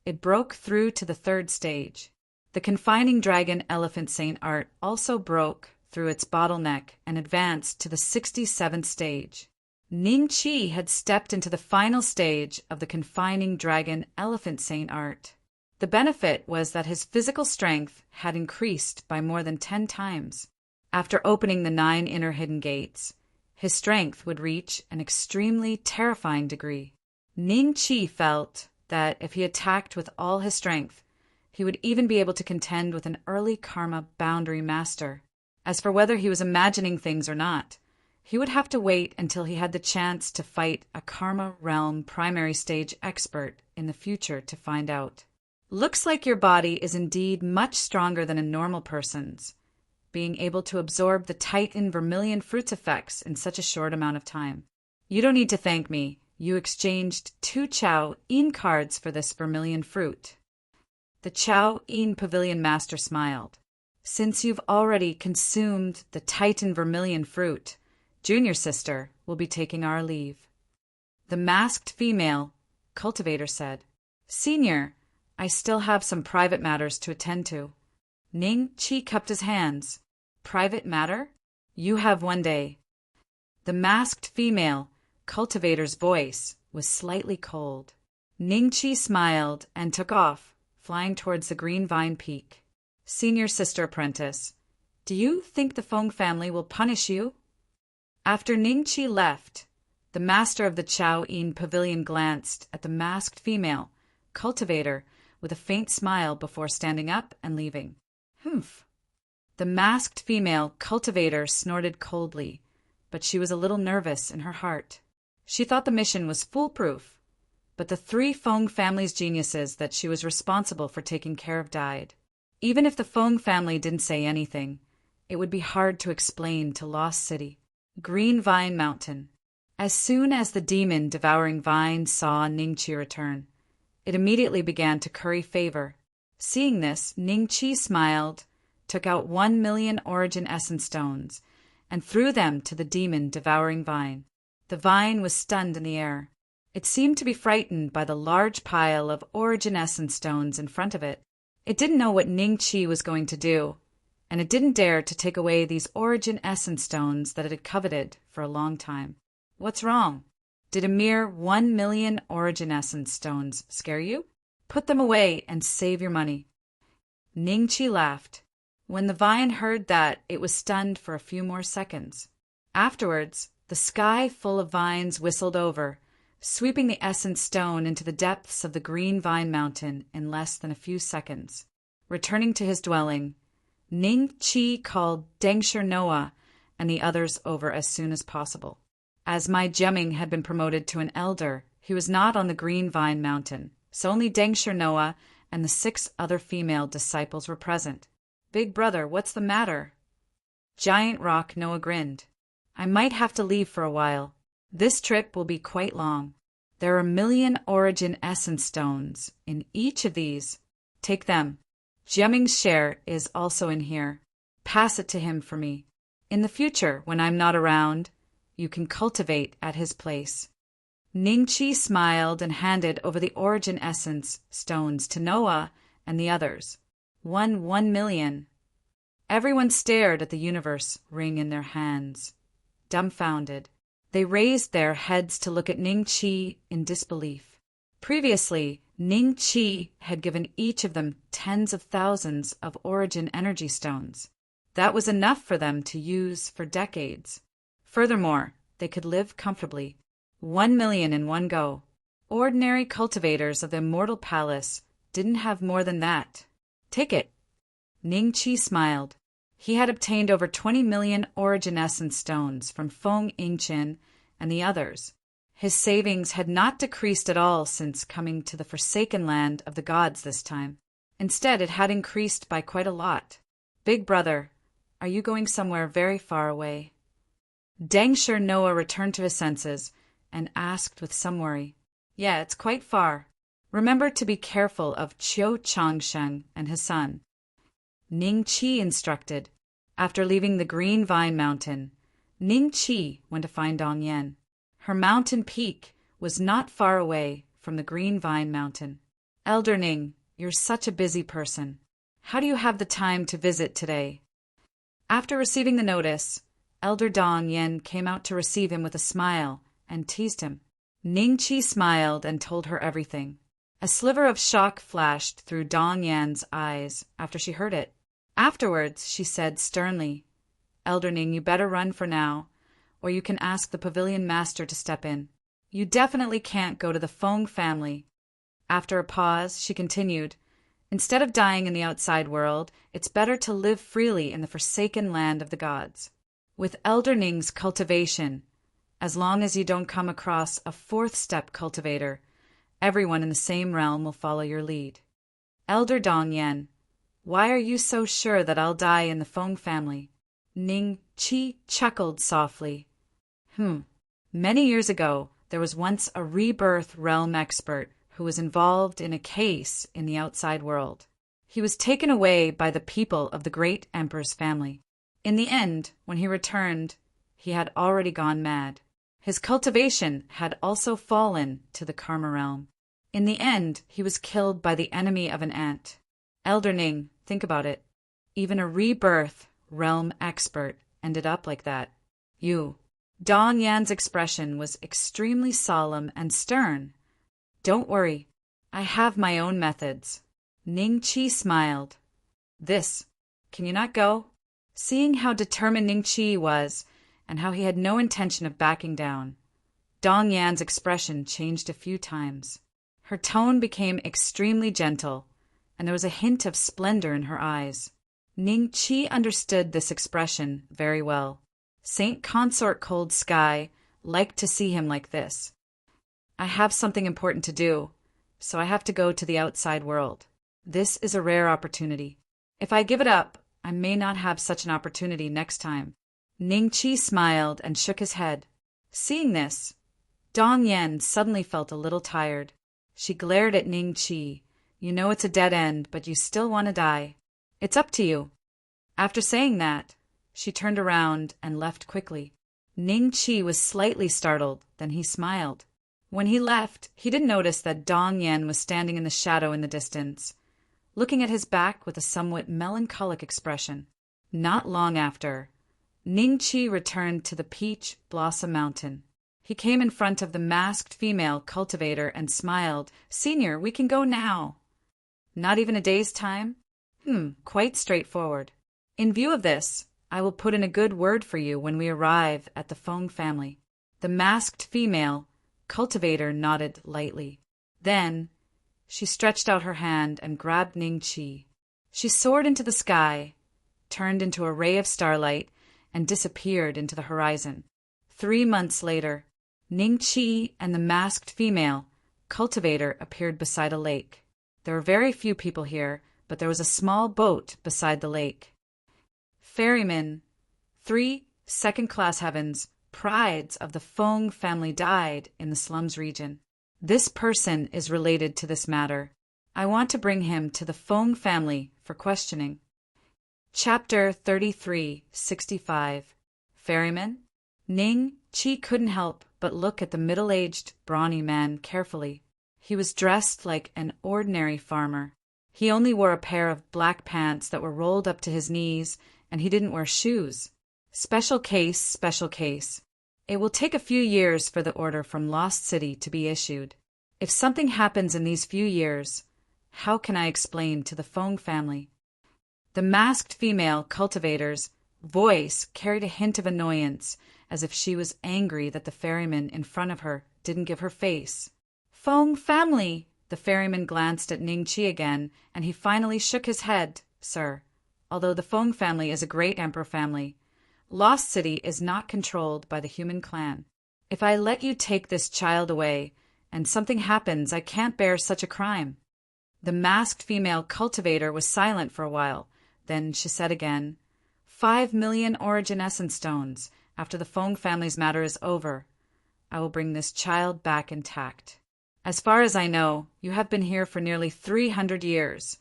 [SPEAKER 1] it broke through to the 3rd stage. The confining dragon elephant saint art also broke through its bottleneck and advanced to the 67th stage. Ning Qi had stepped into the final stage of the confining dragon elephant saint art. The benefit was that his physical strength had increased by more than 10 times. After opening the 9 inner hidden gates, his strength would reach an extremely terrifying degree. Ning Qi felt that if he attacked with all his strength, he would even be able to contend with an early karma boundary master. As for whether he was imagining things or not, he would have to wait until he had the chance to fight a karma realm primary stage expert in the future to find out. Looks like your body is indeed much stronger than a normal person's, being able to absorb the Titan vermilion fruit's effects in such a short amount of time. You don't need to thank me. You exchanged 2 Chow Yin cards for this vermilion fruit. The Chow Yin Pavilion Master smiled. Since you've already consumed the Titan vermilion fruit, Junior Sister will be taking our leave. The masked female cultivator said, Senior, I still have some private matters to attend to. Ning Qi cupped his hands. Private matter? You have 1 day. The masked female cultivator's voice was slightly cold. Ning Qi smiled and took off, flying towards the green vine peak. Senior Sister Apprentice, do you think the Feng family will punish you? After Ning Qi left, the master of the Chow Yin Pavilion glanced at the masked female cultivator with a faint smile before standing up and leaving. Humph. The masked female cultivator snorted coldly, but she was a little nervous in her heart. She thought the mission was foolproof, but the 3 Feng family's geniuses that she was responsible for taking care of died. Even if the Feng family didn't say anything, it would be hard to explain to Lost City. Green Vine Mountain. As soon as the demon devouring vine saw Ningqi return, it immediately began to curry favor. Seeing this, Ningqi smiled, took out 1,000,000 origin essence stones, and threw them to the demon devouring vine. The vine was stunned in the air. It seemed to be frightened by the large pile of origin essence stones in front of it. It didn't know what Ningqi was going to do, and it didn't dare to take away these origin essence stones that it had coveted for a long time. What's wrong? Did a mere 1,000,000 origin essence stones scare you? Put them away and save your money. Ningqi laughed. When the vine heard that, it was stunned for a few more seconds. Afterwards, the sky full of vines whistled over, sweeping the essence stone into the depths of the Green Vine Mountain in less than a few seconds. Returning to his dwelling, Ningqi called Dengshir Noah and the others over as soon as possible. As Mai Jiaming had been promoted to an elder, he was not on the Green Vine Mountain, so only Dengshir Noah and the 6 other female disciples were present. "Big brother, what's the matter?" Giant Rock Noah grinned. "I might have to leave for a while. This trip will be quite long. There are 1,000,000 origin essence stones in each of these. Take them. Jiaming's share is also in here. Pass it to him for me. In the future, when I'm not around, you can cultivate at his place." Ningqi smiled and handed over the origin essence stones to Noah and the others. 1,000,000. Everyone stared at the universe ring in their hands, dumbfounded. They raised their heads to look at Ningqi in disbelief. Previously, Ningqi had given each of them tens of thousands of origin energy stones. That was enough for them to use for decades. Furthermore, they could live comfortably. 1,000,000 in one go. Ordinary cultivators of the Immortal Palace didn't have more than that. Take it. Ningqi smiled. He had obtained over 20,000,000 origin essence stones from Feng Yingqin and the others. His savings had not decreased at all since coming to the forsaken land of the gods this time. Instead, it had increased by quite a lot. "Big brother, are you going somewhere very far away?" Dengshir Noah returned to his senses and asked with some worry. "Yeah, it's quite far. Remember to be careful of Qiu Changsheng and his son." Ningqi instructed. After leaving the Green Vine Mountain, Ningqi went to find Dong Yan. Her mountain peak was not far away from the Green Vine Mountain. "Elder Ning, you're such a busy person. How do you have the time to visit today?" After receiving the notice, Elder Dong Yan came out to receive him with a smile and teased him. Ningqi smiled and told her everything. A sliver of shock flashed through Dong Yan's eyes after she heard it. Afterwards, she said sternly, "Elder Ning, you better run for now, or you can ask the pavilion master to step in. You definitely can't go to the Feng family." After a pause, she continued, "Instead of dying in the outside world, it's better to live freely in the forsaken land of the gods. With Elder Ning's cultivation, as long as you don't come across a 4th step cultivator, everyone in the same realm will follow your lead. Elder Dong Yan, why are you so sure that I'll die in the Feng family?" Ningqi chuckled softly. Many years ago, there was once a rebirth realm expert who was involved in a case in the outside world. He was taken away by the people of the great emperor's family. In the end, when he returned, he had already gone mad. His cultivation had also fallen to the karma realm. In the end, he was killed by the enemy of an ant. Elder Ning, think about it. Even a rebirth realm expert ended up like that. You. Dong Yan's expression was extremely solemn and stern. "Don't worry. I have my own methods." Ningqi smiled. "This. Can you not go?" Seeing how determined Ningqi was and how he had no intention of backing down, Dong Yan's expression changed a few times. Her tone became extremely gentle, and there was a hint of splendor in her eyes. Ning Qi understood this expression very well. Saint Consort Cold Sky liked to see him like this. I have something important to do, so I have to go to the outside world. This is a rare opportunity. If I give it up, I may not have such an opportunity next time. Ning Qi smiled and shook his head. Seeing this, Dong Yen suddenly felt a little tired. She glared at Ning Qi. You know it's a dead end, but you still want to die. It's up to you. After saying that, she turned around and left quickly. Ning Qi was slightly startled, then he smiled. When he left, he didn't notice that Dong Yen was standing in the shadow in the distance, looking at his back with a somewhat melancholic expression. Not long after, Ning Qi returned to the Peach Blossom Mountain. He came in front of the masked female cultivator and smiled. Senior, we can go now. Not even a day's time? Quite straightforward. In view of this, I will put in a good word for you when we arrive at the Feng family. The masked female cultivator nodded lightly. Then, she stretched out her hand and grabbed Ning Qi. She soared into the sky, turned into a ray of starlight, and disappeared into the horizon. 3 months later, Ning Qi and the masked female cultivator appeared beside a lake. There were very few people here, but there was a small boat beside the lake. Ferryman, 3 second-class heavens, prides of the Feng family died in the slums region. This person is related to this matter. I want to bring him to the Feng family for questioning. Chapter 3365. Ferryman? Ning Qi couldn't help but look at the middle-aged, brawny man carefully. He was dressed like an ordinary farmer. He only wore a pair of black pants that were rolled up to his knees, and he didn't wear shoes. Special case, special case. It will take a few years for the order from Lost City to be issued. If something happens in these few years, how can I explain to the Feng family? The masked female cultivator's voice carried a hint of annoyance, as if she was angry that the ferryman in front of her didn't give her face. Feng family! The ferryman glanced at Ning Qi again, and he finally shook his head. Sir, although the Feng family is a great emperor family, Lost City is not controlled by the human clan. If I let you take this child away, and something happens, I can't bear such a crime. The masked female cultivator was silent for a while. Then she said again, 5 million origin essence stones. After the Feng family's matter is over, I will bring this child back intact. As far as I know, you have been here for nearly 300 years,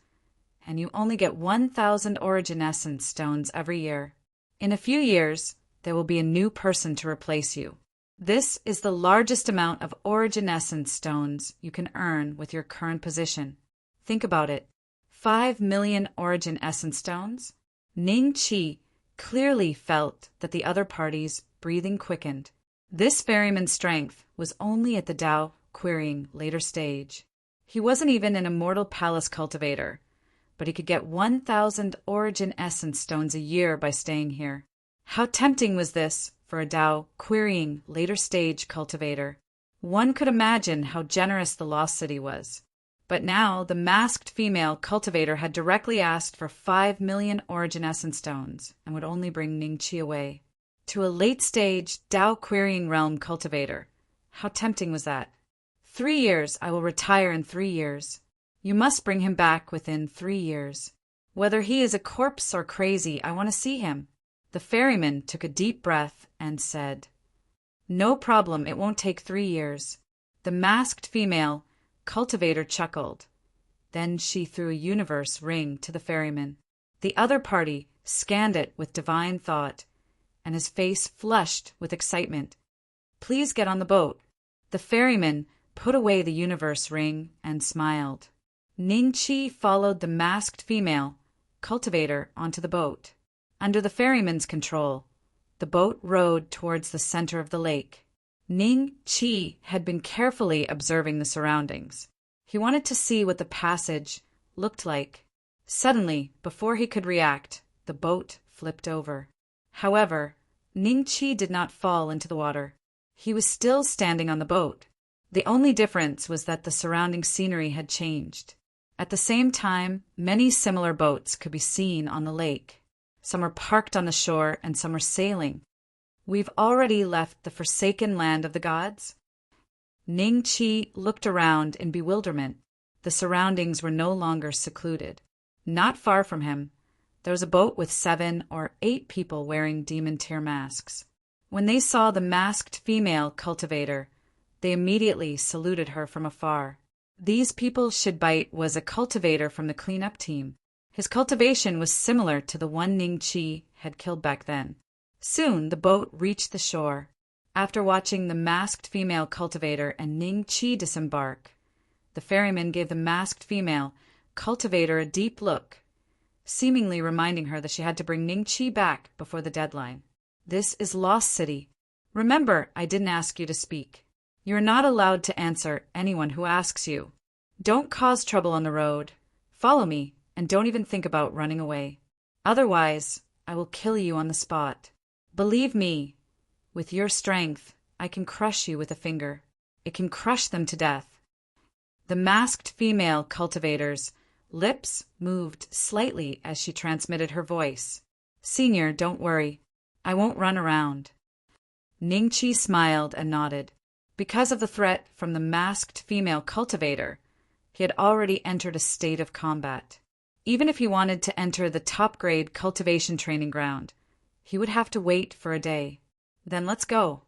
[SPEAKER 1] and you only get 1,000 origin essence stones every year. In a few years, there will be a new person to replace you. This is the largest amount of origin essence stones you can earn with your current position. Think about it. 5 million origin essence stones? Ning Qi clearly felt that the other party's breathing quickened. This ferryman's strength was only at the Dao querying later stage. He wasn't even an immortal palace cultivator, but he could get 1,000 origin essence stones a year by staying here. How tempting was this for a Dao querying later stage cultivator? One could imagine how generous the Lost City was. But now the masked female cultivator had directly asked for 5 million origin essence stones and would only bring Ning Qi away. To a late-stage Dao querying realm cultivator. How tempting was that? 3 years, I will retire in 3 years. You must bring him back within 3 years. Whether he is a corpse or crazy, I want to see him. The ferryman took a deep breath and said, No problem, it won't take 3 years. The masked female cultivator chuckled. Then she threw a universe ring to the ferryman. The other party scanned it with divine thought, and his face flushed with excitement. Please get on the boat. The ferryman put away the universe ring and smiled. Ning Qi followed the masked female cultivator onto the boat. Under the ferryman's control, the boat rowed towards the center of the lake. Ning Qi had been carefully observing the surroundings. He wanted to see what the passage looked like. Suddenly, before he could react, the boat flipped over. However, Ning Qi did not fall into the water. He was still standing on the boat. The only difference was that the surrounding scenery had changed. At the same time, many similar boats could be seen on the lake. Some were parked on the shore and some were sailing. We've already left the forsaken land of the gods? Ning Qi looked around in bewilderment. The surroundings were no longer secluded. Not far from him, there was a boat with 7 or 8 people wearing demon tear masks. When they saw the masked female cultivator, they immediately saluted her from afar. These people Shidbite was a cultivator from the cleanup team. His cultivation was similar to the one Ning Qi had killed back then. Soon the boat reached the shore. After watching the masked female cultivator and Ning Qi disembark, the ferryman gave the masked female cultivator a deep look, seemingly reminding her that she had to bring Ning Qi back before the deadline. This is Lost City. Remember, I didn't ask you to speak. You're not allowed to answer anyone who asks you. Don't cause trouble on the road. Follow me, and don't even think about running away. Otherwise, I will kill you on the spot. Believe me, with your strength, I can crush you with a finger. It can crush them to death. The masked female cultivator's lips moved slightly as she transmitted her voice. Senior, don't worry. I won't run around. Ning Qi smiled and nodded. Because of the threat from the masked female cultivator, he had already entered a state of combat. Even if he wanted to enter the top-grade cultivation training ground, he would have to wait for a day. Then let's go.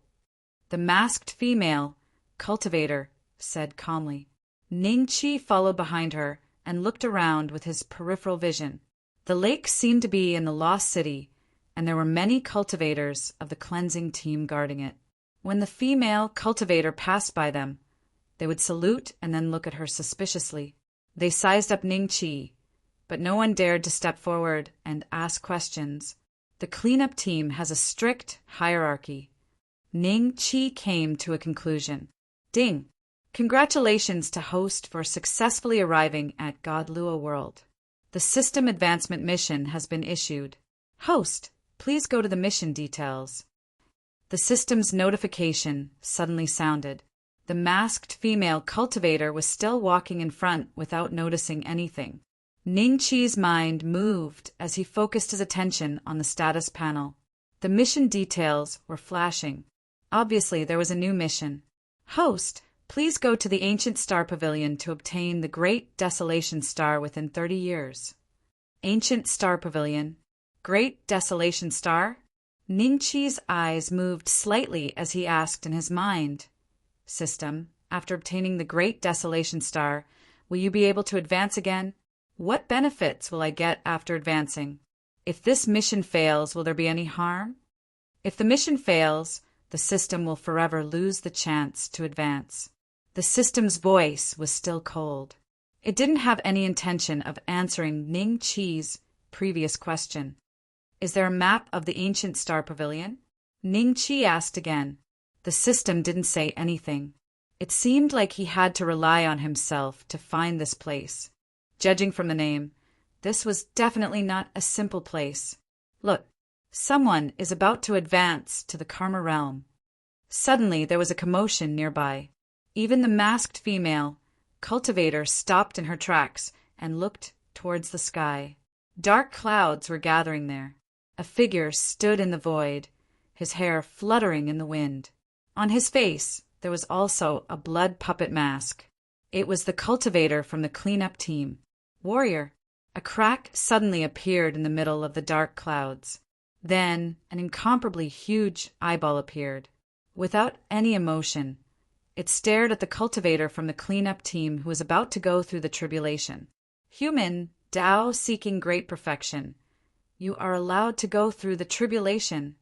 [SPEAKER 1] The masked female cultivator said calmly. Ning Qi followed behind her and looked around with his peripheral vision. The lake seemed to be in the Lost City, and there were many cultivators of the cleansing team guarding it. When the female cultivator passed by them, they would salute and then look at her suspiciously. They sized up Ning Qi, but no one dared to step forward and ask questions. The cleanup team has a strict hierarchy. Ning Qi came to a conclusion. Ding! Congratulations to host for successfully arriving at Godlua World. The system advancement mission has been issued. Host, please go to the mission details. The system's notification suddenly sounded. The masked female cultivator was still walking in front without noticing anything. Ning Qi's mind moved as he focused his attention on the status panel. The mission details were flashing. Obviously, there was a new mission. Host, please go to the Ancient Star Pavilion to obtain the Great Desolation Star within 30 years. Ancient Star Pavilion. Great Desolation Star? Ning Qi's eyes moved slightly as he asked in his mind. System, after obtaining the Great Desolation Star, will you be able to advance again? What benefits will I get after advancing? If this mission fails, will there be any harm? If the mission fails, the system will forever lose the chance to advance. The system's voice was still cold. It didn't have any intention of answering Ning Qi's previous question. Is there a map of the Ancient Star Pavilion? Ning Qi asked again. The system didn't say anything. It seemed like he had to rely on himself to find this place. Judging from the name, this was definitely not a simple place. Look, someone is about to advance to the Karma realm. Suddenly there was a commotion nearby. Even the masked female cultivator stopped in her tracks and looked towards the sky. Dark clouds were gathering there. A figure stood in the void, his hair fluttering in the wind. On his face, there was also a blood puppet mask. It was the cultivator from the cleanup team. Warrior. A crack suddenly appeared in the middle of the dark clouds. Then an incomparably huge eyeball appeared. Without any emotion, it stared at the cultivator from the cleanup team who was about to go through the tribulation. Human, Tao seeking great perfection. You are allowed to go through the tribulation.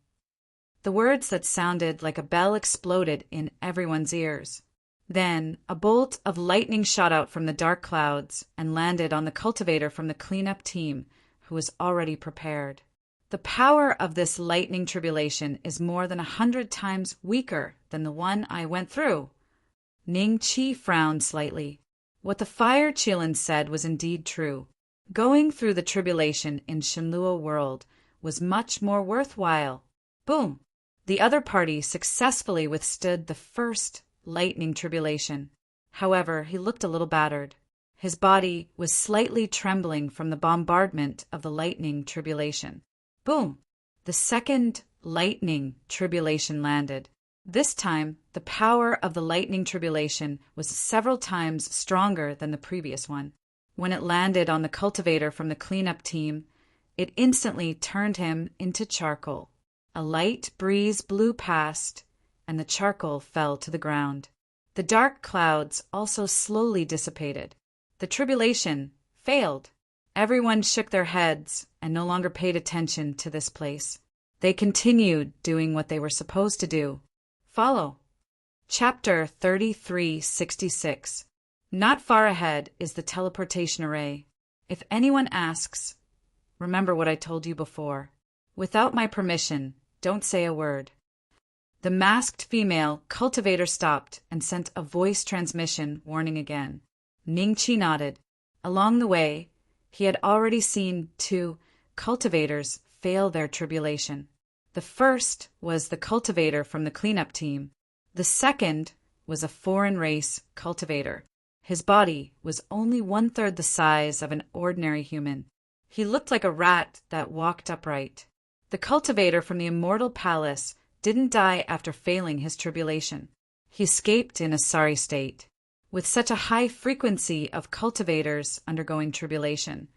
[SPEAKER 1] The words that sounded like a bell exploded in everyone's ears. Then a bolt of lightning shot out from the dark clouds and landed on the cultivator from the cleanup team, who was already prepared. The power of this lightning tribulation is more than 100 times weaker than the one I went through. Ning Qi frowned slightly. What the fire Qilin said was indeed true. Going through the tribulation in Shenlua World was much more worthwhile. Boom! The other party successfully withstood the first lightning tribulation. However, he looked a little battered. His body was slightly trembling from the bombardment of the lightning tribulation. Boom! The second lightning tribulation landed. This time, the power of the lightning tribulation was several times stronger than the previous one. When it landed on the cultivator from the cleanup team, it instantly turned him into charcoal. A light breeze blew past, and the charcoal fell to the ground. The dark clouds also slowly dissipated. The tribulation failed. Everyone shook their heads and no longer paid attention to this place. They continued doing what they were supposed to do. Follow. Chapter 3366. Not far ahead is the teleportation array. If anyone asks, remember what I told you before. Without my permission, don't say a word. The masked female cultivator stopped and sent a voice transmission warning again. Ningqi nodded. Along the way, he had already seen 2 cultivators fail their tribulation. The first was the cultivator from the cleanup team. The second was a foreign race cultivator. His body was only 1/3 the size of an ordinary human. He looked like a rat that walked upright. The cultivator from the immortal palace didn't die after failing his tribulation. He escaped in a sorry state. With such a high frequency of cultivators undergoing tribulation,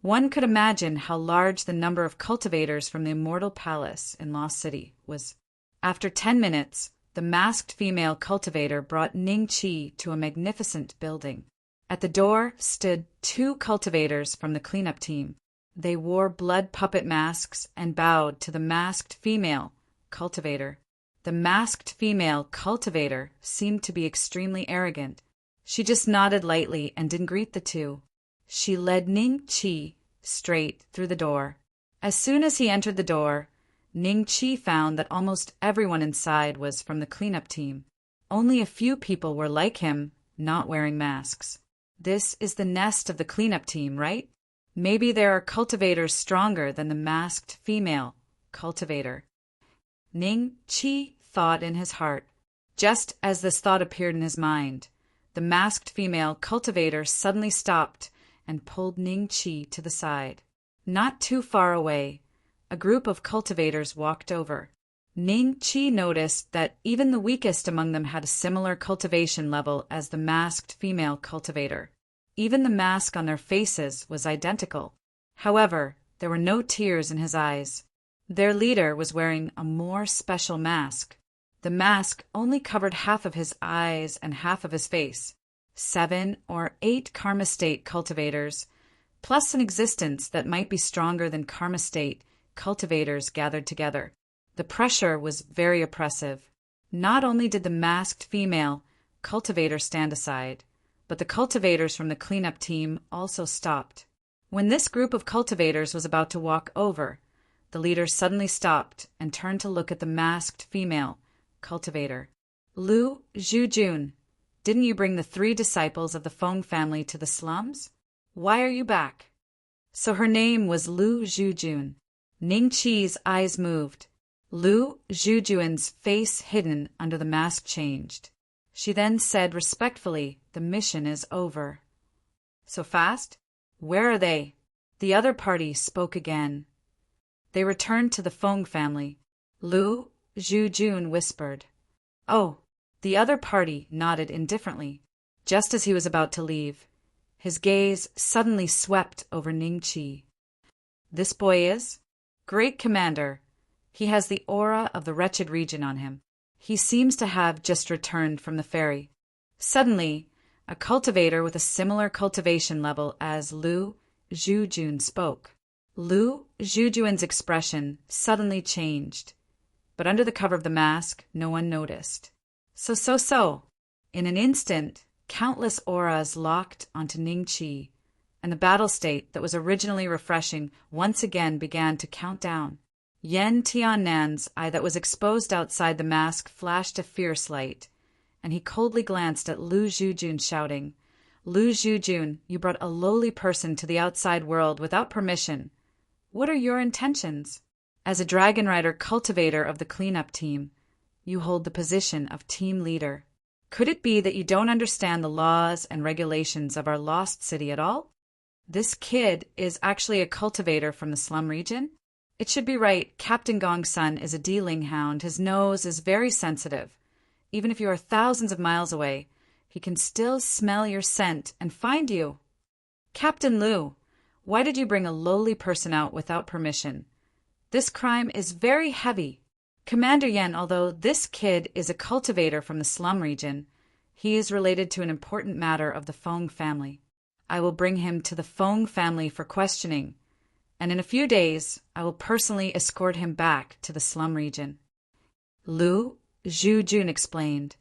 [SPEAKER 1] one could imagine how large the number of cultivators from the immortal palace in Lost City was. After 10 minutes, the masked female cultivator brought Ningqi to a magnificent building. At the door stood 2 cultivators from the cleanup team. They wore blood puppet masks and bowed to the masked female cultivator. The masked female cultivator seemed to be extremely arrogant. She just nodded lightly and didn't greet the 2. She led Ningqi straight through the door. As soon as he entered the door, Ningqi found that almost everyone inside was from the cleanup team. Only a few people were like him, not wearing masks. This is the nest of the cleanup team, right? Maybe there are cultivators stronger than the masked female cultivator. Ningqi thought in his heart. Just as this thought appeared in his mind, the masked female cultivator suddenly stopped and pulled Ningqi to the side. Not too far away, a group of cultivators walked over. Ningqi noticed that even the weakest among them had a similar cultivation level as the masked female cultivator. Even the mask on their faces was identical. However, there were no tears in his eyes. Their leader was wearing a more special mask. The mask only covered half of his eyes and half of his face. 7 or 8 karma state cultivators, plus an existence that might be stronger than karma state cultivators gathered together. The pressure was very oppressive. Not only did the masked female cultivator stand aside, but the cultivators from the cleanup team also stopped. When this group of cultivators was about to walk over, the leader suddenly stopped and turned to look at the masked female cultivator. Lu Zhujun, didn't you bring the 3 disciples of the Feng family to the slums? Why are you back? So her name was Lu Zhujun. Ningqi's eyes moved. Lu Zhujun's face hidden under the mask changed. She then said respectfully, "The mission is over." So fast? Where are they? The other party spoke again. They returned to the Feng family. Lu Zhujun whispered. Oh, the other party nodded indifferently. Just as he was about to leave, his gaze suddenly swept over Ningqi. This boy is? Great Commander. He has the aura of the wretched region on him. He seems to have just returned from the ferry. Suddenly, a cultivator with a similar cultivation level as Lu Zhujun spoke. Lu Zhujun's expression suddenly changed, but under the cover of the mask, no one noticed. So. In an instant, countless auras locked onto Ningqi, and the battle state that was originally refreshing once again began to count down. Yen Tiannan's eye that was exposed outside the mask flashed a fierce light, and he coldly glanced at Lu Zhujun, shouting, "Lu Zhujun, you brought a lowly person to the outside world without permission. What are your intentions? As a Dragon Rider cultivator of the cleanup team, you hold the position of team leader. Could it be that you don't understand the laws and regulations of our lost city at all? This kid is actually a cultivator from the slum region. It should be right, Captain Gong's son is a dealing hound. His nose is very sensitive. Even if you are thousands of miles away, he can still smell your scent and find you. Captain Liu, why did you bring a lowly person out without permission? This crime is very heavy. Commander Yen, although this kid is a cultivator from the slum region, he is related to an important matter of the Feng family. I will bring him to the Feng family for questioning, and in a few days I will personally escort him back to the slum region. Lu Zhujun explained.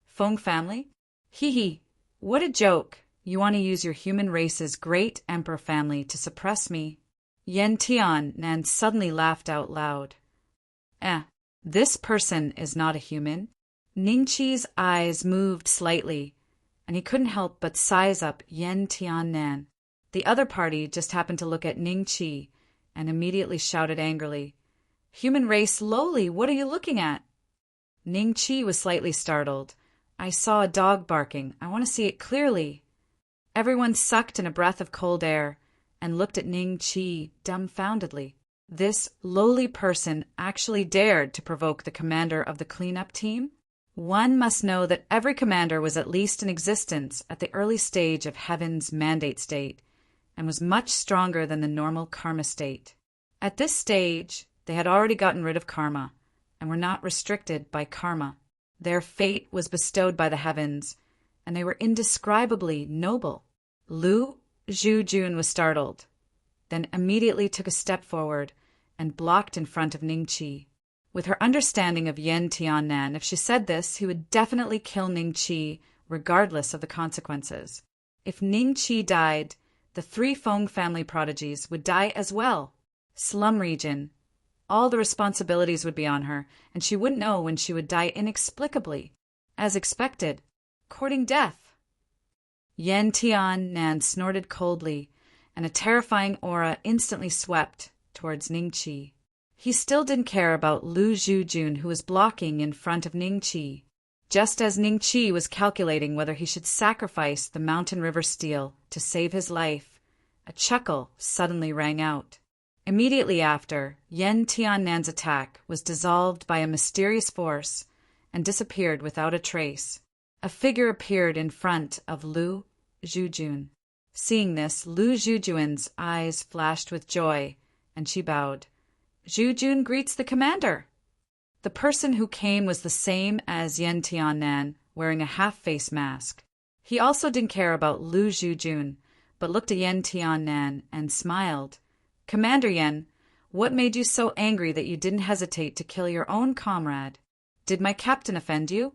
[SPEAKER 1] Feng family? Hee, what a joke. You want to use your human race's great emperor family to suppress me. Yen Tian suddenly laughed out loud. This person is not a human. Ningqi's eyes moved slightly, and he couldn't help but size up Yen Tian. The other party just happened to look at Ningqi and immediately shouted angrily, Human race lowly, what are you looking at? Ningqi was slightly startled. I saw a dog barking. I want to see it clearly. Everyone sucked in a breath of cold air and looked at Ningqi dumbfoundedly. This lowly person actually dared to provoke the commander of the cleanup team? One must know that every commander was at least in existence at the early stage of Heaven's mandate state and was much stronger than the normal karma state. At this stage, they had already gotten rid of karma and were not restricted by karma. Their fate was bestowed by the heavens, and they were indescribably noble. Lu Zhujun was startled, then immediately took a step forward and blocked in front of Ningqi. With her understanding of Yen Tiannan, if she said this, he would definitely kill Ningqi regardless of the consequences. If Ningqi died, the 3 Feng family prodigies would die as well. Slum region. All the responsibilities would be on her, and she wouldn't know when she would die inexplicably. As expected, courting death. Yen Tiannan snorted coldly, and a terrifying aura instantly swept towards Ningqi. He still didn't care about Lu Zhujun, who was blocking in front of Ningqi. Just as Ningqi was calculating whether he should sacrifice the mountain river steel to save his life, a chuckle suddenly rang out. Immediately after, Yen Tiannan's attack was dissolved by a mysterious force and disappeared without a trace. A figure appeared in front of Lu Zhujun. Seeing this, Lu Zhujun's eyes flashed with joy, and she bowed. Zhujun greets the commander. The person who came was the same as Yen Tiannan, wearing a half-face mask. He also didn't care about Lu Zhujun, but looked at Yen Tiannan and smiled. Commander Yen, what made you so angry that you didn't hesitate to kill your own comrade? Did my captain offend you?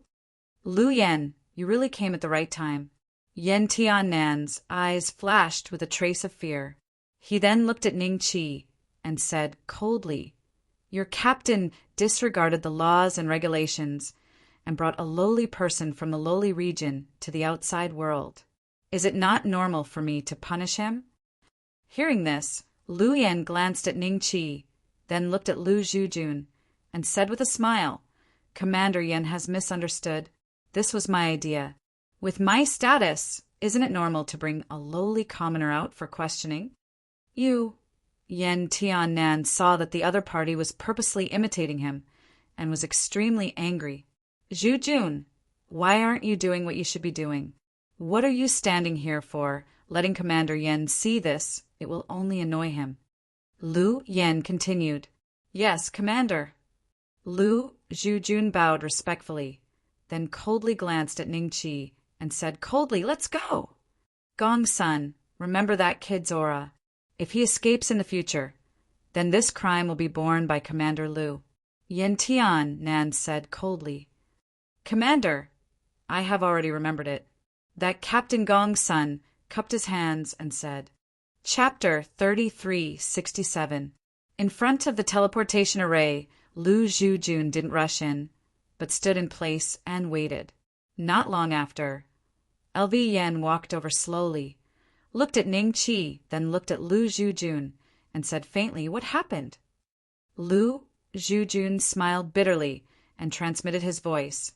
[SPEAKER 1] Lu Yen, you really came at the right time. Yen Tiannan's eyes flashed with a trace of fear. He then looked at Ningqi and said coldly, Your captain disregarded the laws and regulations and brought a lowly person from the lowly region to the outside world. Is it not normal for me to punish him? Hearing this, Lu Yen glanced at Ningqi, then looked at Lu Zhujun, and said with a smile, Commander Yen has misunderstood. This was my idea. With my status, isn't it normal to bring a lowly commoner out for questioning? Yen Tiannan saw that the other party was purposely imitating him and was extremely angry. Zhujun, why aren't you doing what you should be doing? What are you standing here for? Letting Commander Yen see this, it will only annoy him. Lu Yen continued, Yes, Commander. Lu Zhujun bowed respectfully, then coldly glanced at Ningqi and said coldly, Let's go. Gong's son, remember that kid's aura. If he escapes in the future, then this crime will be borne by Commander Lu. Yen Tiannan said coldly, Commander, I have already remembered it. That Captain Gong's son cupped his hands and said, Chapter 3367. In front of the teleportation array, Lu Zhujun didn't rush in, but stood in place and waited. Not long after, LV Yen walked over slowly, looked at Ningqi, then looked at Lu Zhujun, and said faintly, What happened? Lu Zhujun smiled bitterly and transmitted his voice.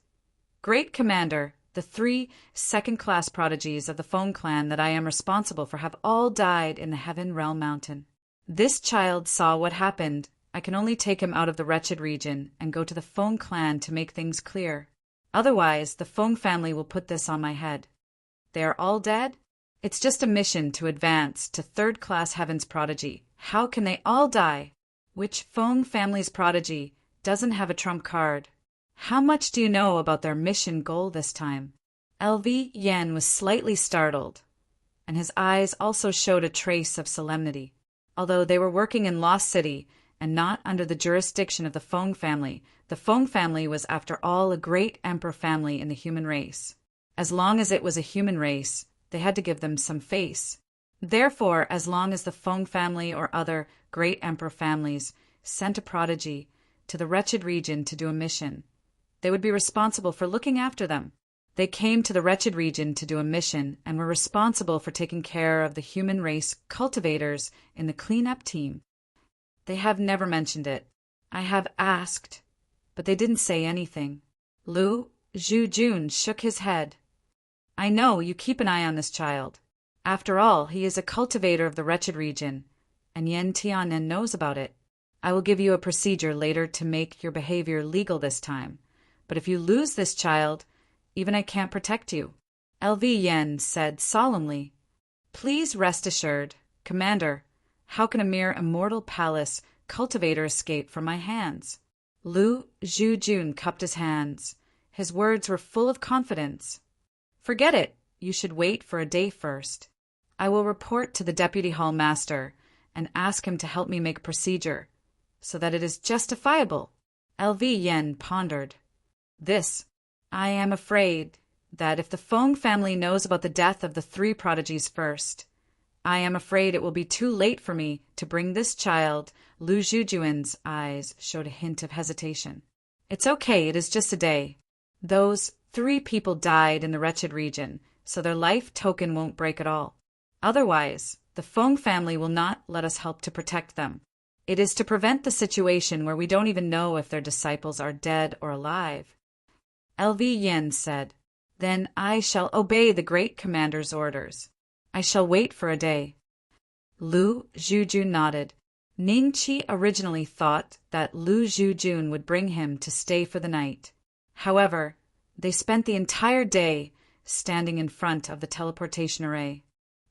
[SPEAKER 1] Great Commander, The 3 second-class prodigies of the Feng clan that I am responsible for have all died in the Heaven Realm Mountain. This child saw what happened. I can only take him out of the wretched region and go to the Feng clan to make things clear. Otherwise, the Feng family will put this on my head. They are all dead? It's just a mission to advance to third-class Heaven's prodigy. How can they all die? Which Feng family's prodigy doesn't have a trump card? How much do you know about their mission goal this time? LV Yen was slightly startled, and his eyes also showed a trace of solemnity. Although they were working in Lost City and not under the jurisdiction of the Feng family was, after all, a great emperor family in the human race. As long as it was a human race, they had to give them some face. Therefore, as long as the Feng family or other great emperor families sent a prodigy to the wretched region to do a mission, they would be responsible for looking after them. They came to the wretched region to do a mission and were responsible for taking care of the human race cultivators in the cleanup team. They have never mentioned it. I have asked, but they didn't say anything. Lu Zhujun shook his head. I know you keep an eye on this child. After all, he is a cultivator of the wretched region, and Yen Tianen knows about it. I will give you a procedure later to make your behavior legal this time. But if you lose this child, even I can't protect you. LV Yen said solemnly. Please rest assured, Commander. How can a mere immortal palace cultivator escape from my hands? Lu Zhujun cupped his hands. His words were full of confidence. Forget it. You should wait for a day first. I will report to the Deputy Hall Master and ask him to help me make a procedure so that it is justifiable. LV Yen pondered. I am afraid that if the Feng family knows about the death of the 3 prodigies first, I am afraid it will be too late for me to bring this child. Lu Zhujun's eyes showed a hint of hesitation. It's okay, it is just a day. Those 3 people died in the wretched region, so their life token won't break at all. Otherwise, the Feng family will not let us help to protect them. It is to prevent the situation where we don't even know if their disciples are dead or alive. LV Yen said, Then I shall obey the great commander's orders. I shall wait for a day. Lu Zhujun nodded. Ning Qi originally thought that Lu Zhujun would bring him to stay for the night. However, they spent the entire day standing in front of the teleportation array.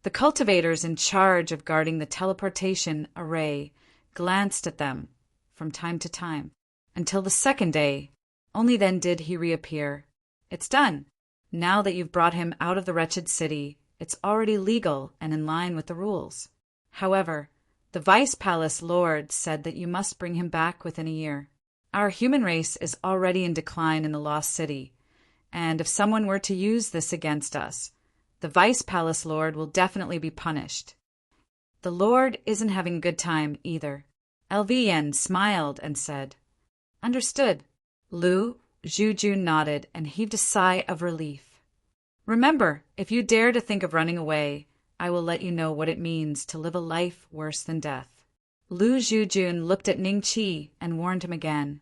[SPEAKER 1] The cultivators in charge of guarding the teleportation array glanced at them from time to time, until the second day. Only then did he reappear. It's done. Now that you've brought him out of the wretched city, it's already legal and in line with the rules. However, the Vice Palace Lord said that you must bring him back within a year. Our human race is already in decline in the Lost City, and if someone were to use this against us, the Vice Palace Lord will definitely be punished. The Lord isn't having a good time either. LV Yen smiled and said, Understood. Lu Zhujun nodded and heaved a sigh of relief. Remember, if you dare to think of running away, I will let you know what it means to live a life worse than death. Lu Zhujun looked at Ning Qi and warned him again.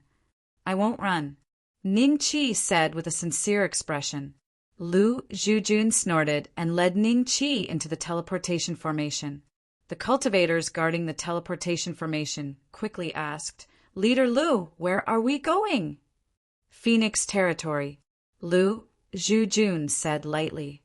[SPEAKER 1] I won't run. Ning Qi said with a sincere expression. Lu Zhujun snorted and led Ning Qi into the teleportation formation. The cultivators guarding the teleportation formation quickly asked, Leader Lu, where are we going? Phoenix territory, Lu Zhujun said lightly.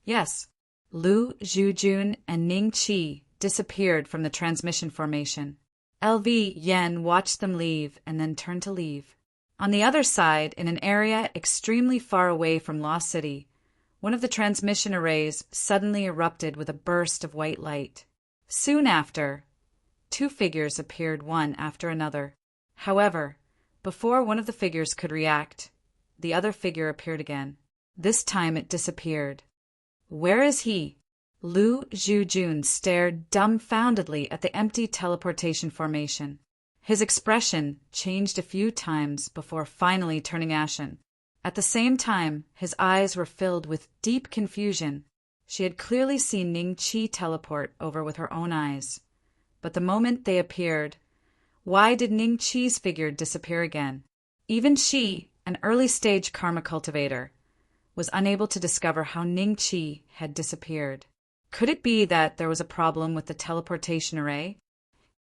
[SPEAKER 1] Yes. Lu Zhujun and Ning Qi disappeared from the transmission formation. LV Yen watched them leave and then turned to leave. On the other side, in an area extremely far away from Lost City, one of the transmission arrays suddenly erupted with a burst of white light. Soon after, 2 figures appeared one after another. However, before one of the figures could react, the other figure appeared again. This time it disappeared. Where is he? Lu Zhujun stared dumbfoundedly at the empty teleportation formation. His expression changed a few times before finally turning ashen. At the same time, his eyes were filled with deep confusion. She had clearly seen Ning Qi teleport over with her own eyes. But the moment they appeared, why did Ning Qi's figure disappear again? Even she, an early-stage karma cultivator, was unable to discover how Ningqi had disappeared. Could it be that there was a problem with the teleportation array?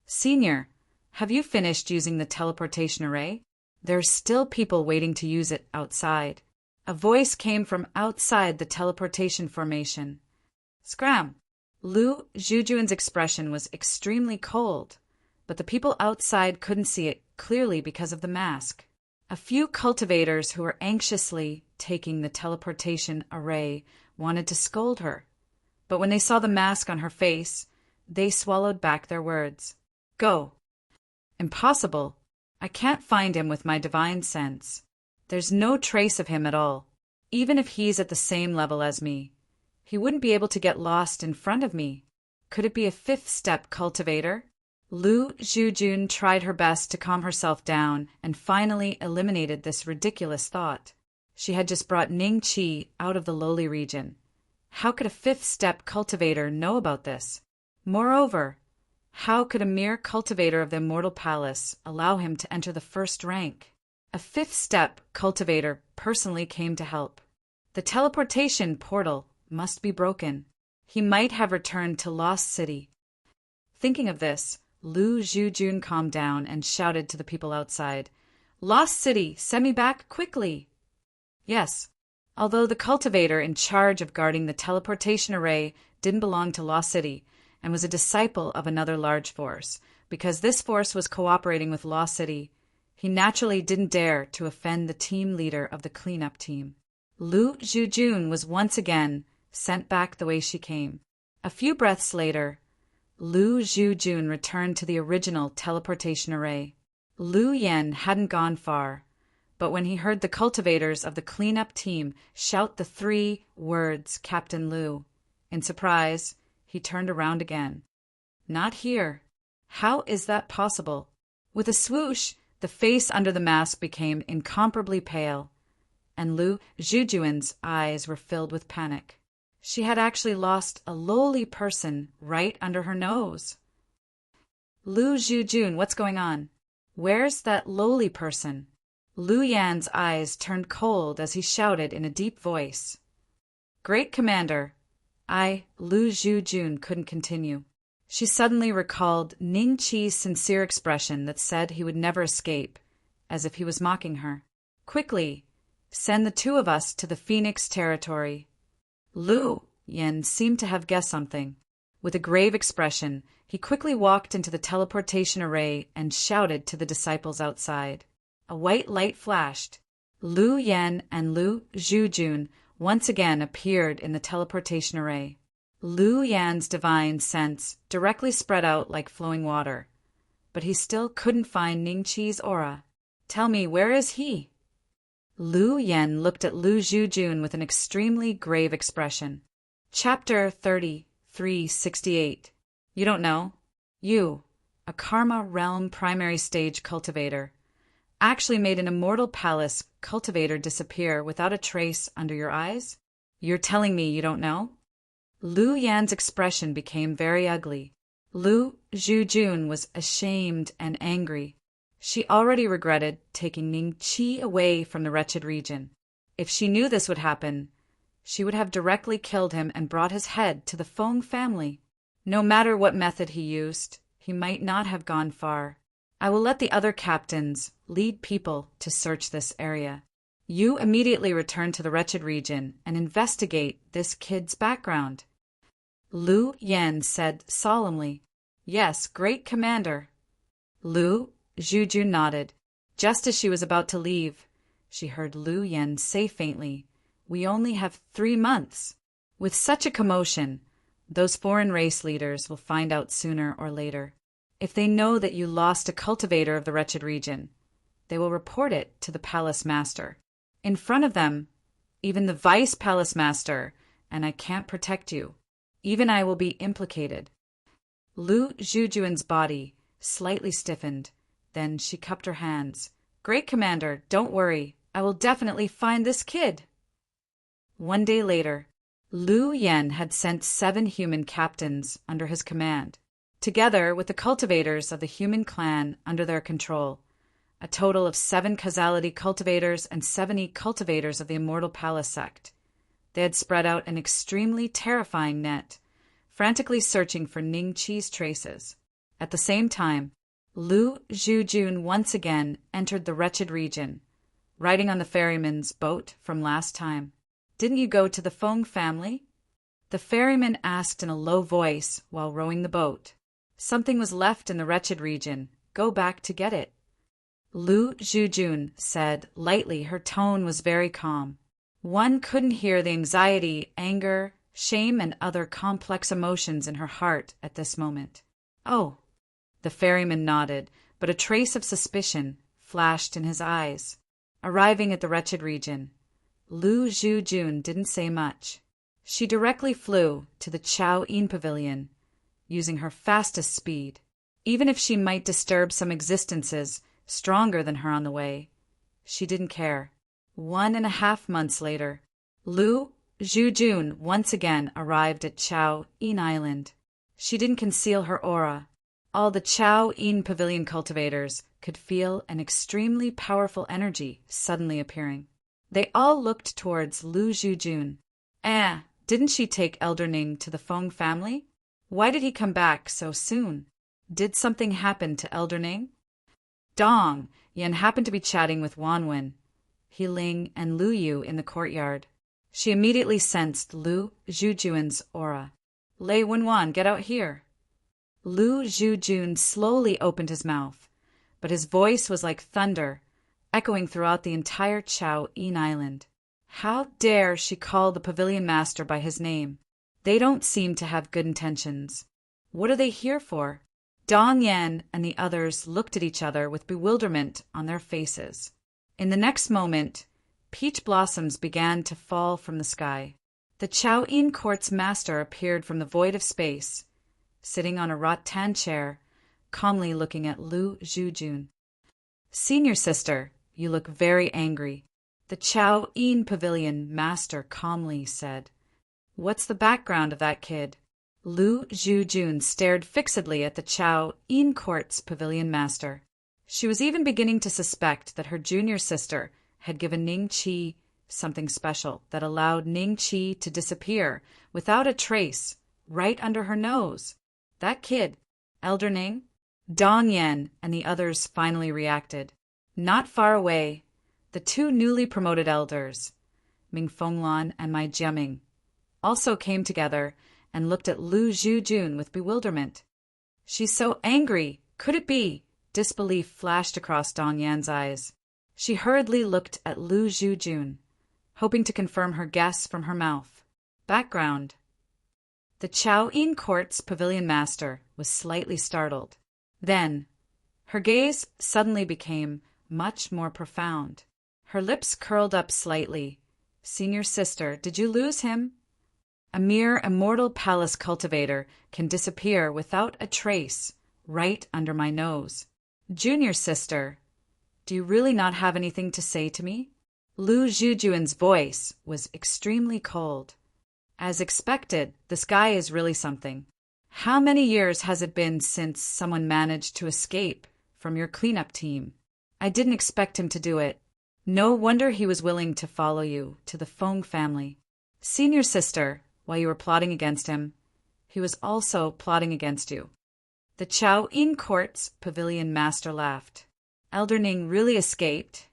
[SPEAKER 1] Senior, have you finished using the teleportation array? There's still people waiting to use it outside. A voice came from outside the teleportation formation. Scram! Lu Zhujuan's expression was extremely cold, but the people outside couldn't see it clearly because of the mask. A few cultivators who were anxiously taking the teleportation array wanted to scold her, but when they saw the mask on her face, they swallowed back their words. Go. Impossible. I can't find him with my divine sense. There's no trace of him at all. Even if he's at the same level as me, he wouldn't be able to get lost in front of me. Could it be a fifth-step cultivator? Lu Zhujun tried her best to calm herself down and finally eliminated this ridiculous thought. She had just brought Ningqi out of the lowly region. How could a fifth-step cultivator know about this? Moreover, how could a mere cultivator of the Immortal Palace allow him to enter the first rank? A fifth-step cultivator personally came to help. The teleportation portal must be broken. He might have returned to Lost City. Thinking of this, Lu Zhujun calmed down and shouted to the people outside, Lost City, send me back quickly! Yes, although the cultivator in charge of guarding the teleportation array didn't belong to Lost City and was a disciple of another large force, because this force was cooperating with Lost City, he naturally didn't dare to offend the team leader of the cleanup team. Lu Zhujun was once again sent back the way she came. A few breaths later, Lu Zhujun returned to the original teleportation array. Lu Yan hadn't gone far, but when he heard the cultivators of the cleanup team shout the 3 words Captain Lu, in surprise, he turned around again. Not here. How is that possible? With a swoosh, the face under the mask became incomparably pale, and Lu Zhujuan's eyes were filled with panic. She had actually lost a lowly person right under her nose. Lu Zhujun, what's going on? Where's that lowly person? Lu Yan's eyes turned cold as he shouted in a deep voice. Great Commander, Lu Zhujun couldn't continue. She suddenly recalled Ningqi's sincere expression that said he would never escape, as if he was mocking her. Quickly, send the 2 of us to the Phoenix territory. Lu Yan seemed to have guessed something. With a grave expression, he quickly walked into the teleportation array and shouted to the disciples outside. A white light flashed. Lu Yan and Lu Zhujun once again appeared in the teleportation array. Lu Yan's divine sense directly spread out like flowing water, but he still couldn't find Ningqi's aura. Tell me, where is he? Lu Yan looked at Lu Zhujun with an extremely grave expression. Chapter 3368. You don't know? You, a Karma Realm primary stage cultivator, actually made an Immortal Palace cultivator disappear without a trace under your eyes? You're telling me you don't know? Lu Yan's expression became very ugly. Lu Zhujun was ashamed and angry. She already regretted taking Ningqi away from the wretched region. If she knew this would happen, she would have directly killed him and brought his head to the Feng family. No matter what method he used, he might not have gone far. I will let the other captains lead people to search this area. You immediately return to the wretched region and investigate this kid's background. Lu Yan said solemnly, Yes, great commander. Lu Zhujun nodded. Just as she was about to leave, she heard Lu Yan say faintly, We only have 3 months. With such a commotion, those foreign race leaders will find out sooner or later. If they know that you lost a cultivator of the wretched region, they will report it to the palace master. In front of them, even the vice palace master, and I can't protect you. Even I will be implicated. Lu Zhujuan's body slightly stiffened. Then she cupped her hands. Great commander, don't worry. I will definitely find this kid. 1 day later, Lu Yan had sent 7 human captains under his command, together with the cultivators of the human clan under their control, a total of 7 causality cultivators and 70 cultivators of the Immortal Palace sect. They had spread out an extremely terrifying net, frantically searching for Ning Qi's traces. At the same time, Lu Zhujun once again entered the wretched region, riding on the ferryman's boat from last time. "Didn't you go to the Feng family?" The ferryman asked in a low voice while rowing the boat. "Something was left in the wretched region. Go back to get it." Lu Zhujun said lightly. Her tone was very calm. One couldn't hear the anxiety, anger, shame, and other complex emotions in her heart at this moment. "Oh." The ferryman nodded, but a trace of suspicion flashed in his eyes. Arriving at the wretched region, Lu Zhujun didn't say much. She directly flew to the Chao Yin Pavilion, using her fastest speed. Even if she might disturb some existences stronger than her on the way, she didn't care. 1.5 months later, Lu Zhujun once again arrived at Chao Yin Island. She didn't conceal her aura. All the Chao Yin Pavilion cultivators could feel an extremely powerful energy suddenly appearing. They all looked towards Lu Zhujun. Didn't she take Elder Ning to the Feng family? Why did he come back so soon? Did something happen to Elder Ning? Dong Yan happened to be chatting with Wanwen, He Ling, and Lu Yu in the courtyard. She immediately sensed Lu Zhujun's aura. "Lei Wenwan, get out here." Lu Zhujun slowly opened his mouth, but his voice was like thunder, echoing throughout the entire Chao Yin Island. How dare she call the pavilion master by his name? They don't seem to have good intentions. What are they here for? Dong Yan and the others looked at each other with bewilderment on their faces. In the next moment, peach blossoms began to fall from the sky. The Chao Yin court's master appeared from the void of space, sitting on a rattan chair, calmly looking at Lu Zhujun. "Senior sister, you look very angry," the Chao Yin Pavilion master calmly said. "What's the background of that kid?" Lu Zhujun stared fixedly at the Chao Yin court's pavilion master. She was even beginning to suspect that her junior sister had given Ning Qi something special that allowed Ning Qi to disappear without a trace right under her nose. That kid, Elder Ning? Dong Yan and the others finally reacted. Not far away, the 2 newly promoted elders, Ming Fenglan and Mai Jiaming, also came together and looked at Lu Zhujun with bewilderment. "She's so angry. Could it be?" Disbelief flashed across Dong Yan's eyes. She hurriedly looked at Lu Zhujun, hoping to confirm her guess from her mouth. Background. The Chao Yin court's pavilion master was slightly startled. Then, her gaze suddenly became much more profound. Her lips curled up slightly. "Senior sister, did you lose him?" A mere Immortal Palace cultivator can disappear without a trace right under my nose. "Junior sister, do you really not have anything to say to me?" Lu Zhujun's voice was extremely cold. "As expected, this guy is really something. How many years has it been since someone managed to escape from your cleanup team? I didn't expect him to do it. No wonder he was willing to follow you to the Feng family. Senior sister, while you were plotting against him, he was also plotting against you." The Chao Yin court's pavilion master laughed. "Elder Ning really escaped?"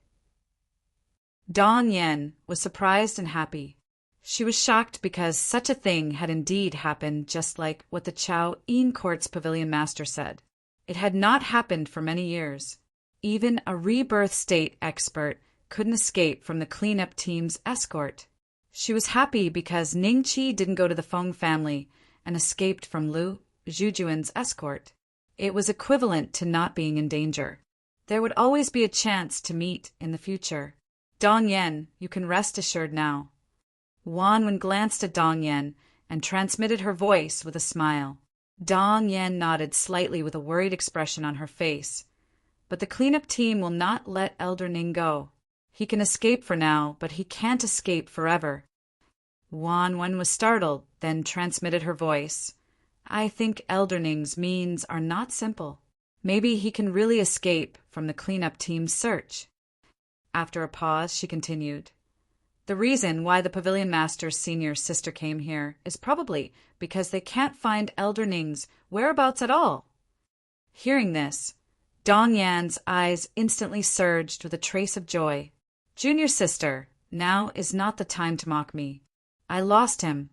[SPEAKER 1] Dong Yan was surprised and happy. She was shocked because such a thing had indeed happened, just like what the Chao Yin court's pavilion master said. It had not happened for many years. Even a rebirth state expert couldn't escape from the cleanup team's escort. She was happy because Ning Qi didn't go to the Feng family and escaped from Lu Zhujun's escort. It was equivalent to not being in danger. There would always be a chance to meet in the future. "Dong Yan, you can rest assured now." Wanwen glanced at Dong Yan and transmitted her voice with a smile. Dong Yan nodded slightly with a worried expression on her face. "But the cleanup team will not let Elder Ning go. He can escape for now, but he can't escape forever." Wanwen was startled, then transmitted her voice. "I think Elder Ning's means are not simple. Maybe he can really escape from the cleanup team's search. After a pause, she continued, "The reason why the Pavilion Master's senior sister came here is probably because they can't find Elder Ning's whereabouts at all." Hearing this, Dong Yan's eyes instantly surged with a trace of joy. "Junior sister, now is not the time to mock me. I lost him,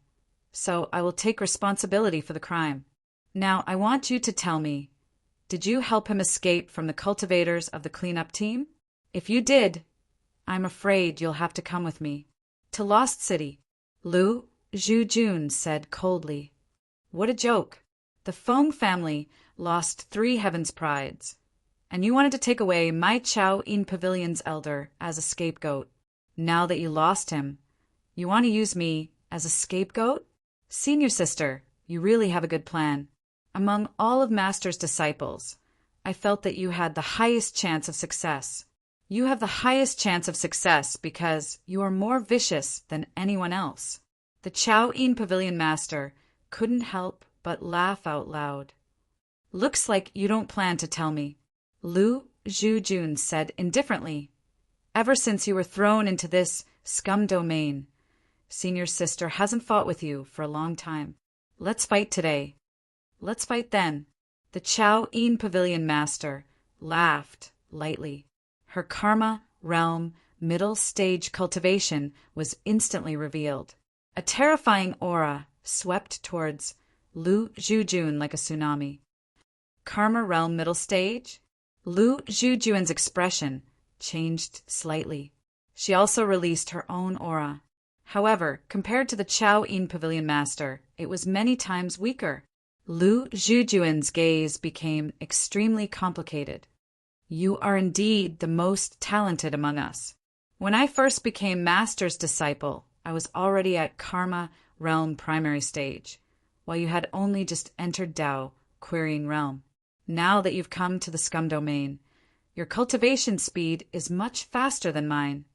[SPEAKER 1] so I will take responsibility for the crime. Now I want you to tell me, did you help him escape from the cultivators of the cleanup team? If you did, I'm afraid you'll have to come with me to Lost City." Lu Zhujun said coldly, "What a joke. The Feng family lost 3 Heaven's Prides, and you wanted to take away my Chao In Pavilion's elder as a scapegoat. Now that you lost him, you want to use me as a scapegoat? Senior sister, you really have a good plan. Among all of Master's disciples, I felt that you had the highest chance of success. You have the highest chance of success because you are more vicious than anyone else." The Chao In Pavilion Master couldn't help but laugh out loud. "Looks like you don't plan to tell me," Lu Zhujun said indifferently. "Ever since you were thrown into this scum domain, senior sister hasn't fought with you for a long time. Let's fight today. Let's fight then." The Chao In Pavilion Master laughed lightly. Her Karma Realm middle stage cultivation was instantly revealed. A terrifying aura swept towards Lu Zhujun like a tsunami. Karma Realm middle stage? Lu Zhujun's expression changed slightly. She also released her own aura. However, compared to the Chao In Pavilion Master, it was many times weaker. Lu Zhujun's gaze became extremely complicated. "You are indeed the most talented among us. When I first became Master's disciple, I was already at Karma Realm primary stage, while you had only just entered Dao, Querying Realm. Now that you've come to the Scum Domain, your cultivation speed is much faster than mine."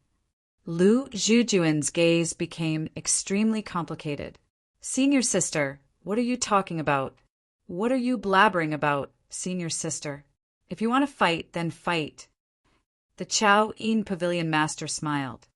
[SPEAKER 1] Lu Zhujun's gaze became extremely complicated. "Senior sister, what are you talking about? What are you blabbering about, senior sister? If you want to fight, then fight." The Chao In Pavilion Master smiled.